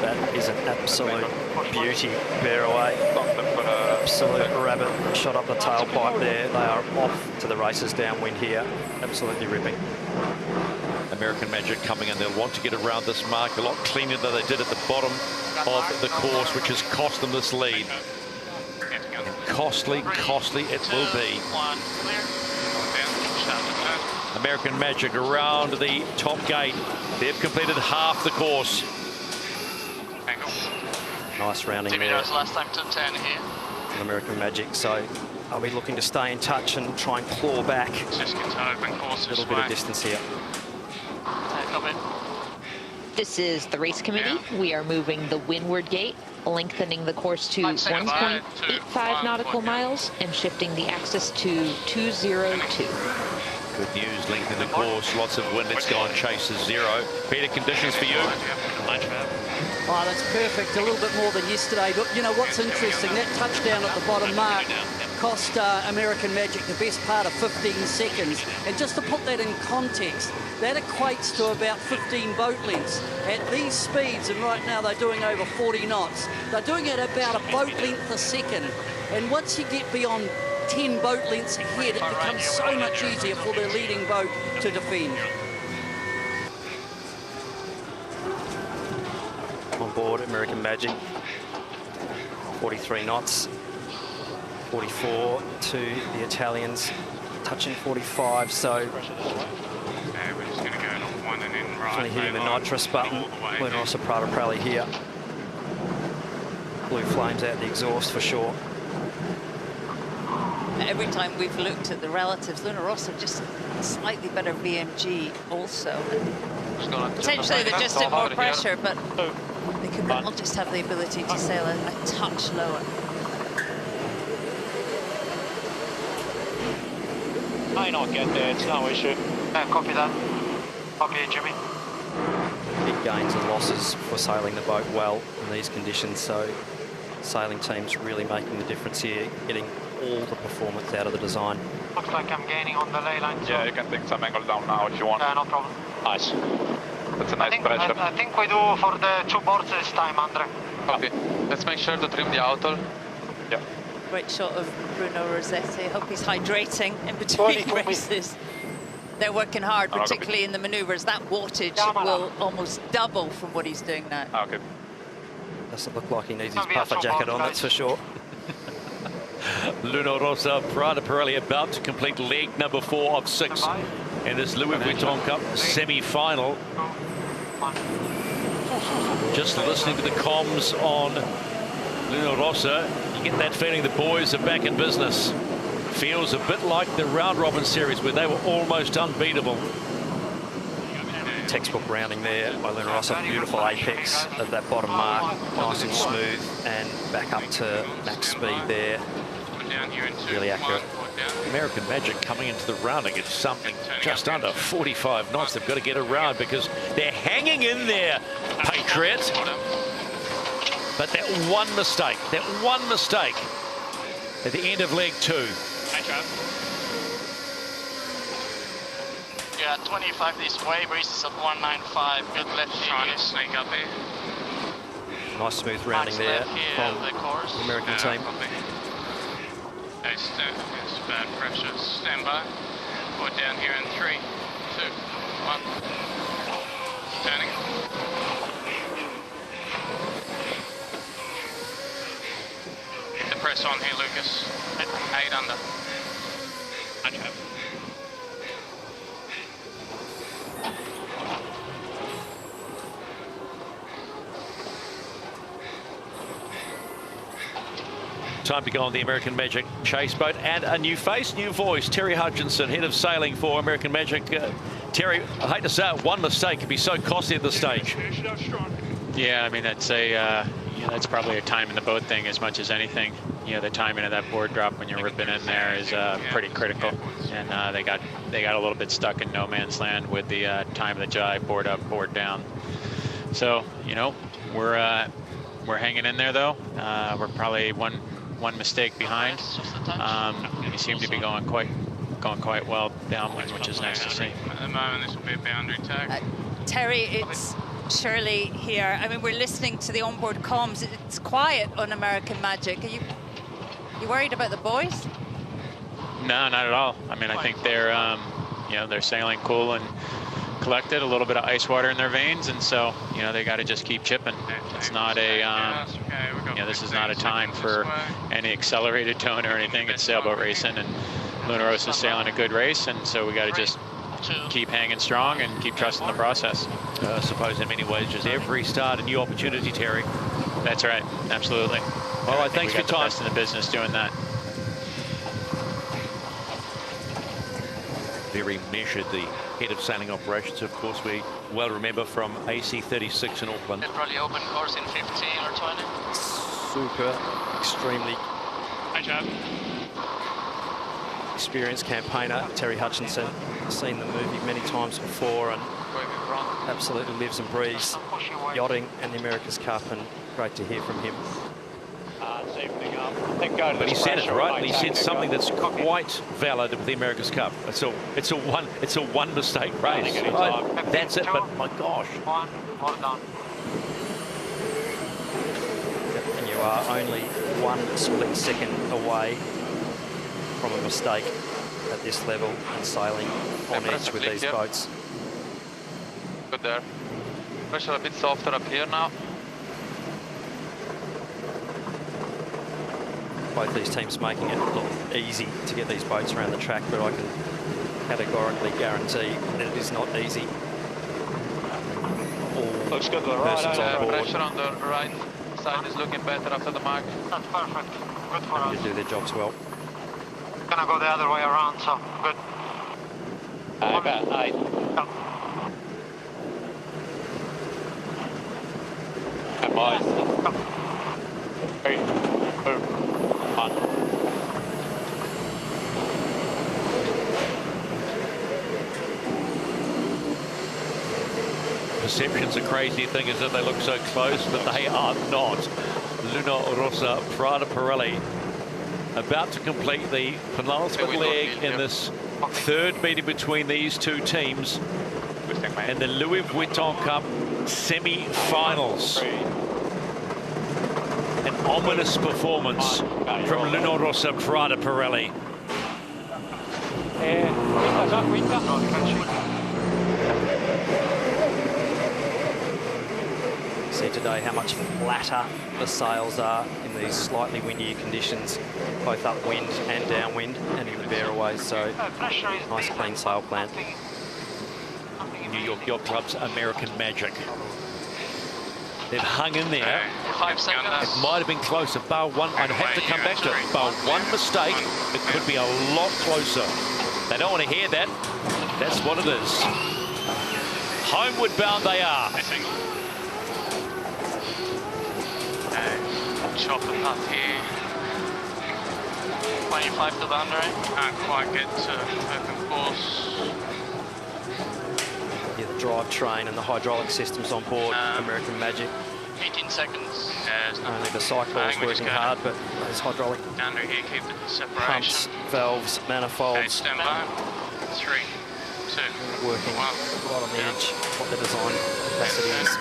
That is an absolute beauty, bear away. Absolute rabbit shot up the tailpipe there. They are off to the races downwind here. Absolutely ripping. American Magic coming in. They'll want to get around this mark a lot cleaner than they did at the bottom of the course, which has cost them this lead. And costly it will be. American Magic around the top gate. They've completed half the course. Nice rounding there. Last time to 10 here. American Magic, so are we looking to stay in touch and try and claw back a little bit of distance here? This is the race committee. We are moving the windward gate, lengthening the course to 1.85 nautical miles and shifting the axis to 202. Good news, lengthening the course, lots of wind. Let's go on chases 0. Better conditions for you. Oh, that's perfect. A little bit more than yesterday. But you know what's interesting? That touchdown at the bottom mark cost American Magic the best part of 15 seconds. And just to put that in context, that equates to about 15 boat lengths. At these speeds, and right now they're doing over 40 knots, they're doing it about a boat length a second. And once you get beyond 10 boat lengths ahead, it becomes so much easier for their leading boat to defend. On board American Magic, 43 knots, 44 to the Italians, touching 45, so we're just going to go to one and then right. hitting the nitrous button. Luna Rossa Prada Pirelli here. Blue flames out the exhaust for sure. Every time we've looked at the relatives, Luna Rossa just slightly better VMG also. Potentially they're just in more pressure, but they could all just have the ability to sail a touch lower. May not get there, it's no issue. Copy that. Copy, Jimmy. Big gains and losses for sailing the boat well in these conditions, so sailing teams really making the difference here, getting all the performance out of the design. Looks like I'm gaining on the ley line. Yeah, you can take some angle down now if you want. Yeah, no problem. Nice. That's a nice pressure. I think we do for the 2 boards this time, Andre. Copy. Let's make sure to trim the outer. Yeah. Great shot of Bruno Rossetti. I hope he's hydrating in between races. They're working hard, particularly in the manoeuvres. That wattage will almost double from what he's doing now. Okay. Doesn't look like he needs his puffer jacket on, that's for sure. Luna Rossa Prada Pirelli about to complete leg number 4 of 6 in this Louis Vuitton Cup semi-final. Just listening to the comms on Luna Rossa, you get that feeling the boys are back in business. Feels a bit like the round-robin series where they were almost unbeatable. Textbook rounding there by Luna Rossa. Beautiful apex of that bottom mark, nice and smooth, and back up to max speed there. Really accurate. American Magic coming into the rounding at something just under 45 knots. They've got to get around because they're hanging in there, Patriots. But that one mistake at the end of leg 2. Yeah, 25 this way, braces at 195. Good left here. Trying to sneak up here. Nice smooth rounding there from the American team. It's bad pressure. Stand by. Put down here in 3, 2, 1. Turning. The press on here, Lucas. 8 under. Time to go on the American Magic chase boat, and a new face, new voice. Terry Hutchinson, head of sailing for American Magic. Terry, I hate to say it, one mistake could be so costly at this stage. Yeah, I mean, I'd say that's probably a time in the boat thing as much as anything. You know, the timing of that board drop when you're ripping in there is pretty critical, and they got a little bit stuck in no man's land with the time of the jibe, board up, board down. So, you know, we're hanging in there though. We're probably one mistake behind. We seem to be going quite well downwind, which is nice to see. At the moment, this will be a boundary tag. Terry, it's Shirley here. I mean, we're listening to the onboard comms. It's quiet on American Magic. Are you worried about the boys? No, not at all. I mean, I think they're they're sailing cool and collected, a little bit of ice water in their veins, and so they got to just keep chipping. It's not a this is not a time for any accelerated tone or anything. It's sailboat racing, and Luna Rossa is sailing a good race, and so we got to just keep hanging strong and keep trusting the process. I suppose in many ways, just every start a new opportunity, Terry. That's right, absolutely. All right, thanks for your time. Best in the business doing that. Very measured, the head of sailing operations, of course, we well remember from AC36 in Auckland. Probably open course in 15 or 20. Super, extremely experienced campaigner, Terry Hutchinson. Seen the movie many times before and absolutely lives and breathes yachting and the America's Cup, and great to hear from him. But he said it right, and he said something that's quite valid with the America's Cup. It's a one mistake race. That's it, but my gosh. And you are only 1 split second away from a mistake at this level and sailing on edge with these boats. Good there. Pressure a bit softer up here now. Both these teams making it look easy to get these boats around the track, but I can categorically guarantee that it is not easy. All looks good to the right. Pressure on the right side is looking better after the mark. That's perfect. Good for us. To do their jobs well. Gonna go the other way around, so good. About 8. And boys. 3, 2, 1. Perception's a crazy thing, is that they look so close, but they are not. Luna Rossa Prada Pirelli about to complete the penultimate leg in this third meeting between these two teams in the Louis Vuitton Cup semi-finals. An ominous performance from Luna Rossa Prada Pirelli. See today how much flatter the sails are in these slightly windier conditions, both upwind and downwind and in the bearaways, so nice clean sail plan. New York Yacht Club's American Magic. They've hung in there. 5 seconds. It might have been closer, bar one. I'd have to come back to it. Bar one mistake, it could be a lot closer. They don't want to hear that. That's what it is. Homeward bound they are. Chop the path here. 25 to the undering. Can't quite get to open course. Yeah, the drivetrain and the hydraulic systems on board American Magic. 18 seconds. Only the cyclone's working hard, but those hydraulic under here, keep the separation. pumps, valves, manifolds. Okay, stand by. 3, 2, working 1. right on the edge of what the design capacity is.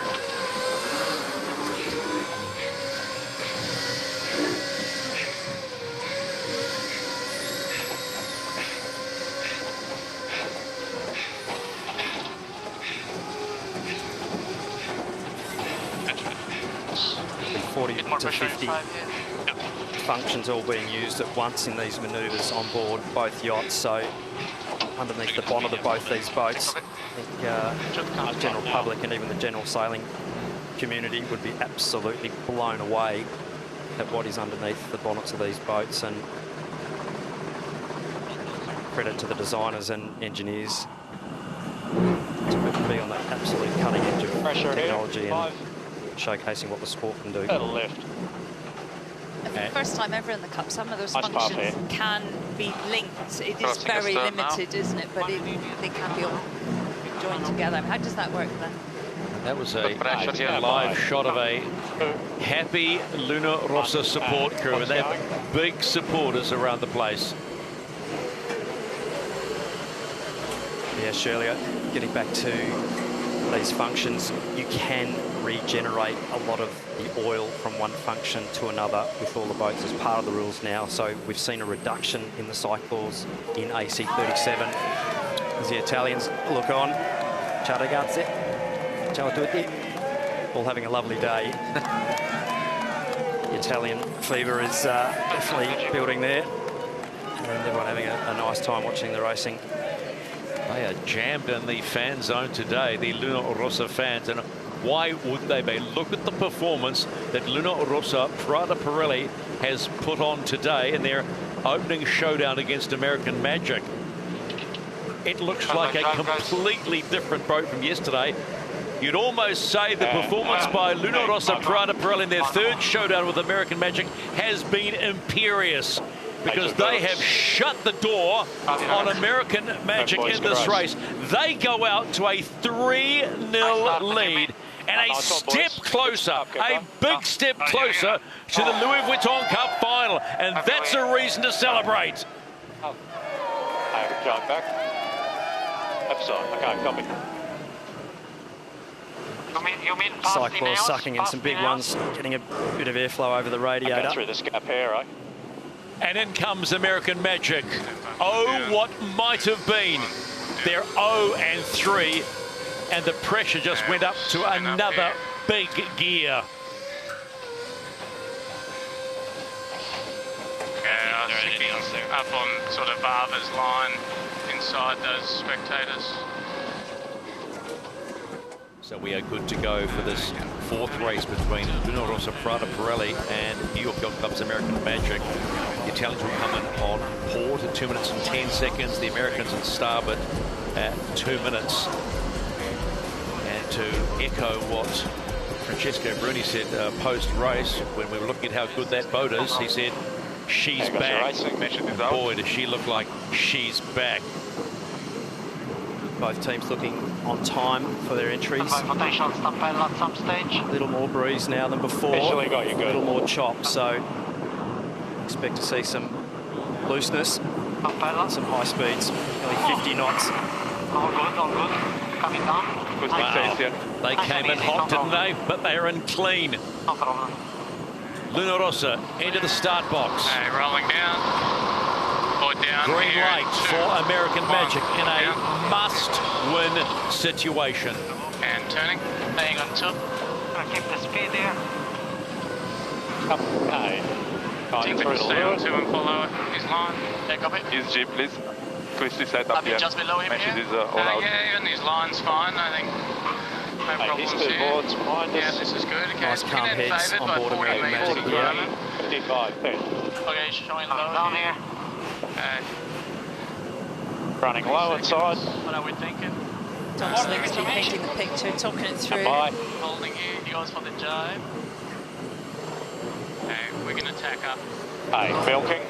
The 40 to 50 functions all being used at once in these manoeuvres on board both yachts. So underneath the bonnet of both these boats, I think the general public and even the general sailing community would be absolutely blown away at what is underneath the bonnets of these boats, and credit to the designers and engineers to be on the absolute cutting edge of technology and showcasing what the sport can do. For the first time ever in the Cup, some of those functions can be linked. It is very limited, isn't it? But they can be all joined together. How does that work then? That was a live shot of a happy Luna Rossa support crew, and they have big supporters around the place. Yeah, Shirley, getting back to these functions, you can regenerate a lot of the oil from one function to another with all the boats as part of the rules now. So we've seen a reduction in the cycles in AC37 as the Italians look on. Ciao ragazzi, ciao a tutti. All having a lovely day. The Italian fever is definitely building there, and everyone having a nice time watching the racing. They are jammed in the fan zone today, the Luna Rossa fans, and why would they be? Look at the performance that Luna Rossa Prada Pirelli has put on today in their opening showdown against American Magic. It looks like a completely different boat from yesterday. You'd almost say the performance by Luna Rossa Prada Pirelli in their third showdown with American Magic has been imperious, because they have shut the door on American Magic in this race. They go out to a 3-0 lead and a step closer, a big step closer to the Louis Vuitton Cup final, and that's a reason to celebrate. Back. Okay, copy. Cyclors sucking in some big ones, getting a bit of airflow over the radiator. Through this gap here, right? And in comes American Magic. Oh, what might have been. They're 0-3, and the pressure just went up to another big gear. Yeah, I think he's up on sort of Barber's line inside those spectators. So we are good to go for this fourth race between Luna Rossa Prada Pirelli and New York Yacht Club's American Magic. The Italians will come in on port at 2 minutes and 10 seconds. The Americans on starboard at 2 minutes. And to echo what Francesco Bruni said post-race, when we were looking at how good that boat is, he said, she's back. And boy, does she look like she's back. Both teams looking on time for their entries. At some stage. A little more breeze now than before. A little more chop, so expect to see some looseness, some high speeds, nearly 50 knots. All good. Coming down. Good wow. They came in hot, didn't they? But they are in clean. No problem. Luna Rossa into the start box. Okay, rolling down. Or down. Green here light for American Magic in a must-win situation. And turning. Staying on top. Gonna keep the speed here. Okay. Stay on to and follow his line. Take up it. His Jeep, please. Twist his side up here. Just below him here. Yeah, and his line's fine, I think. No problems here. Yeah, this is good. Okay, nice calm heads on board American Magic. Yeah. 55, okay, showing low down here. Okay. Running low inside. What are we thinking? Tom's next to be painting the picture, talking it through. Holding here, he goes for the jibe. Okay, we're going to tack up. Hey, milking.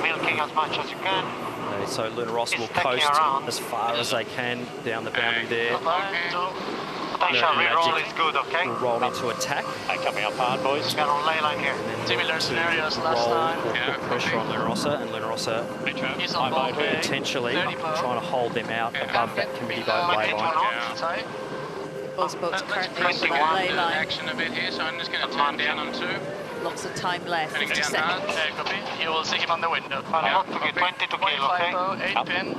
Milking as much as you can. Okay, so Luna Rossa will coast as far as they can down the boundary there. Potential reroll is good, okay? Will roll into attack. Hey, coming up hard, boys. Got on ley line here. Similar scenarios last time. Put pressure on Luna Rossa, and Luna Rossa potentially trying to hold them out above that committee boat ley line. Both boats currently on the ley line. Action a bit here, so I'm just going to turn down on 2. Lots of time left, 50 seconds. Copy. You will see him on the window. Not to get 22 kilo, okay? 8 pin.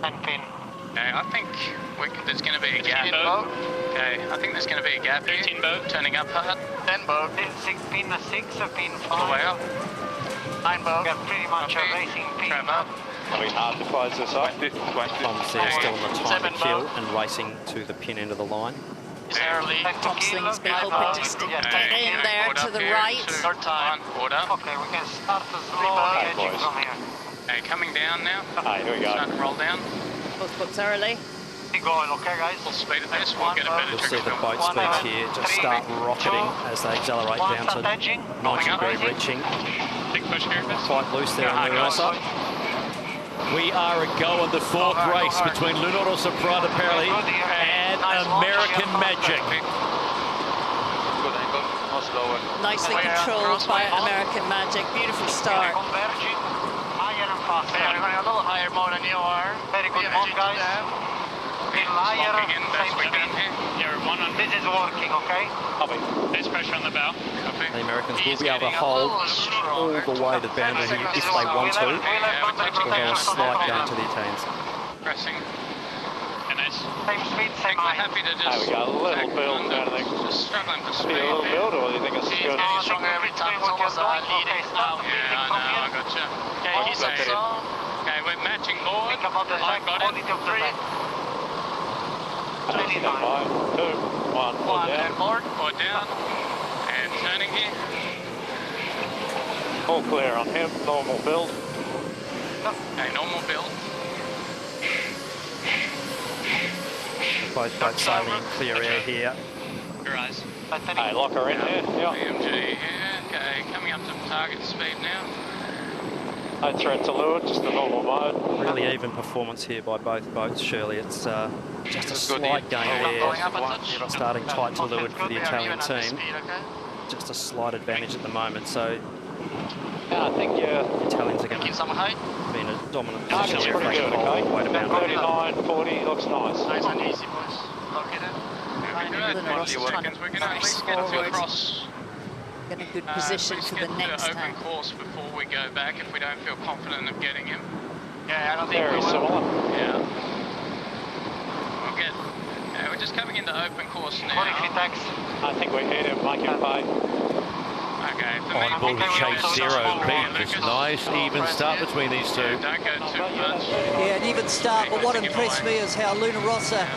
10 pin. Okay, I think there's going to be a gap. Okay, I think there's going to be a gap here. 13 boat, turning up hard. 10 boat. Pin 6 or pin 5? All the way up. 9 boat. We have pretty much a racing pin. Up. It'll be hard to close this up. Tom's there still on the time to kill and racing to the pin end of the line. Early. Thompson's been hoping to stick in there to the right. Third time. Order. Okay, we can start the slow edging from here. Okay, coming down now. Hey, here we go. Starting to roll down. Both boats early. Keep going, okay, guys? Full speed at this. We'll get a better You'll see the boat speeds here just start rocketing as they accelerate down to 90-degree reaching. Big push here. Quite loose there on Luna Rossa. We are a go in the fourth race between Luna Rossa Prada Pirelli and American Magic. Nicely controlled by American Magic. Beautiful start. Higher and faster. We're going a little higher more than you are. Very good mode, guys. Higher, same speed. You're 100. This is working, okay? Copy. There's pressure on the bow. Copy. The Americans will be able to hold all the way to the boundary if they want to. Although a slight gain to the Italians. Pressing. And it's same speed, same height. Happy to just. There we go. A little build down there. Just struggling for speed. A little build, or do you think it's He's good? getting stronger every time. It's almost leading. Yeah, I know. I got you. Okay, he's okay, we're matching board. Think about the I've got it. 3. 2, 1, and board or down. And turning here. All clear on him. Normal build. Okay, normal build. Both boats sailing in clear air here. Your eyes. Hey, lock her in here. Yeah. BMG here. Okay, coming up to target speed now. No threat to leeward, just the normal mode. Really even performance here by both boats, Shirley. It's just a slight gain there. Starting tight to leeward for the Italian team. Just a slight advantage at the moment, so yeah, I think the Italians are going to be in a dominant position here if they can hold all the way to boundary. 39, 40, looks nice. Nice and easy, boys. Lock it in. Luna Rossa trying to press forward. in a good position for the next open time. course before we go back if we don't feel confident of getting him. Yeah, I don't think very similar. Yeah. We'll get. Yeah, we're just coming into open course now. I think we hit him, make him pay. Okay. On board with Chase 0, Pete. It's a nice even start between these two. Don't go too much. Yeah, an even start, but what impressed me is how Luna Rossa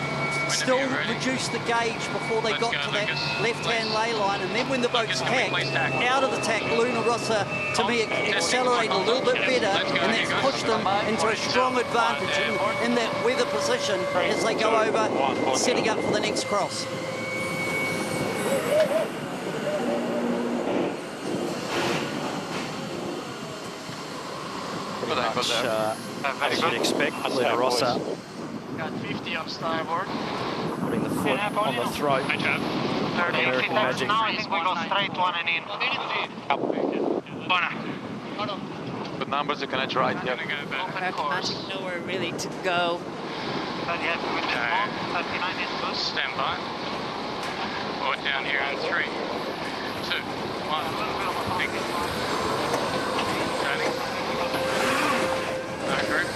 still reduced the gauge before they got to that left-hand ley line, and then when the boats tacked, out of the tack, Luna Rossa, to me, accelerated a little bit better, and that's pushed them into a strong advantage in that weather position as they go over, setting up for the next cross. Pretty much, as you'd expect, Luna Rossa Got 50 on starboard. putting the foot on the throat. American Magic. Now I think we go straight one and in. Good numbers, you can edge right. Yeah. American Magic nowhere really to go. Stand by. Forward down here in 3, 2, 1. Big. Turning. No group.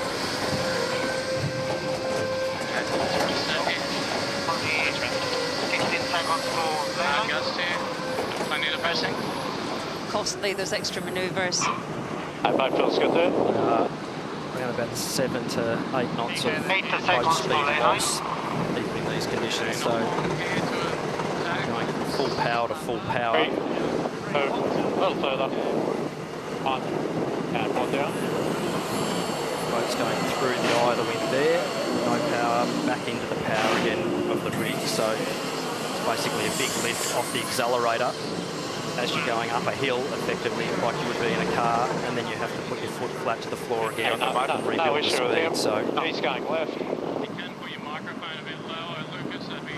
Plenty of pressing. Costly, those extra manoeuvres. That boat feels good there. Around about 7 to 8 knots of boat speed loss, even in these conditions. So going from full power to full power. 3, 2, a little further. 1, and 1 down. Boat's going through the eye of the wind there. No power, back into the power again of the rig. So it's basically a big lift off the accelerator as you're going up a hill, effectively, like you would be in a car, and then you have to put your foot flat to the floor again and rebuild the speed. So he's going left.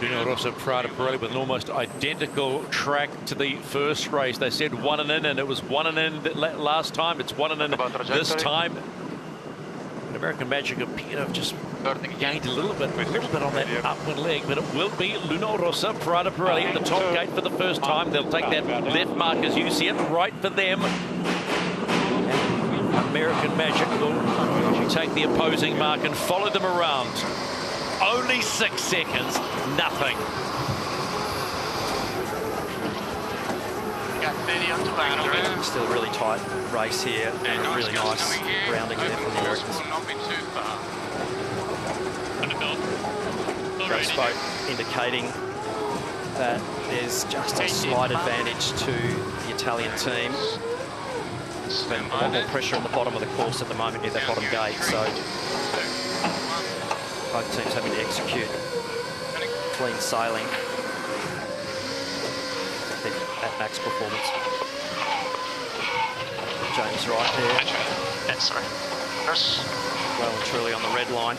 Luna Rossa Prada Pirelli with an almost identical track to the first race. They said 1 and in, and it was 1 and in last time. It's 1 and in this time. And American Magic appear to have just gained a little bit on that upwind leg, but it will be Luna Rossa Prada Pirelli at the top gate for the first time. They'll take that left mark as you see it, right for them. And American Magic will take the opposing mark and follow them around. Only 6 seconds, nothing. still a really tight race here, and a really nice rounding there from the Americans. Race boat indicating that there's just a slight advantage to the Italian team. But a lot more pressure on the bottom of the course at the moment near that bottom gate, so both teams having to execute clean sailing at max performance. James right there. That's right. Well and truly on the red line.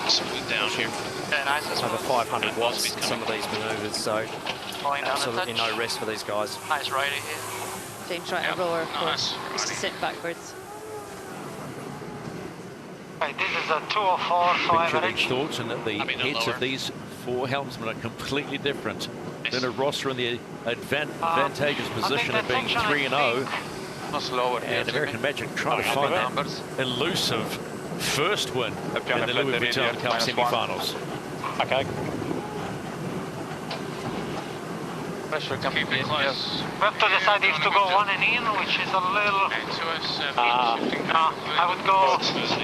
Smooth down here. Yeah, nice. Over 500 watts in some of these manoeuvres, so absolutely no rest for these guys. Nice rider here. James right, a rower, of course. Used to sit backwards. Right, this is a 204, so average. Thoughts, and that the heads of these four helmsmen are completely different. Luna Rossa in the advantageous position of being 3-0. And American Magic trying to find that elusive first win in the Louis Vuitton Cup semi-finals. Okay. Pressure coming in close. We have to decide if to go one and in, which is a little... I would go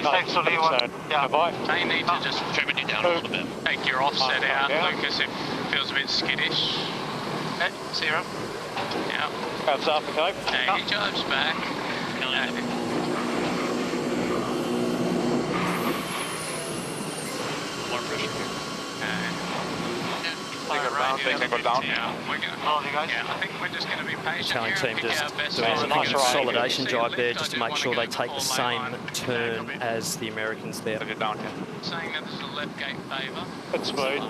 sexually one. Yeah. They need to just trim it down a little bit. Take your offset out, Lucas. It feels a bit skittish. Okay, 0. Yeah. Perhaps up, okay. Okay, he drives back. More pressure here. I think we're just going to be patient. Italian team just doing a consolidation drive there just to make sure they take the same turn as the Americans there. Saying that this is a left gate favour. That's smooth.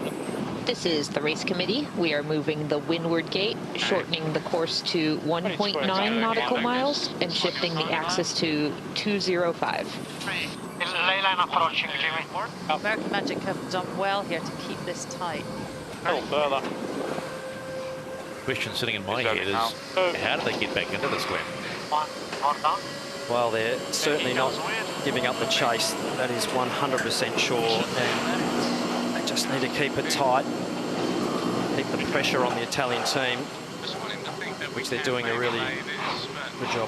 This is the race committee. We are moving the windward gate, shortening the course to 1.9 nautical miles and shifting the axis to 205. Ley line approaching, Jimmy. American Magic have done well here to keep this tight. A little further. question sitting in my head is, how do they get back into this, Glenn? Well, they're certainly not giving up the chase. That is 100% sure. And they just need to keep it tight, keep the pressure on the Italian team, which they're doing a really good job.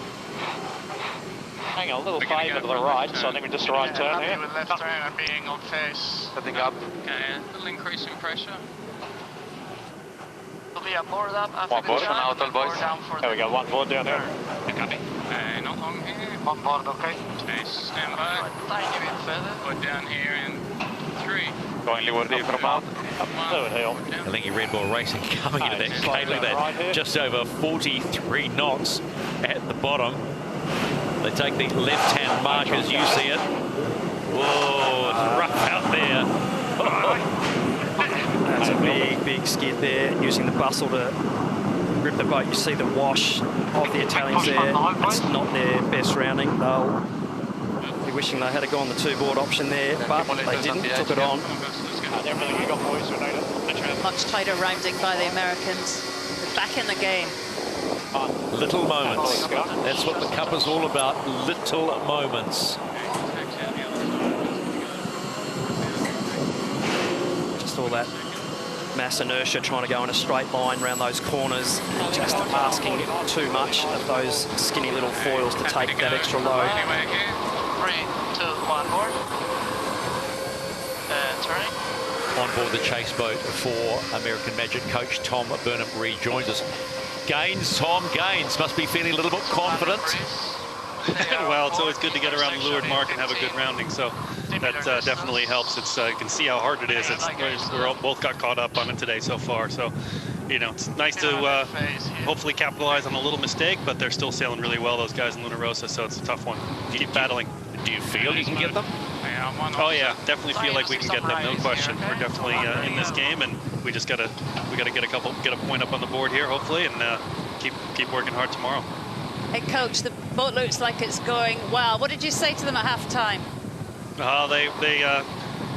Hang on, a little favour to the right, so I think we're just the right turn here. With left turn and being on face. Setting up. Okay, a little increase in pressure. Will be a board up after One board, now, all boys. There we go, one board down there. Copy. Not long here. One board, okay. Okay, stand by. Tiny bit further. Put down here in 3. Going leeward from out. Fluid heel. I think you Red Bull Racing coming into that gate. Look at that, just over 43 knots at the bottom. They take the left-hand mark as you see it. Whoa, it's rough out there. That's a big skid there, using the bustle to grip the boat. You see the wash of the Italians there. It's not their best rounding. They'll be wishing they had to go on the two-board option there, but they didn't, took it on. Much tighter rounding by the Americans. They're back in the game. Little moments. That's what the Cup is all about, little moments. Just all that mass inertia trying to go in a straight line around those corners, just asking too much of those skinny little foils to take that extra load. 3, 2, 1 board. Turning. On board the chase boat for American Magic coach Tom Burnham rejoins us. Gaines, Tom Gaines must be feeling a little bit confident. Well, it's always good to get around the leeward mark and have a good rounding, so that definitely helps. It's you can see how hard it is. We're both got caught up on it today so far, so you know it's nice to hopefully capitalize on a little mistake, but they're still sailing really well, those guys in Luna Rossa, so it's a tough one. Keep battling. Do you feel you can get them? Oh yeah, definitely feel like we can get them, no question. We're definitely in this game, and we just gotta get a point up on the board here, hopefully, and keep working hard tomorrow. Hey, Coach, the boat looks like it's going well. What did you say to them at half-time? They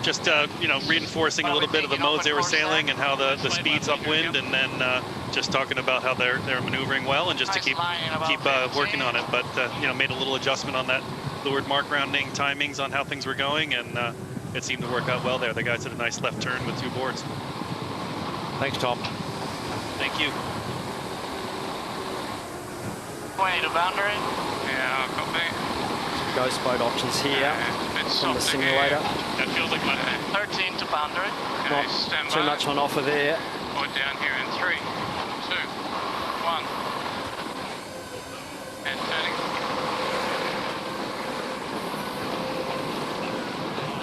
just you know, reinforcing a little bit of the modes they were sailing and how the speed's upwind, and then just talking about how they're maneuvering well and just to keep working on it. But you know, made a little adjustment on that leeward mark rounding timings on how things were going, and it seemed to work out well there. The guys did a nice left turn with 2 boards. Thanks, Tom. Thank you. 20 to boundary. Yeah, copy. Ghost boat options here from the simulator. That feels like 13 to boundary. Not too much on offer there. Put down here in 3, 2, 1. And turning.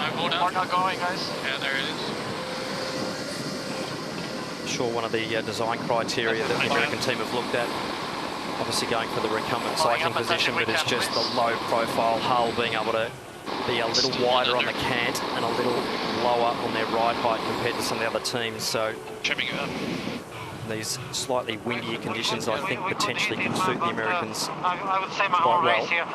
No board up. Board not going, guys. Yeah, there it is. Sure, one of the design criteria that the American team have looked at, obviously going for the recumbent cycling position, but it's just the low profile hull being able to be a little wider on the cant and a little lower on their ride height compared to some of the other teams. So these slightly windier conditions, I think, potentially can suit the Americans I would say my quite whole well. race here.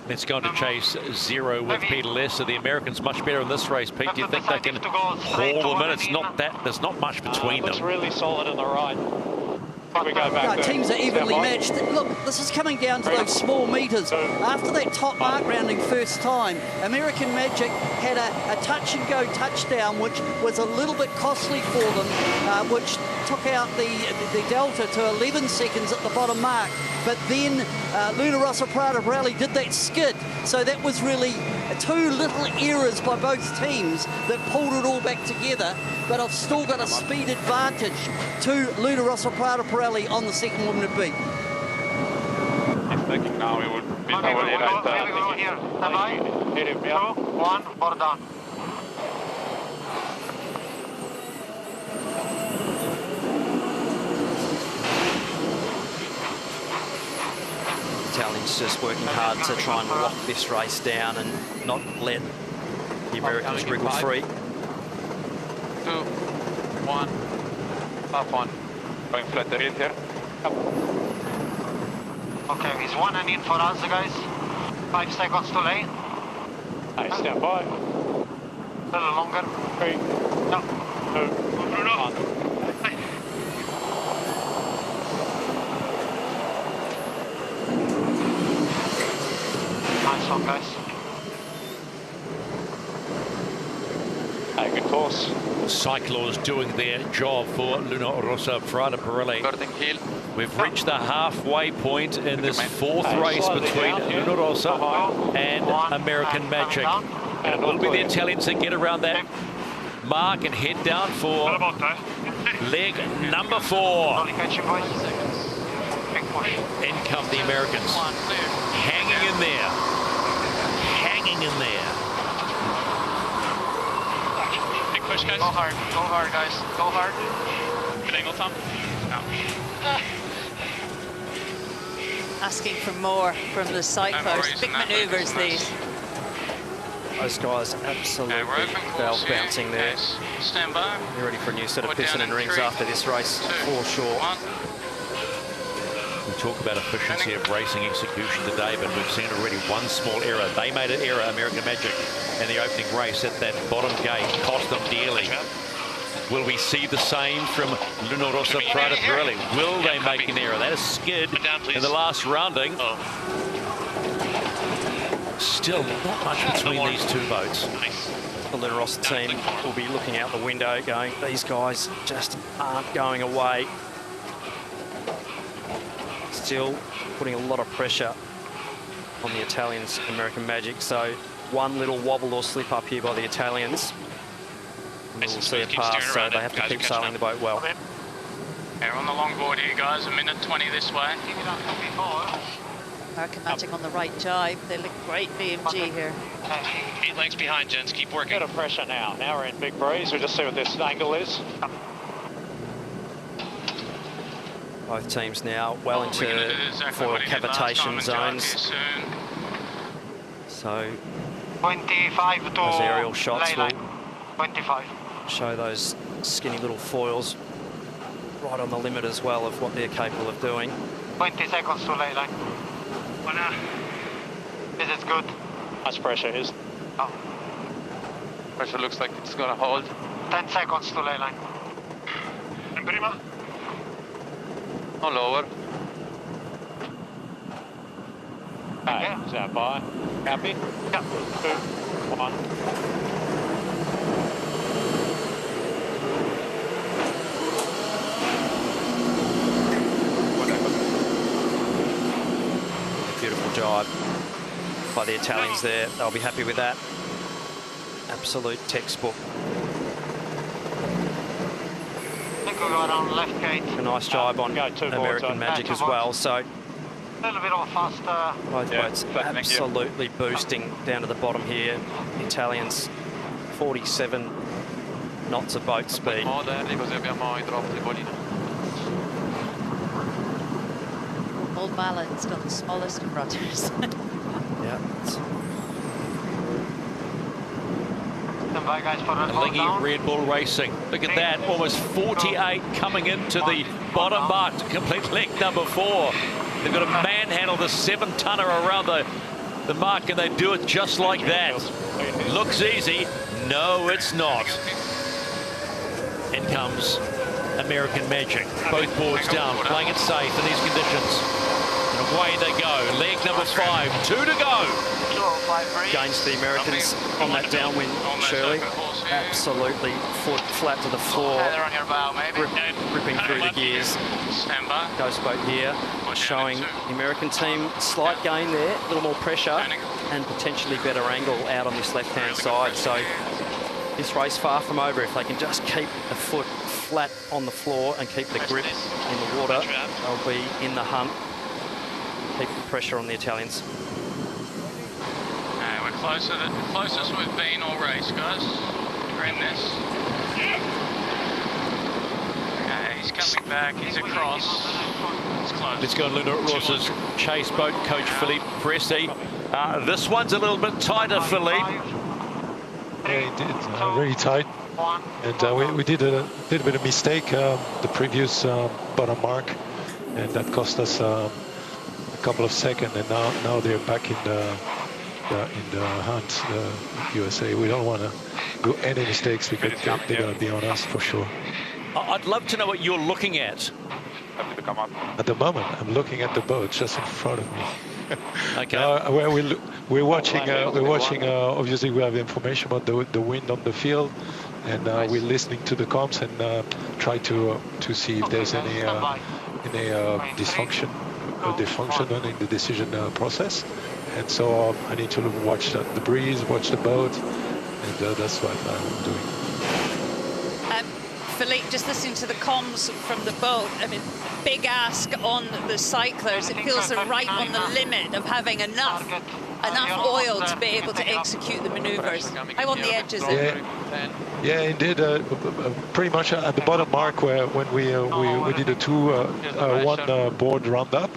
Let's go on to chase 0 with Peter Less. So the Americans much better in this race, Pete. Do you think they can haul them in? It's not that, there's not much between them. It's really solid on the right. We go back teams are evenly matched. Look, this is coming down to those small meters. After that top mark rounding first time, American Magic had a touch-and-go touchdown, which was a little bit costly for them, which took out the delta to 11 seconds at the bottom mark. But then Luna Rossa Prada Pirelli did that skid. So that was really 2 little errors by both teams that pulled it all back together. But I've still got a speed advantage to Luna Rossa Prada Pirelli on the second woman to beat. Now we would be Okay, we'll go here. Stand by. Hit him, yeah. 2, 1, board down. Italians just working hard to try and lock this race down and not let the Americans wriggle free. 2, 1, half 1. Going flat the rear here. Okay, he's 1 and in for us, guys. 5 seconds to lane. Nice, stand by. A little longer. 3, No. 2, 1. long, guys. Hey, good course. Cyclors doing their job for Luna Rossa Prada Pirelli. We've reached the halfway point in this fourth race between Luna Rossa and American Magic. And it will be the Italians that get around that mark and head down for leg number 4. In come the Americans. Hanging in there. Hanging in there. Big push, guys. Go hard, guys. Go hard. Good angle, Tom. No. Asking for more from the cyclists. Big manoeuvres, these. Those guys absolutely valve bouncing there. Stand by. They're ready for a new set of piston and rings after this race, for sure. We talk about efficiency of racing execution today, but we've seen already one small error. They made an error, American Magic, in the opening race at that bottom gate, cost them dearly. Will we see the same from Luna Rossa Prada Pirelli? Will they make an error? That is skid in the last rounding. Still not much between these two boats. The Luna Rossa team will be looking out the window going, these guys just aren't going away. Still putting a lot of pressure on the Italians, American Magic. So one little wobble or slip up here by the Italians, and we'll see a pass, so they have to keep sailing the boat well. We're on the longboard here, guys. 1:20 this way. American Magic on the right jibe. They look great, BMG here. 8 lengths behind, gents. Keep working. Bit of pressure now. Now we're in big breeze. We'll just see what this angle is. Both teams now well into foil cavitation zones. So 25 to those aerial shots will 25. show those skinny little foils right on the limit as well of what they're capable of doing. 20 seconds to ley line. This is good. Much pressure is. Oh. Pressure looks like it's going to hold. 10 seconds to ley line. Prima. No lower. Hey, stand by. Happy? Yeah. 2, 1. Beautiful jibe by the Italians there. They'll be happy with that. Absolute textbook. I think we'll go around left gate. A nice jibe on American Magic as well. So a little bit of a faster. both boats absolutely boosting down to the bottom here. The Italians 47 knots of boat speed. Old Malon's got the smallest of rudders. Yeah. Lingy Red Bull Racing. Look at that, almost 48 coming into the bottom mark to complete leg number 4. They've got to manhandle the 7-tonner around the mark, and they do it just like that. Looks easy. No, it's not. In comes American Magic. Both boards down, playing it safe in these conditions. And away they go. Leg number 5, 2 to go. Gains the Americans on that downwind, Shirley. Absolutely foot flat to the floor, ripping through the gears. Ghost boat here, showing the American team slight gain there, a little more pressure and potentially better angle out on this left-hand side. So this race far from over. If they can just keep the foot flat on the floor and keep the grip in the water, they'll be in the hunt. Keep the pressure on the Italians. We're closest we've been all race, guys. We're in this. Okay, he's coming back. He's across. It's close. Let's go on Luna Rossa's chase boat, Coach Philippe Presti. This one's a little bit tighter, Philippe. Yeah, he did. Very tight. And we did a little bit of mistake the previous bottom mark, and that cost us a couple of seconds. And now they're back in the hunt, USA. We don't want to do any mistakes because they're going to be on us for sure. I'd love to know what you're looking at. At the moment, I'm looking at the boat just in front of me. Okay. We're watching. Obviously, we have information about the wind on the field, and we're listening to the comms and try to see if there's any dysfunction in the decision process. And so I need to watch the breeze, watch the boat, and that's what I'm doing. Philippe, just listening to the comms from the boat, I mean, big ask on the cyclers. It feels they're right on the limit of having enough oil to be able to execute the maneuvers. How on the edge is it? Yeah, indeed. Pretty much at the bottom mark when we did a one board roundup,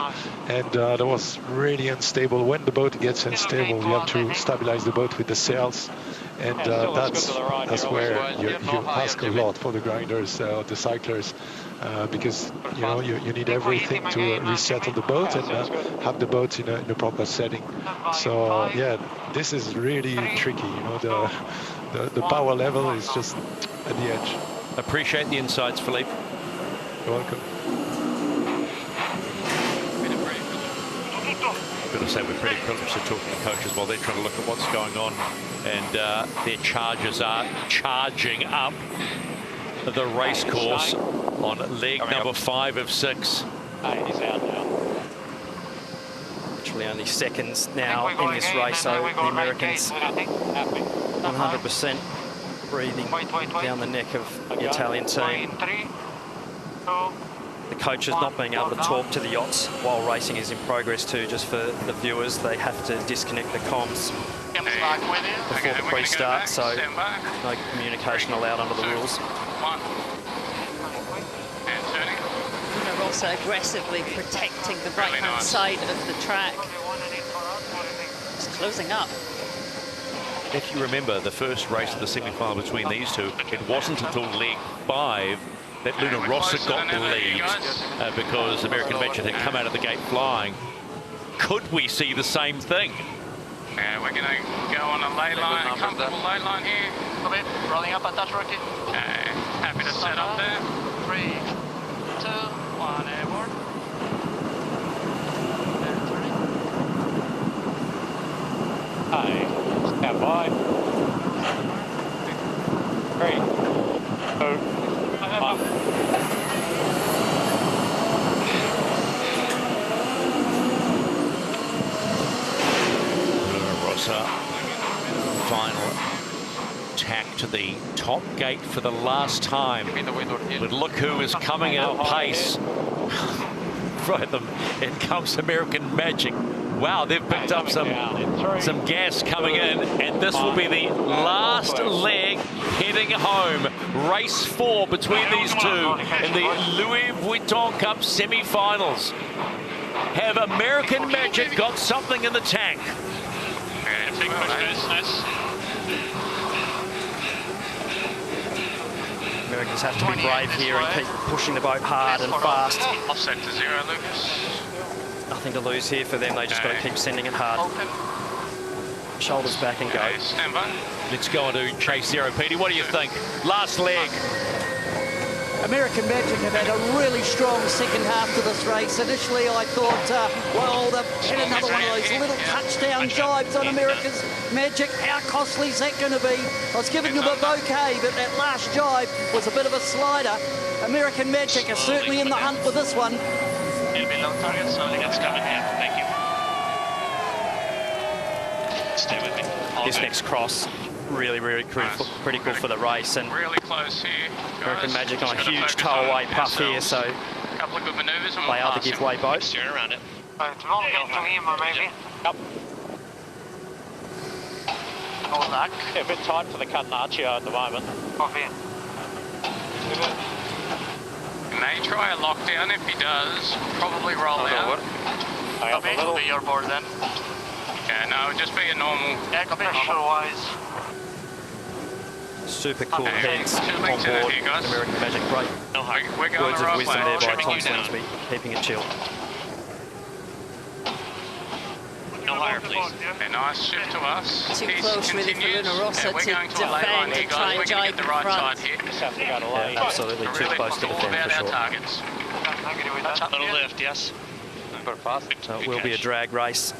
and that was really unstable. When the boat gets unstable, you have to stabilize the boat with the sails, and that's where you ask a lot for the grinders, the cyclers, because you need everything to resettle the boat and have the boat in a proper setting. So yeah, this is really tricky. The power level is just at the edge. Appreciate the insights, Philippe. You're welcome. I've got to say, we're pretty privileged to talk to the coaches while they're trying to look at what's going on, and their chargers are charging up the race course on leg number 5 of 6. He's out now. Literally only seconds now in this race, so the Americans 100% breathing down the neck of the Italian team. The coaches not being able to talk to the yachts while racing is in progress too, just for the viewers. They have to disconnect the comms before the pre-start, so no communication allowed under the rules. Luna Rossa aggressively protecting the right-hand side of the track. It's closing up. If you remember the first race of the semi-final between these two, it wasn't until leg 5 that Luna Rossa got the lead because American Magic had come out of the gate flying. Could we see the same thing? Yeah, we're going to go on a lay line, a comfortable lay line here. Come in, rolling up and touch rookie. Okay, happy to set up there. 3, 2, 1, airborne. Hi, stand by. 3, 2, 1. Luna Rossa, final tack to the top gate for the last time. But look who is coming at pace. Right, in comes American Magic. Wow, they've picked up some gas coming in, and this will be the last leg heading home. Race 4 between these two in the Louis Vuitton Cup semi-finals. Have American Magic got something in the tank? Big push business. Americans have to be brave here and keep pushing the boat hard and fast. Offset to 0, Lucas. Nothing to lose here for them. They just got to keep sending it hard. Shoulders back and go. Stand by. Let's go on to chase 0. Petey, what do you think? Last leg. American Magic have had a really strong second half to this race. Initially, I thought, well, they've had another one of those little touchdown jibes on America's Magic. How costly is that going to be? I was giving them a bouquet, but that last jibe was a bit of a slider. American Magic are certainly in the hunt for this one. It'll be low target, so that's coming here. Thank you. Stay with me. This next cross, really critical for the race, and really close here. American Magic on a huge tow-away puff here, so a couple of good maneuvers and they are the giveaway boat. Steer around it. Right, wrong get to him, maybe. Yep. Hold back. Yeah, a bit tight for the Catenaccio at the moment. Off here. May try a lockdown. If he does, probably roll out. Copy, it'll be your board then. Yeah, no, just be a normal. Yeah, pressure-wise. Super cool heads on board American Magic. Great words of wisdom there by Tom Slingsby, keeping it chill. No higher, please. A nice shift to us. Too close really for Luna Rossa to defend and try and jibe in front. Yeah, absolutely too close to defend for sure. Little lift, yes. super fast. So it will be a drag race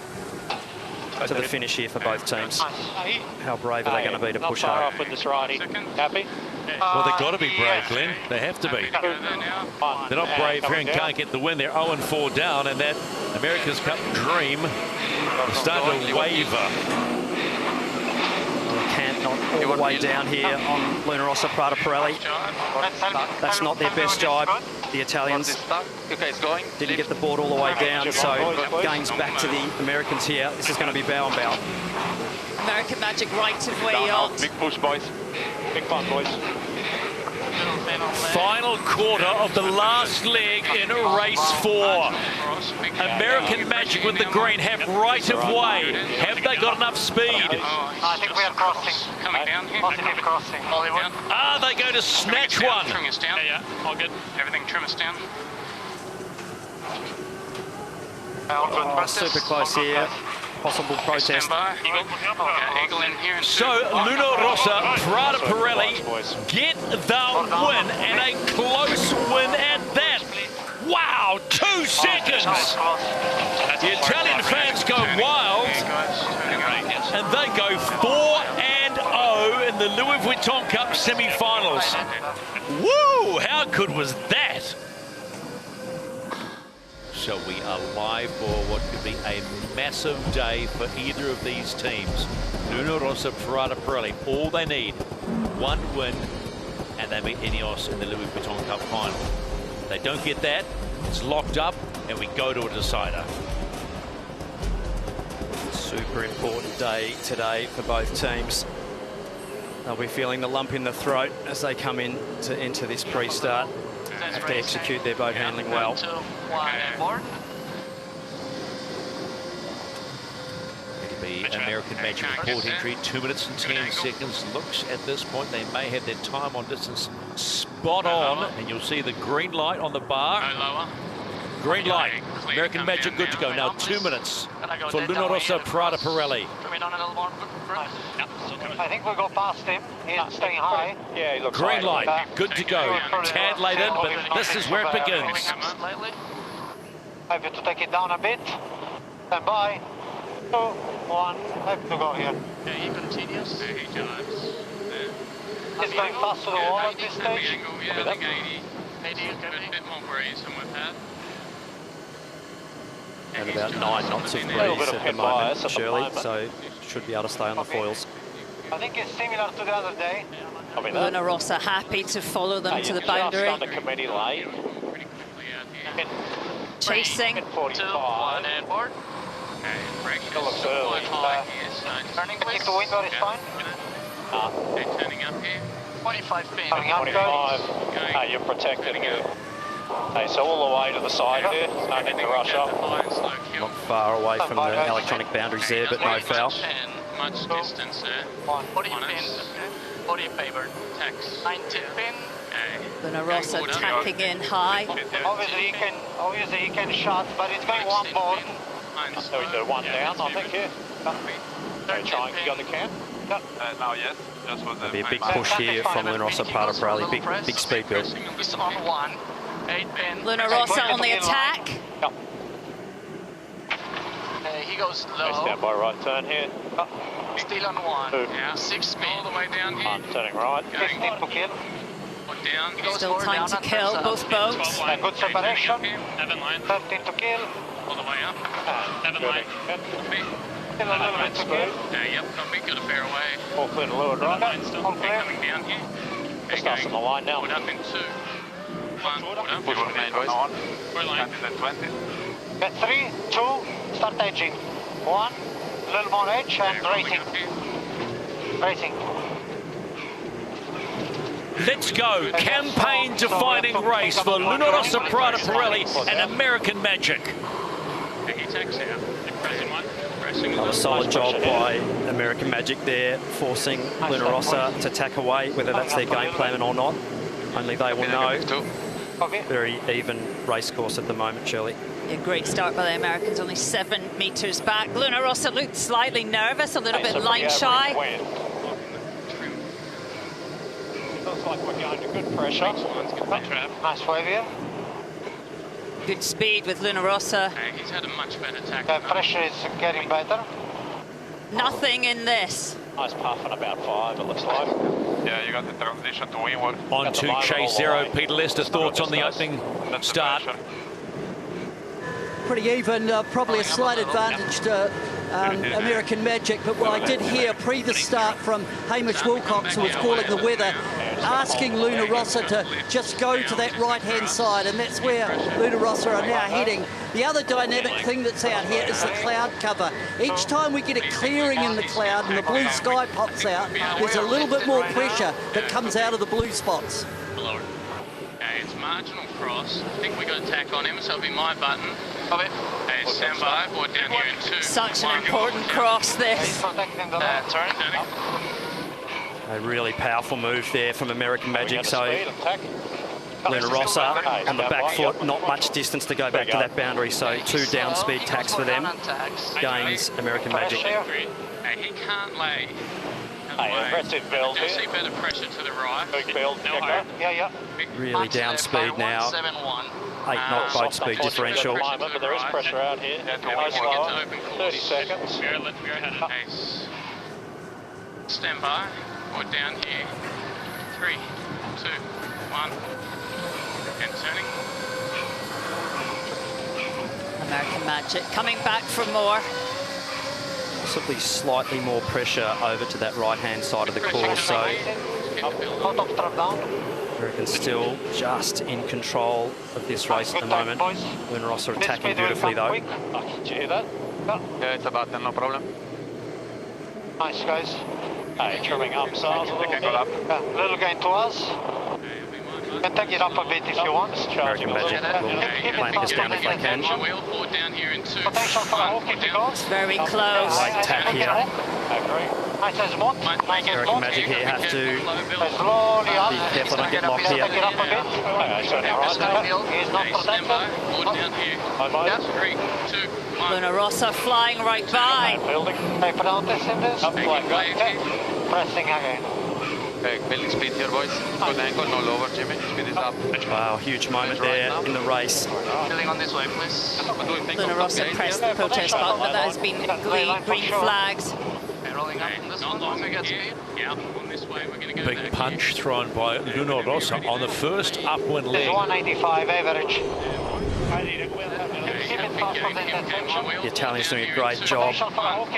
to the finish here for both teams. How brave are they going to be to push hard? Off with this righty. Happy? Well, they've got to be brave, Glenn. They have to be. They're not brave here and can't get the win. They're 0-4 down, and that America's Cup dream is starting to waver. Not all the way down here on Luna Rossa Prada Pirelli. That's not their best jibe. The Italians didn't get the board all the way down, so gains back to the Americans here. This is going to be bow and bow. American Magic right of way, Yacht. Big push, boys. Big fun, boys. Final quarter of the last leg in race 4. American Magic with the green have right of way. Have they got enough speed? I think we are crossing. Coming down here. Positive crossing. Are they going to snatch one? Trim us down. Yeah, all good. Everything trim us down. Oh, super close here. Possible protest. Eagle in here. So Luna Rossa Prada Pirelli get the win, and a close win at that. Wow, 2 seconds! The Italian fans go wild, and they go 4-0 in the Louis Vuitton Cup semi-finals. Woo! How good was that? So we are live for what could be a massive day for either of these teams. Luna Rossa Prada Pirelli, all they need, 1 win, and they meet Ineos in the Louis Vuitton Cup final. If they don't get that, it's locked up, and we go to a decider. Super important day today for both teams. They'll be feeling the lump in the throat as they come in to enter this pre-start. Have to execute their boat handling well. It'll be American Magic port entry, 2 minutes and 10 seconds. Looks at this point they may have their time on distance spot on, and you'll see the green light on the bar. Green light. American Magic good to go. Now 2 minutes for Luna Rossa Prada Pirelli. I think we'll go past him. He's staying high. Yeah, he looks green high. light. Good to go. Tad late in, but this is where it begins. Happy to take it down a bit. Stand by. 2, 1. Happy to go here. Yeah, he continues. He drives. He's going fast to the wall at this stage. Yeah, I think 80 is a bit more breeze than we've had. And about 9 knots of breeze at the moment, Shirley, so should be able to stay on the foils. I think it's similar to the other day. Luna Rossa happy to follow them to the boundary. On the committee lane. Chasing. 45. And board. Still looks early. Turning please. The window is fine. Turning up here. 25 pin. 25. You're protected here. Okay, so all the way to the side there. No need to rush up. Not far away from the electronic boundaries there, but no foul. Much distance there. 40 pin. 40 favored. Tax. 19 pin. Luna Rossa tapping in high. Obviously he can shot, but it's going 1 board. So we do 1 down, I think, here. Okay, trying to go the camp. Now, yes. Just for the There'll be a big push here from Luna Rossa Prada Pirelli. Big speed build. He's on 1. 8 pin. Luna Rossa on the attack. Yep. He goes low. Stand by right turn here. Still on 1. 2. Yeah, 6 speed all the way down here. Turning right. 15 to kill. Down. Still time to kill both boats. Good separation. 13 to kill. All the way up. 7 line. Still a little bit to kill. Yep, copy. Got a fair away. All clear to leeward right. All clear. Coming down here. Just us on the line now. Put up in 2. 1. Put up. push the main boys. We're line. 20. At 3, 2, start edging. 1, a little more edge and racing. Racing. Let's go. Campaign defining race for Luna Rossa Prada Pirelli and American Magic. He takes out. Pressing 1. Pressing A solid job by American Magic there, forcing Luna Rossa to tack away, whether that's their game plan or not. Only they will know. Very even race course at the moment, Shirley. Yeah, great start by the Americans, only 7 metres back. Luna Rossa looked slightly nervous, a little bit line shy. Looks like we're going to good pressure. Nice wave here. good speed with Luna Rossa. He's had a much better tack. The pressure is getting better. Nothing in this. Nice puff on about 5, it looks like. Yeah, you got the transition to windward. On to chase zero. Peter Lester, thoughts on the opening start? Pretty even, probably a slight advantage to American Magic, but what I did hear pre the start from Hamish Wilcox, who was calling the weather, asking Luna Rossa to just go to that right-hand side, and that's where Luna Rossa are now heading. The other dynamic thing that's out here is the cloud cover. Each time we get a clearing in the cloud and the blue sky pops out, there's a little bit more pressure that comes out of the blue spots. It's marginal cross. I think we got a tack on him, so it'll be my button. Okay, stand by, board down here in 2. Such an important cross, this. Turn. A really powerful move there from American Magic. So Luna Rossa on the back foot, not much distance to go back to that boundary. So 2 down speed tacks for them. Gains American Magic. He can't lay. Aggressive build here. See better pressure to the right. Big build. Yeah. Really down speed now. 8 knot boat speed differential. But there is pressure out here. 30 seconds. Stand by. Or down here. 3, 2, 1. And turning. American Magic coming back for more. Possibly slightly more pressure over to that right-hand side of the course. So American's still just in control of this race at the moment. Luna Rossa attacking beautifully though. Did you hear that? Yeah, it's a button, no problem. Nice, guys. Hey, trimming up sails a little bit. Little gain to us. You can take it up a bit if you want. American Magic will clamp this down if they can. Potential for a hook if you go. It's very close. Light tack here. Nice as mod. American Magic here have to slowly up. be careful not get locked here. Take it up a bit. He's not protected. Luna Rossa flying right by. Hey, put on this in this. Pressing again. Okay, building speed here, boys. Good angle, no lower, Jimmy. Speed is up. Wow, huge moment there in the race. Building on this way, please. Luna Rossa pressed the protest button, but that has been green flagged. Rolling up on this one, we get speed. Yeah, on this way, we're going to go Big punch thrown by Luna Rossa on the first upwind leg. 185 average. The Italians doing a great job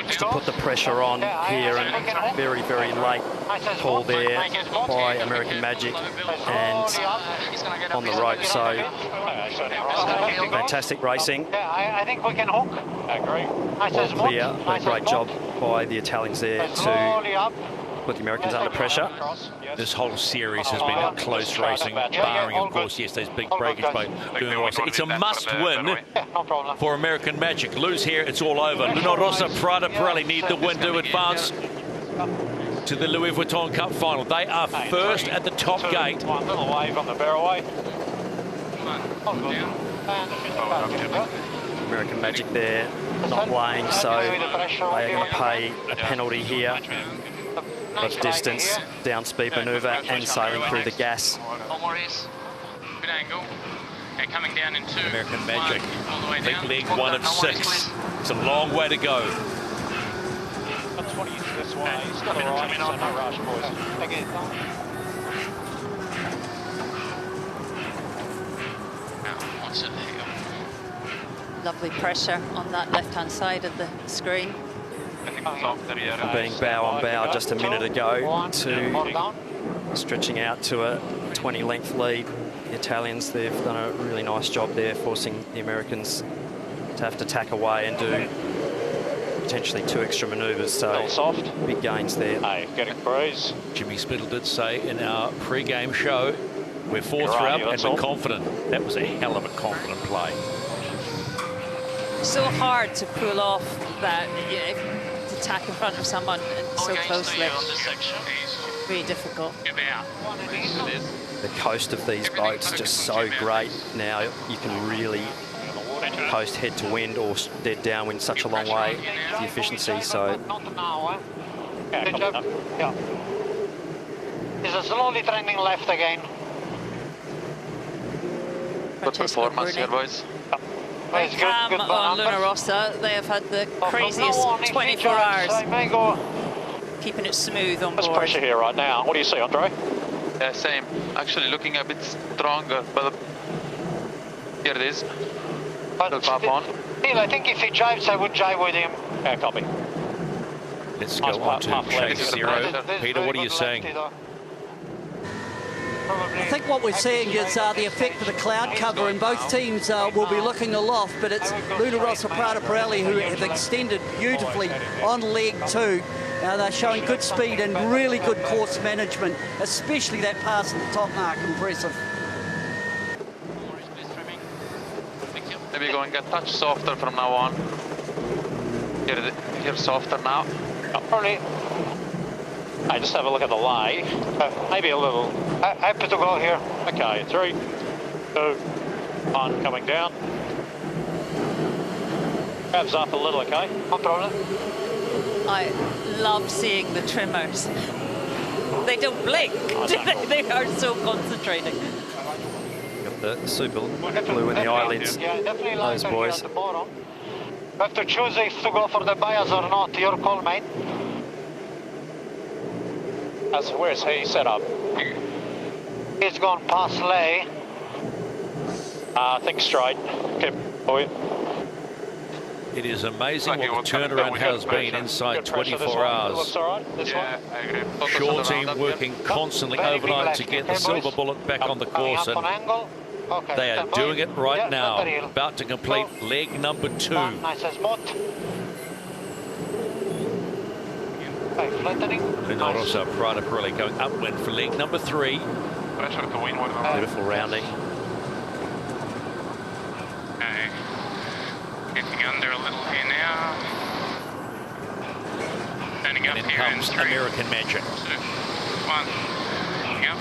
just to put the pressure on here, and very, very late call there by American Magic and on the rope. So fantastic racing. I think we can hook. All clear. A great job by the Italians there to put the Americans under pressure. This whole series has been close racing, barring, of course, yesterday's big breakage by Luna Rossa. It's a must-win for American Magic. Lose here, it's all over. Luna Rossa Prada Pirelli need the win to advance to the Louis Vuitton Cup final. They are first at the top gate. One little wave on the barrelway. American Magic there, not laying, so they are going to pay a penalty here of distance, down speed manoeuvre and sailing through the gas. Good angle. Okay, coming down in 2. American Magic, big league 1 of 6. It's a long way to go. That's what he's this way. He's got a right, so no rush, boys. Again. What's it here? Lovely pressure on that left-hand side of the screen. Being bow on bow just a minute ago to stretching out to a 20-length lead. The Italians, they've done a really nice job there, forcing the Americans to have to tack away and do potentially 2 extra manoeuvres. So soft. Big gains there. Hey, getting breeze. Jimmy Spittle did say in our pre-game show, we're 4 through up and we're confident. That was a hell of a confident play. So hard to pull off that, to tack in front of someone so closely. Really difficult. The coast of these boats just so great now. You can really coast head to wind or dead downwind such a long way. The efficiency, so. Yeah. He's slowly trending left again. Good performance here, boys. Very calm on Luna Rossa. They have had the craziest 24 hours. Keeping it smooth on board. There's pressure here right now. What do you see, Andre? Yeah, same. Actually looking a bit stronger, but here it is. But pop on. I think if he drives, I would drive with him. Yeah, copy. Let's go on to chase zero. Peter, what are you saying? I think what we're seeing is the effect of the cloud cover, and both teams will be looking aloft, but it's Luna Rossa Prada Pirelli who have extended beautifully on leg 2. They're showing good speed and really good course management, especially that pass at the top mark. Impressive. Maybe going a touch softer from now on. Here softer now. Probably. Hey, just have a look at the lay. Maybe a little. Happy to go here. Okay, 3, 2, 1, coming down. Grabs up a little, okay? No problem. I love seeing the trimmers. They don't blink, do they? They are so concentrating. Got the super blue in the eyelids, those boys. You have to choose if to go for the bias or not. Your call, mate. Where's he set up? He's gone past lay. Think straight. Keep going. It is amazing what the turnaround has been inside 24 hours. Shore team working constantly overnight to get the silver bullet back on the course, and they are doing it right now. About to complete leg number 2. Luna Rossa Prada Pirelli going upwind for leg number 3. Beautiful rounding. Okay. Getting under a little here now. Turning up And in here in comes 3, American Magic. 2, 1. Yep.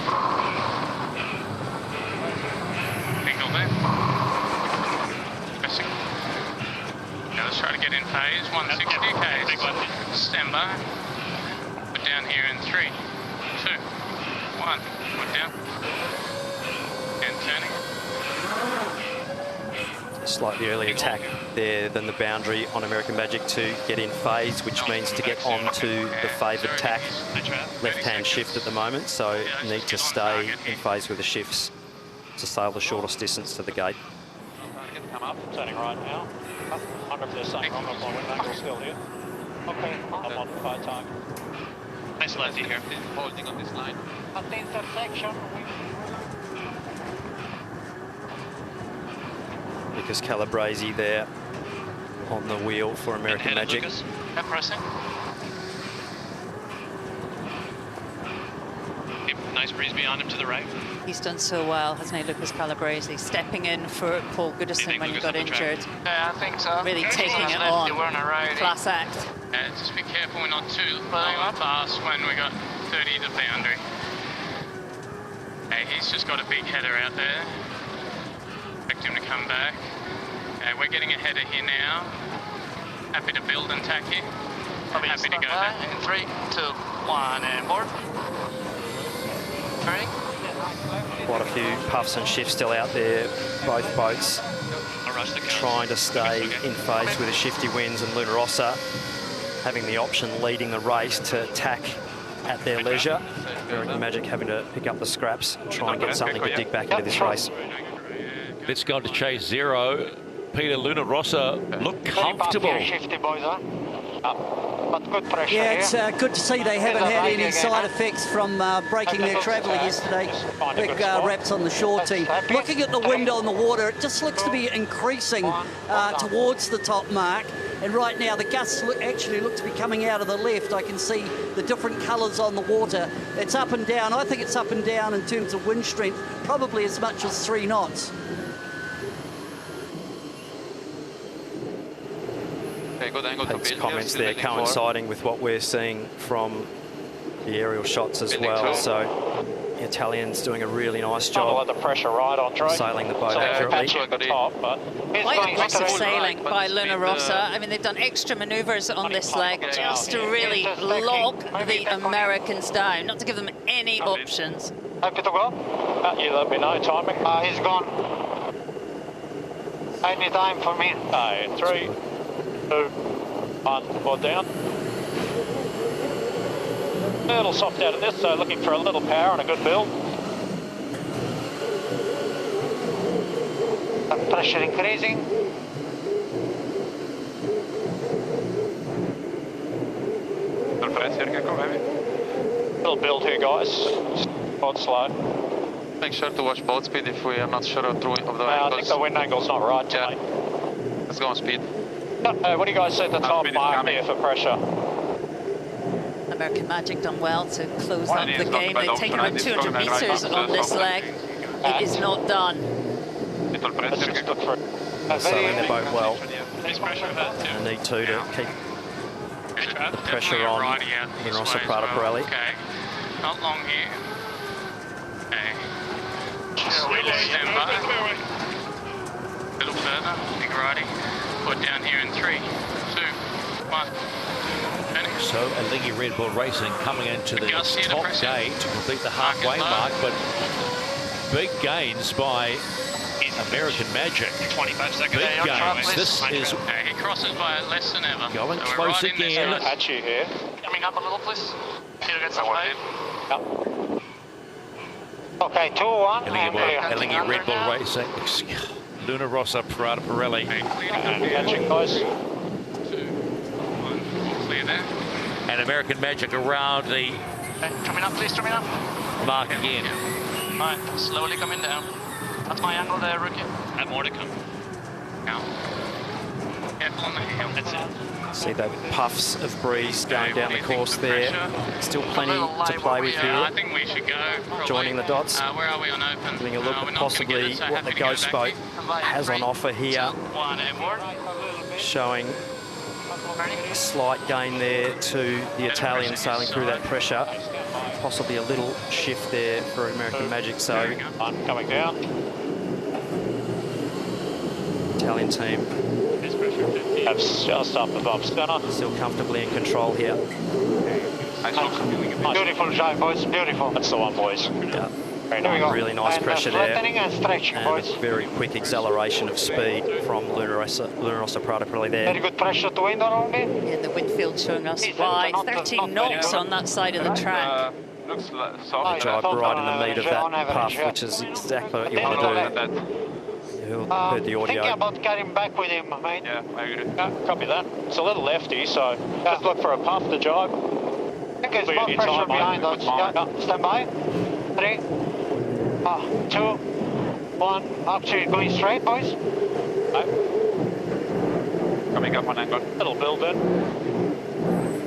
Angle there. Pressing. Now let's try to get in phase. 160. Okay. Stand by. Put down here in 3, 2, 1. Put down. And turning. Slightly early attack there than the boundary on American Magic to get in phase, which means to get onto the favoured tack. Left-hand shift at the moment, so need to stay in phase with the shifts to sail the shortest distance to the gate. Come up, turning right now. I wonder if there's something wrong with my wind angle still here. Okay, I'm on fire time. Nice lefty here. Holding on this line. At the intersection, Because Calabrese there on the wheel for American Magic. Pressing. Nice breeze beyond him to the right. He's done so well, hasn't he, Lucas Calabrese, stepping in for Paul Goodison when he got injured. Yeah, I think so. Really taking it on. Class act. Just be careful we're not too fast when we got 30 to boundary. Hey, he's just got a big header out there. Expect him to come back. We're getting a header here now. Happy to build and tack here. I'm happy to go there. In 3, 2, 1, and board. Quite a few puffs and shifts still out there, both boats trying to stay in phase with the shifty winds, and Luna Rossa having the option leading the race to tack at their leisure. American Magic having to pick up the scraps, try and get something to dig back into this race. Let's go to chase 0. Peter, Luna Rossa look comfortable. But good pressure. Yeah, it's good to see they haven't had any side effects from breaking their traveller yesterday. Big wraps on the shore team. Looking at the wind on the water, it just looks to be increasing towards the top mark. And right now, the gusts actually look to be coming out of the left. I can see the different colours on the water. It's up and down. I think it's up and down in terms of wind strength, probably as much as 3 knots. Pete's comments there coinciding with what we're seeing from the aerial shots as well. So the Italians doing a really nice job the pressure right on sailing the boat accurately. Quite aggressive sailing by Luna Rossa. I mean, they've done extra manoeuvres on this leg just to really lock the Americans down, not to give them any options. Happy to go? You let me know, timing. He's gone. Any time for me. 3, 2, 1, board down. A little soft out of this, so looking for a little power and a good build. Pressure increasing. Little build here, guys. Quite slow. Make sure to watch boat speed if we are not sure of the angles. I think the wind angle's not right tonight. Let's go on speed. What do you guys see at the top mark here for pressure? American Magic done well to close up the game. They've taken about 200 metres on this leg. It is not done. Sailing their boat well. They need to keep the pressure on Luna Rossa Prada Pirelli. Okay, not long here. Okay. Stand by. A little further, big righty. Put down here in 3, 2, 1. So Alinghi Red Bull Racing coming into the top gate to complete the halfway mark, but big gains by American Magic. 25 seconds. Big gains. This is he crosses by less than ever. Going so close right again. Patchy here. Coming up a little, please. Here against the wave. Okay, 2, 1. Alinghi Red Bull Racing. Luna Rossa Prada Pirelli. Catching close. 2, 1. Clear there. And American Magic around the Coming up, please, coming up. mark again. Alright, slowly coming down. That's my angle there, rookie. And more to come. Now. Careful on the heel. That's it. See the puffs of breeze going down the course there. Still plenty to play with here. I think we should go. Probably. Joining the dots. Where are we on open? Having a look at possibly what the Ghost boat has on offer here. Showing a slight gain there to the Italians sailing through that pressure. Possibly a little shift there for American Magic. So coming down. Italian team have just up above center. Still comfortably in control here. Beautiful drive, boys. Beautiful. That's the one, boys. Yeah. Go. Really nice and pressure there. And stretching, and boys. a very quick acceleration of speed from Luna Rossa Prada Pirelli there. Very good pressure to wind around me. Yeah, the wind field showing us why 13 knots on that side of the track. Looks Drive soft. right in the meat of that puff, which is exactly what you want to do. You heard the audio. Thinking about carrying back with him, mate. Yeah, I agree. Copy that. It's a little lefty, so just look for a puff to jibe. I think there's more pressure behind us. Yeah. Stand by. 3, 2, 1. Actually going straight, boys. Coming up on angle. Little build in.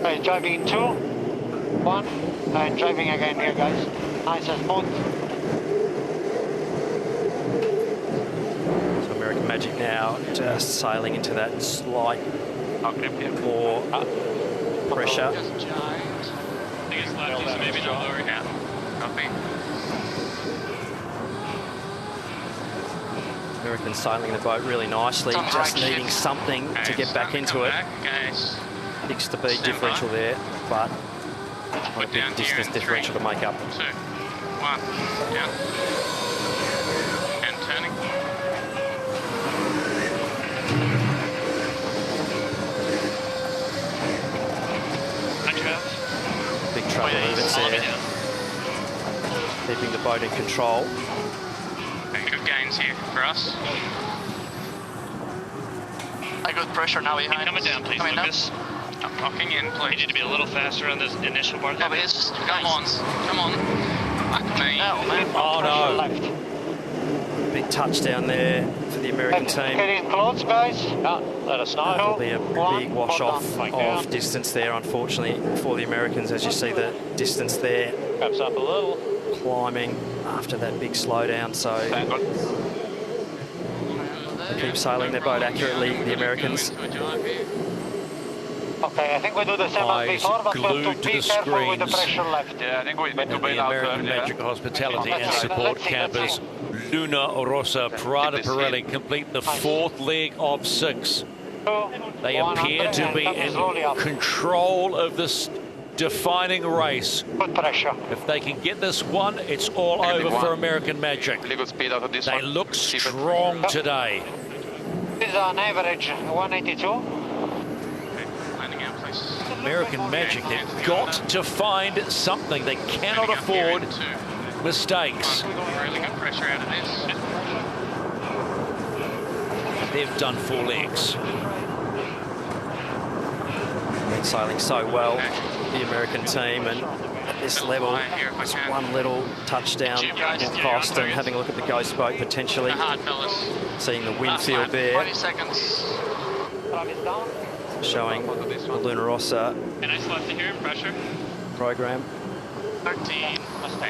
Okay, driving in 2, 1. And driving again here, guys. Nice and smooth. So American Magic now just sailing into that slight more pressure. Maybe the lower half. Copy. American sailing the boat really nicely, just needing something to get back into it. Fixed the beat differential there, but not a big distance differential to make up. 2, 1, down. And turning. Big trouble movements there. Keeping the boat in control. Good gains here for us. I got pressure now behind. Coming down, please, Lucas. I'm locking in, please. You need to be a little faster on this initial part. Come on. Fuck me. Oh no. Big touchdown there for the American team. Getting close, guys. Let us know. There'll be a big wash off of distance there, unfortunately, for the Americans, as you see the distance there. Perhaps up a little. Climbing after that big slowdown, so they keep sailing their boat accurately, the Americans. Okay, I think we do the same as before, but we have to be careful with the pressure left. Yeah, I think we need to bail The out American Magic Hospitality and Support Campers Luna Rossa Prada Pirelli complete the 4th leg of 6. They appear to be in control of this defining race. Good pressure. If they can get this one, it's all over for American Magic. Really good speed out of this They one. look strong today. is an average 182. Landing out, please. American Magic, they've got to find something. They cannot afford mistakes. Really good pressure out of this. They've done 4 legs. Been sailing so well, the American team, and at this level, just one little touchdown will cost. And having a look at the ghost boat, potentially seeing the wind field there, 20 seconds. showing the Luna Rossa Nice left to here, pressure. program. 13.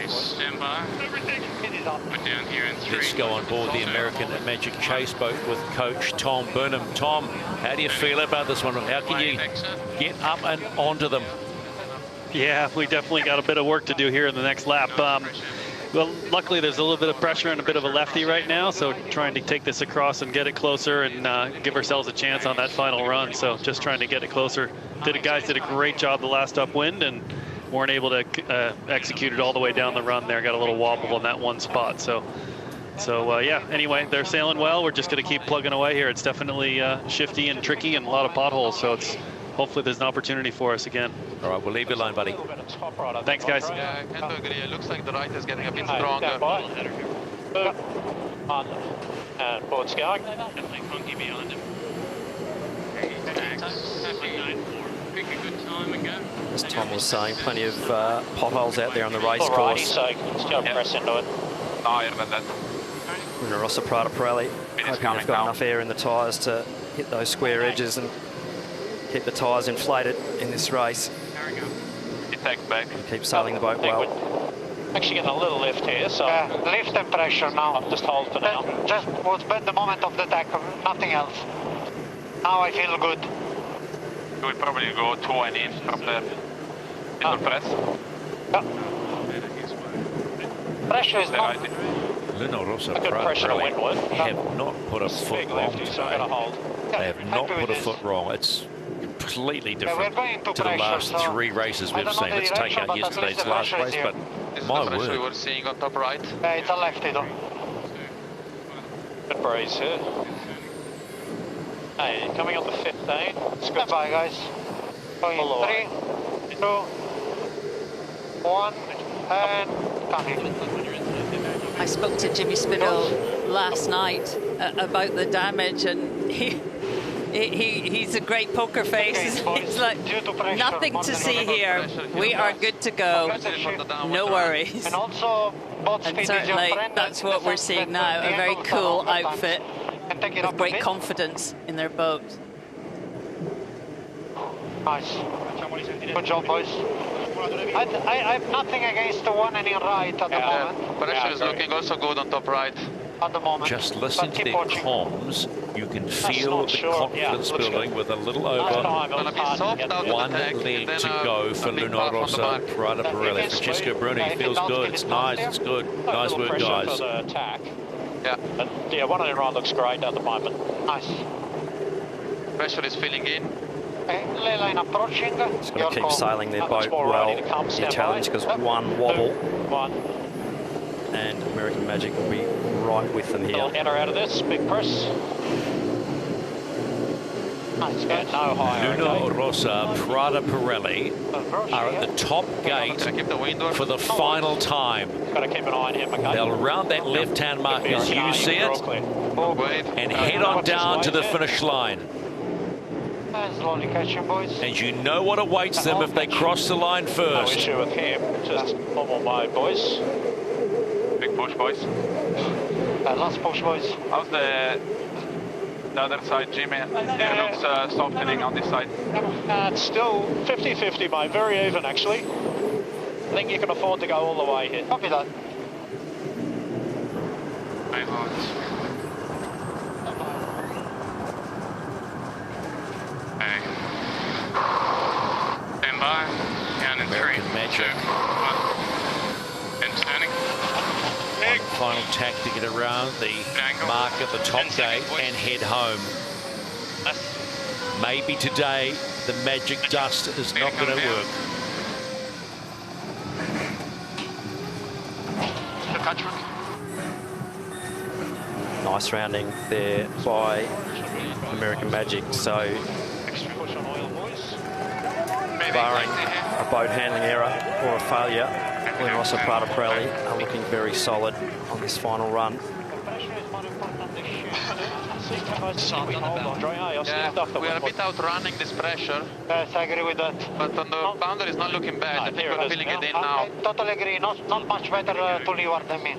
Stand by. We're down here in 3. Let's go on board the American Magic chase boat with coach Tom Burnham. Tom, how do you feel about this one? How can you get up and onto them? Yeah, we definitely got a bit of work to do here in the next lap. Well, luckily there's a little bit of pressure and a bit of a lefty right now, so trying to take this across and get it closer and give ourselves a chance on that final run. So just trying to get it closer. Guys did a great job the last upwind and weren't able to execute it all the way down the run there. Got a little wobble in that one spot. So yeah, anyway, they're sailing well. We're just going to keep plugging away here. It's definitely shifty and tricky and a lot of potholes, so it's hopefully there's an opportunity for us again. All right, we'll leave you alone, buddy. Thanks, guys. Yeah, I can't agree. It looks like the right is getting a bit stronger. And board's going. Definitely funky behind him. Pick a good time and go. As Tom was saying, plenty of potholes out there on the race course. So let's go press into it. Higher than that. Luna Rossa Prada Pirelli, hoping they've got enough air in the tyres to hit those square edges and keep the tyres inflated in this race. Attack back. Keep sailing the boat well. Actually getting a little lift here, so Lift and pressure now. I'll just hold for now. Just was bad the moment of the attack, nothing else. Now I feel good. We probably go 20 from there. Little press. Pressure is not. Luna Rossa Good Prada pressure to Pirelli windward. have not put a foot wrong Lefty, so I'm today. going to hold. They have not put a foot wrong. It's completely different to the last 3 races we've seen. Let's take out yesterday's last race, but my We word. were seeing on top right. It's a lefty though. Good breeze here. Hey, coming on the 15. It's good. Bye guys. Going Pull away. 3, 2, 1, and coming. I spoke to Jimmy Spinell last night about the damage, and he's a great poker face. It's like nothing to see here. We are good to go. No worries. And also, And certainly that's what we're seeing now. A very cool outfit with great confidence in their boat. Nice. Good job, boys. I have nothing against the one and in right at the moment. Pressure is looking also good on top right. At the moment. Just listen to their comms. You can feel the confidence building with a little over 1 leg to go for Luna Rossa Prada Pirelli. Francesco Bruni feels good. It's nice. It's good. Nice work, guys. Yeah. Yeah, one on the right looks great at the moment. Nice. Pressure is filling in. Ley line approaching. Just got to keep sailing their boat well. The challenge, because one wobble and American Magic will be right with them here. Enter out of this, big press. Nice, yeah, no higher. Luna Rossa Prada Pirelli are at the top gate for the final time. Got to keep an eye on him, okay? They'll round that left-hand mark as you see it and head on down to the finish line. Slowly catching, boys. And you know what awaits them if they cross the line first. No issue with him, just normal mode, boys. Big push, boys. Last push, boys. How's the other side, Jimmy? It looks softening on this side. It's still 50-50, mate. Very even, actually. I think you can afford to go all the way here. Copy that. Stand by. Down in 3, 2, 1. And turning. Final tack to get around the mark at the top gate and head home. Maybe today the magic dust is not going to work. Nice rounding there by American Magic. So, barring a boat handling error or a failure, Luna Rossa Prada Pirelli are looking very solid on this final run. Yeah, we are a bit outrunning this pressure. Yes, I agree with that. But on the boundary is not looking bad. I think we're feeling it in now. Totally agree. Not much better to leeward than me.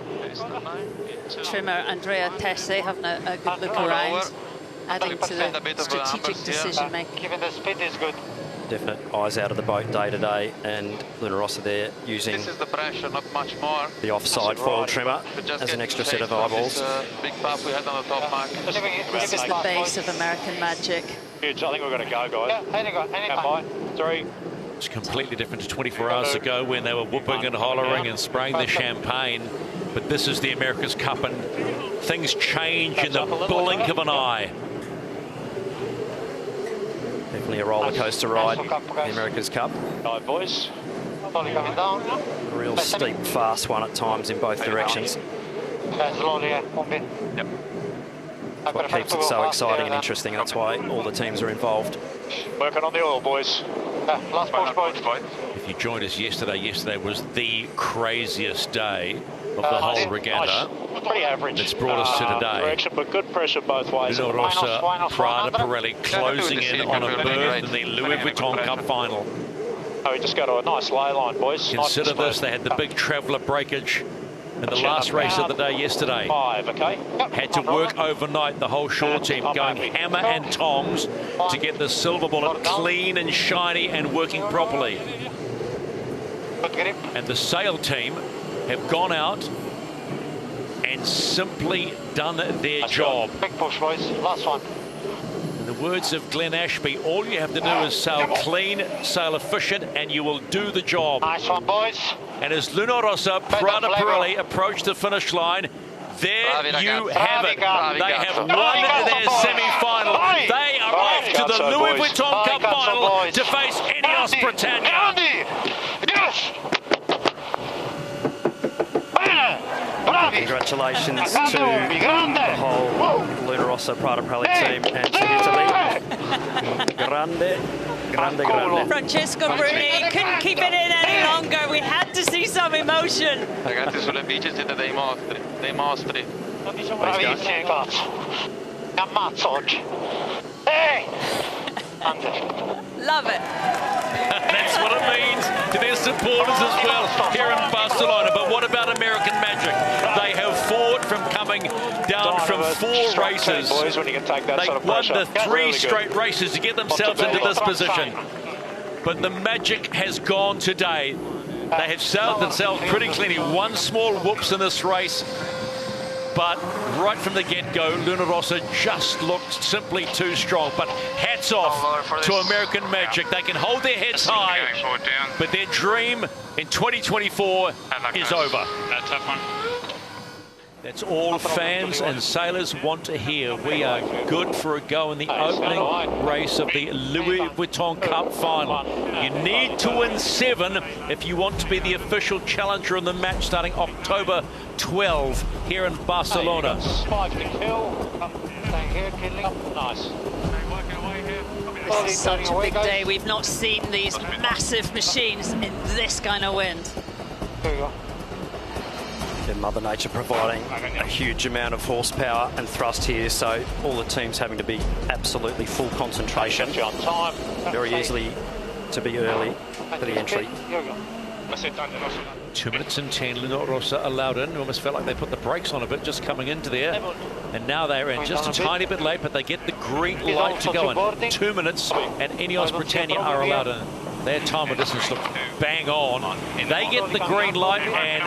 Trimmer Andrea Tesse having a good look around, adding to the strategic decision making. Given the speed is good. Definite eyes out of the boat day to day, and Luna Rossa there using this is the pressure, not much more. The offside foil trimmer as an extra set of eyeballs. Big puff we had on the top mark. This is the base of American Magic. Huge. I think we're going to go, guys. Yeah, anytime. 3. It's completely different to 24 hours ago when they were whooping and hollering and spraying their champagne. But this is the America's Cup, and things change in the blink of an eye. Definitely a roller coaster ride, the America's Cup. Right, boys. A real steep, fast one at times in both directions. Yep. That's what keeps it so exciting and interesting. That's why all the teams are involved. Working on the oil, boys. Last push, boys. If you joined us yesterday was the craziest day of the whole regatta. Pretty average. It's brought us to today. Direction, but good pressure both ways. Luna Rossa Prada Pirelli closing in on a berth in the Louis Vuitton Cup final. Oh, we just go to a nice lay line, boys. Consider this, they had the big traveller breakage in the last race of the day yesterday. 5, okay? Had to work overnight, the whole shore team, going hammer and tongs to get the silver bullet clean and shiny and working properly. And the sail team have gone out and simply done their job. Big push, boys. Last one. In the words of Glenn Ashby, all you have to do is sail clean, sail efficient, and you will do the job. Nice one, boys. And as Luna Rossa Prada Pirelli approach the finish line, there you have it. They have won their semi-final. They are off to the Louis Vuitton Cup final to face Ineos Britannia. Yes! Congratulations to the whole Luna Rossa Prada Pirelli team and to Italy. Grande. Francesco Bruni couldn't keep it in any longer. We had to see some emotion. Ragazzi, sulle bici siete dei mostri. Bravissimi, cazzo. Mi ammazzo oggi. Hey! Love it. That's what it means to their supporters as well here in Barcelona. But what about American Magic? They have fought from coming down from 4 races. They won the 3 straight races to get themselves into this position. But the Magic has gone today. They have sailed themselves pretty cleanly. 1 small whoops in this race. But right from the get-go, Luna Rossa just looked simply too strong. But hats off to American Magic. They can hold their heads high, but their dream in 2024 is over. That's all fans and sailors want to hear. We are good for a go in the opening race of the Louis Vuitton Cup final. You need to win 7 if you want to be the official challenger in the match starting October 12 here in Barcelona. 5 to kill. Nice. This is such a big day. We've not seen these massive machines in this kind of wind. There you go. And Mother Nature providing a huge amount of horsepower and thrust here, so all the teams having to be absolutely full concentration. Very easily to be early for the entry. 2 minutes and 10, Luna Rossa allowed in. Almost felt like they put the brakes on a bit just coming into there. And now they're in just a tiny bit late, but they get the green light to go in. 2 minutes and Ineos Britannia are allowed in. Their time of distance looked bang on. They get the green light and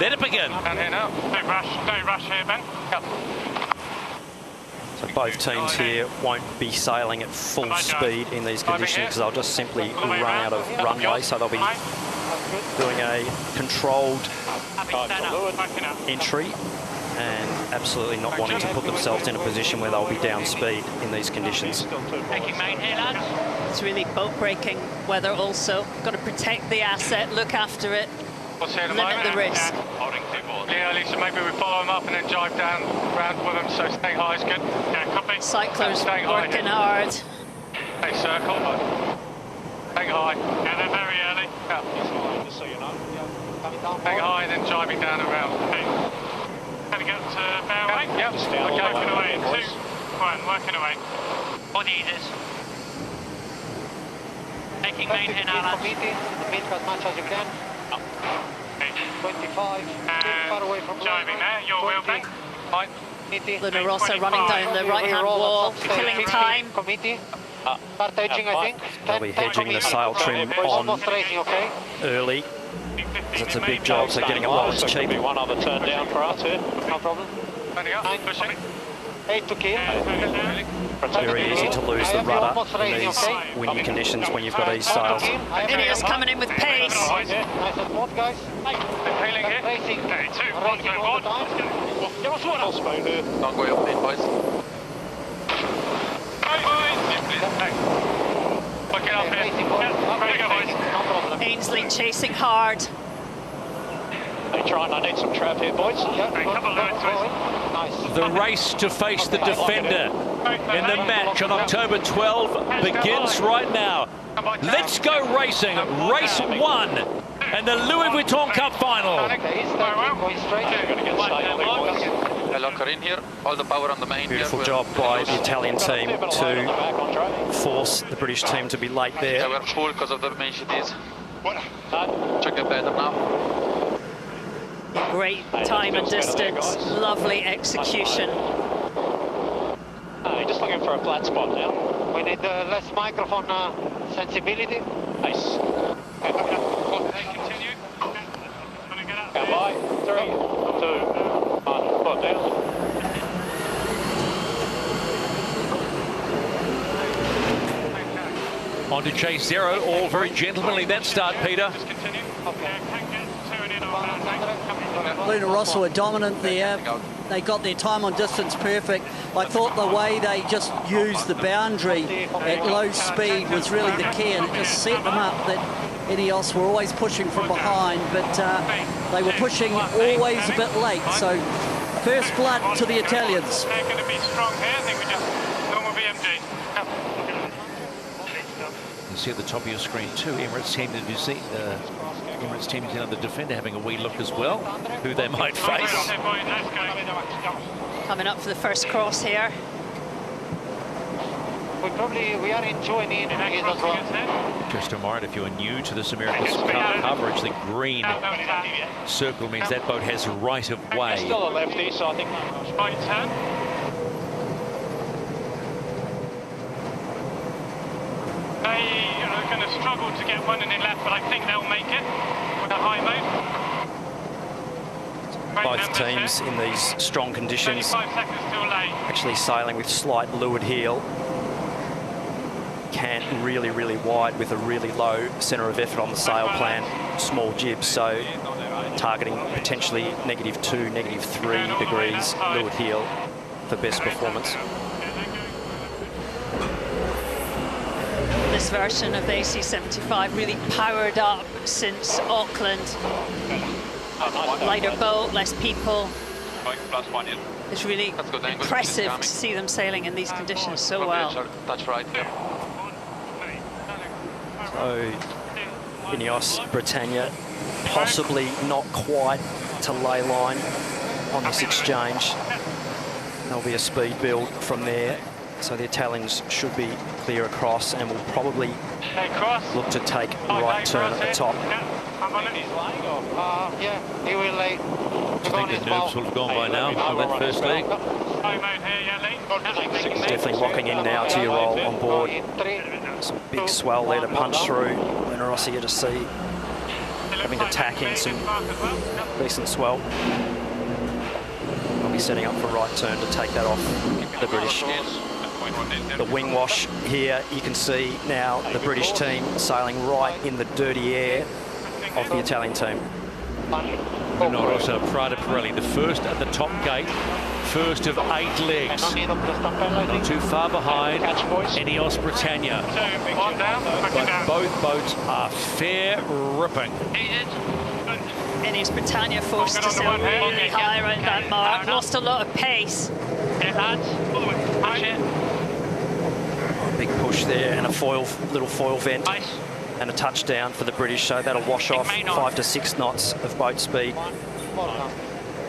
let it begin. Don't rush here, Ben. So both teams here won't be sailing at full speed in these conditions because they'll just simply run out of runway. So they'll be doing a controlled entry and absolutely not wanting to put themselves in a position where they'll be down speed in these conditions. It's really boat breaking weather also. Got to protect the asset, look after it, limit the risk. slightly early, so maybe we follow them up and then drive down round with them, so staying high is good. Yeah, copy. Cyclers staying working hard. Hey, circle, but staying high. Yeah, they're very early. Yeah. Just so you know. Staying high, then driving down around. Okay. Can we get to Fairway? Yep. Just down We're all the working way, away in boys. 2. Right, working away. Body easers. Taking main in Committee, meet as much as you can. 25, far away from driving there, your wheel back. Fine. Luna Rossa running down the right-hand wall, killing time. Committee. Start edging, I think. They'll be hedging the sail trim on Almost racing, okay? early. It's a big job, so getting it while it's cheap. One other turn down for us here. No problem. 8 to kill. Very easy to lose the rudder in these windy conditions when you've got east sails. Ineos coming in with pace. Nice and smooth, guys. Feeling here. Racing. Okay, 2, 1, go on. Give us one. Don't go up in, boys. Working up here. Ready to go, boys. Ainsley chasing hard. Hey, trying, I need some trap here, boys. The race to face the defender in the match on October 12 begins right now. Let's go racing, race 1 and the Louis Vuitton Cup final. I lock her in here, all the power on the main. Beautiful job by the Italian team to force the British team to be late there. Yeah, we're full because of the main sheeties. Check it better now. Great time and distance, lovely execution. Just looking for a flat spot now. We need less microphone sensibility. Nice. Continue. Come by. 3, 2, 1. Foot down. On to chase 0, all very gentlemanly that start, Peter. Luna Rossa were dominant there. They got their time on distance perfect. I thought the way they just used the boundary at low speed was really the key, and it just set them up that Ineos were always pushing from behind, but they were pushing always a bit late. So first blood to the Italians. They're going to be strong here. I think we just normal BMG. You see at the top of your screen too, Emirates Team New Zealand, Emirates Team New Zealand, the defender having a wee look as well, who they might face. Coming up for the first cross here. We are enjoying it as well. Just a reminder, if you're new to this Emirates Cup coverage, the green circle means that boat has right of way. Still a lefty, so I think Right turn. They are going to struggle to get one in the left, but I think they'll make it with a high mode. Both teams in these strong conditions 35 seconds too late. actually sailing with slight leeward heel. Cant really, really wide with a really low centre of effort on the sail plan. Small jib, so targeting potentially -2, -3 degrees leeward heel for best performance. This version of the AC75 really powered up since Auckland. Lighter boat, less people. It's really impressive to see them sailing in these conditions so well. That's right, yeah. So Ineos, Britannia, possibly not quite to ley line on this exchange. There'll be a speed build from there. So the Italians should be clear across and will probably look to take right turn at the top. Yeah, he will lay. I think the nerves will have gone by now on that first leg. Definitely locking in now to your roll on board. Some big swell there to punch through. Luna Rossa here to see, having to tack in some decent swell. I'll be setting up for right turn to take that off the British. The wing wash here, you can see now the British team sailing right in the dirty air of the Italian team. Luna Rossa Prada Pirelli, the first at the top gate, first of 8 legs. Not too far behind Ineos Britannia. But both boats are fair ripping. Ineos Britannia forced to sail really high around that mark, lost a lot of pace. Big push there and a little foil vent and a touchdown for the British, so that'll wash off 5 to 6 knots of boat speed.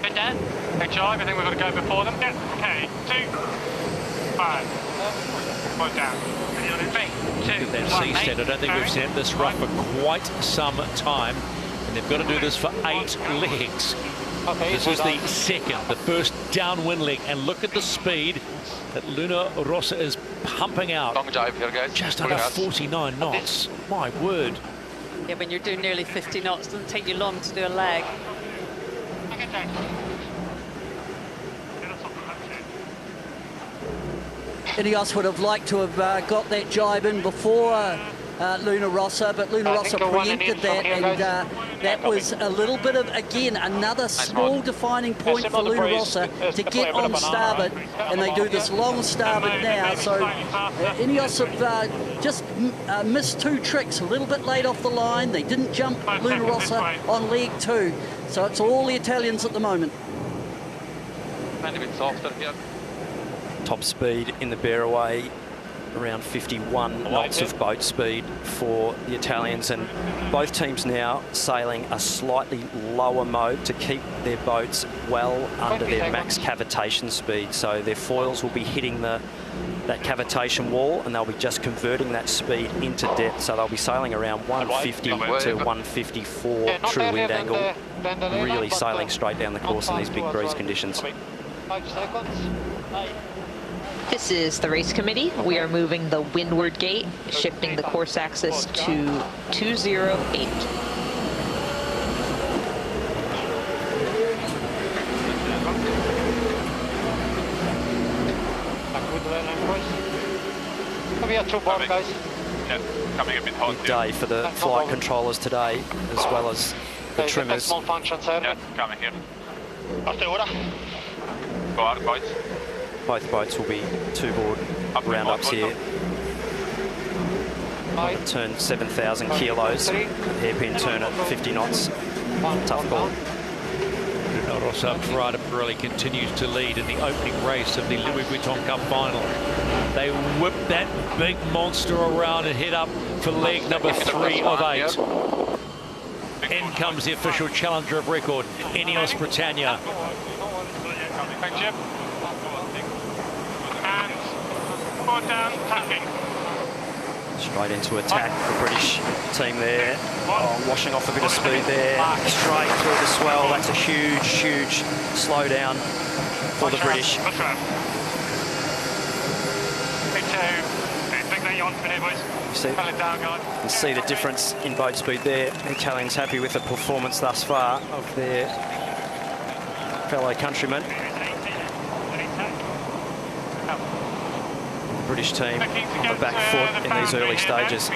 Good, Dan. Good job. I think we've got to go before them. Yeah. Okay. 2, 5. One down. 3, 2, Look at that sea stand. I don't think we've seen this rough for quite some time. And they've got to do this for 8 legs. This is the second, the first downwind leg. And look at the speed that Luna Rossa is pumping out. Long dive here, guys. Just under 49 knots. My word. Yeah, when you're doing nearly 50 knots, it doesn't take you long to do a leg. Ineos would have liked to have got that jibe in before Luna Rossa, but Luna Rossa preempted that, and that was a little bit of, again, another small defining point for Luna Rossa to get on starboard, and they do this long starboard now, so Ineos have just missed 2 tricks, a little bit late off the line. They didn't jump Luna Rossa on leg 2, so it's all the Italians at the moment. A bit softer here. Top speed in the Bearaway, around 51 knots of boat speed for the Italians, and both teams now sailing a slightly lower mode to keep their boats well under their max cavitation speed. So their foils will be hitting that cavitation wall, and they'll be just converting that speed into depth. So they'll be sailing around 150 to 154 true wind angle, really sailing straight down the course in these big breeze conditions. 5 seconds. 9. This is the race committee. We are moving the windward gate, shifting the course axis to 208. Come here, 2 bar, guys. Yeah, coming a bit hot. Big day for the flight controllers today, as well as the trimmers. Small function, sir. Yeah, coming here. After order. Go out, boys. Both boats will be 2-board roundups here. Turn 7,000 kilos, hairpin turn at 50 knots. Tough call. Luna Rossa Prada Pirelli continues to lead in the opening race of the Louis Vuitton Cup final. They whip that big monster around and head up for leg number 3 of 8. In comes the official challenger of record, Ineos Britannia. Thanks, Jim. And 4 down, tacking. Straight into attack, the British team there. Washing off a bit of speed there. Straight through the swell. That's a huge, huge slowdown for the British. You can see the difference in boat speed there. The Italians happy with the performance thus far of their fellow countrymen. British team on the back foot in these early stages.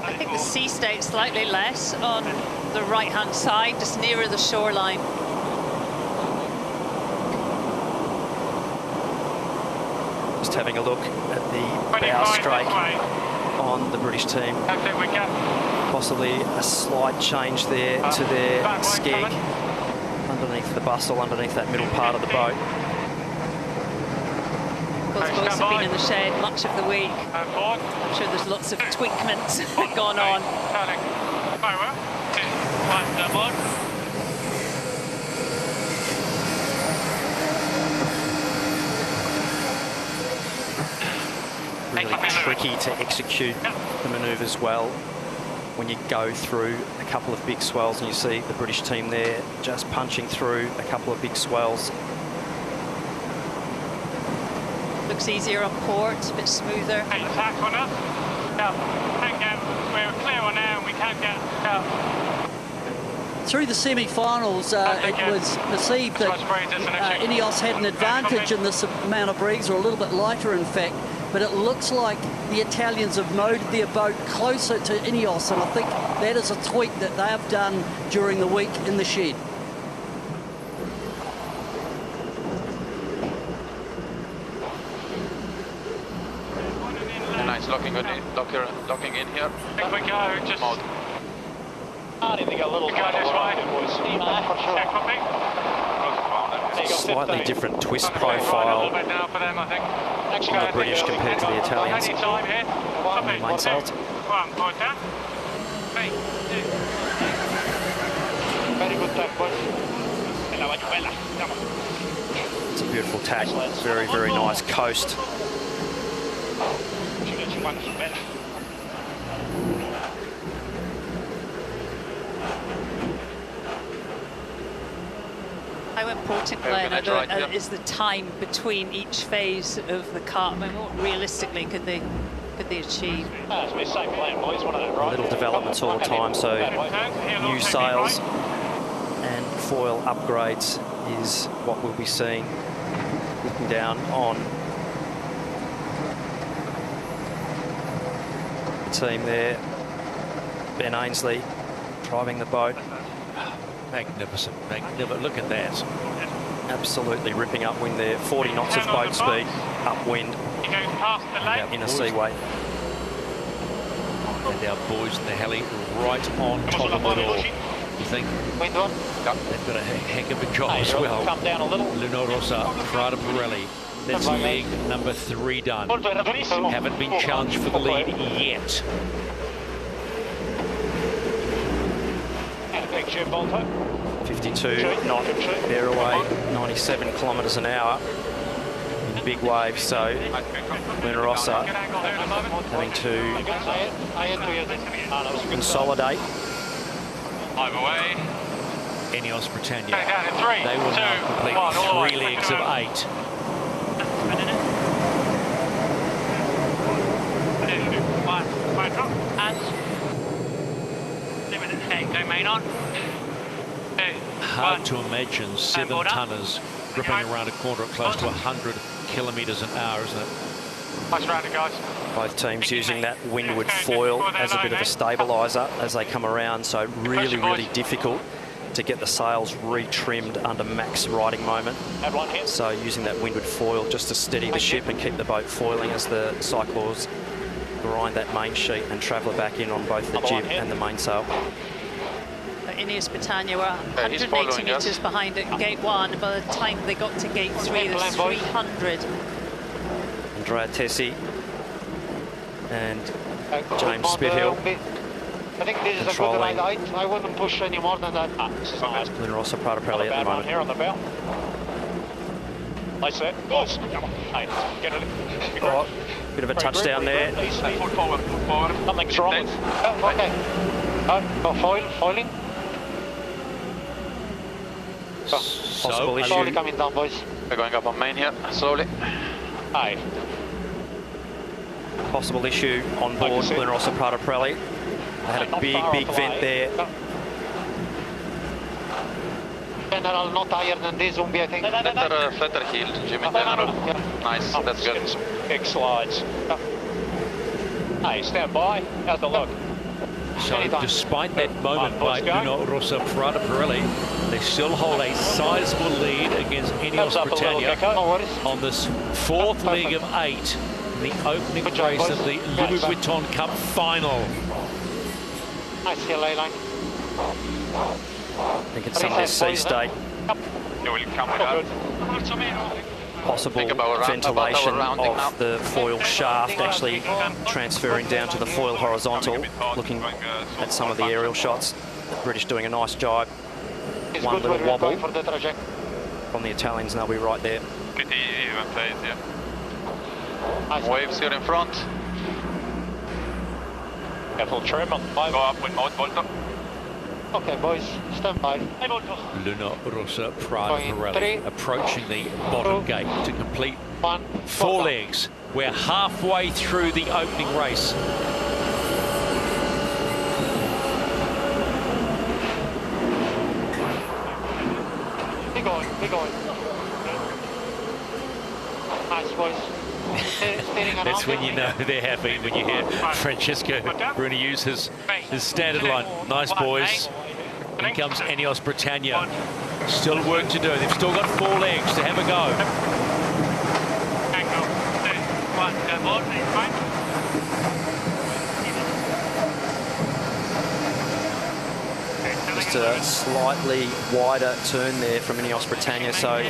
I think the sea state slightly less on the right-hand side, just nearer the shoreline. Just having a look at the bow strake on the British team. Possibly a slight change there to their skeg underneath the bustle, underneath that middle part of the boat. Both boats have been in the shed much of the week. I'm sure there's lots of tweakments gone on. Really tricky to execute the manoeuvres well when you go through a couple of big swells, and you see the British team there just punching through a couple of big swells. Looks easier on port, a bit smoother. Attack on us. We're clear on air and we can't get out. Through the semi-finals, it was perceived that Ineos had an advantage in this amount of breeze, or a little bit lighter in fact, but it looks like the Italians have moded their boat closer to Ineos, and I think that is a tweak that they have done during the week in the shed. Nice locking in here. Here we go, just I think a little Go this way. Check for me. Slightly different twist A profile little bit now for them, I think. on the British compared to the Italians. Any time here. On the main salt. 1, point down. 3, 2. Very good tack, boys. It's a beautiful tack. Very, very nice coast. How important, Glenn, is the time between each phase of the kart? I mean, what realistically could they achieve? It's the same plan, boys. One of them, right? Little developments all the time, so new sails and foil upgrades is what we'll be seeing. Looking down on the team there, Ben Ainsley driving the boat. Magnificent, magnificent. Look at that. Absolutely ripping upwind there. 40 knots of boat speed, upwind, in a seaway. And our boys in the heli right on top of it all. You think? They've got a heck of a job as well. Come down a little. Luna Rossa Prada Pirelli. That's leg number 3 done. Haven't been challenged for the lead yet. 52 knot airway, 97 kilometres an hour in big waves, so Luna Rossa having to consolidate. Overway. Ineos Britannia. Down in 3, They will now complete 3 legs of 8. Go main on. Hard to imagine 7-tonners ripping around a corner at close to 100 kilometres an hour, isn't it? Nice round, guys. Both teams using that windward foil as a bit of a stabiliser as they come around, so really, really difficult to get the sails retrimmed under max riding moment. So using that windward foil just to steady the ship and keep the boat foiling as the cyclors grind that main sheet and travel back in on both the jib and the mainsail. Ineos Britannia were 180 metres behind at gate 1. By the time they got to gate 3, there's 300. Andrea Tessi and James Spithill I think this is a good ride. I wouldn't push any more than that. Luna Rossa Prada Pirelli at the moment. Here on the bell. Nice set. Goes. Get it. Oh, bit of a touchdown there. Forward. Something's wrong. Okay. Foiling. Possible issue. Slowly coming down, boys. We're going up on main here, slowly. Aye. Possible issue on board Luna Rossa Prada Pirelli. They had a big vent there. General, not higher than this zombie, I think. Flatter heeled, Jimmy. Nice, that's good. Big slides. Hey, stand by. How's the look? So despite that moment by Luna Rossa Prada Pirelli, they still hold a sizable lead against Ineos Britannia on this 4th leg of 8 in the opening race of the Louis Vuitton Cup final. Nice here, ley line. I think it's Sunday sea state. Possible ventilation of the foil shaft actually transferring down to the foil horizontal. Looking at some of the aerial shots, the British doing a nice job. One little wobble from the Italians and they'll be right there. Pretty even place, yeah. Waves here in front. Careful trim on 5. Go up with mouth Volta. Okay, boys, stand by. Luna Rossa Prada Pirelli approaching the bottom gate to complete 4 legs. We're halfway through the opening race. Be going. Nice, boys. That's when you know they're happy, when you hear Francesco Bruni use his standard line. Nice, boys. In comes Ineos Britannia. Still work to do. They've still got 4 legs to have a go. a slightly wider turn there from Ineos Britannia, so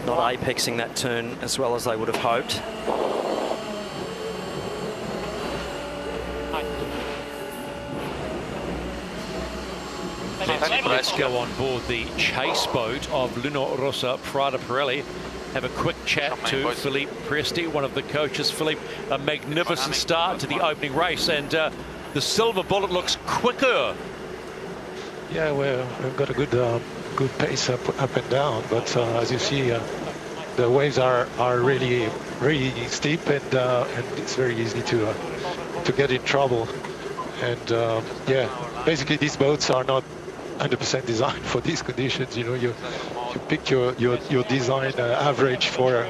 not apexing that turn as well as they would have hoped. Let's go on board the chase boat of Luna Rossa Prada Pirelli. Have a quick chat to Philippe Presti, one of the coaches. Philippe, a magnificent start to the opening race, and the Silver Bullet looks quicker. Yeah, we've got a good pace up and down, but as you see, the waves are really steep, and it's very easy to get in trouble. And yeah, basically these boats are not 100% designed for these conditions. You know, you pick your design average for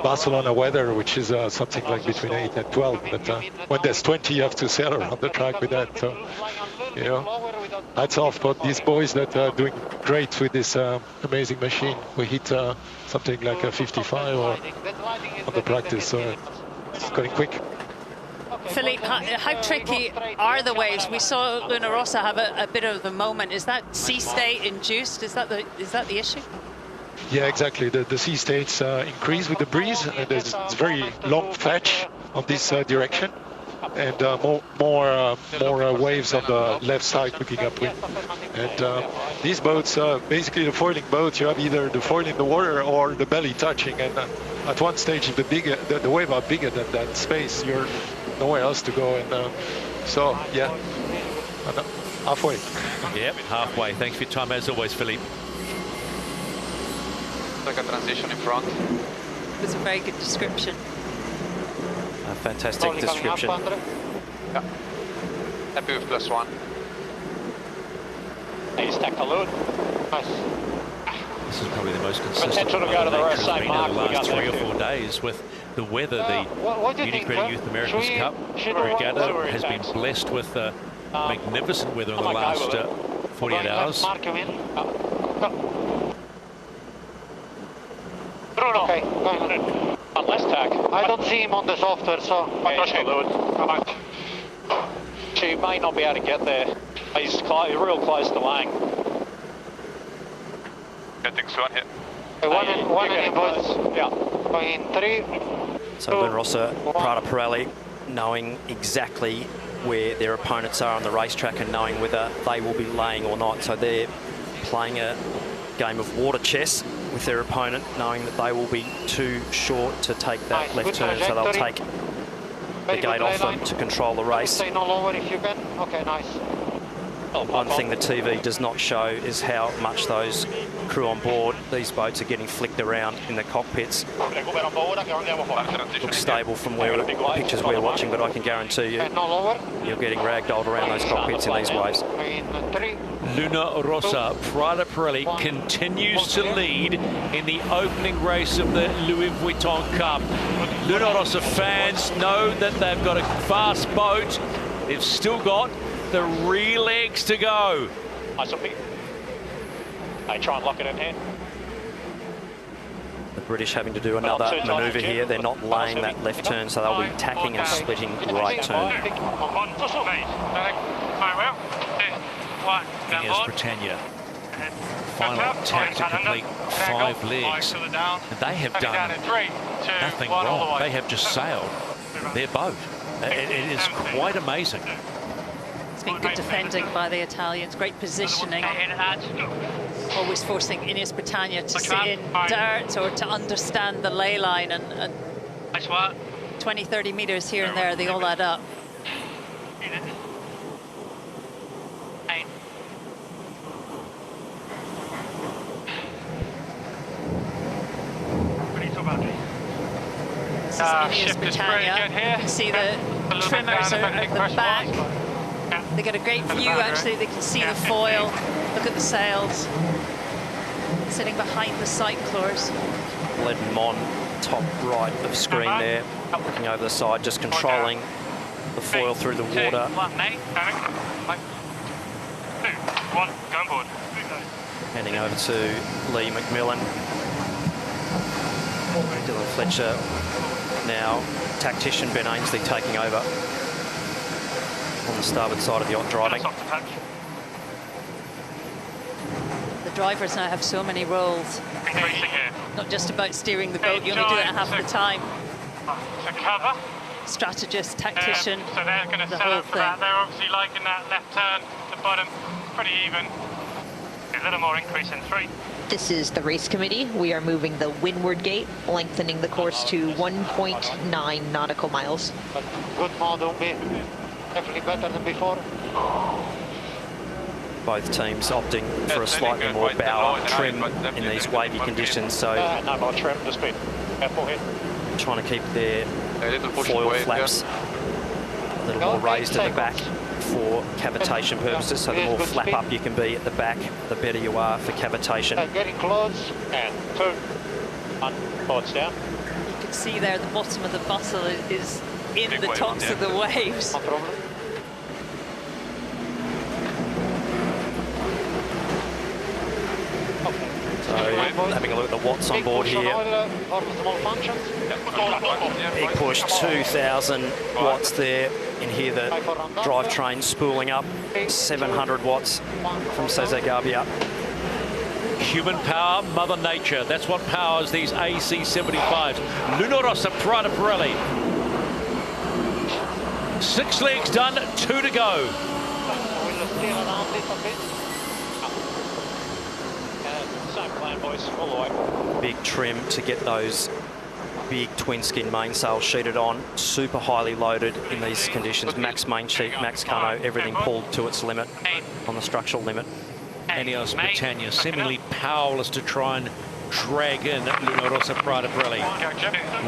Barcelona weather, which is something like between 8 and 12. But when there's 20, you have to sail around the track with that. So, you know, hats off for these boys that are doing great with this amazing machine. We hit something like a 55 on the practice, so it's going quick. Philippe, how tricky are the waves? We saw Luna Rossa have a bit of the moment. Is that sea state induced? Is that the issue? Yeah, exactly. The sea states increase with the breeze, and there's very long fetch on this direction, and more waves on the left side picking up wind. And these boats, basically the foiling boats, you have either the foil in the water or the belly touching. And at one stage, if the wave are bigger than that space, you're nowhere else to go. And so, yeah, halfway. Yep, halfway. Thanks for your time as always, Philippe. Like a transition in front. It was a very good description. A fantastic description. Yeah. Happy with +1. He's tacked the leeward. Nice. This is probably the most consistent potential to go to the same mark over the last 3 or 4 days with the weather. The Beauty Credit Youth America's Cup regatta has been blessed with magnificent weather in the last 48 hours. Bruno. Okay, go ahead. On less tack. I don't see him on the software, so... She may not be able to get there. He's real close to Lang. Getting swan hit. One in both. Yeah. In 3. So Luna Rossa Prada Pirelli, knowing exactly where their opponents are on the racetrack and knowing whether they will be laying or not. So they're playing a game of water chess with their opponent, knowing that they will be too short to take that left turn, so they'll take the gate off them to control the race. Stay no lower if you can. Okay, nice. One thing the TV does not show is how much those crew on board these boats are getting flicked around in the cockpits. Looks stable from the pictures we're watching, but I can guarantee you you're getting ragdolled around those cockpits in these waves. Luna Rossa Prada Pirelli continues to lead in the opening race of the Louis Vuitton Cup. Luna Rossa fans know that they've got a fast boat. They've still got the rear legs to go. Hey, try and lock it in here. The British having to do another manoeuvre here. They're not laying that left turn, so they'll be tacking and splitting right turn. Here's Britannia. Final tack to complete 5 legs. And they have done nothing wrong. They have just sailed their boat. It is quite amazing. It's been good defending by the Italians, great positioning. Always forcing Ineos Britannia to sit in dirt or to understand the ley line, and 20, 30 metres here and there, they all add up. This is Ineos Britannia. You can see the trimmers are at the back. They get a great view, actually. They can see the foil. Look at the sails. Sitting behind the cyclors. Led Mon, top right of screen there. Looking over the side, just controlling the foil through the water. Handing over to Lee McMillan. Dylan Fletcher now. Tactician Ben Ainsley taking over. on the starboard side of the yacht driving. The drivers now have so many roles. Not just about steering the boat, you only do that half the time. To cover. Strategist, tactician, so they're going to set up for that. They're obviously liking that left turn, the bottom, pretty even. A little more increase in 3. This is the race committee. We are moving the windward gate, lengthening the course to 1.9 nautical miles. Good mode, Umbi. Definitely better than before. Both teams opting for a slightly more bow trim in these wavy conditions, so no more trim, just be careful here. Trying to keep their foil flaps a little more raised at the back for cavitation purposes, so the more flap up you can be at the back, the better you are for cavitation. Getting close. And 2. 1. Boards down. You can see there the bottom of the bustle is in the tops of the waves. No problem. So having a look at the watts on board here. Big push, 2,000 watts there. In here the drivetrain spooling up, 700 watts from Cesar Garbia. Human power, Mother Nature. That's what powers these AC-75s. Luna Rossa Prada Pirelli. 6 legs done, 2 to go. Same plan, boys, all the way. Big trim to get those big twin skin mainsail sheeted on, super highly loaded in these conditions. Max main sheet, max camo, everything pulled to its limit on the structural limit. Ineos Britannia seemingly powerless to try and drag in Luna Rossa Prada Pirelli.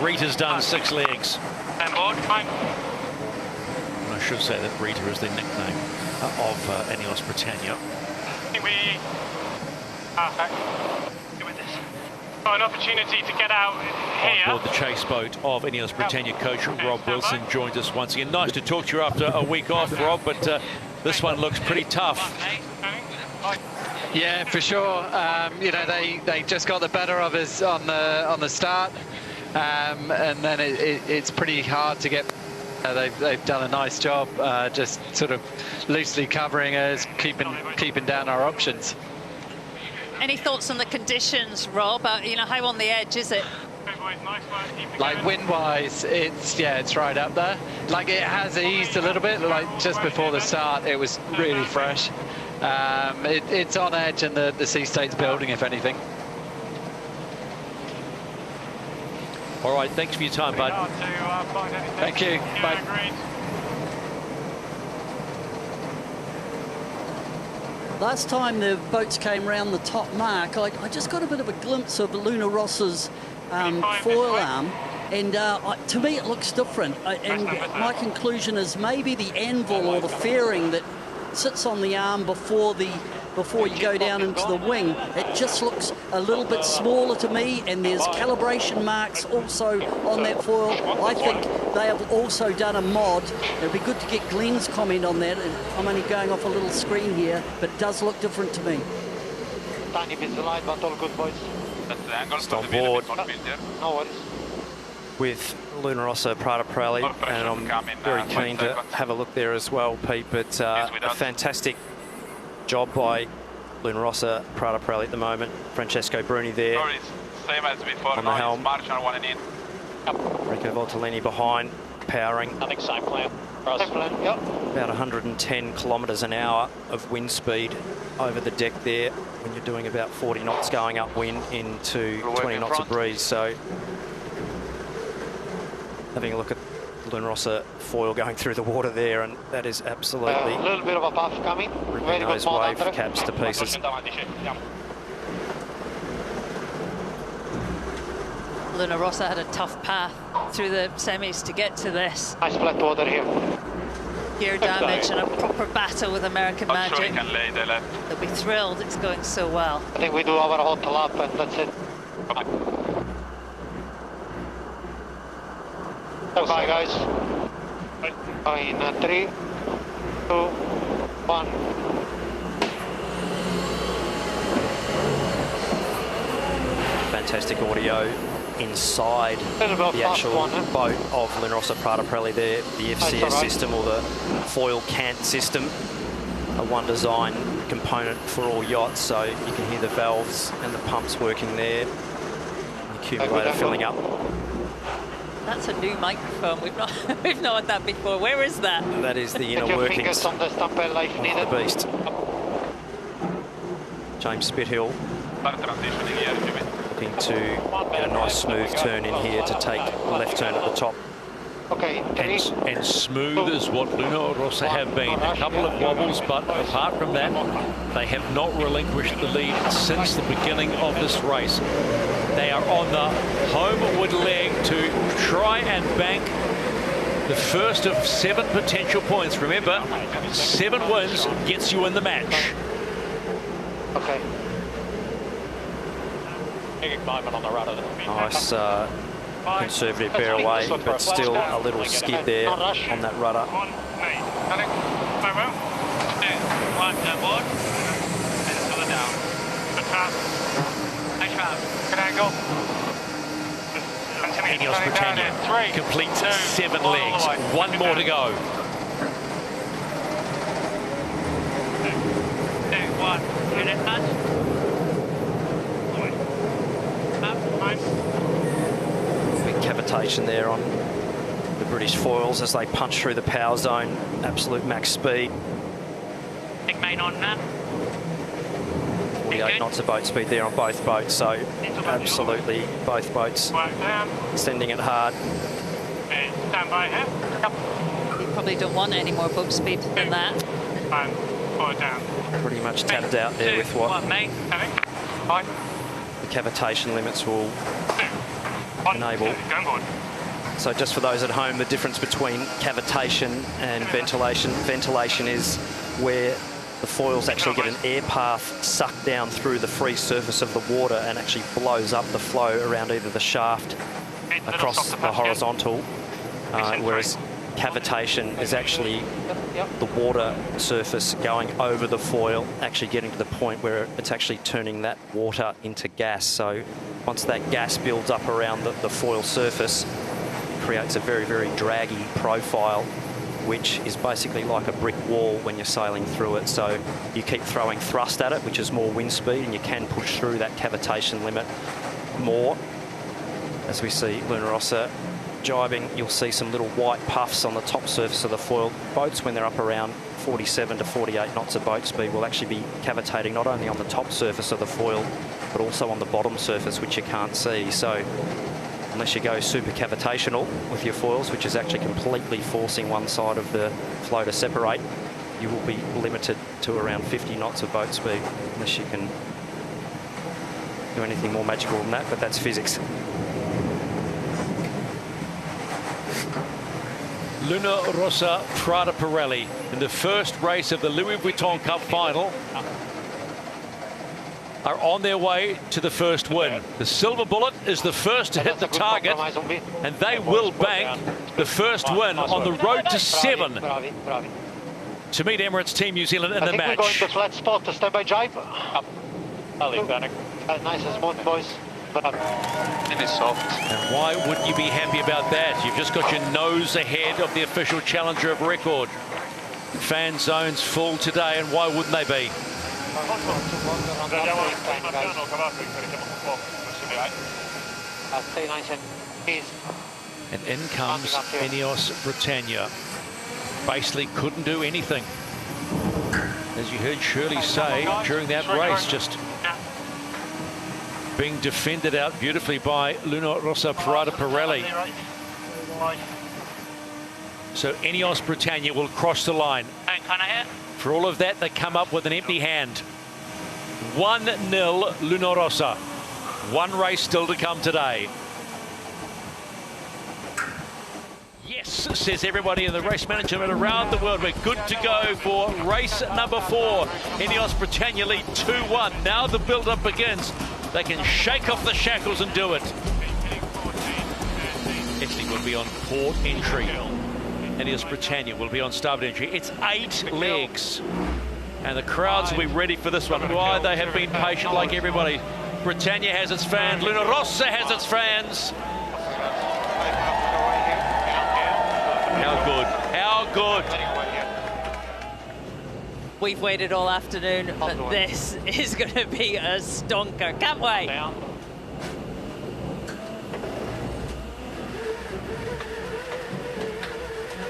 Rita's done 6 legs. And I should say that Rita is the nickname of Ineos Britannia. I think we an opportunity to get out here. On board the chase boat of Ineos Britannia coach Rob Wilson joins us once again. Nice to talk to you after a week off, Rob, but this one looks pretty tough. Yeah, for sure. You know, they just got the better of us on the start, and then it's pretty hard to get. They've done a nice job, just sort of loosely covering us, keeping down our options. Any thoughts on the conditions, Rob? You know, how on the edge is it? Like wind-wise, it's right up there. Like it has eased a little bit. Like just before the start, it was really fresh. It's on edge, and the sea state's building, if anything. All right, thanks for your time, bud. Thank you. Bye. Last time the boats came round the top mark, I just got a bit of a glimpse of Luna Rossa's foil arm, and to me it looks different. And my conclusion is maybe the anvil or the fairing that sits on the arm before you go down into the wing, it just looks a little bit smaller to me, and there's calibration marks also on that foil. I think they have also done a mod. It'd be good to get Glenn's comment on that. I'm only going off a little screen here, but it does look different to me. Tiny bit light, but all good, boys. Just on board No worries. with Luna Rossa Prada Pirelli, and I'm very keen to have a look there as well, Pete. But a fantastic job by Luna Rossa Prada Pirelli at the moment. Francesco Bruni there Same as before, on the helm. Rico Voltolini behind, powering. I think same plan. Yep. About 110 kilometres an hour of wind speed over the deck there when you're doing about 40 knots going upwind into 20 knots of breeze. So having a look at Luna Rossa foil going through the water there, and that is absolutely A little bit of a puff coming. ripping those wave caps to pieces. Luna Rossa had a tough path through the semis to get to this. Nice flat water here. Gear damage and a proper battle with American Magic. They'll be thrilled it's going so well. I think we do our hot lap and that's it. Bye, guys. In 3, 2, 1. Fantastic audio inside the actual boat of Luna Rossa Prada Pirelli there, the FCS system or the foil cant system, a one design component for all yachts, so you can hear the valves and the pumps working there, the accumulator filling up. That's a new microphone. We've not had that before. Where is that? That is the inner workings of the beast. James Spithill looking to get a nice smooth turn in here to take a left turn at the top. Okay. And smooth as what Luna Rossa have been. A couple of wobbles, but apart from that, they have not relinquished the lead since the beginning of this race. They are on the homeward leg to try and bank the first of 7 potential points. Remember, 7 wins gets you in the match. Okay. Big moment on the rudder. Nice conservative bear away, but still a little skid there on that rudder. Ineos Britannia completes 7 legs. 1 more to go. 2, 1, unit touch. Big cavitation there on the British foils as they punch through the power zone, absolute max speed. Big main on map. 48 knots of boat speed there on both boats, so absolutely both boats sending it hard. Stand by here. You probably don't want any more boat speed than that. And forward down. Pretty much tapped out there with what the cavitation limits will enable. So just for those at home, the difference between cavitation and ventilation. Ventilation is where the foils actually get an air path sucked down through the free surface of the water and actually blows up the flow around either the shaft across the horizontal, whereas cavitation is actually the water surface going over the foil, actually getting to the point where it's actually turning that water into gas. So once that gas builds up around the foil surface, it creates a very, very draggy profile, which is basically like a brick wall when you're sailing through it. So you keep throwing thrust at it, which is more wind speed, and you can push through that cavitation limit more. As we see Luna Rossa jibing, you'll see some little white puffs on the top surface of the foil. Boats, when they're up around 47 to 48 knots of boat speed, will actually be cavitating not only on the top surface of the foil, but also on the bottom surface, which you can't see. So unless you go super cavitational with your foils, which is actually completely forcing one side of the flow to separate, you will be limited to around 50 knots of boat speed, unless you can do anything more magical than that, but that's physics. Luna Rossa Prada Pirelli in the first race of the Louis Vuitton Cup final are on their way to the first win. The Silver Bullet is the first to hit the target, and they will bank the first win on the road to 7 to meet Emirates Team New Zealand in the match. I think we're going to flat spot to stand by jibe. I'll leave panic. Nice and smooth, boys. It is soft. And why wouldn't you be happy about that? You've just got your nose ahead of the official challenger of record. Fan zones full today, and why wouldn't they be? And in comes Ineos Britannia. Basically couldn't do anything. As you heard Shirley say during that race, just being defended out beautifully by Luna Rossa Prada Pirelli. So Ineos Britannia will cross the line. For all of that, they come up with an empty hand. 1-0 Luna Rossa. One race still to come today. Yes, says everybody in the race management around the world. We're good to go for race number 4. Ineos Britannia lead 2-1. Now the build-up begins. They can shake off the shackles and do it. Italy will be on port entry. Ineos Britannia will be on starboard entry. It's 8 legs. And the crowds will be ready for this one. Why they have been patient like everybody. Britannia has its fans. Luna Rossa has its fans. How good? How good? We've waited all afternoon, but this is going to be a stonker. Can't wait.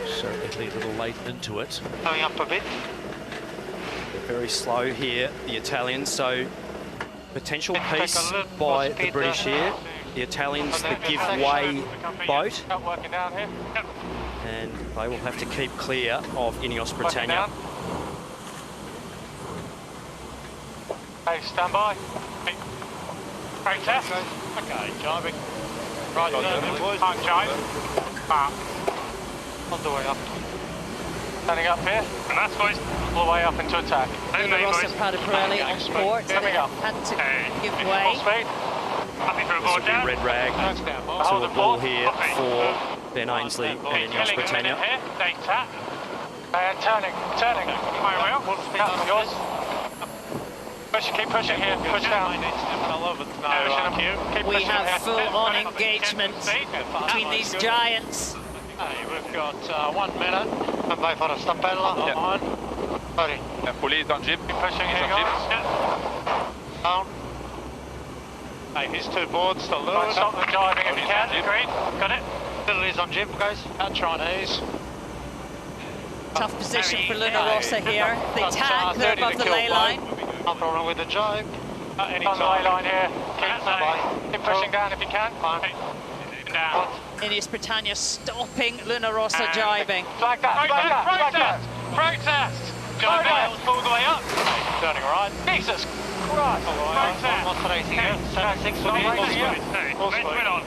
Certainly a little late into it. Coming up a bit. They're very slow here, the Italians, so potential piece by the British here. The Italians, the give way boat. And they will have to keep clear of Ineos Britannia. Okay, stand by. Great test. Okay, jibing. Right, boys. Can't jibe. On the way up. Standing up here. And that's boys. All the way up into attack. Luna Rossa Prada Pirelli on port. Coming up. Had to give way. Full speed. Happy for a This board will be red rag to a ball here for Ben Ainsley and Ineos Britannia. They tap. Turning. My wheel. Full speed. Yours. Push, keep pushing here. Push down. We have full-on engagement between these giants. We've got 1 minute. Stand by for a stampella. On. Sorry. Police on jeep. Keep pushing here, guys. Down. Hey, he's 2 boards, still loose. Stop the diving if you can. Agreed. Got it. Still is on jib, guys. Chinese. Tough position for Luna Rossa here. They tack, they're above the ley line. No problem with the jibe. On the ley line here. Keep pushing down if you can. Down. Ineos Britannia stopping Luna Rossa jibing. Flag that. Protest. Jibing all the way up. Turning right. Jesus Christ. Protest. What's racing here? 7-6 for me. Full speed on.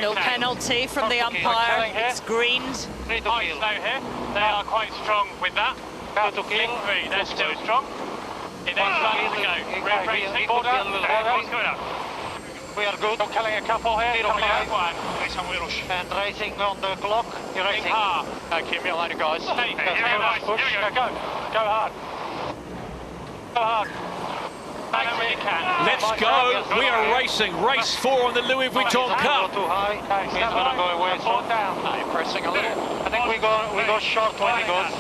No penalty from the umpire. It's greened. They are quite strong with that. They're still strong. It is starting to go. We are good. Killing a couple here. And racing on the clock. You're racing. Accumulator, guys. Push. Go hard. Let's go. We are racing race 4 on the Louis Vuitton Cup. Too high. He's gonna go away. Pressing a little. I think we go short when he goes.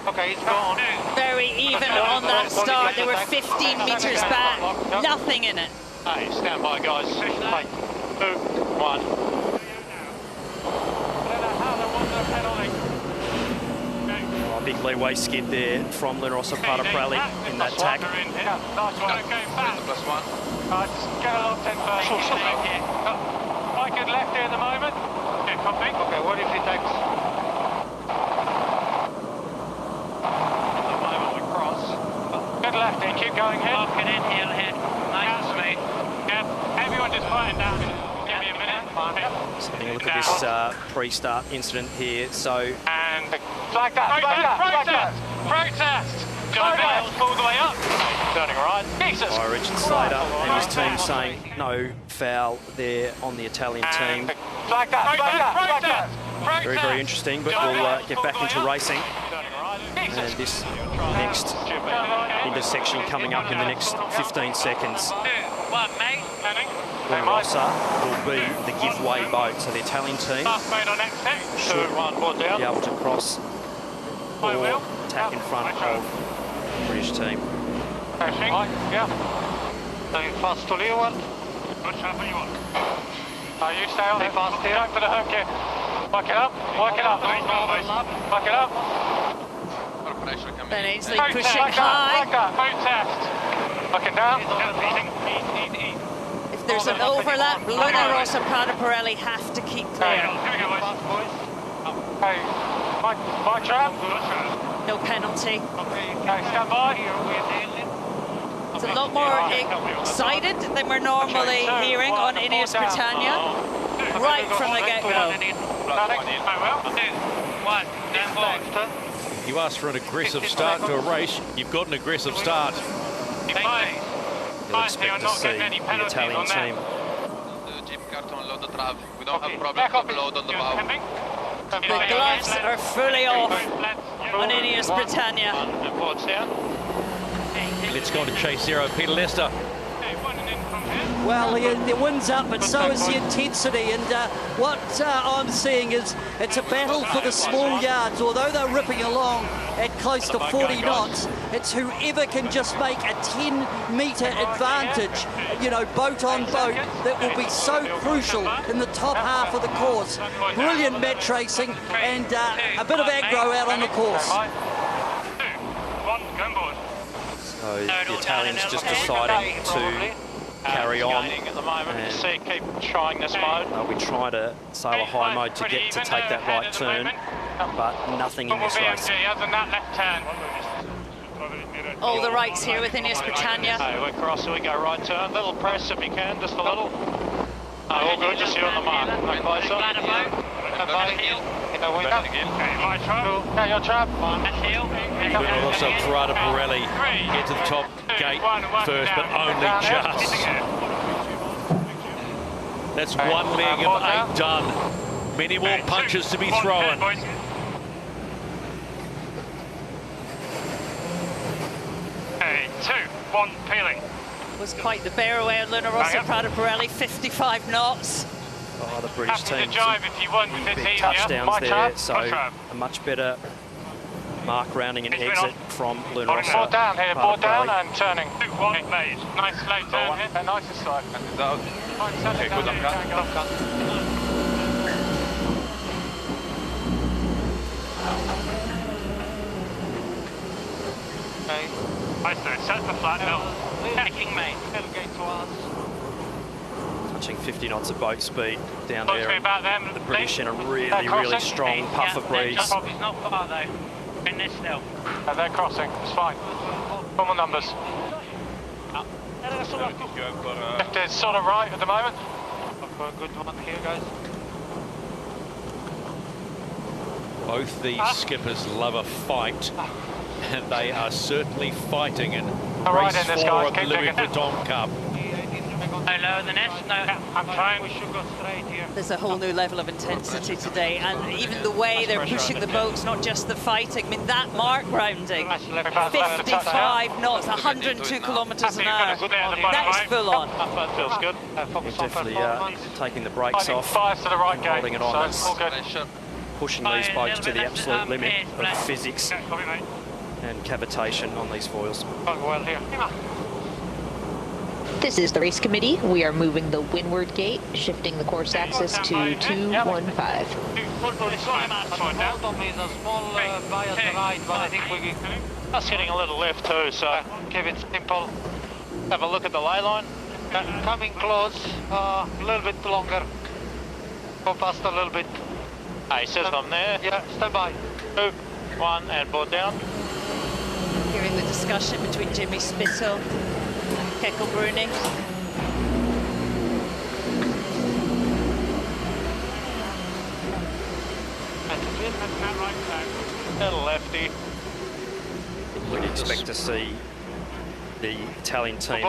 Okay, he's gone. Very even on that start. They were 15 meters back. Nothing in it. Hey, stand by, guys. 3, 2, 1. Oh, big leeway skid there from Luna Rossa Prada Pirelli in that tack. Nice one. Plus 1. Just get along 10 first. Quite good left here at the moment. Yeah, copy. Okay, what if he takes? At the moment we cross. Good left here, keep going here. Get in here, ahead. Nice to me. Yeah, everyone just quieten down. Give me a minute. So having a look at this pre-start incident here. So and flag that. Protest. All the way up. Turning right. Jesus. by Richard Slater and his team saying no foul there on the Italian team. Flag that. Very, very interesting, but we'll get back into racing. And this next intersection coming up in the next 15 seconds. Luna Rossa will be the give-way boat, so the Italian team should be able to cross or attack in front of the British team. Going fast to leeward. You stay on it. Fast here. Go for the hook here. Work it up. Work it up. Ben Ainsley pushing high. Protest. Looking down. If there's an overlap, Luna Rossa Prada Pirelli have to keep clear. Here we go, boys. Hey, my trap. No penalty. Okay, stand by. It's a lot more excited than we're normally hearing on Ineos Britannia, right from the get-go. You ask for an aggressive start to a race, you've got an aggressive start. You'll expect to see the Italian team. We don't have problems with load on the bow. The gloves are fully off on Ineos Britannia. Let's go on to chase zero. Peter Lester. Well, the wind's up, but so is the intensity. And what I'm seeing is it's a battle for the small yards. Although they're ripping along at close to 40 knots, it's whoever can just make a 10-metre advantage, you know, boat on boat, that will be so crucial in the top half of the course. Brilliant match racing and a bit of aggro out on the course. So the Italians just deciding to carry on, and keep trying this mode. they'll be trying to sail a high mode to get to take that right turn, but nothing in this race. All the rights here with Ineos Britannia. We're crossing, we go right turn, little press if you can, just a little. All good, just here on the mark. No closer. Your trap. Luna Rossa Prada Pirelli get to the top gate first, but only just. That's one leg of 8 done. Many more punches to be thrown. Hey, 2, 1, peeling. Was quite the bear away on Luna Rossa Prada Pirelli, 55 knots. Oh, the British team, if you want some big touchdowns there, so a much better mark rounding and exit from Luna Rossa. Board down here, board down Pirelli. and turning. 2, 1, made. Nice slow turn here. Nice and slow. Okay, good, I'm cut. Nice do it, set the flat hill. Taking main. Gate to us. Touching 50 knots of boat speed down there. About them. The British in a really strong puff of breeze. It's not far though. In this still. They're crossing, it's fine. Normal numbers. Left is sort of right at the moment. I've got a good one here, guys. Both these skippers love a fight, and they are certainly fighting in race 4 of the Louis Vuitton Cup. No lower than this? No, I'm trying. We should go straight here. There's a whole new level of intensity today, and even the way they're pushing the boats, not just the fighting. I mean, that mark rounding, 55 knots, 102 kilometres an hour. That's full on. That feels good. Definitely taking the brakes off, Five to the right gate. holding it on. So, all good. Pushing these boats to the absolute limit of physics and cavitation on these foils. Well here. This is the race committee. We are moving the windward gate, shifting the course axis to 215. That's getting a little left too, so keep it simple. Have a look at the ley line. Coming close, a little bit longer. Go past a little bit. He says I'm there. Yeah, stand by. 2, 1, and board down. Hearing the discussion between Jimmy Spittle, Kekel Bruni. Little lefty. We'd expect to see the Italian team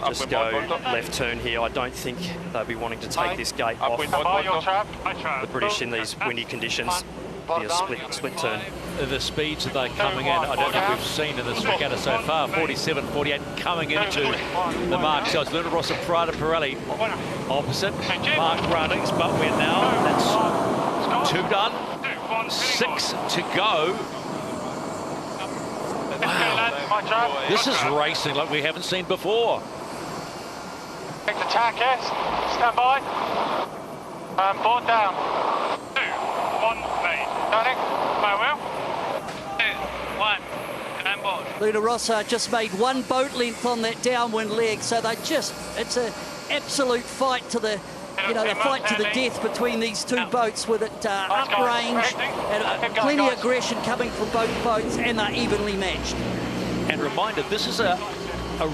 just go left turn here. I don't think they'll be wanting to take this gate off the British in these windy conditions. Be a split turn. The speeds that they're coming in, I don't think we've seen in this regatta so far. 47, 48 coming into the mark. So it's Luna Rossa Prada Pirelli opposite mark roundings, but we're now, that's 2 done, 6 to go. Wow, this is racing like we haven't seen before. Take the tack, yes. Stand by. Board down. 2, 1, made. Turning. Farewell. 2, 1, and board. Luna Rossa just made 1 boat length on that downwind leg, so they just, it's an absolute fight to the, you know, the fight to the death between these 2 boats with it uprange and plenty of aggression coming from both boats, and they're evenly matched. And reminder, this is a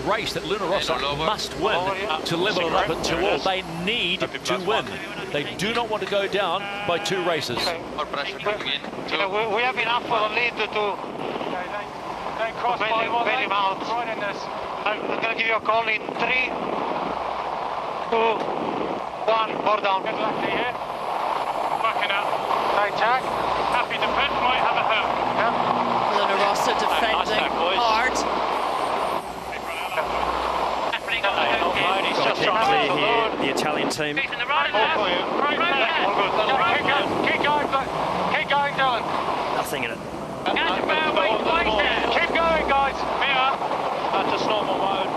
race that Luna Rossa must win to level it up at 2-all. They need to win. They do not want to go down by 2 races. More pressure coming in. We have enough for the lead to bail him out. I'm going to give you a call in 3, 2, 1, board down. Good luck to you. Backing up. Right, tack. Happy to pit, might have a hook. Luna Rossa defending hard. keep clear here, the Italian team. Keep going, Dylan. Nothing in it. Keep going, guys. Mira. That's just normal mode.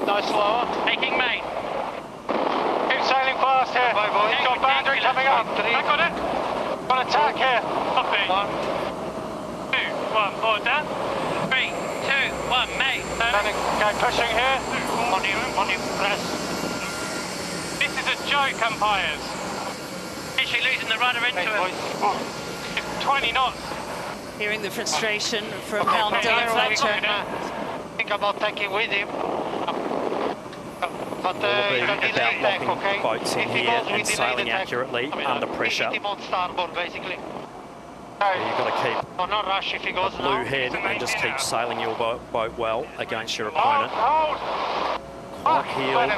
No slower. Taking main. Keep sailing fast here. You've got boundary coming up. I got it. Got attack here. Copy. 1, 2, 1, order. 3, 2, 1, main. Okay, pushing here. On you, press. This is a joke, umpires. Literally losing the rudder into it. 20 knots. Hearing the frustration from Helm Dylan Fletcher. Think about taking with him. But Will be about locking boats in here and sailing accurately under pressure. Hit him on starboard, basically. You've got to keep not rush if he goes a blue head and just keep sailing your boat well against your opponent. Quite heeled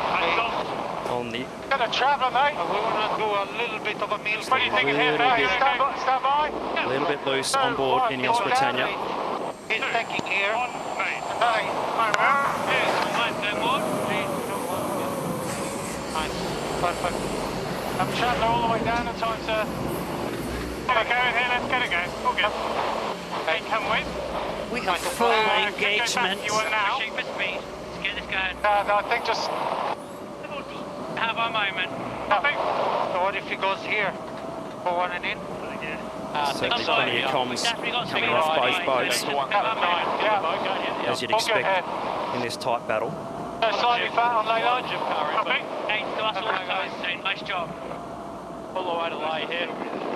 on the... Got a traveller, mate. We want to do a little bit of a meal. What do you think here? Stand by. A little bit loose on board in Yacht Britannia. He's tacking here. Perfect. I'm traveller all the way down the time, sir. Okay, here, let's get it going. All good. Okay, come with. We have full engagement. You are now. Let's get this going. No, I think just... Have a moment. So what if he goes here? For one and in? Certainly plenty of comms coming off both boats, as you'd expect in this tight battle. Slightly fat on lay line. Copy. Nice job. All the way to lay here.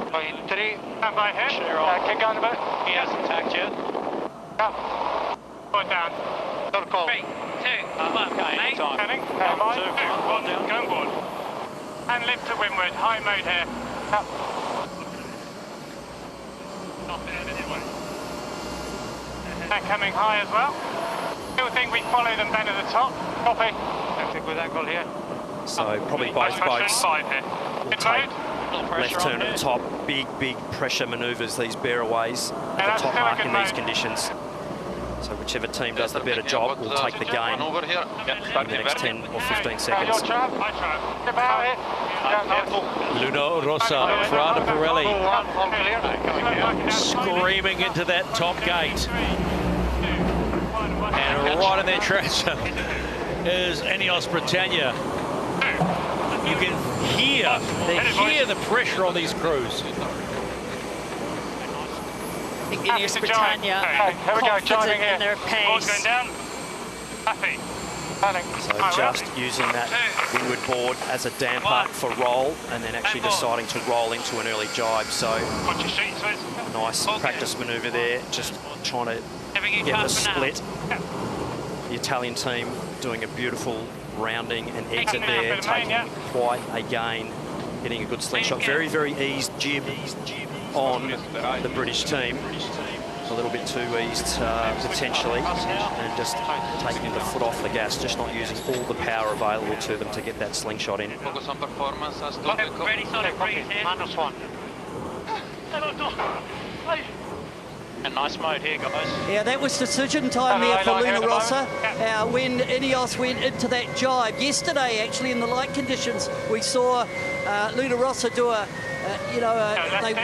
In 3. Stand by here. Keep going a bit. He hasn't tacked yet. Yep. Put down. Don't call. 3, 2, 1. Okay, time. Coming. Stand by. 2, 1 down. Go on board. And lift to windward. High mode here. Yep. Not there anyway. And coming high as well. Still think we follow them down to the top. Copy. Don't think with angle here. So probably both boats will take left turn at the top. Big pressure manoeuvres, these bearaways at the top mark in these conditions. So whichever team does the better job will take the gain in the next 10 or 15 seconds. Luna Rossa Prada Pirelli screaming into that top gate. And right in their treasure is Yacht Britannia. You can hear the pressure on these crews. I think Yacht Britannia are confident in their pace. So just using that windward board as a damper for roll and then actually deciding to roll into an early jibe. So nice practice manoeuvre there, just trying to get the split. The Italian team doing a beautiful rounding and exit there, taking quite a gain, getting a good slingshot. Very eased jib on the British team. A little bit too eased potentially, and just taking the foot off the gas, just not using all the power available to them to get that slingshot in. Focus on performance. Ready, solid breeze here. -1. A nice mode here, guys. Yeah, that was decision time there for Luna Rossa. When Ineos went into that jibe. Yesterday, actually, in the light conditions, we saw Luna Rossa do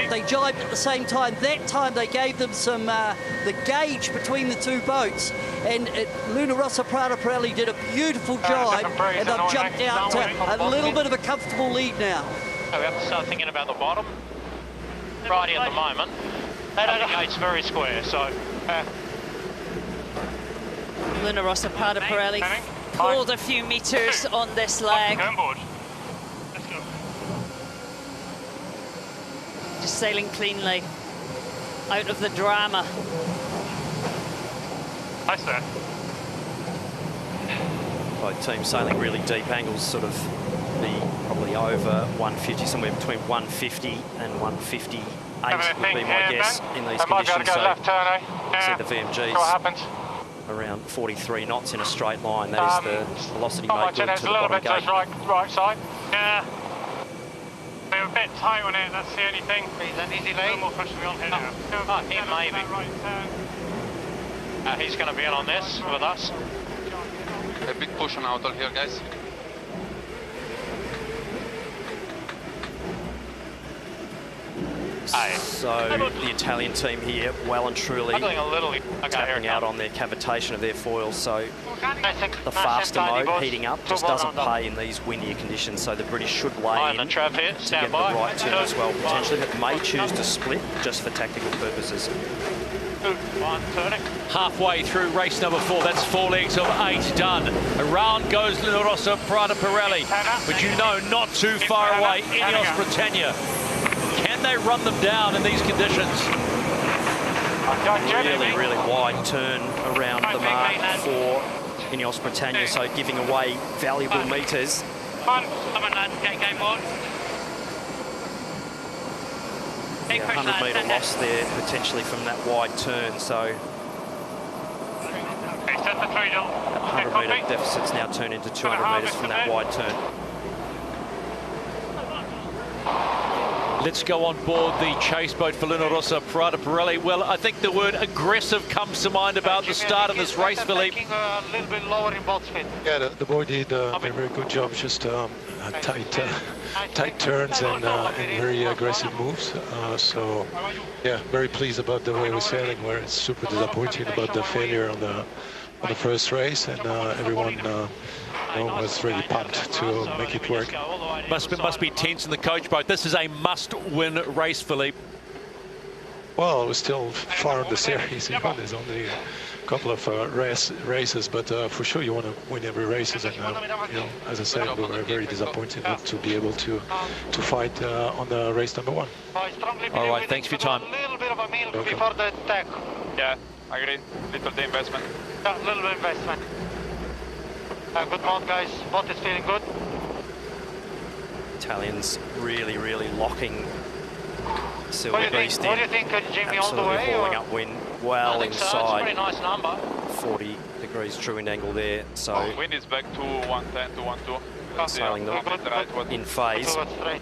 they jibed at the same time. That time they gave them some the gauge between the two boats, and Luna Rossa Prada Pirelli did a beautiful jibe, and they've jumped out to a little bit of a comfortable lead now. So we have to start thinking about the bottom. Righty at the moment. The gate's very square, so... Luna Rossa Prada Pirelli pulled a few metres on this leg. Just sailing cleanly, out of the drama. Nice there. Both teams sailing really deep angles, sort of probably over 150, somewhere between 150 and 158 would be my guess in these conditions. So left turn, see the VMGs around 43 knots in a straight line. That is the velocity made good to the bottom gate. Right side. Yeah. We're a bit tight on it, that's the only thing. He's an easy lead. More pressure on here now. He maybe. He's going to be in on this with us. A big push on outer here, guys. So the Italian team here, well and truly tapping out on their cavitation of their foils. So the faster mode heating up just doesn't pay in these windier conditions. So the British should lay in to get the right turn as well, potentially, but may choose to split just for tactical purposes. Halfway through race number 4, that's 4 legs of 8 done. Around goes Luna Rossa Prada Pirelli, but you know, not too far away, Ineos Britannia. Can they run them down in these conditions? Really, really wide turn around the mark for Ineos Britannia, so giving away valuable metres. 100-metre loss there potentially from that wide turn, so that 100-metre deficit's now turned into 200 metres from that wide turn. Let's go on board the chase boat for Luna Rossa Prada Pirelli. Well, I think the word aggressive comes to mind about the start of this race, Philippe. Yeah, the boy did a very good job, just tight turns and very aggressive moves. So, yeah, very pleased about the way we're sailing, where it's super disappointing about the failure on the first race, and everyone was really pumped to make it work. Must be tense in the coach boat. This is a must-win race, Philippe. Well, we're still far in the series. You know, there's only a couple of races, but for sure you want to win every race. And you know, as I said, we were very disappointed not to be able to fight on the race number 1. All right, thanks for your time. A little bit of a meal before the attack. Yeah, I agree. Little the investment. Yeah, a little bit of investment. Good mount, guys. Boat is feeling good. Italians really, really locking Silver Beast in. What do you think, Jimmy, all the Absolutely way? hauling up wind well I think inside. so. It's a pretty nice number. 40 degrees true wind angle there, so Wind is back to 110 to 112. sailing them in phase. A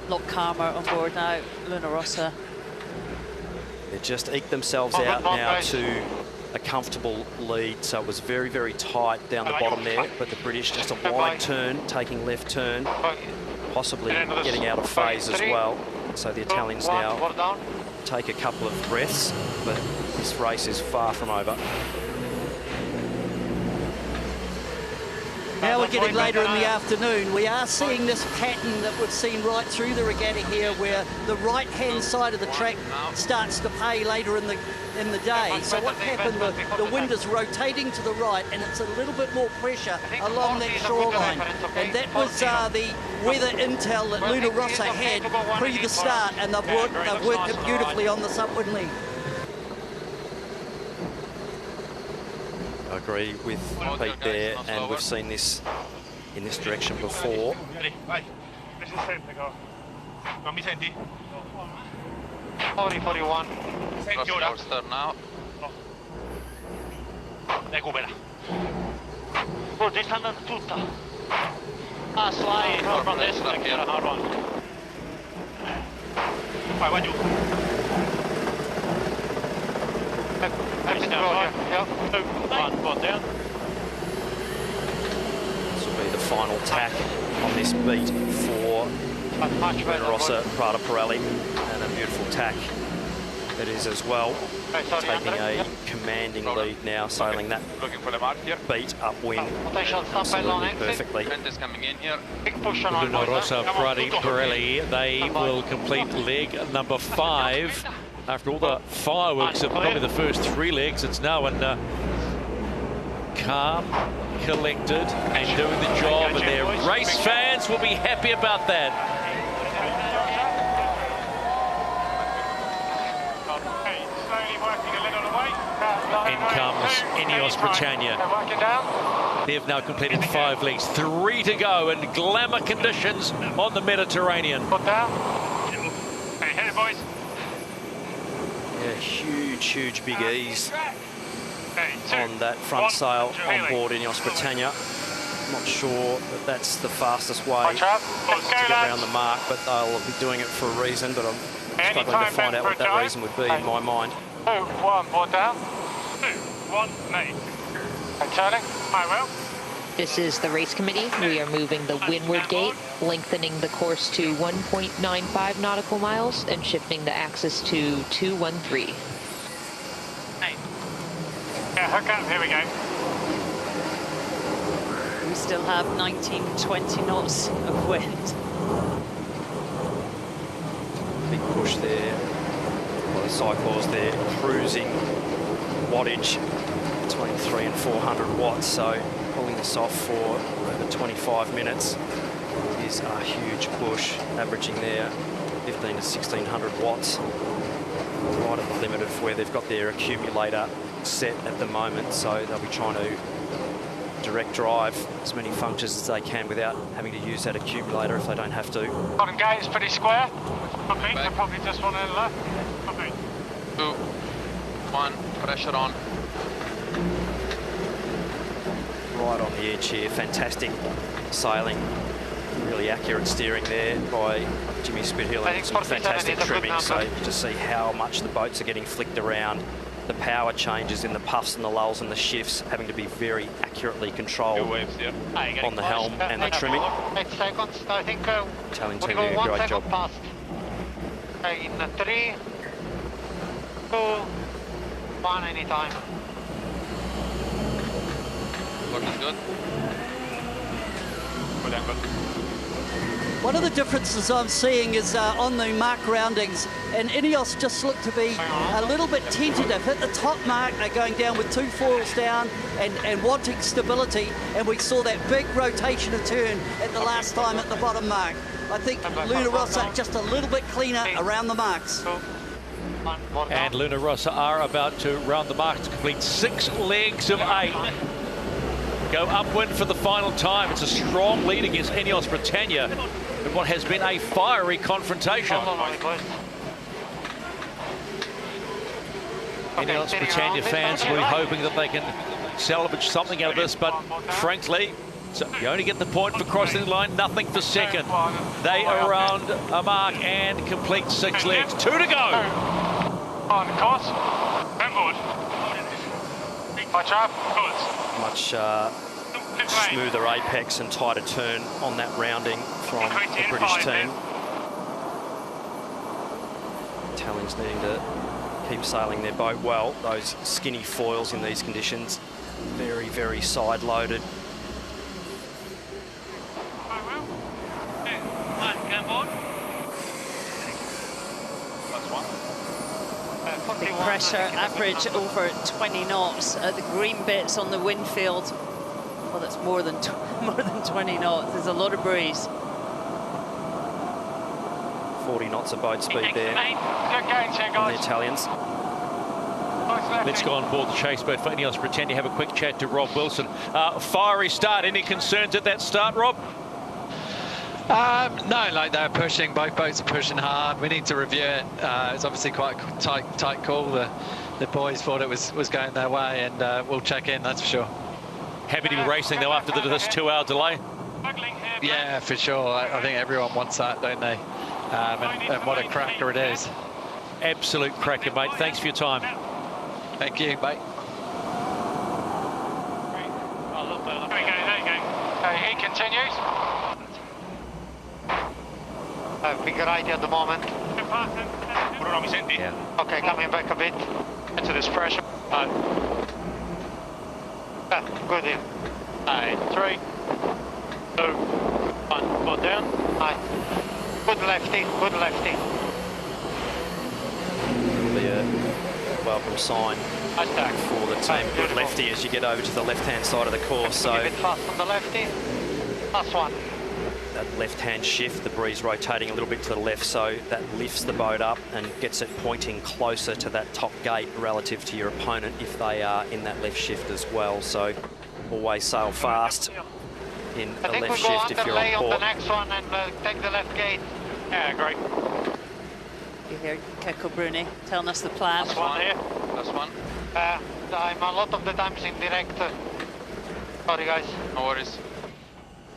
lot calmer on board now, Luna Rossa. They just eked themselves out now to a comfortable lead, so it was very, very tight down the bottom there, but the British just a wide turn, taking left turn, possibly getting out of phase as well. So the Italians now take a couple of breaths, but this race is far from over. Now we're getting later in the afternoon. We are seeing this pattern that we've seen right through the regatta here, where the right-hand side of the track starts to pay later in the day. So what happened, the wind is rotating to the right, and it's a little bit more pressure along that shoreline. And that was the weather intel that Luna Rossa had pre the start, and they've worked it beautifully on this upwind lead. I agree with Pete there, and we've seen this in this direction before. 41. Now. Recupera. Oh, ti sta andando tutta. Ah, slide, from destra, chiara, hard one. Vai giù. One down. This will be the final tack on this beat for Luna Rossa Prada Pirelli, and a beautiful tack it is as well. Taking a commanding lead now, sailing that beat upwind absolutely perfectly. Luna Rossa Prada Pirelli, they will complete leg number 5. After all the fireworks of probably the first 3 legs, it's now in calm, collected, and doing the job, and their race fans will be happy about that. In comes Ineos Britannia. They've now completed 5 legs, 3 to go in glamour conditions on the Mediterranean. Hey, boys. Yeah, huge big ease on that front sail on board Ineos Britannia. I'm not sure that that's the fastest way to get around the mark, but they'll be doing it for a reason, but I'm struggling to find out what that reason would be in my mind. 2, 1, board down. 2, 1, mate. And turning. I will. This is the race committee. We are moving the windward gate, lengthening the course to 1.95 nautical miles and shifting the axis to 213. Yeah, hook up, here we go. We still have 19-20 knots of wind. Big push there. Well, the Cyclaws, they're cruising wattage between 300 and 400 watts, so pulling this off for over 25 minutes is a huge push, averaging there 15 to 1600 watts, right at the limit of where they've got their accumulator set at the moment, so they'll be trying to direct drive as many functions as they can without having to use that accumulator if they don't have to. Bottom gate is pretty square. Copy, so probably just one in left. Copy. 2, 1, pressure on. Right on the edge here, fantastic sailing, really accurate steering there by Jimmy Spithill, and some fantastic trimming, so you just see how much the boats are getting flicked around. The power changes in the puffs and the lulls and the shifts having to be very accurately controlled on the helm and the trimming. 8 seconds, I think. Italian team doing a great job. Past. In 3, 2, 1, anytime. Looking good. One of the differences I'm seeing is on the mark roundings, and Ineos just look to be a little bit tentative. At the top mark, they're going down with 2 foils down and wanting stability, and we saw that big rotation and turn at the last time at the bottom mark. I think Luna Rossa just a little bit cleaner around the marks. And Luna Rossa are about to round the mark to complete 6 legs of 8. Go upwind for the final time. It's a strong lead against Ineos Britannia in what has been a fiery confrontation. Ineos Britannia fans will be hoping that they can salvage something out of this, but frankly, so you only get the point for crossing the line, nothing for second. They are around a mark and complete 6 legs. 2 to go. On course. Inboard. Watch out. Good. Much smoother apex and tighter turn on that rounding from the British team. Italians needing to keep sailing their boat well. Those skinny foils in these conditions, very, very side-loaded. Big pressure, average over 20 knots at the green bits on the wind field. Well, that's more than 20 knots. There's a lot of breeze. 40 knots of boat speed there on the Italians. Let's go on board the chase boat for Ineos Britannia. Have a quick chat to Rob Wilson. Fiery start. Any concerns at that start, Rob? No, like they're pushing, both boats are pushing hard. We need to review it. It's obviously quite a tight call. The boys thought it was going their way, and we'll check in, that's for sure. Happy to be racing though after this 2-hour delay? Yeah, for sure. I think everyone wants that, don't they? And what a cracker it is. Absolute cracker, mate. Thanks for your time. Thank you, mate. There you go. He continues. Big right at the moment. Yeah. Okay, coming back a bit. Into this pressure. Good in. 3, 2, 1. Board down. Good lefty, good lefty. It'll be a welcome sign for the team. Good lefty as you get over to the left-hand side of the course. So a bit fast on the lefty. Last one. That left-hand shift, the breeze rotating a little bit to the left, so that lifts the boat up and gets it pointing closer to that top gate relative to your opponent if they are in that left shift as well. So always sail fast in a left shift if you're on port. On the next one and take the left gate. Yeah, great. You hear Keko Bruni telling us the plan. Last one here. Last one. I'm a lot of the times in direct. Sorry, guys. No worries.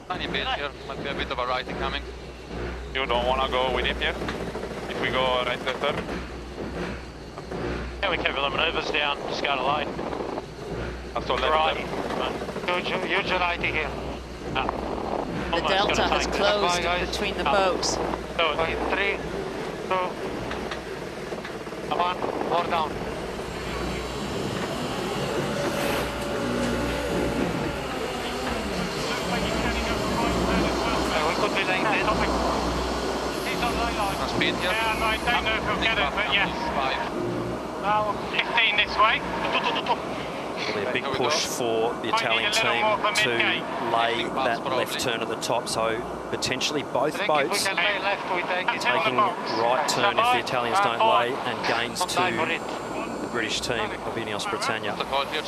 Tiny bit here, might be a bit of a righty coming. You don't want to go with him here? If we go right the turn? Yeah, we keep the maneuvers down, just go to lane. Also left right. turn. Huge variety here. The delta has closed between the boats. 3, 2, 1, more down. We could be like this. Speed here. Yeah, I don't know if we'll get it, but yes. 15 this way. Will be a big push for the Italian team to lay that left turn at the top, so potentially both boats taking right turn if the Italians don't lay, and gains to the British team of Ineos Britannia. Not too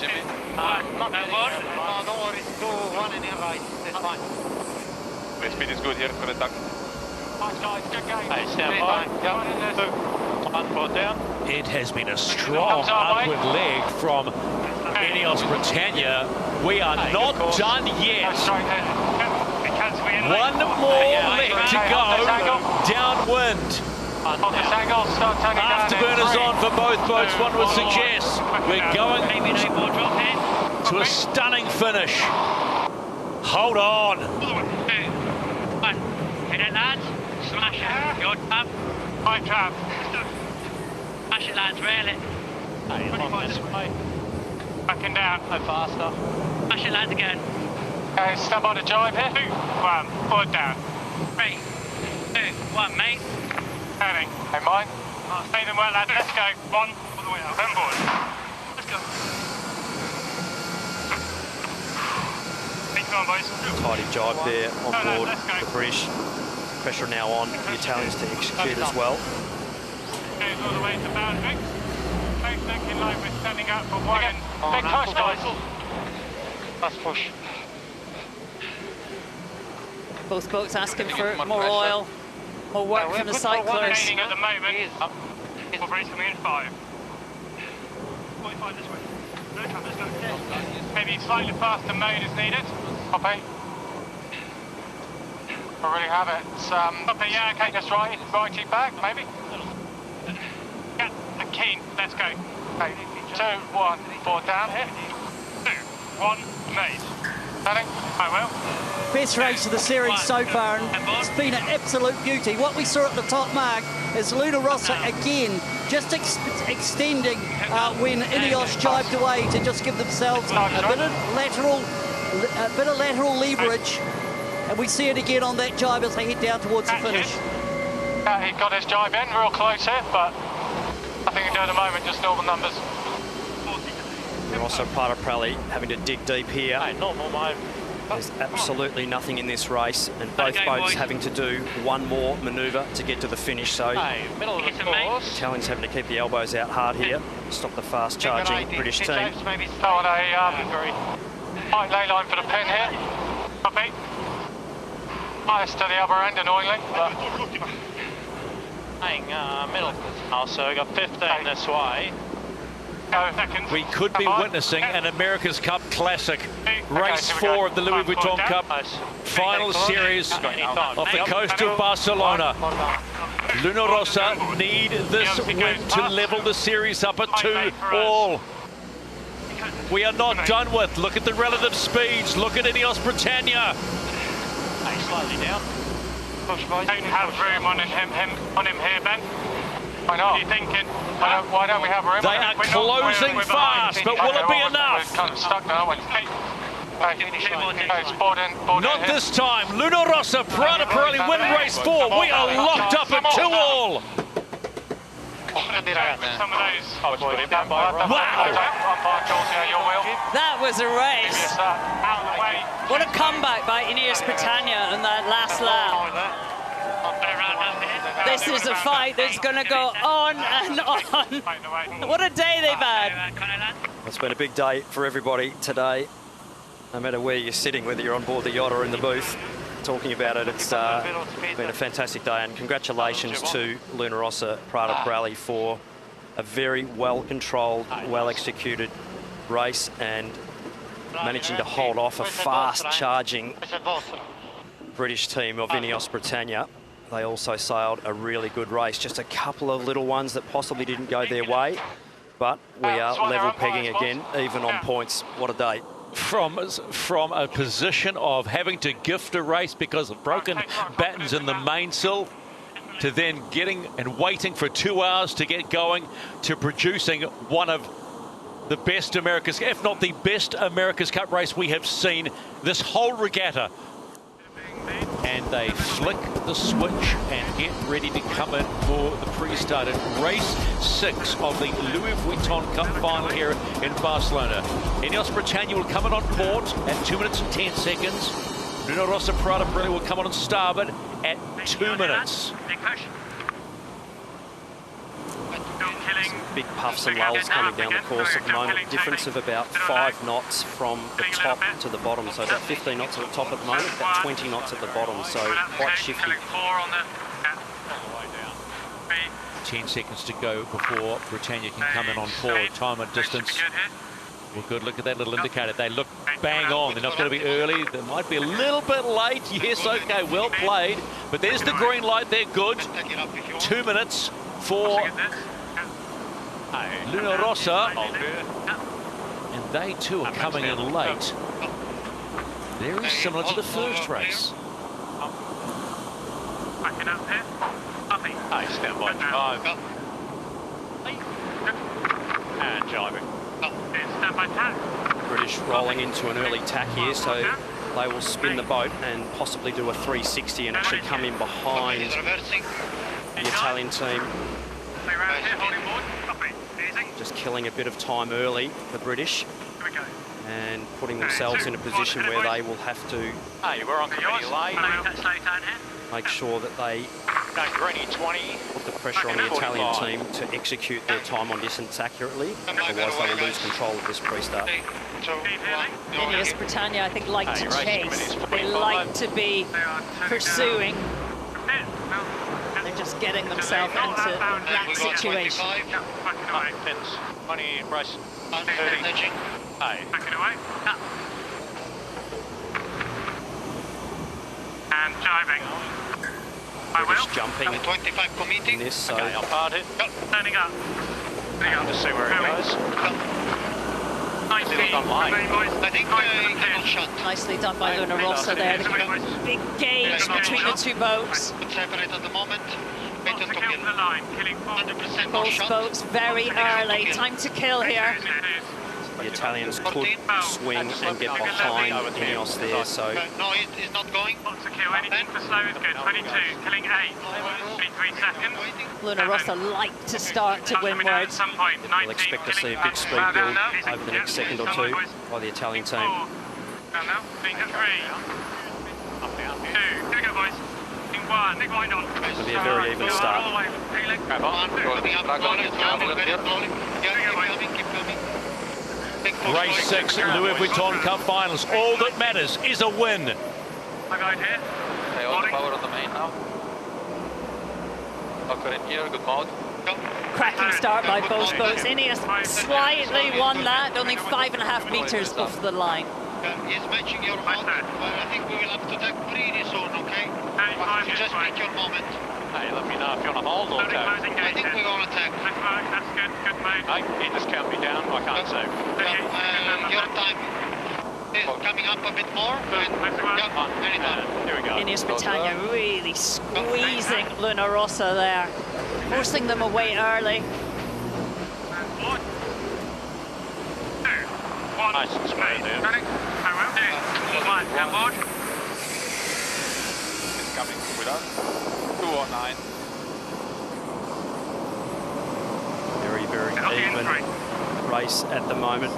much. Don't worry, do one in your right. That's fine. The speed is good here for the duck. Hey, stand by. One foot down. It has been a strong upward leg from Ineos Britannia. We are not done yet. One more leg to go downwind. Afterburners on for both boats, one would suggest. We're going to a stunning finish. Hold on. Hit it, lads. Smash it. Good tap. High trap. Smash it, lads, rail it. 25 this way. Backing down. Go faster. Smash it, lads, again. Okay, stand by the jibe here. 2, 1, forward down. 3, 2, 1, mate. Turning. Hey, mine. Stay them well, lads. Let's go. 1, all the way out. Then board. Let's go. Keep on, boys. Tidy jibe there on board the British. Pressure now on the Italians to execute as well. Goes all the way to boundary. Both looking like we're standing up for one. Big push, guys. Let's push. Both boats asking for more oil, more work from the cyclers. At the moment. We're racing in 5. 45 this way. Let's go. Maybe slightly faster mode is needed. Copy. I really have it. Copy, yeah, okay. Just righty back, maybe. Yeah, keen. Let's go. Okay. 2, 1, 4 down here. 2, 1, made. Heading. I will. Best race of the series so far, and it's been an absolute beauty. What we saw at the top mark is Luna Rossa again, just extending when Ineos jibed away to just give themselves a bit of lateral leverage. And we see it again on that jibe as they head down towards the finish. Yeah, he got his jibe in real close here, but nothing to do at the moment, just normal numbers. Rossa Prada Pirelli having to dig deep here. Hey, normal mode. There's absolutely nothing in this race, and both boats having to do one more manoeuvre to get to the finish. So middle of the course. Italians having to keep the elbows out hard here, stop the fast charging British team. Maybe start a tight ley line for the pin here. Copy. Nice to the other end, annoyingly. But Hang middle. Also, we got 15 this way. We could be witnessing an America's Cup Classic, race 4 of the Louis Vuitton Cup final series off the coast of Barcelona. Luna Rossa need this win to level the series up at 2-all. We are not done with. Look at the relative speeds. Look at Ineos Britannia. Slightly down. Don't have room on him here, Ben. Why not? What are you thinking? Why don't we have room? They are closing fast, but will it be enough? We're kind of stuck now, aren't we? Not this time. Luna Rossa Prada Pirelli win race 4. We are locked up at 2-all. That was a race. What a comeback by Ineos Britannia on that last lap. This is a fight that's going to go on and on. What a day they've had. It's been a big day for everybody today. No matter where you're sitting, whether you're on board the yacht or in the booth, talking about it, it's been a fantastic day. And congratulations to Luna Rossa Prada Pirelli for a very well-controlled, well-executed race and managing to hold off a fast-charging British team of Ineos Britannia. They also sailed a really good race. Just a couple of little ones that possibly didn't go their way, but we are level pegging again, even on points. What a day. from a position of having to gift a race because of broken battens in the mainsail, to then getting and waiting for 2 hours to get going, to producing one of the best America's, if not the best America's Cup race we have seen this whole regatta. And they flick the switch and get ready to come in for the pre-started race 6 of the Louis Vuitton Cup final here in Barcelona. Emirates Britannia will come in on port at 2 minutes and 10 seconds. Luna Rossa Prada Pirelli will come on starboard at 2 minutes. Big puffs and lulls coming down the course at the moment. Difference of about 5 knots from the top to the bottom. So about 15 knots at the top at the moment, about 20 knots at the bottom. So quite shifty. 10 seconds to go before Britannia can come in on port. Time and distance. Well, good. Look at that little indicator. They look bang on. They're not going to be early. They might be a little bit late. Yes, okay, well played. But there's the green light. They're good. 2 minutes for Luna Rossa, and they too are coming in late. Very similar to the first race. Hey, stand by 5. And jibing. British rolling into an early tack here, so they will spin the boat and possibly do a 360 and actually come in behind the Italian team. Just killing a bit of time early, the British, and putting themselves in a position where they will have to we're on committee late. make sure that they put the pressure on the Italian team to execute their time on distance accurately, otherwise they will lose control of this pre-start. Emirates Britannia, I think, like to chase. They like to be pursuing. They're just getting themselves into that situation. 20, race 30. And jiving. British jumping 25 committing. in this, so Okay, I'll part it. Turning up. Just see where it goes. Nicely done line. I think double shot. Nicely done by Luna Rossa there. Big gauge between the two boats. It's separate at the moment. Better to kill kill. the line, killing 100% no Both shot. boats very early. Time to kill here. the Italians could swing and get behind Ineos there, so no, it's not going. Not to kill, anything for slow is good. 22, killing 8, 23 seconds. Luna Rossa like to start to windward. we'll expect to see a big speed build over the next second or two by the Italian team. Down now, being at 3. 2, here we go boys. 1, Nick White on. It'll be a very even start. Grab on, coming up, slowly, very slowly. Keep filming. Race 6 Louis Vuitton Cup Finals. All that matters is a win. I got here. Okay, all the power on the main now. Locker in here, good mode. Cracking start by both boats. Ineos slightly won that, only 5.5 meters off the line. He's matching your mode. I think we will have to take pretty soon, okay? You just make your moment. Hey, let me know if you want to hold or go. I think we're going to attack. That's good, good mate. Hey, you just count me down, I can't see. Your time is coming up a bit more. Anytime. Here we go. Ineos Britannia really squeezing Luna Rossa there, forcing them away early. 1, 2, 1. Nice and smooth there. I will do. 1, down board. It's coming with us. 209. Very, very even race at the moment.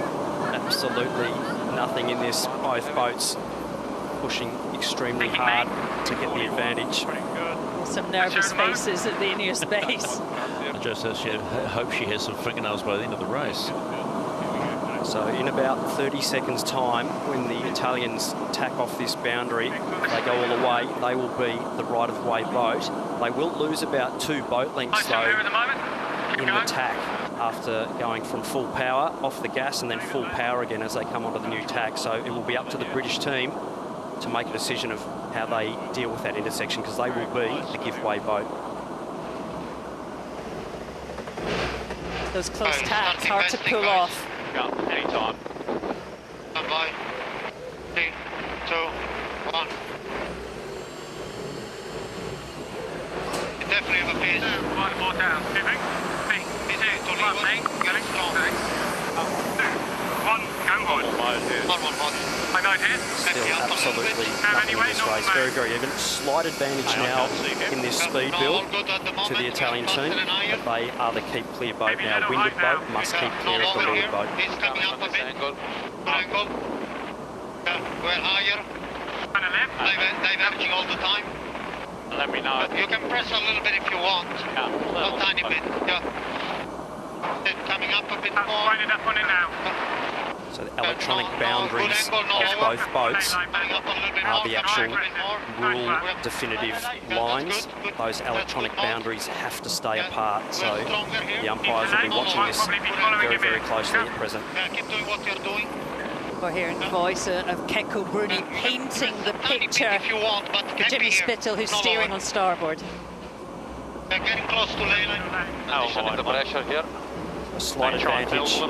Absolutely nothing in this. Both boats pushing extremely hard to get the advantage. Some nervous faces at the Ineos base. I just hope she has some fingernails by the end of the race. So in about 30 seconds time, when the Italians tack off this boundary, they go all the way, they will be the right-of-way boat. They will lose about 2 boat lengths though in the tack after going from full power off the gas and then full power again as they come onto the new tack. So it will be up to the British team to make a decision of how they deal with that intersection, because they will be the give-way boat. Those close tacks, hard to pull off. Go, anytime. Bye-bye. 1. You definitely have a pace. 1 more down. Moving. 3, 2, 1, mate. Getting strong. 2, 1, go forward. My mode here. Still absolutely nothing in this race. Very, very even. Slight advantage now in this speed build to the Italian team. But they are the keep clear boat now. Windward boat must keep clear of the leeward boat. He's coming up a bit. Good angle. We're higher. Diverging all the time. Let me know. But you can press a little bit if you want. Yeah, a tiny bit. Yeah. Coming up a bit more. Winding up on it now. So the electronic boundaries of both boats are the actual rule definitive lines. Those electronic boundaries have to stay apart. So the umpires will be watching this very, very closely at present. Keep doing what you're doing. We're hearing the voice of Kekko Bruni painting the picture for Jimmy Spittle, who's steering on starboard. Getting close to Leyland. The pressure here. A slight advantage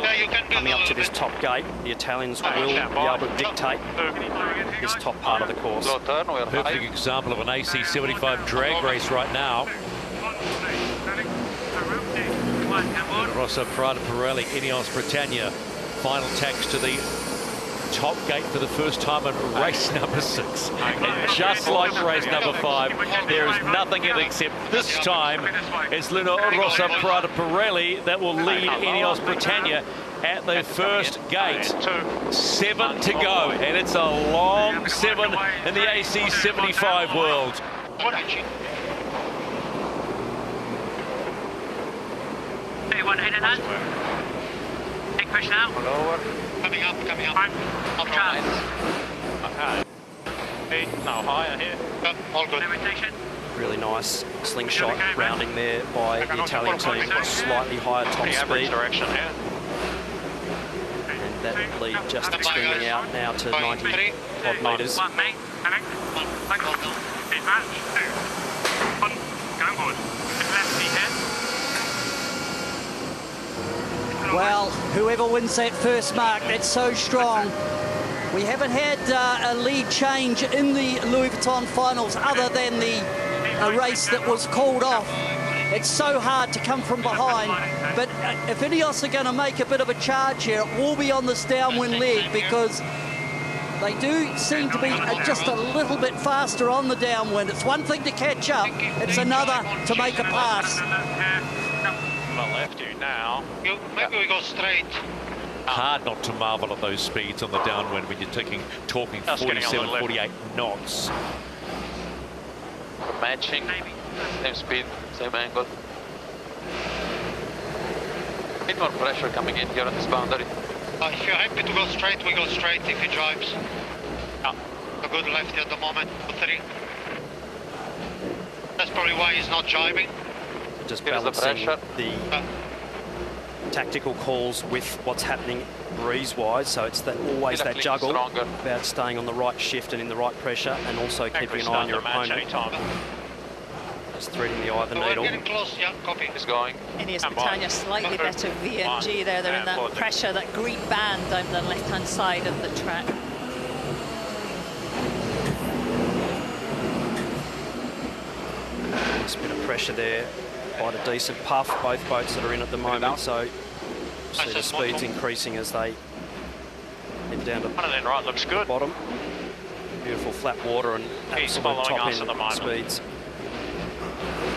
coming up to this top gate. The Italians will be able to dictate this top part of the course. Perfect example of an AC75 drag race right now. Rossa Prada Pirelli, Ineos Britannia, final tax to the top gate for the first time in race number 6. And just like race number 5, there is nothing in it except this time it's Luna Rossa Prada Pirelli that will lead Ineos Britannia at the first gate. 7 to go, and it's a long 7 in the AC75 world. One in and out. Big push now. Coming up. Okay. No, higher here. All good. Really nice slingshot rounding there by the Italian team. Slightly higher top speed. Direction here. And that lead just extending out now to 90 odd metres. 1 mate. Match. 2, 1. Going forward. Lefty here. Well, whoever wins that first mark, that's so strong. We haven't had a lead change in the Louis Vuitton finals other than the race that was called off. It's so hard to come from behind, but if Ineos are going to make a bit of a charge here, it will be on this downwind leg because they do seem to be just a little bit faster on the downwind. It's one thing to catch up, it's another to make a pass. Left you now. Maybe we go straight. Hard not to marvel at those speeds on the downwind when you're talking 47, 48 knots. Matching, same speed, same angle. Bit more pressure coming in here on this boundary. If you're happy to go straight, we go straight if he drives. A good lefty at the moment, 3. That's probably why he's not driving. Just balancing the tactical calls with what's happening breeze-wise, so it's always that juggle about staying on the right shift and in the right pressure, and also keeping an eye on your opponent. Just threading the eye of the needle. Getting close, yeah, copy. He's going. Ineos Britannia slightly better VNG there. They're in that pressure, that green band down the left-hand side of the track. Just a bit of pressure there. Quite a decent puff, both boats that are in at the moment, so see the speeds increasing as they head down to the bottom. Beautiful flat water and absolute top end speeds.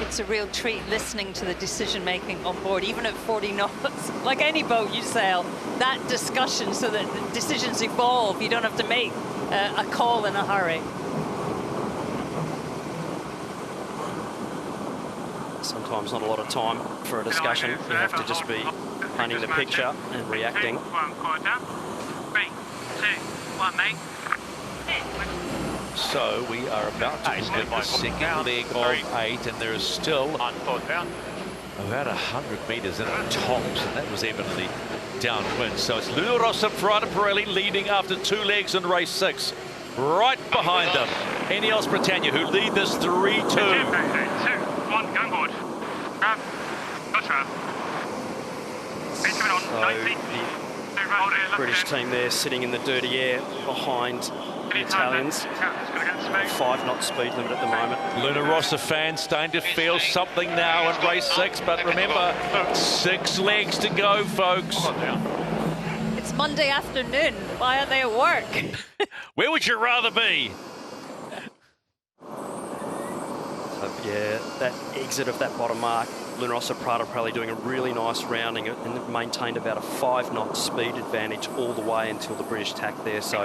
It's a real treat listening to the decision making on board, even at 40 knots. Like any boat you sail, that discussion so that the decisions evolve. You don't have to make a call in a hurry. Sometimes not a lot of time for a discussion. You have to just be painting the picture and reacting. 1 quarter. 3, 2, 1 mate. So we are about to hit the second leg of 8, and there is still about 100 metres in it tops, and that was evenly downwind. So it's Luna Rossa Prada Pirelli leading after 2 legs in race 6. Right behind them, Ineos Britannia, who lead this 3-2. 2, 1, going forward. Gotcha. So the British team there sitting in the dirty air behind The Italians, 5-knot speed limit at the moment. Luna Rossa fans starting to feel something now in race 6, but remember, 6 legs to go, folks. It's Monday afternoon. Why aren't they at work? Where would you rather be? Yeah, that exit of that bottom mark, Luna Rossa Prada Pirelli doing a really nice rounding and maintained about a 5-knot speed advantage all the way until the British tack there. So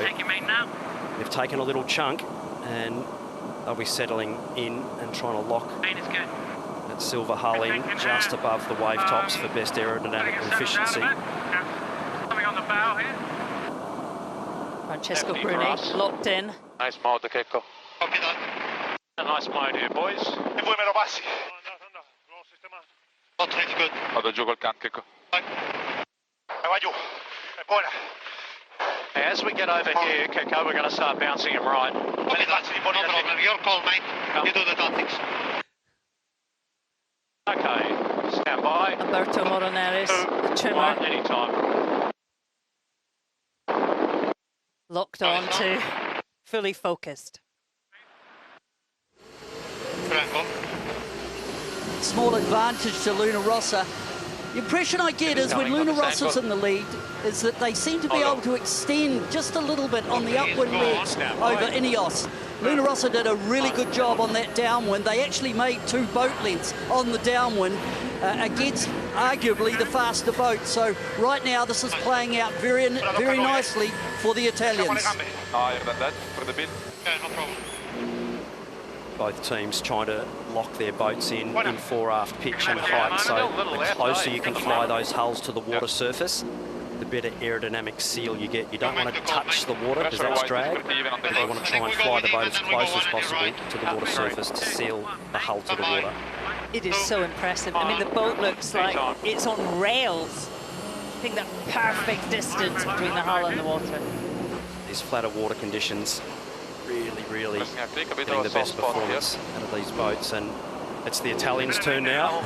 they've taken a little chunk and they'll be settling in and trying to lock that silver hull in just above the wave tops for best aerodynamic efficiency. Coming on the bow here. Francesco Bruni locked in. Nice mode, Keiko. Copy that. A nice mode here, boys. E voi me lo passi? Not really good. Vado giù col can, Keiko. Vai giù. È buona. As we get over here, Keiko, we're going to start bouncing him right. Copy that. No problem. Your call, mate. You do the tactics. Okay, stand by. Alberto Moronelis, the trimmer. Anytime. Locked on to fully focused. Small advantage to Luna Rossa. The impression I get is when Luna Rossa's in the lead is that they seem to be able to extend just a little bit on the upwind legs over Ineos. Luna Rossa did a really good job on that downwind. They actually made 2 boat lengths on the downwind against arguably the faster boat. So right now this is playing out very nicely for the Italians. For the bid. No problem. Both teams trying to lock their boats in fore-aft pitch and height, so the closer you can fly those hulls to the water surface, the better aerodynamic seal you get. You don't want to touch the water because that's drag, but you want to try and fly the boat as close as possible to the water surface to seal the hull to the water. It is so impressive. I mean, the boat looks like it's on rails. I think that perfect distance between the hull and the water. These flatter water conditions really getting the best performance out of these boats, and it's the Italians' turn now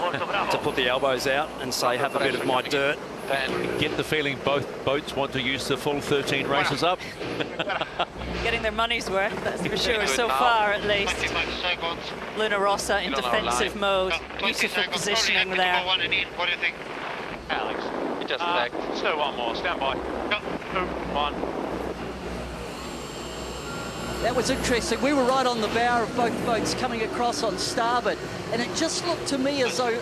to put the elbows out and say, have a bit of my dirt. And get the feeling both boats want to use the full 13 races up. Getting their money's worth, that's for sure, so far at least. Luna Rossa in defensive mode. Beautiful positioning there. What do you think? Alex, you just let's do one more. Stand by. 2, 1. That was interesting. We were right on the bow of both boats coming across on starboard, and it just looked to me as though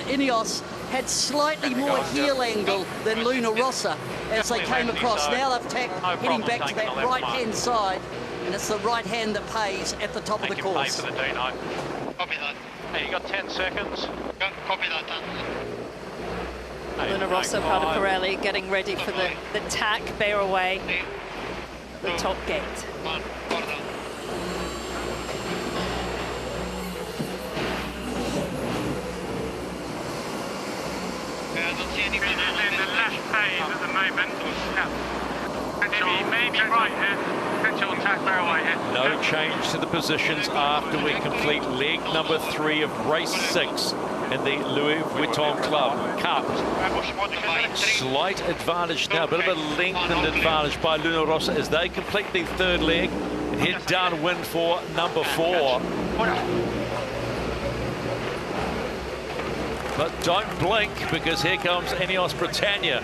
Ineos had slightly more heel angle than Luna Rossa as they came across. Now they've tacked heading back to that right-hand side, and it's the right hand that pays at the top of the course. Copy that. Hey, you got 10 seconds. Copy that. Luna Rossa Prada Pirelli getting ready for the tack, bear away, the top gate. In the left phase at the moment. Maybe right here. Potential attack bear away here. No change to the positions after we complete leg number 3 of race 6 in the Louis Vuitton Cup. Slight advantage now, a bit of a lengthened advantage by Luna Rossa as they complete the 3rd leg and head downwind for number 4. But don't blink, because here comes Ineos Britannia.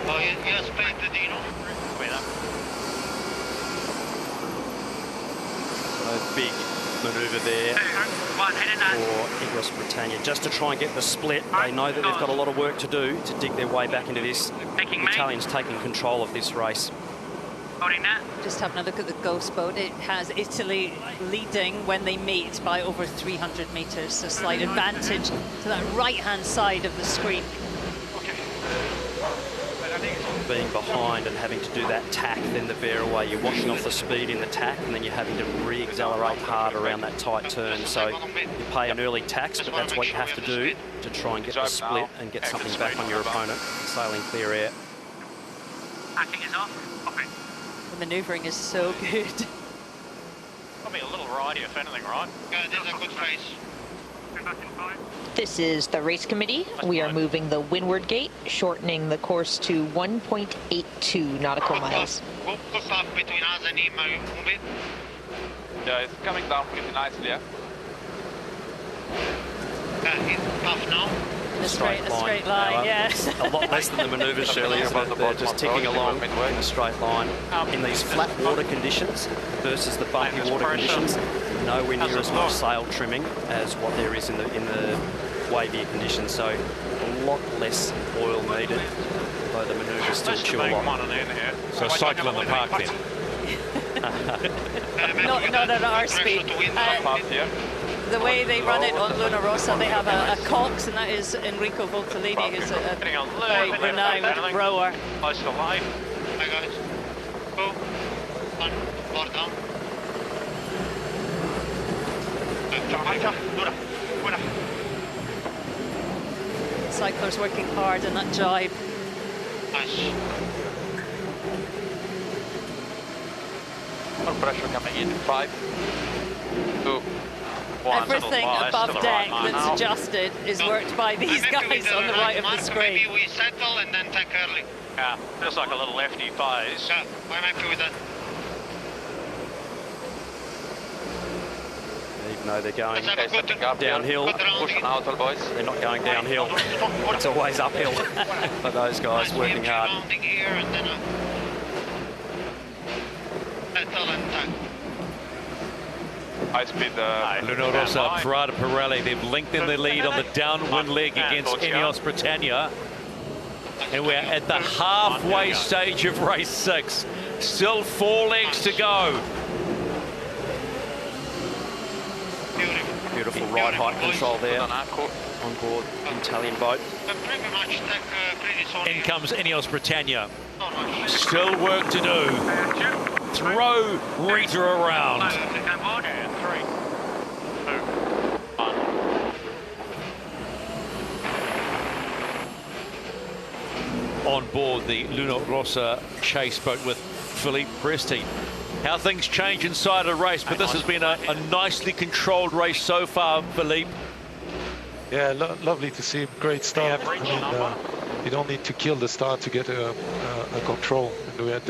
A big manoeuvre there for Ineos Britannia, just to try and get the split. They know that they've got a lot of work to do to dig their way back into this. The Italians taking control of this race. Just having a look at the ghost boat. It has Italy leading when they meet by over 300 metres, so slight advantage to that right-hand side of the screen. Being behind and having to do that tack, then the bear away, you're washing off the speed in the tack, and then you're having to re-accelerate hard around that tight turn. So you pay an early tax, but that's what you have to do to try and get the split and get something back on your opponent. Sailing clear air. Tacking is off. Copy. The manoeuvring is so good. Probably a little righty, if anything, right? This is a good race. This is the race committee. We are moving the windward gate, shortening the course to 1.82 nautical miles. Good path between us and him. Move it. Yeah, it's coming down pretty nicely, yeah. It's tough now. A straight line, yes. A lot less than the manoeuvres, Shirley, isn't it? They're just ticking along in a straight line. In these flat water conditions versus the bumpy water conditions, nowhere near as much sail trimming as what there is in the wavier conditions. So a lot less oil needed, though the manoeuvres still chew a lot. So cycle in the park then. Not at our speed. The way they run it on Luna Rossa, they have a cox, and that is Enrico Voltolini, who's a very renowned rower. Close to the line. Hi guys. Go. On. Board down. Cyclers working hard in that jibe. Nice. More pressure coming in. 5, 2, 1. Everything above deck that's adjusted is worked by these guys on the right of the screen. Maybe we settle and then take early. Yeah, feels like a little lefty phase. Yeah, I'm happy with that. Even though they're going downhill, pushing out, all boys. They're not going downhill. It's always uphill for those guys working hard. Here and then settle and tack. High speed. Luna Rossa Prada Pirelli, they've lengthened their lead on the downwind leg against Ineos Britannia. And we're at the halfway stage of race 6. Still 4 legs to go. Beautiful ride height control there on board the Italian boat. In comes Ineos Britannia. Still work to do. Throw Rita around. 3, 2, 1. On board the Luna Rossa chase boat with Philippe Presti. How things change inside a race, but this has been a nicely controlled race so far, Philippe. Yeah, lovely to see. Great start. I mean, you don't need to kill the start to get a control. And we had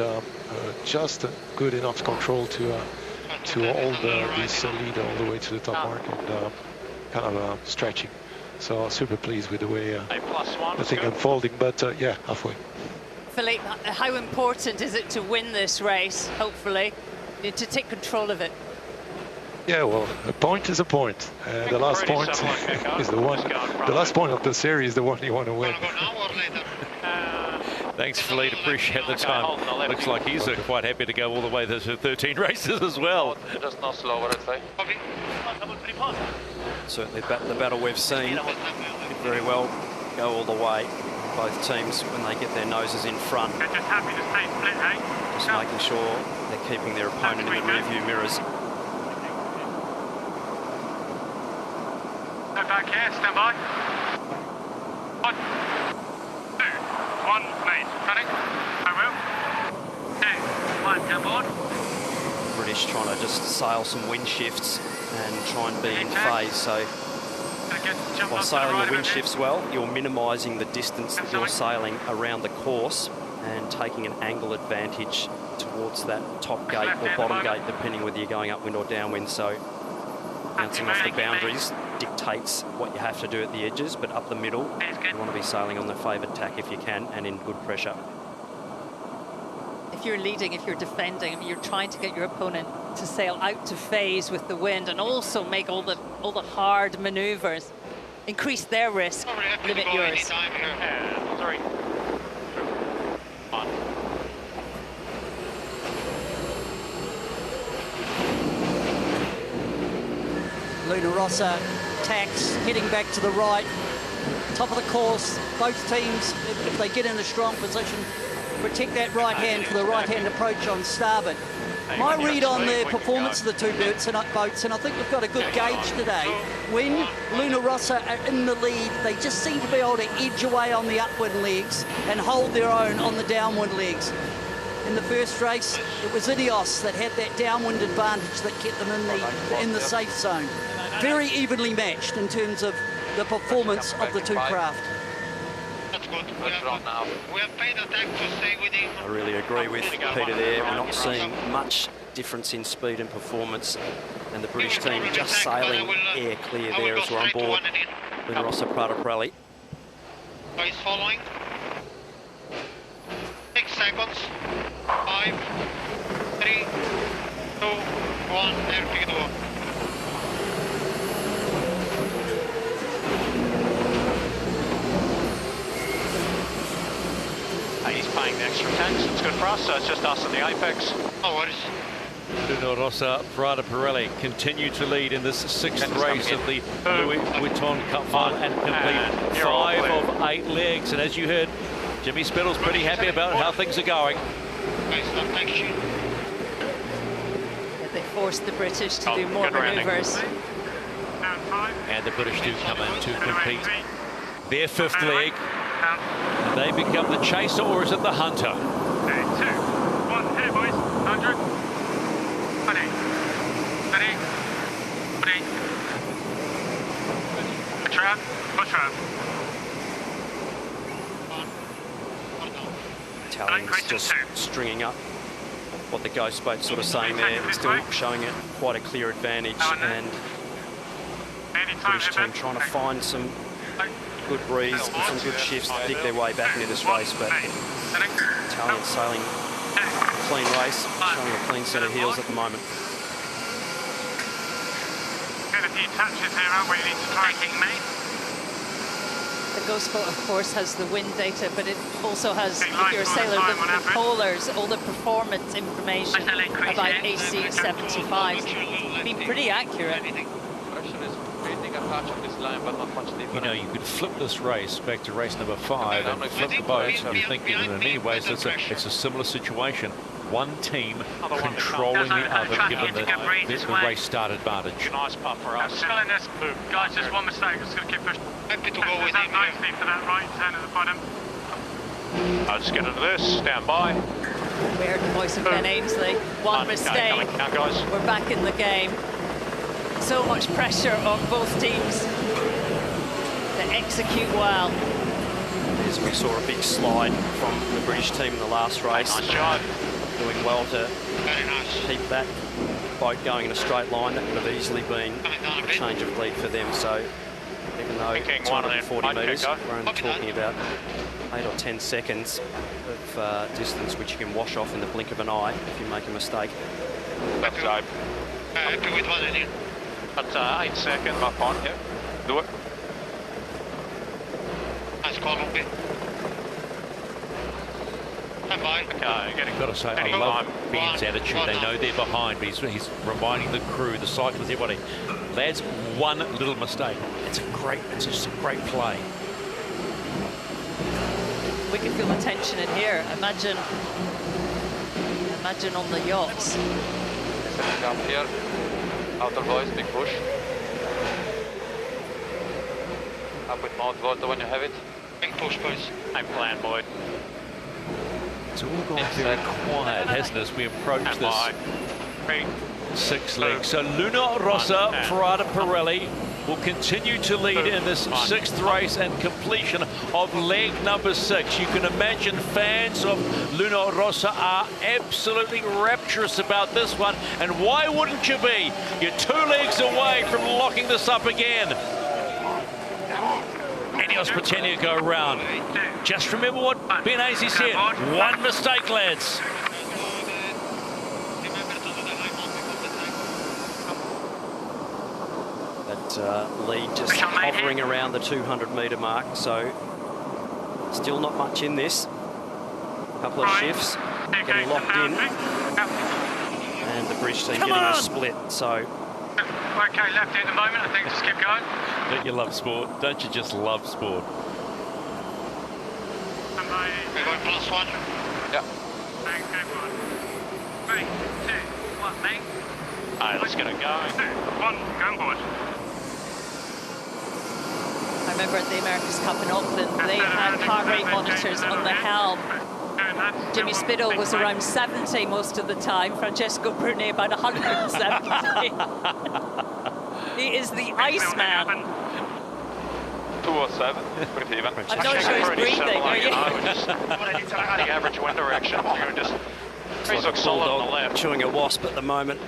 just a good enough control to hold this lead all the way to the top mark and kind of stretching. So super pleased with the way the thing unfolding. But yeah, halfway. Philippe, how important is it to win this race, hopefully, to take control of it? Yeah, well, a point is a point. The last point is the one. The last point of the series is the one you want to win. Thanks, Philippe. Appreciate the time. Looks like he's quite happy to go all the way to 13 races as well. Just not slower, I'd say. Certainly the battle we've seen did very well go all the way. Both teams, when they get their noses in front, They're just happy to stay split, eh? just making sure they're keeping their opponent in the rearview mirrors. Go back here, stand by. 1, 2, 1, please. Running. I will. 2, 1, come board. British trying to just sail some wind shifts and try and be in phase. So by sailing the wind shifts well, you're minimising the distance that you're sailing around the course and taking an angle advantage towards that top gate or bottom gate, depending whether you're going upwind or downwind. So bouncing off the boundaries dictates what you have to do at the edges, but up the middle, you want to be sailing on the favoured tack if you can and in good pressure. If you're leading, if you're defending, I mean, you're trying to get your opponent to sail out to phase with the wind and also make all the hard manoeuvres, increase their risk, limit yours. 3, 2, 1. Luna Rossa tacks, heading back to the right. Top of the course, both teams, if they get in a strong position, protect that right hand for the right hand approach on starboard. My read on the performance of the two boats, and I think we've got a good gauge today. When Luna Rossa are in the lead, they just seem to be able to edge away on the upwind legs and hold their own on the downwind legs. In the first race, it was Ineos that had that downwind advantage that kept them in the safe zone. Very evenly matched in terms of the performance of the two craft. That's good. We have paid attack to stay with him. I really agree with Peter there. We're not seeing much difference in speed and performance. And the British team just sailing air clear there as we're on board Luna Rossa Prada Pirelli. He's following. 6 seconds. 5, 3, 2, 1. There we go. He's paying the extra tax. It's good for us, so it's just us in the apex. No worries. Luna Rossa Prada Pirelli continue to lead in this 6th race of the Louis Vuitton Cup final and complete 5 of 8 legs. And as you heard, Jimmy Spittle's pretty happy about how things are going. Yeah, they forced the British to do more manoeuvres. And the British do come in to compete their 5th leg. And they become the chaser, or is it the hunter? 2, 1, here boys, 100. 20, 30, 40. Push around, push around. Italians just stringing up what the ghost boat's sort of saying there, still showing it quite a clear advantage, and the British team trying to find some good breeze and some good shifts to dig their way back into this race, but Italians sailing a clean race, showing a clean set of heels at the moment. Get a few touches here, aren't we? You need to try and keep me. The Ghost boat, of course, has the wind data, but it also has, if you're a sailor, the polars, all the performance information about AC 75. Be pretty accurate. You know, you could flip this race back to race number 5 and flip the boats, and you think in many ways it's a similar situation. One team controlling the other, given the race start advantage. Nice puff for us. Still in this, guys, just one mistake. Just going to keep pushing. Happy to go with him. Nicely for that right turn at the bottom. I'll just get into this. Stand by. We heard the voice of Ben Ainsley. One mistake. We're back in the game. So much pressure on both teams to execute well. As we saw a big slide from the British team in the last race. Nice job. Doing well to keep that boat going in a straight line. That would have easily been a change of lead for them. So even though 240 metres, we're only talking about 8 or 10 seconds of distance, which you can wash off in the blink of an eye if you make a mistake. Left side. That's 8 seconds. Up on, yeah. Do it. Nice call, Lupe. I've got to say, I love Ben's attitude. They know they're behind, but he's reminding the crew, the cyclists, everybody, lads, one little mistake. It's just a great play. We can feel the tension in here. Imagine on the yachts. Setting up here. Outer boys, big push. Up with mouth water when you have it. Big push, boys. Same plan, boy. It's all gone very quiet, hasn't it, as we approach this 6th leg. So Luna Rossa Prada Pirelli will continue to lead in this 6th race and completion of leg number 6. You can imagine fans of Luna Rossa are absolutely rapturous about this one. And why wouldn't you be? You're 2 legs away from locking this up again. Ineos Britannia go round. Just remember what Ben Ainsley said. One mistake, lads. That lead just hovering around the 200-metre mark. So still not much in this. A couple of shifts getting locked in. And the British team getting a split. So. Okay, left at the moment, I think just keep going. Don't you love sport? Don't you just love sport? We're going +1. Yeah. Okay, 1, 3, 2, 1, mate. Alright, let's get it going. 2, 1, go board. I remember at the America's Cup in Auckland, they had heart rate monitors on the helm. Jimmy Spittle was around 70 most of the time. Francesco Bruni about 170. He is the Iceman. 207, pretty even. I'm not sure he's breathing, are you? The average wind direction. You're just It's like a bulldog chewing a wasp at the moment.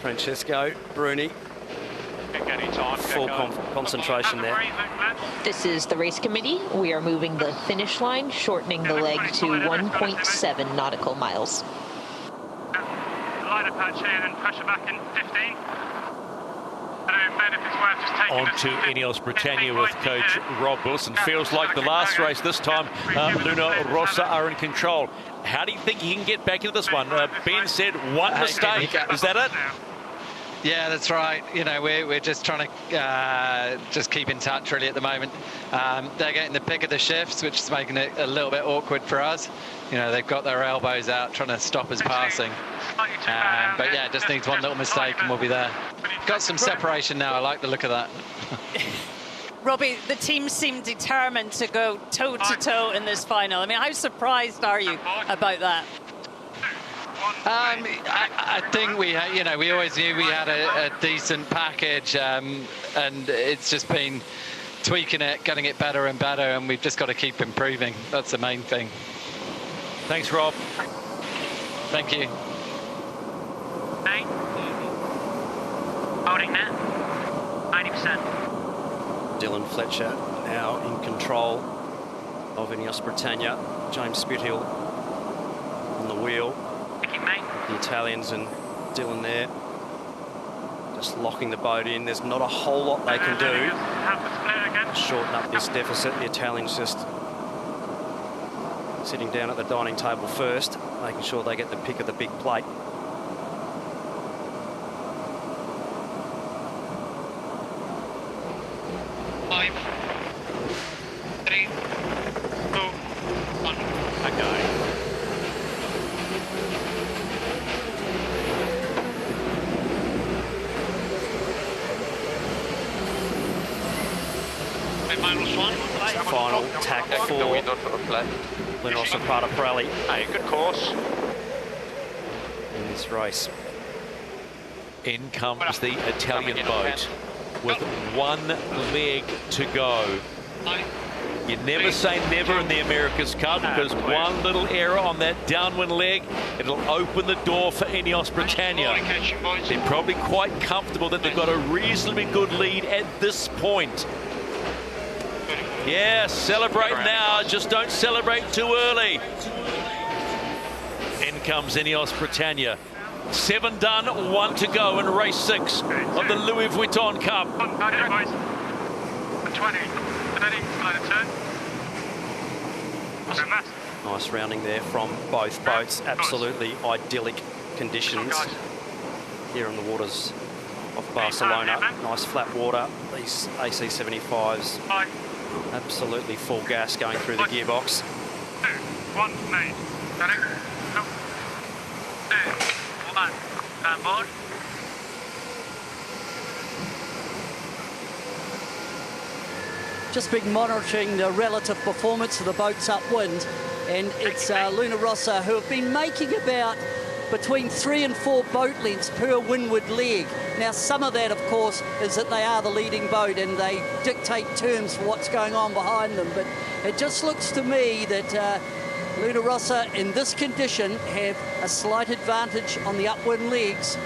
Francesco Bruni. Full concentration there. This is the race committee. We are moving the finish line, shortening the leg to 1.7 nautical miles. Lighter patch here and pressure back in 15. On to Ineos Britannia with coach Rob Wilson. Feels like the last race this time, Luna Rossa are in control. How do you think he can get back into this one? Ben said one mistake. Is that it? Yeah, that's right. You know, we're just trying to just keep in touch really at the moment. They're getting the pick of the shifts, which is making it a little bit awkward for us. You know, they've got their elbows out trying to stop us passing. But yeah, just needs one little mistake and we'll be there. Got some separation now. I like the look of that. Robbie, the team seemed determined to go toe-to-toe in this final. I mean, how surprised are you about that? I think we always knew we had a decent package, and it's just been tweaking it, getting it better and better, and we've just got to keep improving. That's the main thing. Thanks, Rob. Thank you. Hey. Holding that. 90%. Dylan Fletcher now in control of Ineos Britannia. James Spithill on the wheel. The Italians and Dylan there just locking the boat in. There's not a whole lot they can do to shorten up this deficit. The Italians just sitting down at the dining table first, making sure they get the pick of the big plate. Five, 3, 2, 1. Okay. Final tack for Luna Rossa Prada Pirelli. Hey, good course. In this race. In comes the Italian boat with one leg to go. You never say never in the America's Cup, because one little error on that downwind leg, it'll open the door for Ineos Britannia. They're probably quite comfortable that they've got a reasonably good lead at this point. Yeah, celebrate now, just don't celebrate too early. In comes Ineos Britannia. 7 done, 1 to go in race 6 of the Louis Vuitton Cup. 20, 30, turn. Nice rounding there from both boats. Absolutely idyllic conditions here on the waters of Barcelona. Nice flat water. These AC75s. Absolutely full gas going through the gearbox. 2, 1, main. Turning. 2, 1. Stand board. Just been monitoring the relative performance of the boats upwind, and it's Luna Rossa who have been making about between 3 and 4 boat lengths per windward leg. Now, some of that, of course, is that they are the leading boat and they dictate terms for what's going on behind them. But it just looks to me that Luna Rossa, in this condition, have a slight advantage on the upwind legs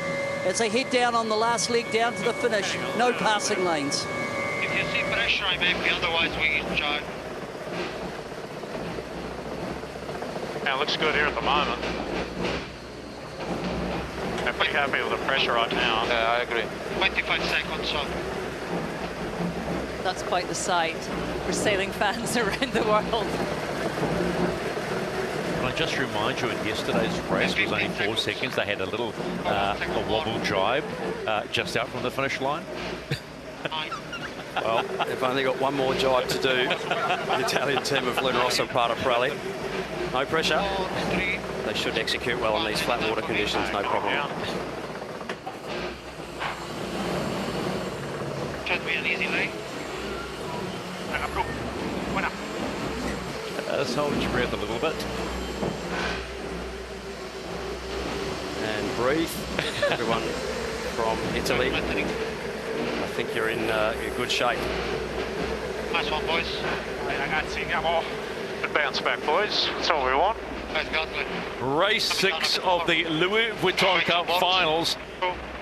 as they head down on the last leg down to the finish. No passing lanes. If you see pressure, I may be, otherwise we charge. Yeah, it looks good here at the moment. I'm pretty happy with the pressure right now. Yeah, I agree. 25 seconds on. That's quite the sight for sailing fans around the world. Can I just remind you, in yesterday's race was only 4 seconds. They had a little a wobble jibe just out from the finish line. Well, they've only got one more jibe to do, the Italian team of Luna Rossa Prada Pirelli. No pressure. They should execute well in these flat water conditions, no problem. Should be an easy lane. Just hold your breath a little bit. And breathe. Everyone from Italy. I think you're in good shape. Nice one, boys. Good bounce back, boys. That's all we want. Race 6 of the Louis Vuitton Cup finals.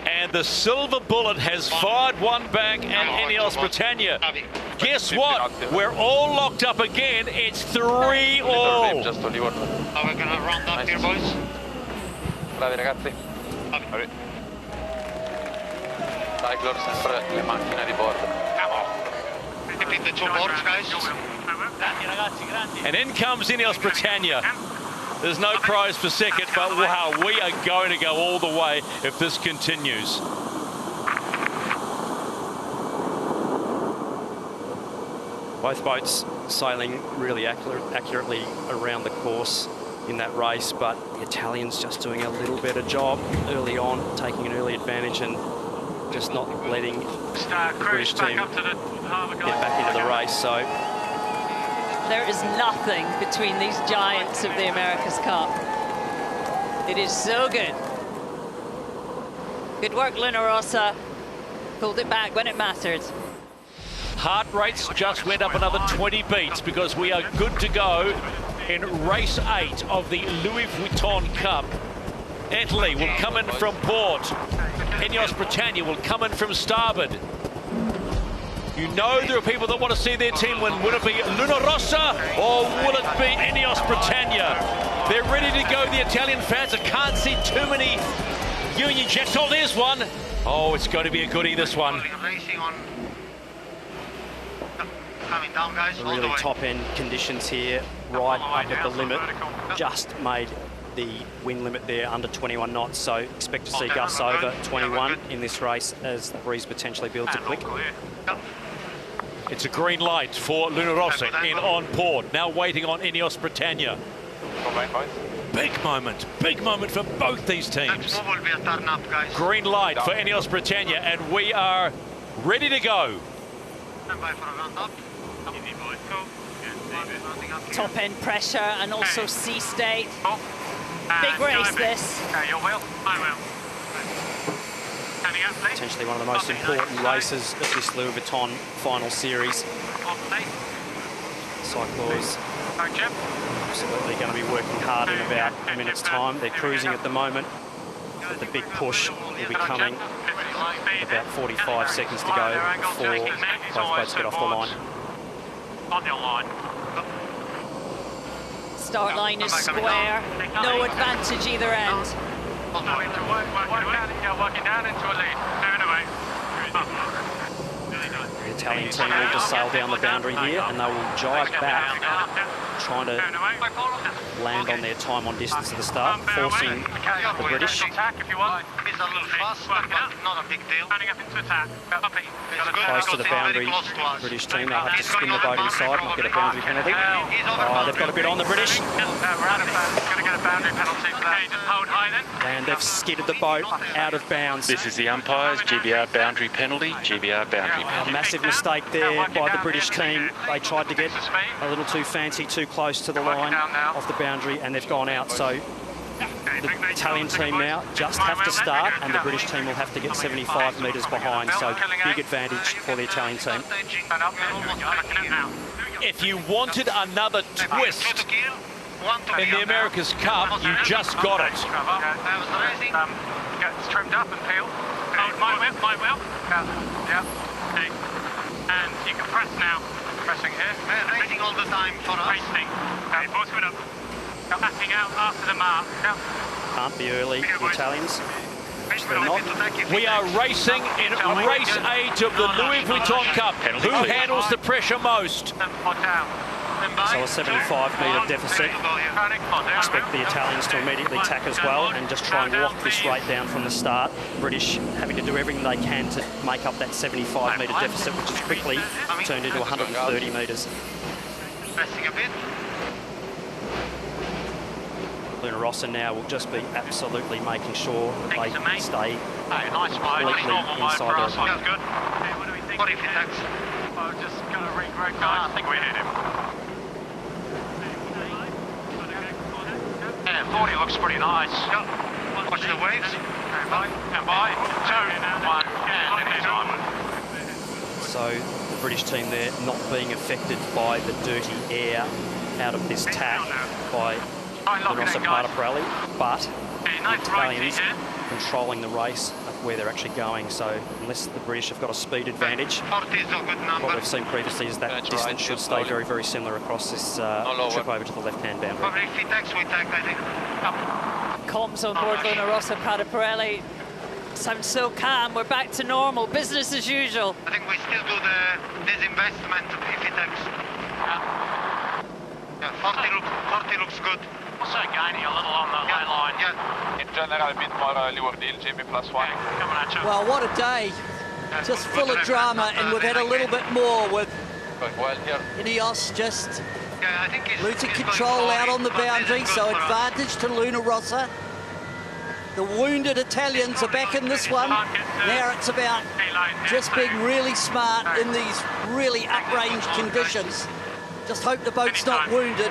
And the silver bullet has fired one back at Ineos Britannia. Guess what? We're all locked up again. It's 3-all. Are we going to round up here, boys? Bravi ragazzi. Cyclor sempre le macchine di bordo. Keep the two boards, guys. And in comes Ineos Britannia. There's no prize for second, but wow, we are going to go all the way if this continues. Both boats sailing really accurately around the course in that race, but the Italians just doing a little better job early on, taking an early advantage and just not letting the British team get back into the race. So there is nothing between these giants of the America's Cup. It is so good. Good work, Luna Rossa. Pulled it back when it mattered. Heart rates just went up another 20 beats because we are good to go in race 8 of the Louis Vuitton Cup. Italy will come in from port. Ineos Britannia will come in from starboard. You know there are people that want to see their team win. Will it be Luna Rossa or will it be Ineos Britannia? They're ready to go, the Italian fans. I can't see too many Union Jacks. Oh, there's one. Oh, it's going to be a goodie, this one. Coming down, guys. The really top-end conditions here, right up at the limit. Just made the wind limit there under 21 knots, so expect to see gusts over 21 in this race as the breeze potentially builds a click. It's a green light for Luna Rossa in on port, now waiting on Ineos Britannia. Big moment for both these teams. Green light for Ineos Britannia, and we are ready to go. Top end pressure and also sea state. Big race this. Potentially one of the most important races of this Louis Vuitton final series. Cyclors absolutely going to be working hard in about a minute's time. They're cruising at the moment, but the big push will be coming about 45 seconds to go before both boats get off the line. On the line. Start line is square, no advantage either end. Working down into a lead. The Italian team will just sail down the boundary here and they will jibe back, trying to land on their time on distance at the start, forcing the British. It's a little fast, but not a big deal. Close to the boundary, British team, they'll have to spin the boat inside and get a boundary penalty. Oh, they've got a bit on the British. And they've skidded the boat out of bounds. This is the umpires, GBR boundary penalty, GBR boundary penalty. A massive mistake there by the British team. They tried to get a little too fancy, too close to the line off the boundary, and they've gone out. So the Italian team now just have to start, and the British team will have to get 75 metres behind. So big advantage for the Italian team. If you wanted another twist in the America's Cup, you just got it. Gets trimmed up and peeled. My wheel. Yeah. And you can press now. Pressing here. Racing all the time for us. Racing. Okay, both it up. Backing out after the mark. Yeah. Can't be early, the Italians. They're not. We are racing in race 8 of the Louis Vuitton Cup. Who handles the pressure most? So a 75-metre deficit. Expect the Italians to immediately tack as well and just try and lock this rate down from the start. British having to do everything they can to make up that 75-metre deficit, which is quickly turned into 130 metres. Luna Rossa now will just be absolutely making sure that they stay completely inside their opponent. What if he tacks? Oh, just got to regroup. I think we hit him. Yeah, 40 looks pretty nice. Watch the waves. And by 2, 1, So the British team there not being affected by the dirty air out of this tack by Luna Rossa Prada Pirelli, but the Italians controlling the race of where they're actually going. So unless the British have got a speed advantage, what we've seen previously is that distance should stay very, very similar across this trip over to the left-hand boundary. Comms on board Luna Rossa Prada Pirelli. Sounds so calm. We're back to normal, business as usual. I think we still do the disinvestment if it takes. Yeah, 40 looks good. Also gaining a little on the lane line. Yeah. In general, a bit more lower deal, Jimmy +1. Coming at you. Well, what a day. Just full of drama, and we've had a little bit more with Ineos just losing control out on the boundary, so advantage to Luna Rossa. The wounded Italians are back in this one. Now it's about just being really smart in these really uprange conditions. Just hope the boat's not wounded.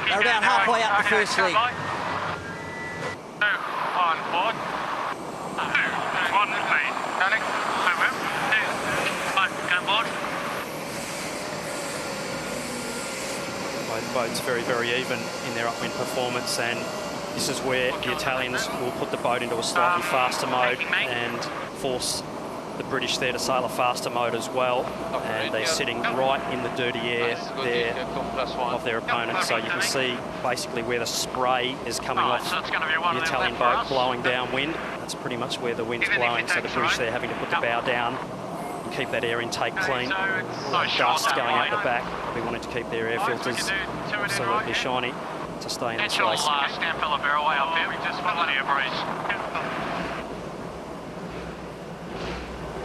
They're about halfway up the first league. On board. 1 lane. Go board. Both boats very, very even in their upwind performance, and this is where the Italians will put the boat into a slightly faster mode and force the British there to sail a faster mode as well. And they're sitting right in the dirty air there of their opponent. So you can see basically where the spray is coming off the Italian boat blowing downwind. That's pretty much where the wind's blowing. So the British there having to put the bow down and keep that air intake clean. Dust going out the back. We wanted to keep their air filters absolutely shiny to stay in this race. Stand fella bear away up there. We just plenty of breeze.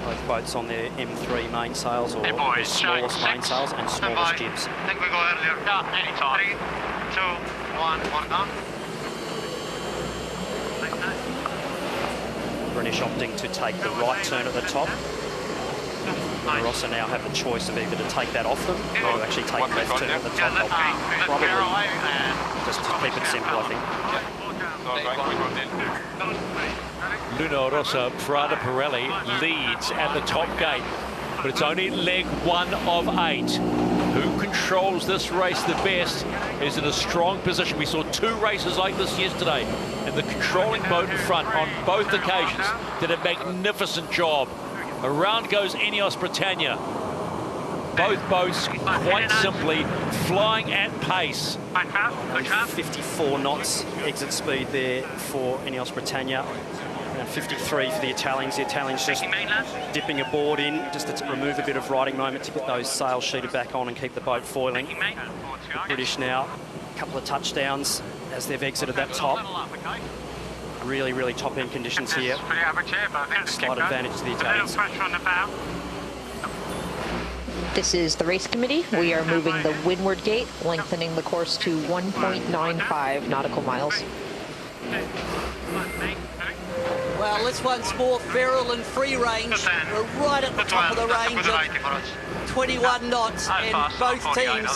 Both boats on their M3 mainsails, or their smallest mainsails and smallest jibs. I think we go earlier. Yeah, anytime. 3, 2, 1, one down. British opting to take the right turn at the top. Luna Rossa now have the choice of either to take that off them or to actually take the left turn at the top. They'll probably just to keep it simple, I think. Luna Rossa Prada Pirelli leads at the top gate, but it's only leg 1 of 8. Who controls this race the best is in a strong position. We saw 2 races like this yesterday, and the controlling boat in front on both occasions did a magnificent job. Around goes Ineos Britannia. Both boats, quite simply, flying at pace. 54 knots exit speed there for Ineos Britannia. And 53 for the Italians. The Italians just dipping a board in just to remove a bit of riding moment to get those sails sheeted back on and keep the boat foiling. The British now, a couple of touchdowns as they've exited that top. Really, really top-end conditions here. Slight advantage to the Italians. This is the race committee. We are moving the windward gate, lengthening the course to 1.95 nautical miles. Well, this one's more feral and free range. We're right at the top of the range at 21 knots, and both teams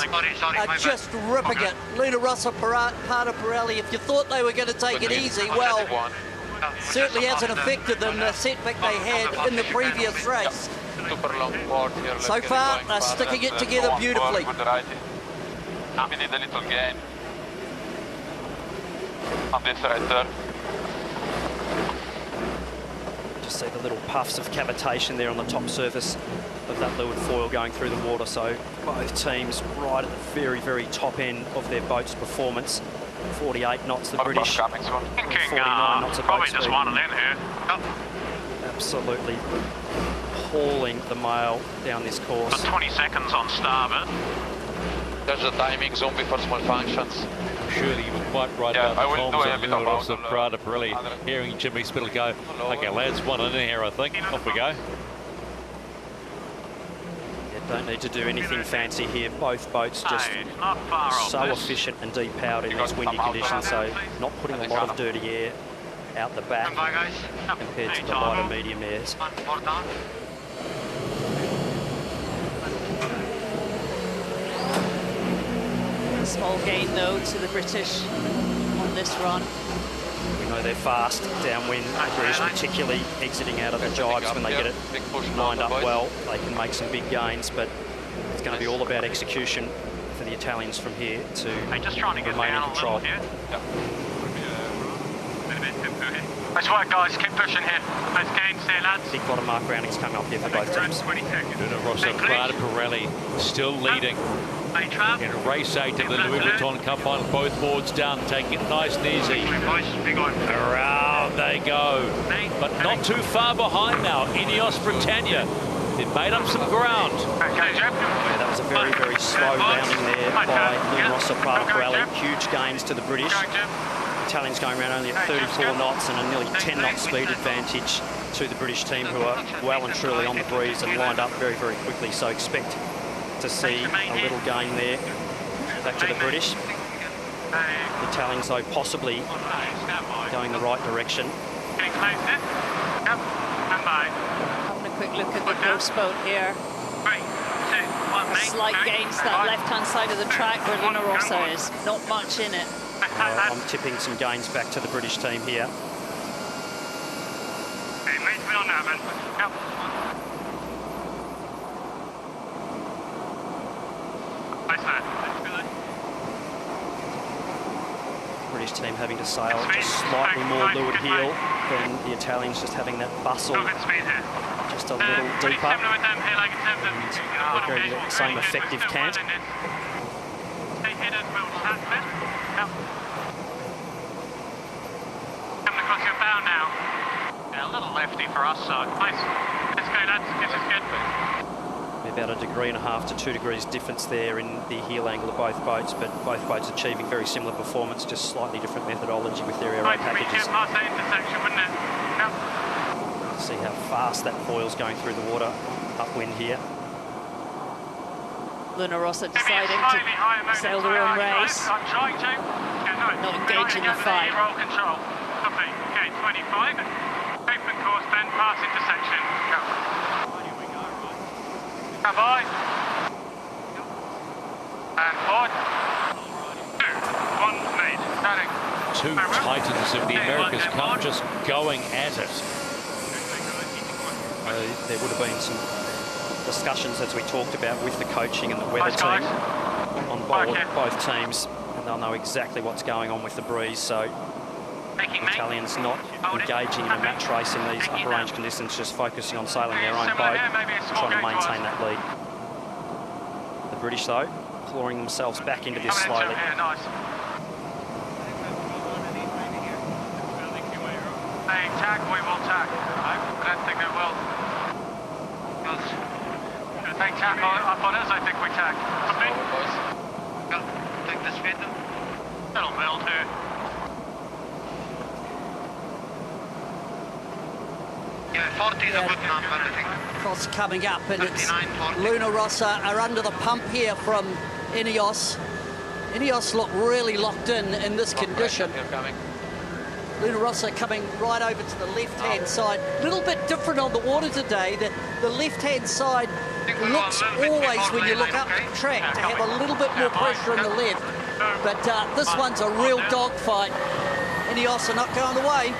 are just ripping it. Luna Rossa Prada Pirelli, if you thought they were going to take it easy, well, certainly hasn't affected them, the setback they had in the previous race. So far, they're sticking it together beautifully. We need a little gain on this right turn. Just see the little puffs of cavitation there on the top surface of that leeward foil going through the water. So both teams right at the very, very top end of their boat's performance. 48 knots the British, 49 knots of boat speed. Just one in here. Absolutely hauling the mail down this course. 20 seconds on starboard. There's a timing zone before small functions. Surely you were quite right about the comms of Luna Rossa Prada Pirelli. Hearing Jimmy Spittle go, okay lads, one in here I think, off we go. Don't need to do anything fancy here. Both boats just so efficient and deep powered in these windy conditions, so not putting a lot of dirty air out the back compared to the lighter medium airs. Small gain though to the British on this run. We know they're fast downwind. The British particularly exiting out of the jibes when they get it lined up well. They can make some big gains, but it's going to be all about execution for the Italians from here to just trying to get remain in down control. Nice work, guys. Keep pushing here. Nice gains here, lads. Big bottom mark roundings coming up here for both teams. Luna Rossa Prada Pirelli still leading in race 8 of the Louis Vuitton Cup final. Both boards down, taking it nice and easy. Around they go, but not too far behind now. Ineos Britannia, it made up some ground. Yeah, that was a very, very slow rounding there by Luna Rossa Prada Pirelli. Huge gains to the British. Italians going around only at 34 knots and a nearly 10 knot speed advantage to the British team, who are well and truly on the breeze and lined up very, very quickly. So expect to see a little gain there back to the British. The Italians, though, possibly going the right direction. Having a quick look at the ghost boat here. Slight gains to that left-hand side of the track where Luna Rossa is. Not much in it. I'm tipping some gains back to the British team here. British team having to sail just slightly more leeward heel than the Italians, just having that bustle just a little deeper. And they're getting the same effective cant. Coming across your bow now. Yeah, a little lefty for us, so nice. Let's go, lads. This is good. About 1.5 degrees to 2 degrees difference there in the heel angle of both boats, but both boats achieving very similar performance, just slightly different methodology with their aero packages. Past that intersection, wouldn't it? Yep. See how fast that foil's going through the water upwind here. Luna Rossa deciding to sail their own race, not engaging the fight. Roll control. Copy. Okay, 25. Open course, then pass intersection. Go. Come on. And forward. 2, 1, lead. Starting. Two titans of the America's Cup just going at it. There would have been some discussions, as we talked about, with the coaching and the weather team on board both teams, and they'll know exactly what's going on with the breeze. So the Italians not engaging in a match race in these upper range conditions, just focusing on sailing their own boat, trying to maintain that lead. The British, though, clawing themselves back into this slowly. They tack, we will tack. I don't think they will. If they tack up on us, I think we tack. Okay. Take the speed. That'll meld here. Yeah, 40 is a good number, I think. Cross coming up, and it's Luna Rossa are under the pump here from Ineos. Ineos look really locked in this condition. Luna Rossa coming right over to the left-hand side. A little bit different on the water today. The left-hand side looks always, when you look up the track, to have a little bit more pressure in the left. But this one's a real dogfight. Ineos are not going away.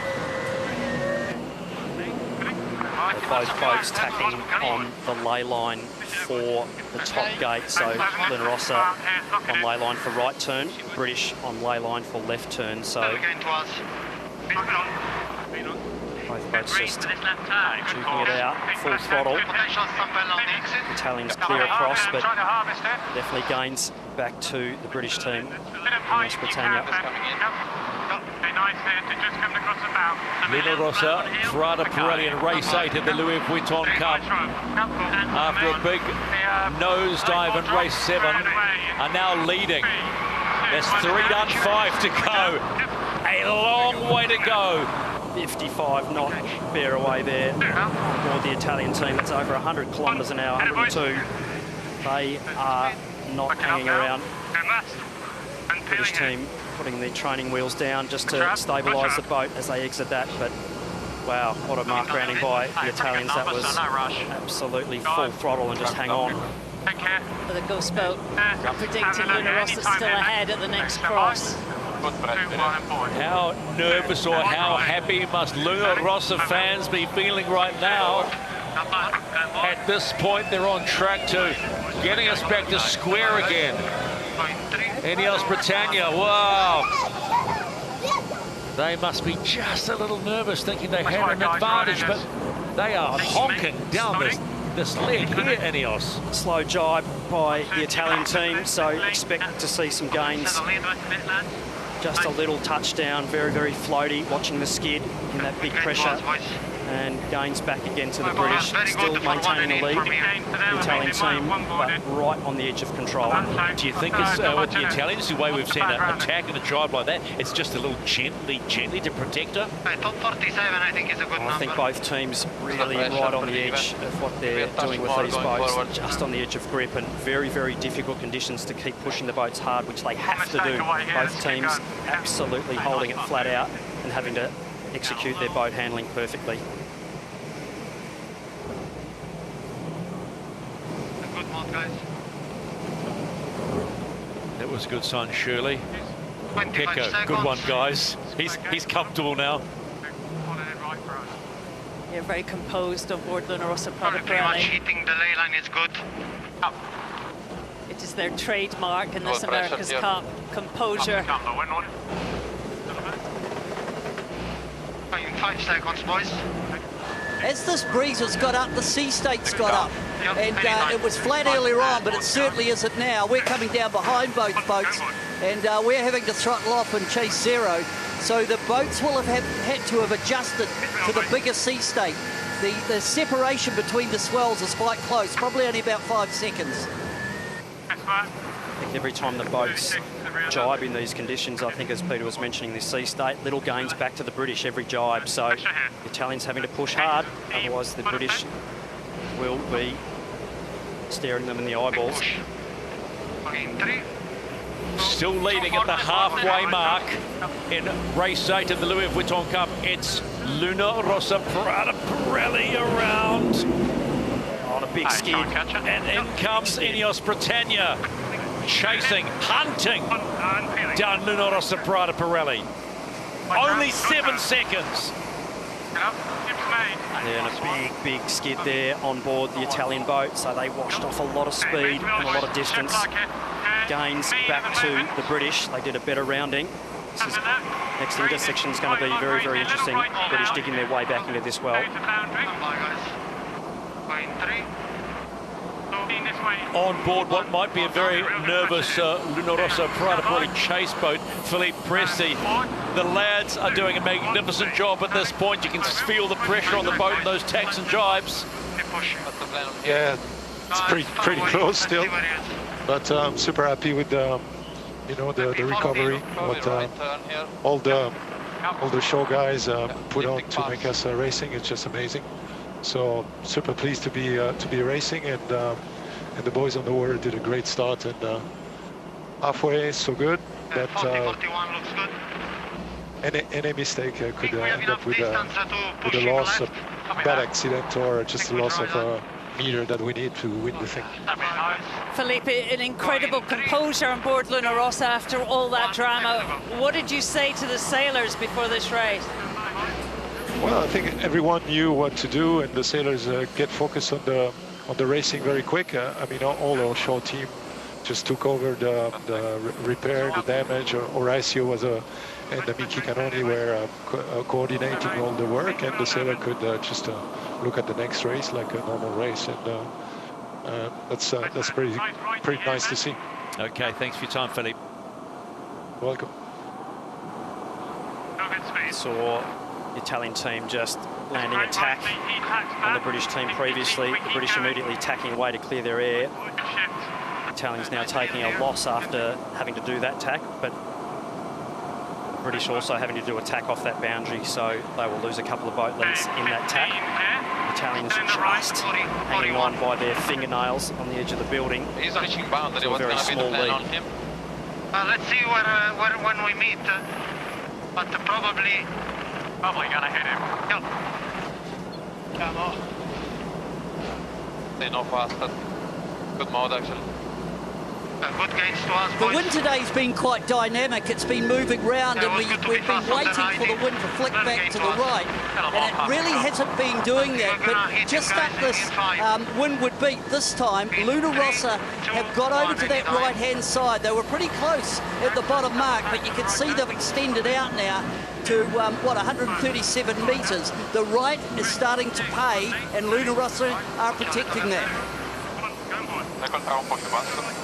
Both boats tacking on the lay line for the top gate. So Luna Rossa on lay line for right turn, British on lay line for left turn. So both boats just duking it out, full throttle. Italians clear across, but definitely gains back to the British team. Emirates Britannia. Luna Rossa Prada Pirelli in race 8 in the Louis Vuitton Cup. After a big nosedive in race 7, are now leading. There's 3 done, 5 to go. A long way to go. 55 knot bear away there aboard the Italian team. That's over 100 kilometres an hour, 102. They are not hanging around. British team putting the training wheels down just to stabilise the boat as they exit that. But wow, what a mark rounding by the Italians. That was absolutely full throttle and just hang on. For the ghost boat, predicting Luna Rossa still ahead at the next cross. How nervous or how happy must Luna Rossa fans be feeling right now? At this point, they're on track to getting us back to square again. Ineos Britannia, wow. They must be just a little nervous, thinking they had an advantage, but they are honking down this leg here, Ineos. Slow jibe by the Italian team, so expect to see some gains. Just a little touchdown, very, very floaty, watching the skid in that big pressure. And gains back again to the British, still maintaining the lead. The Italian team, but right on the edge of control. Do you think it's with the Italians, the way we've seen an attack and a drive like that, it's just a little gently to protect her? Top 47, I think, is a good number. I think both teams really right on the edge of what they're doing with these boats, just on the edge of grip, and very, very difficult conditions to keep pushing the boats hard, which they have to do. Both teams absolutely holding it flat out and having to execute their boat handling perfectly. Good mode, guys. That was a good sign, Shirley. Pecco, good one, guys. He's comfortable now. Yeah, very composed on board Luna Rossa Prada Pretty much Pirelli. hitting the ley line is good. It is their trademark in this America's Cup, composure. In 5 seconds, boys. As this breeze has got up, the sea state's got up. And it was flat earlier on, but it certainly isn't now. We're coming down behind both boats, and we're having to throttle off and chase zero. So the boats will have had to have adjusted to the bigger sea state. The separation between the swells is quite close, probably only about 5 seconds. I think every time the boats jibe in these conditions, I think, as Peter was mentioning, this sea state, little gains back to the British every jibe. So the Italians having to push hard, otherwise the British will be staring them in the eyeballs. Still leading at the halfway mark in race 8 of the Louis Vuitton Cup. It's Luna Rossa Prada Pirelli around. On a big skid. And in comes Ineos Britannia, chasing, hunting down Luna Rossa Prada Pirelli. Only 7 seconds. Yeah, and a big skid there on board the Italian boat, so they washed off a lot of speed and a lot of distance. Gains back to the British. They did a better rounding. Next intersection is going to be very, very interesting. British digging their way back into this well. On board what might be a very nervous Luna Rossa Prada Pirelli chase boat, Philippe Presti. The lads are doing a magnificent job at this point. You can feel the pressure on the boat, those tacks and jibes. Yeah, it's pretty close still, but I'm super happy with the recovery. What all the show guys put on to make us racing. It's just amazing. So super pleased to be racing, and the boys on the water did a great start, and halfway so good, but any mistake could end up with a loss, a bad accident, or just a loss of a meter that we need to win the thing. Felipe, an incredible composure on board Luna Rossa after all that drama. What did you say to the sailors before this race? Well, I think everyone knew what to do, and the sailors get focused on the racing very quick. I mean, all our show team just took over the repair, the damage. Horacio was and Miki Canoni were coordinating all the work, and the sailor could just look at the next race like a normal race, and that's pretty nice to see. Okay, thanks for your time, Philippe. Welcome. Saw the Italian team just landing a tack on the British team previously. The British immediately tacking away to clear their air. The Italians now taking a loss after having to do that tack, but the British also having to do a tack off that boundary, so they will lose a couple of boat lengths in that tack. The Italians just hanging on by their fingernails on the edge of the building. He's reaching boundary. So a very small lead. Let's see when we meet, but probably gonna hit him. Yep. Come on. They know faster. Good mode, actually. The wind today's been quite dynamic. It's been moving round, and we've been waiting for the wind to flick back to the right, and it really hasn't been doing that. But just up this windward beat this time, Luna Rossa have got over to that right-hand side. They were pretty close at the bottom mark, but you can see they've extended out now to, 137 metres. The right is starting to pay, and Luna Rossa are protecting that.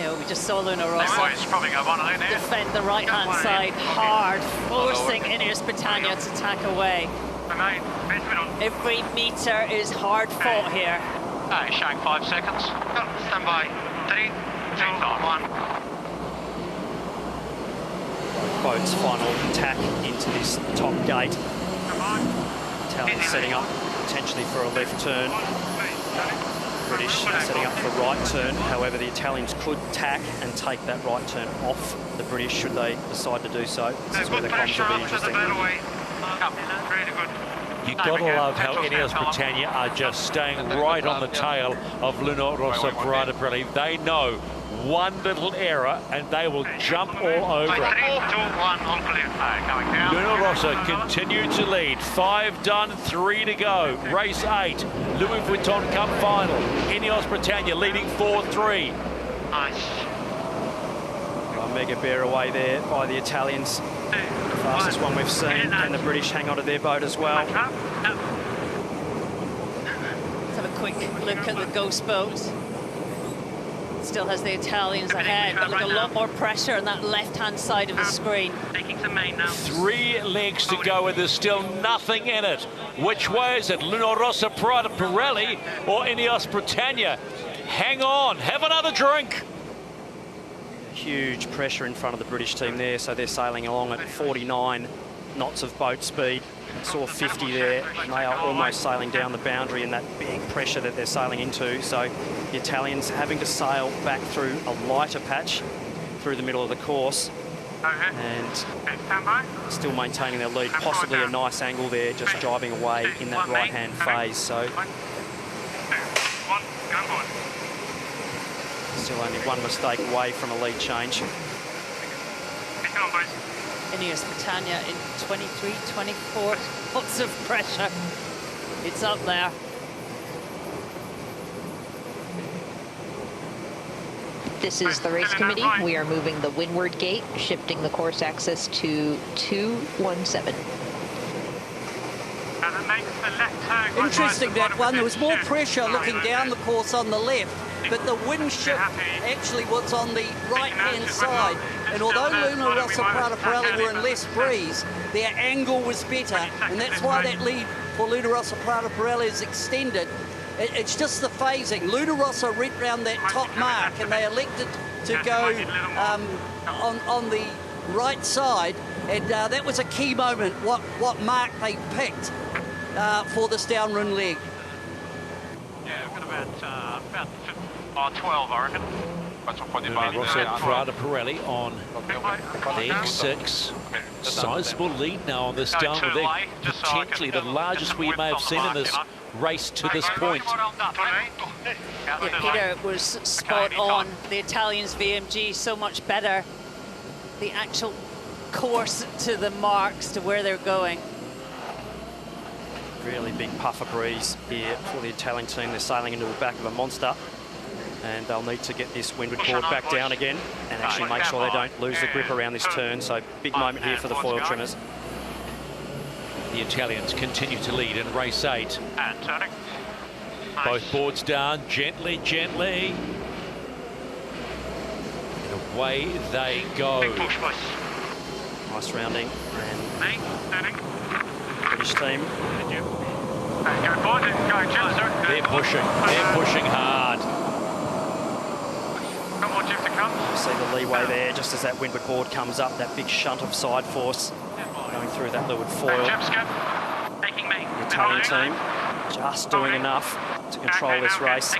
Yeah, we just saw Luna Rossa defend the right-hand side hard, forcing Ineos Britannia to tack away. Every metre is hard fought here. Showing 5 seconds. Stand by. 3, 2, 1. Boat's final tack into this top gate. Italians setting up potentially for a left turn. British setting up for a right turn. However, the Italians could tack and take that right turn off the British should they decide to do so. This is where the comms will be interesting. You've got to love how Ineos Britannia are just staying right on the tail of Luna Rossa Prada Pirelli. They know one little error and they will jump all over it. Luna Rossa continue to lead. 5 done, 3 to go. Race 8, Louis Vuitton Cup final. Ineos Britannia leading 4-3. Nice. A mega bear away there by the Italians. The fastest one we've seen. Can the British hang on to their boat as well? Let's have a quick look at the ghost boat. Still has the Italians ahead, but look, a lot more pressure on that left-hand side of the screen. 3 legs to go and there's still nothing in it. Which way is it? Luna Rossa Prada Pirelli or Ineos Britannia? Hang on, have another drink. Huge pressure in front of the British team there, so they're sailing along at 49 knots of boat speed. Saw 50 there, and they are almost sailing down the boundary in that big pressure that they're sailing into. So the Italians having to sail back through a lighter patch through the middle of the course, and still maintaining their lead. Possibly a nice angle there, just driving away in that right-hand phase. So still only one mistake away from a lead change. Ineos Britannia in 23, 24, lots of pressure. It's up there. This is the race committee. We are moving the windward gate, shifting the course axis to 217. Interesting, that one. There was more pressure looking down the course on the left, but the wind shift actually was on the right-hand side. And although Luna Rossa Prada Pirelli were in less breeze, their angle was better, and that's why that lead for Luna Rossa Prada Pirelli is extended. It's just the phasing. Luna Rossa went round that top mark, and they elected to go on the right side, and that was a key moment, what mark they picked for this downwind leg. Yeah, we've got about 12, I reckon. Luna Rossa Prada Pirelli on the X6. Sizable lead now on this downward leg. Potentially the largest we may have seen in this race to this point. Yeah, Peter was spot on. The Italians' VMG so much better. The actual course to the marks to where they're going. Really big puffer breeze here for the Italian team. They're sailing into the back of a monster, and they'll need to get this windward board back down again and actually make sure they don't lose the grip around this turn. So big moment here for the foil trimmers. The Italians continue to lead in race 8. And turning. Both boards down, gently, gently. And away they go. Nice rounding. And British team. They're pushing hard. You see the leeway there, just as that windward board comes up, that big shunt of side force going through that leeward foil. The Italian team just doing enough to control this race.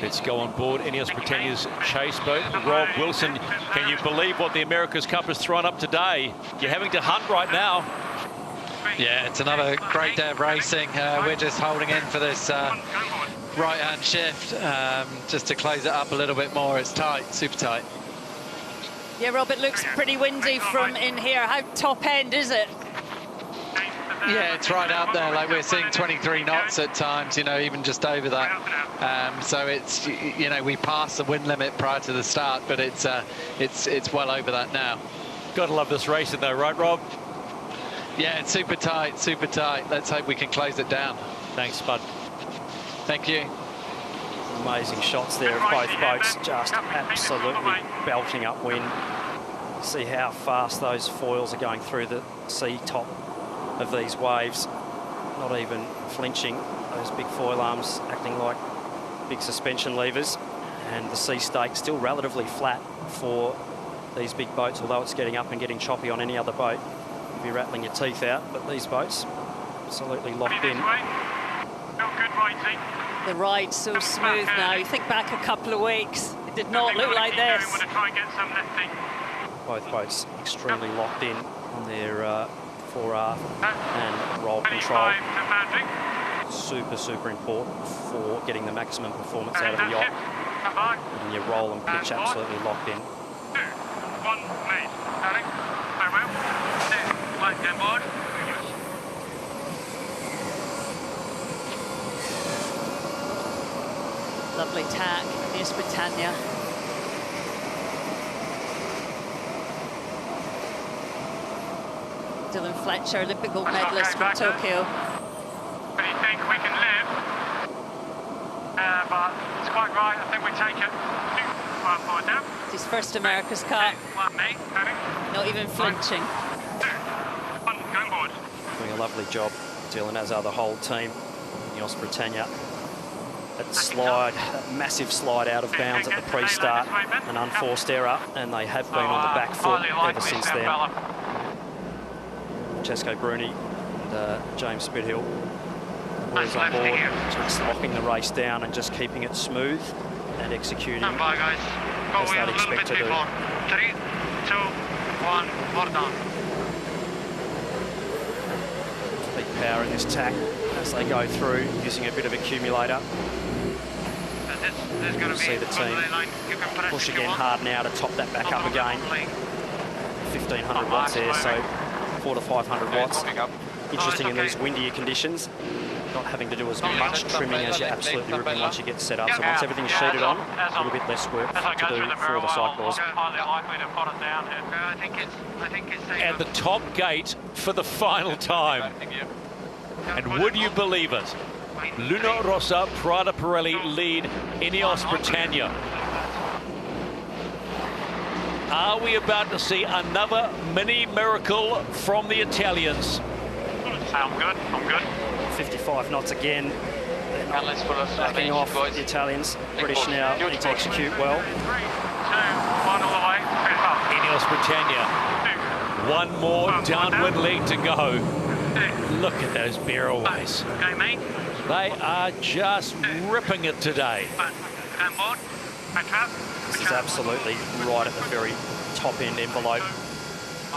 Let's go on board Ineos Britannia's chase boat. Rob Wilson, can you believe what the America's Cup has thrown up today? You're having to hunt right now. Yeah, it's another great day of racing. We're just holding in for this right-hand shift just to close it up a little bit more. It's tight, super tight. Yeah, Rob, it looks pretty windy from in here. How top end is it? Yeah, it's right up there. Like, we're seeing 23 knots at times, you know, even just over that. So it's, you know, we passed the wind limit prior to the start, but it's well over that now. Gotta love this racing though, right, Rob? Yeah, it's super tight, super tight. Let's hope we can close it down. Thanks, bud. Thank you. Amazing shots there of both boats, just absolutely belting upwind. See how fast those foils are going through the sea top of these waves, not even flinching. Those big foil arms acting like big suspension levers, and the sea stake still relatively flat for these big boats, although it's getting up and getting choppy on any other boat. You'll be rattling your teeth out, but these boats absolutely locked in. The ride's so smooth now. You think back a couple of weeks, it did not look like this. Both boats extremely locked in on their fore-aft and roll control. Super, super important for getting the maximum performance out of the yacht. And your roll and pitch absolutely locked in. 2, 1, made. Starting. Farewell. 2, light down board. Lovely tack, Louis Britannia. Dylan Fletcher, Olympic gold medalist from Tokyo. But you think we can live? But it's quite right. I think we take it. 2, 1 forward down. It's his first America's Cup. 1 mate. Not even flinching. 2, 1 going board. Doing a lovely job, Dylan, as are the whole team. Louis Britannia. That slide, that massive slide out of bounds at the pre-start, an unforced error, and they have been on the back foot ever since then. Francesco Bruni and James Spithill was on board, just locking the race down and just keeping it smooth and executing as they'd expect to do. 3, 2, 1, more down. Big power in this tack as they go through, using a bit of accumulator. You'll see the team push again hard now to top that back up again. 1,500 watts there, so 400 to 500 watts. Interesting in these windier conditions, not having to do as much trimming as you're absolutely ripping once you get set up. So once everything's sheeted on, a little bit less work to do for the cyclists. And the top gate for the final time. And would you believe it? Luna Rossa Prada Pirelli lead Ineos Britannia. Are we about to see another mini miracle from the Italians? I'm good, I'm good. 55 knots again. Backing off the Italians. British now need to execute well. 3, 2, 1 all the way. Ineos Britannia. One more downwind leg to go. Look at those barrelways. Okay, mate. They are just ripping it today. This is absolutely right at the very top end envelope.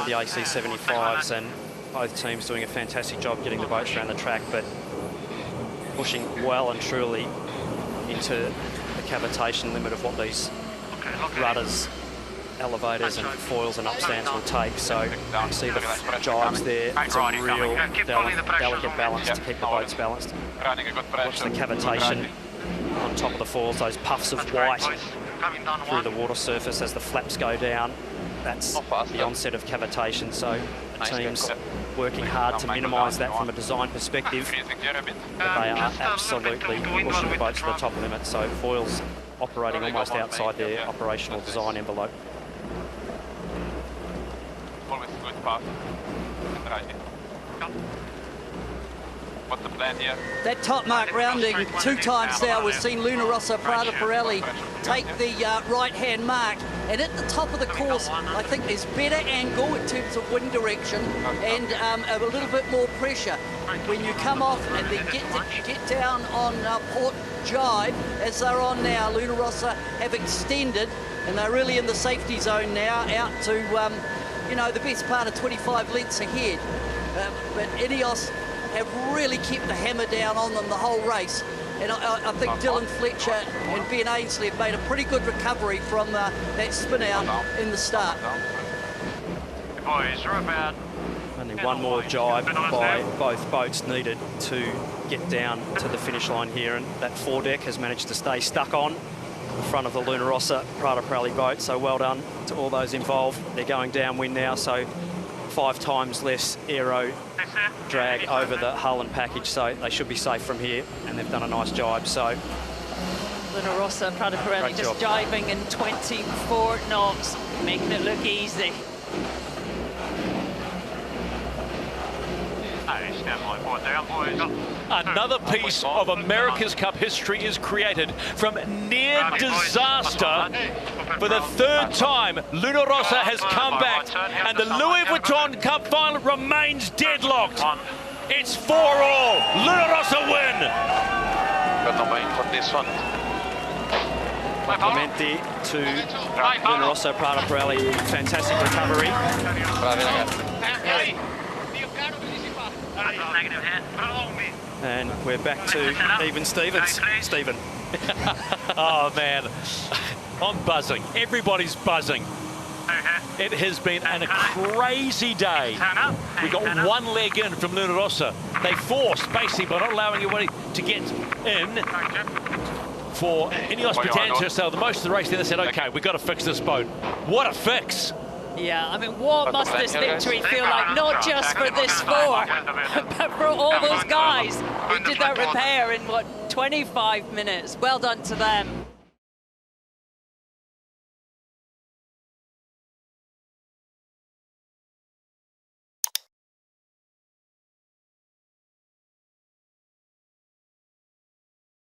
The AC75s, and both teams doing a fantastic job getting the boats around the track, but pushing well and truly into the cavitation limit of what these rudders, elevators and foils and upstands will take. So you see the jibes there. It's a real delicate balance to keep the boats balanced. Watch the cavitation on top of the foils, those puffs of white through the water surface as the flaps go down. That's the onset of cavitation. So the team's working hard to minimise that from a design perspective, but they are absolutely pushing the boats to the top limit. So foils operating almost outside their operational design envelope. Always good path. What's the plan here? That top mark rounding 2 times now, we've sseen Luna Rossa Prada Pirelli take the right-hand mark, and at the top of the course, I think there's better angle in terms of wind direction and a little bit more pressure. When you come off and then get down on Port Jibe, as they're on now, Luna Rossa have extended, and they're really in the safety zone now, out to, you know, the best part of 25 lengths ahead. But Ineos have really kept the hammer down on them the whole race. And I think Dylan Fletcher and Ben Ainsley have made a pretty good recovery from that spin out in the start. Boys, we're about... Only one more jibe by both boats needed to get down to the finish line here, and that foredeck has managed to stay stuck on the front of the Luna Rossa Prada Pirelli boat, so well done to all those involved. They're going downwind now, so 5 times less aero drag over the hull and package, so they should be safe from here, and they've done a nice jibe. So Luna Rossa Prada Pirelli just jibing in 24 knots, making it look easy. Another piece of America's Cup history is created. From near disaster, for the 3rd time, Luna Rossa has come back, and the Louis Vuitton Cup final remains deadlocked. It's 4-all. Luna Rossa win. Got the main for this one. Complimenti to Luna Rossa Prada Pirelli. Fantastic recovery. And we're back to even Stevens. Stephen. Oh, man. I'm buzzing. Everybody's buzzing. It has been a crazy day. We got one leg in from Luna Rossa. They forced, basically, by not allowing anybody to get in for Ineos Potenza. So the most of the race, they said, OK, we've got to fix this boat. What a fix. Yeah, I mean, what must this victory feel like? Not just for this 4, but for all those guys who did that repair in, what, 25 minutes. Well done to them.